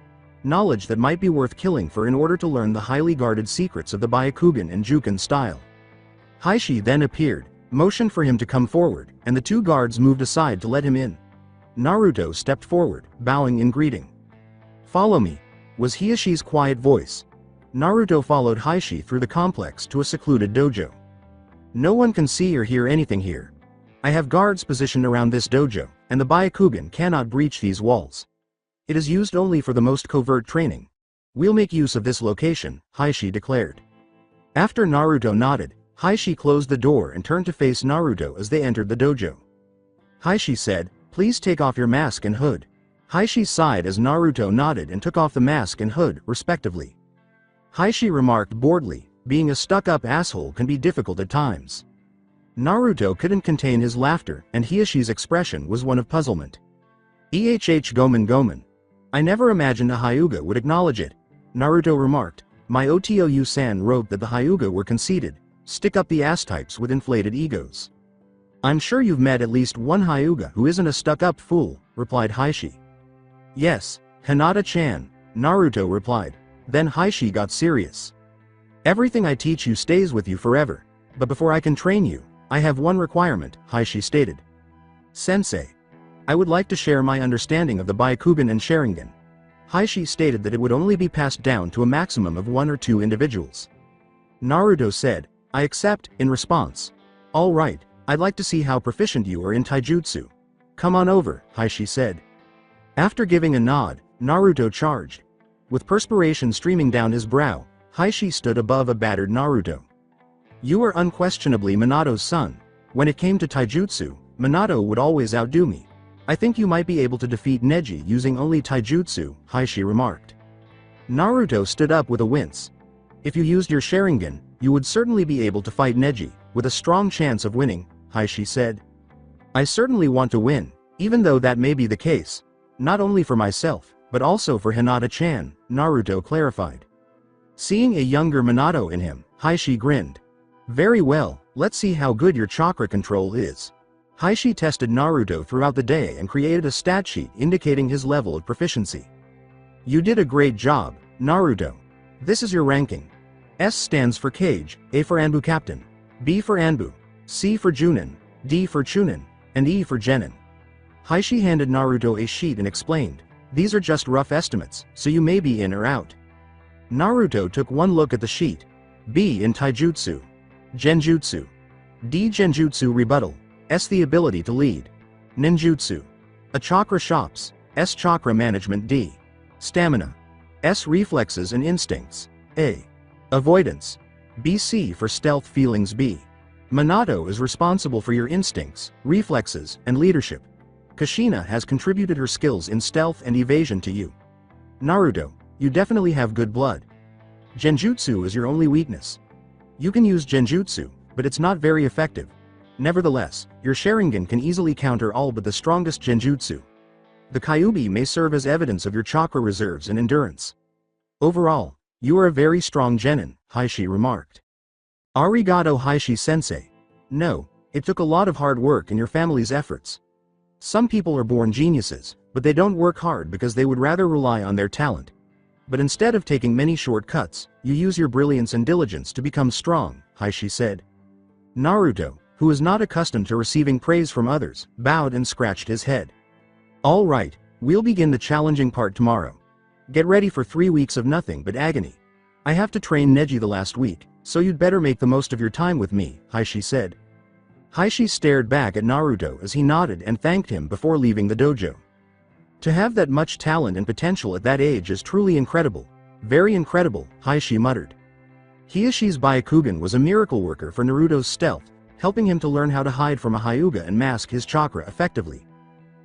Knowledge that might be worth killing for in order to learn the highly guarded secrets of the Byakugan and Juken style. Heishi then appeared, motioned for him to come forward, and the two guards moved aside to let him in. Naruto stepped forward, bowing in greeting. "Follow me," was Hiashi's quiet voice. Naruto followed Heishi through the complex to a secluded dojo. "No one can see or hear anything here. I have guards positioned around this dojo, and the Byakugan cannot breach these walls. It is used only for the most covert training. We'll make use of this location," Heishi declared. After Naruto nodded, Heishi closed the door and turned to face Naruto as they entered the dojo. Heishi said, "Please take off your mask and hood." Heishi sighed as Naruto nodded and took off the mask and hood, respectively. Heishi remarked boredly, "Being a stuck-up asshole can be difficult at times." Naruto couldn't contain his laughter, and Hiashi's expression was one of puzzlement. Gomen Gomen. "I never imagined a Hyuga would acknowledge it," Naruto remarked. "My Otou-san wrote that the Hyuga were conceited, stick-up-the-ass types with inflated egos." "I'm sure you've met at least one Hyuga who isn't a stuck-up fool," replied Heishi. "Yes, Hinata-chan," Naruto replied. Then Heishi got serious. "Everything I teach you stays with you forever. But before I can train you, I have one requirement," Heishi stated. "Sensei. I would like to share my understanding of the Byakugan and Sharingan." Heishi stated that it would only be passed down to a maximum of 1 or 2 individuals. Naruto said, "I accept," in response. "All right, I'd like to see how proficient you are in taijutsu. Come on over," Heishi said. After giving a nod, Naruto charged. With perspiration streaming down his brow, Heishi stood above a battered Naruto. "You are unquestionably Minato's son. When it came to taijutsu, Minato would always outdo me. I think you might be able to defeat Neji using only taijutsu," Heishi remarked. Naruto stood up with a wince. "If you used your Sharingan, you would certainly be able to fight Neji, with a strong chance of winning," Heishi said. "I certainly want to win, even though that may be the case. Not only for myself, but also for Hinata-chan," Naruto clarified. Seeing a younger Minato in him, Heishi grinned. "Very well, let's see how good your chakra control is." Heishi tested Naruto throughout the day and created a stat sheet indicating his level of proficiency. "You did a great job, Naruto. This is your ranking. S stands for Kage, A for Anbu Captain, B for Anbu, C for Junin, D for Chunin, and E for Genin." Heishi handed Naruto a sheet and explained, "These are just rough estimates, so you may be in or out." Naruto took one look at the sheet. B in taijutsu. Genjutsu. D genjutsu rebuttal. S the ability to lead. Ninjutsu. A chakra shops. S chakra management. D. Stamina. S reflexes and instincts. A. Avoidance. BC for stealth feelings. B. Minato is responsible for your instincts, reflexes, and leadership. Kushina has contributed her skills in stealth and evasion to you. Naruto, you definitely have good blood. Genjutsu is your only weakness. You can use genjutsu, but it's not very effective. Nevertheless, your Sharingan can easily counter all but the strongest genjutsu. The Kyuubi may serve as evidence of your chakra reserves and endurance. Overall, You are a very strong genin, Heishi remarked. Arigato Heishi-sensei. No, it took a lot of hard work and your family's efforts. Some people are born geniuses, but they don't work hard because they would rather rely on their talent. But instead of taking many shortcuts, you use your brilliance and diligence to become strong, Heishi said. Naruto, who was not accustomed to receiving praise from others, bowed and scratched his head. All right, we'll begin the challenging part tomorrow. Get ready for 3 weeks of nothing but agony. I have to train Neji the last week, so you'd better make the most of your time with me, Heishi said. Heishi stared back at Naruto as he nodded and thanked him before leaving the dojo. To have that much talent and potential at that age is truly incredible. Very incredible, Heishi muttered. Hiashi's Byakugan was a miracle worker for Naruto's stealth, helping him to learn how to hide from a Hyuga and mask his chakra effectively.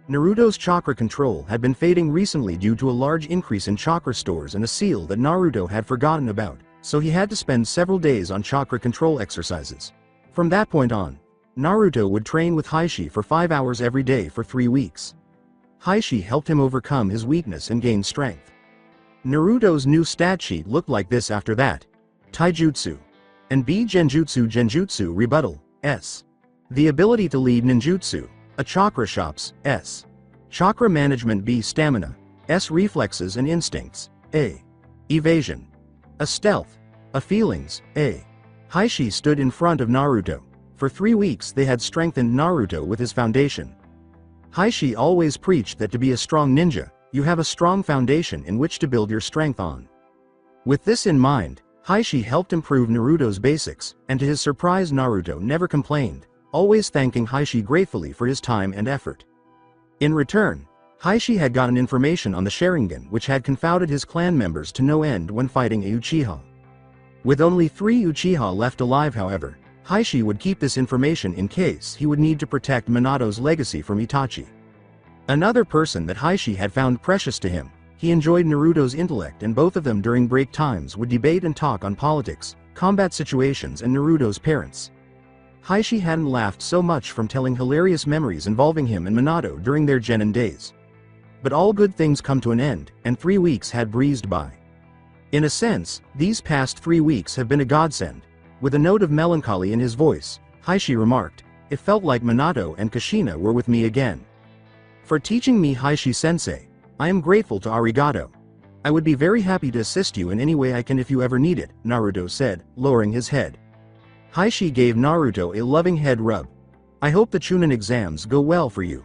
Naruto's chakra control had been fading recently due to a large increase in chakra stores and a seal that Naruto had forgotten about, so he had to spend several days on chakra control exercises. From that point on, Naruto would train with Heishi for 5 hours every day for 3 weeks. Heishi helped him overcome his weakness and gain strength. Naruto's new stat sheet looked like this after that. Taijutsu. And B Genjutsu Rebuttal, S. The ability to lead ninjutsu, a chakra shops, S. Chakra management B Stamina, S. Reflexes and instincts, A. Evasion. A stealth, a feelings, A. Heishi stood in front of Naruto. For 3 weeks they had strengthened Naruto with his foundation. Heishi always preached that to be a strong ninja, you have a strong foundation in which to build your strength on. With this in mind, Heishi helped improve Naruto's basics, and to his surprise Naruto never complained, always thanking Heishi gratefully for his time and effort. In return, Heishi had gotten information on the Sharingan which had confounded his clan members to no end when fighting a Uchiha. With only 3 Uchiha left alive however, Heishi would keep this information in case he would need to protect Minato's legacy from Itachi. Another person that Heishi had found precious to him, he enjoyed Naruto's intellect and both of them during break times would debate and talk on politics, combat situations and Naruto's parents. Heishi hadn't laughed so much from telling hilarious memories involving him and Minato during their genin days. But all good things come to an end, and 3 weeks had breezed by. In a sense, these past 3 weeks have been a godsend. With a note of melancholy in his voice, Heishi remarked, "It felt like Minato and Kushina were with me again. For teaching me Heishi-sensei, I am grateful to Arigato. I would be very happy to assist you in any way I can if you ever need it," Naruto said, lowering his head. Heishi gave Naruto a loving head rub. "I hope the Chunin exams go well for you.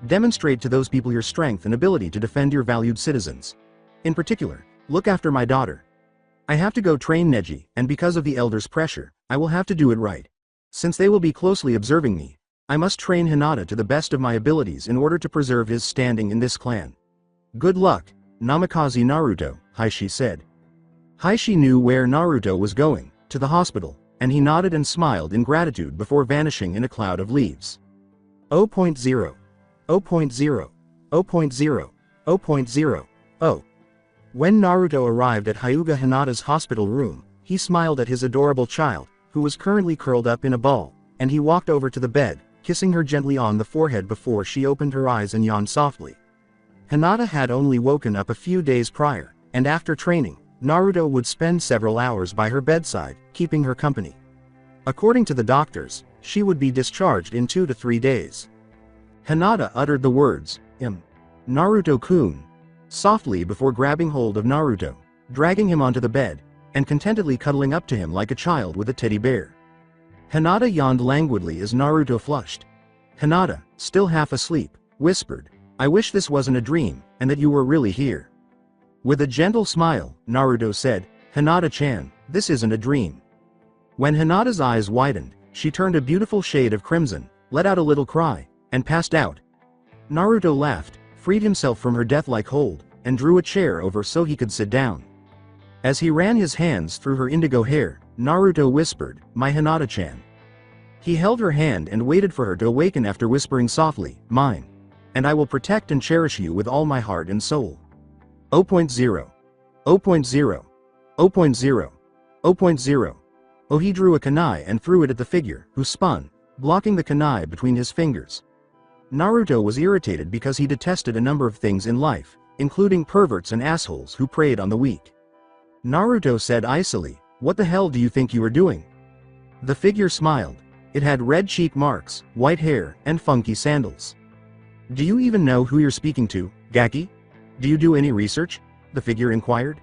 Demonstrate to those people your strength and ability to defend your valued citizens. In particular, look after my daughter. I have to go train Neji, and because of the elders' pressure, I will have to do it right. Since they will be closely observing me, I must train Hinata to the best of my abilities in order to preserve his standing in this clan. Good luck, Namikaze Naruto," Heishi said. Heishi knew where Naruto was going, to the hospital, and he nodded and smiled in gratitude before vanishing in a cloud of leaves. 0.0. 0.0. 0.0. 0.0. Oh. When Naruto arrived at Hyuga Hinata's hospital room, he smiled at his adorable child, who was currently curled up in a ball, and he walked over to the bed, kissing her gently on the forehead before she opened her eyes and yawned softly. Hinata had only woken up a few days prior, and after training, Naruto would spend several hours by her bedside, keeping her company. According to the doctors, she would be discharged in 2 to 3 days. Hinata uttered the words, Naruto-kun, softly before grabbing hold of Naruto, dragging him onto the bed, and contentedly cuddling up to him like a child with a teddy bear. Hinata yawned languidly as Naruto flushed. Hinata, still half asleep, whispered, "I wish this wasn't a dream, and that you were really here." With a gentle smile, Naruto said, "Hinata-chan, this isn't a dream." When Hinata's eyes widened, she turned a beautiful shade of crimson, let out a little cry, and passed out. Naruto laughed, freed himself from her death-like hold, and drew a chair over so he could sit down. As he ran his hands through her indigo hair, Naruto whispered, "My Hinata-chan." He held her hand and waited for her to awaken after whispering softly, "Mine. And I will protect and cherish you with all my heart and soul." 0.0. 0.0. 0.0. 0.0. Oh, he drew a kunai and threw it at the figure, who spun, blocking the kunai between his fingers. Naruto was irritated because he detested a number of things in life, including perverts and assholes who preyed on the weak. Naruto said icily, "What the hell do you think you are doing?" The figure smiled. It had red cheek marks, white hair, and funky sandals. "Do you even know who you're speaking to, Gaki? Do you do any research?" the figure inquired.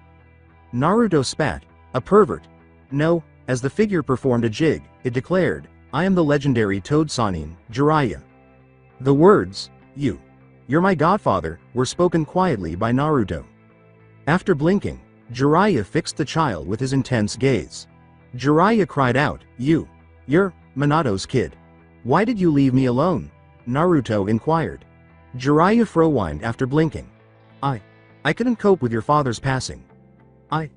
Naruto spat. "A pervert." "No," as the figure performed a jig, it declared, "I am the legendary Toad Sannin, Jiraiya." The words, "You're my godfather," were spoken quietly by Naruto. After blinking, Jiraiya fixed the child with his intense gaze. Jiraiya cried out, You're Minato's kid. Why did you leave me alone?" Naruto inquired. Jiraiya frowined after blinking. I couldn't cope with your father's passing. I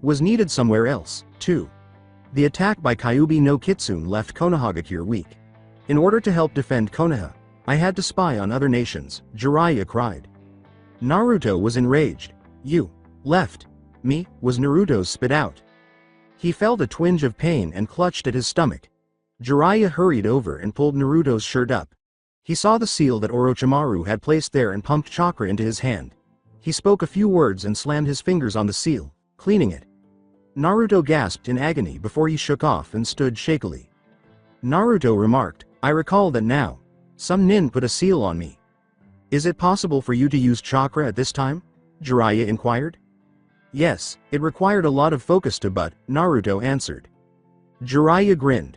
was needed somewhere else, too." The attack by Kyuubi no Kitsune left Konohagakure weak. "In order to help defend Konoha, I had to spy on other nations," Jiraiya cried. Naruto was enraged. "You left me," was Naruto's spit out. He felt a twinge of pain and clutched at his stomach. Jiraiya hurried over and pulled Naruto's shirt up. He saw the seal that Orochimaru had placed there and pumped chakra into his hand. He spoke a few words and slammed his fingers on the seal, cleaning it. Naruto gasped in agony before he shook off and stood shakily. Naruto remarked, "I recall that now. Some nin put a seal on me." "Is it possible for you to use chakra at this time?" Jiraiya inquired. "Yes, it required a lot of focus to but," Naruto answered. Jiraiya grinned.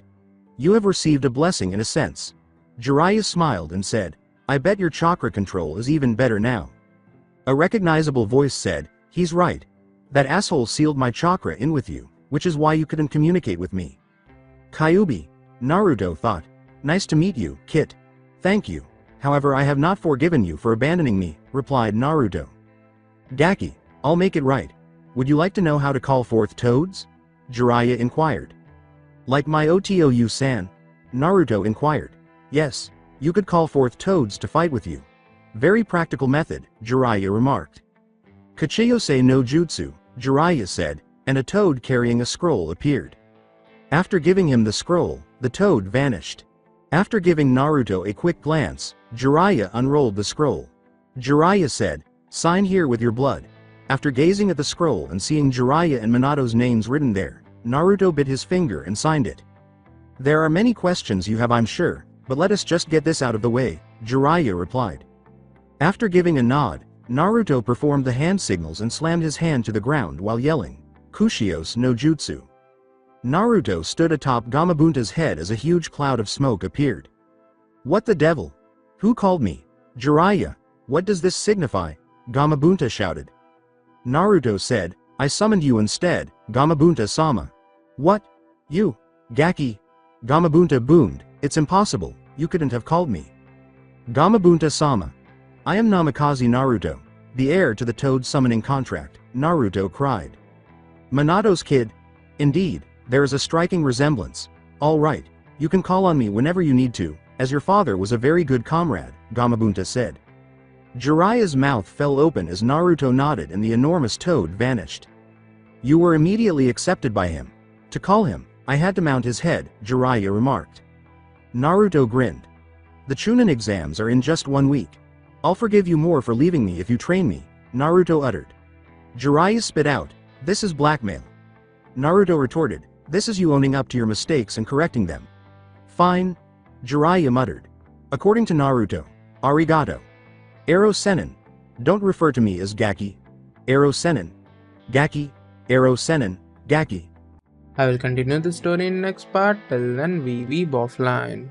"You have received a blessing in a sense." Jiraiya smiled and said, "I bet your chakra control is even better now." A recognizable voice said, "He's right. That asshole sealed my chakra in with you, which is why you couldn't communicate with me." Kyuubi, Naruto thought. "Nice to meet you, Kit." "Thank you. However, I have not forgiven you for abandoning me," replied Naruto. "Gaki, I'll make it right. Would you like to know how to call forth toads?" Jiraiya inquired. "Like my Otou-san?" Naruto inquired. "Yes, you could call forth toads to fight with you." "Very practical method," Jiraiya remarked. "Kachiyose no jutsu," Jiraiya said, and a toad carrying a scroll appeared. After giving him the scroll, the toad vanished. After giving Naruto a quick glance, Jiraiya unrolled the scroll. Jiraiya said, "Sign here with your blood." After gazing at the scroll and seeing Jiraiya and Minato's names written there, Naruto bit his finger and signed it. "There are many questions you have, I'm sure, but let us just get this out of the way," Jiraiya replied. After giving a nod, Naruto performed the hand signals and slammed his hand to the ground while yelling, "Kushios no jutsu." Naruto stood atop Gamabunta's head as a huge cloud of smoke appeared. "What the devil? Who called me?" "Jiraiya, what does this signify?" Gamabunta shouted. Naruto said, "I summoned you instead, Gamabunta-sama." "What? You? Gaki?" Gamabunta boomed, "It's impossible, you couldn't have called me." Gamabunta-sama. "I am Namikaze Naruto, the heir to the Toad summoning contract," Naruto cried. "Minato's kid? Indeed, there is a striking resemblance. All right, you can call on me whenever you need to, as your father was a very good comrade," Gamabunta said. Jiraiya's mouth fell open as Naruto nodded and the enormous toad vanished. "You were immediately accepted by him. To call him, I had to mount his head," Jiraiya remarked. Naruto grinned. "The Chunin exams are in just 1 week. I'll forgive you more for leaving me if you train me," Naruto uttered. Jiraiya spit out, "This is blackmail." Naruto retorted, "This is you owning up to your mistakes and correcting them." "Fine," Jiraiya muttered. According to Naruto, "Arigato. Ero Sennin. Don't refer to me as Gaki. Ero Sennin. Gaki. Ero Sennin. Gaki." I will continue the story in next part. Till then, we weeb offline.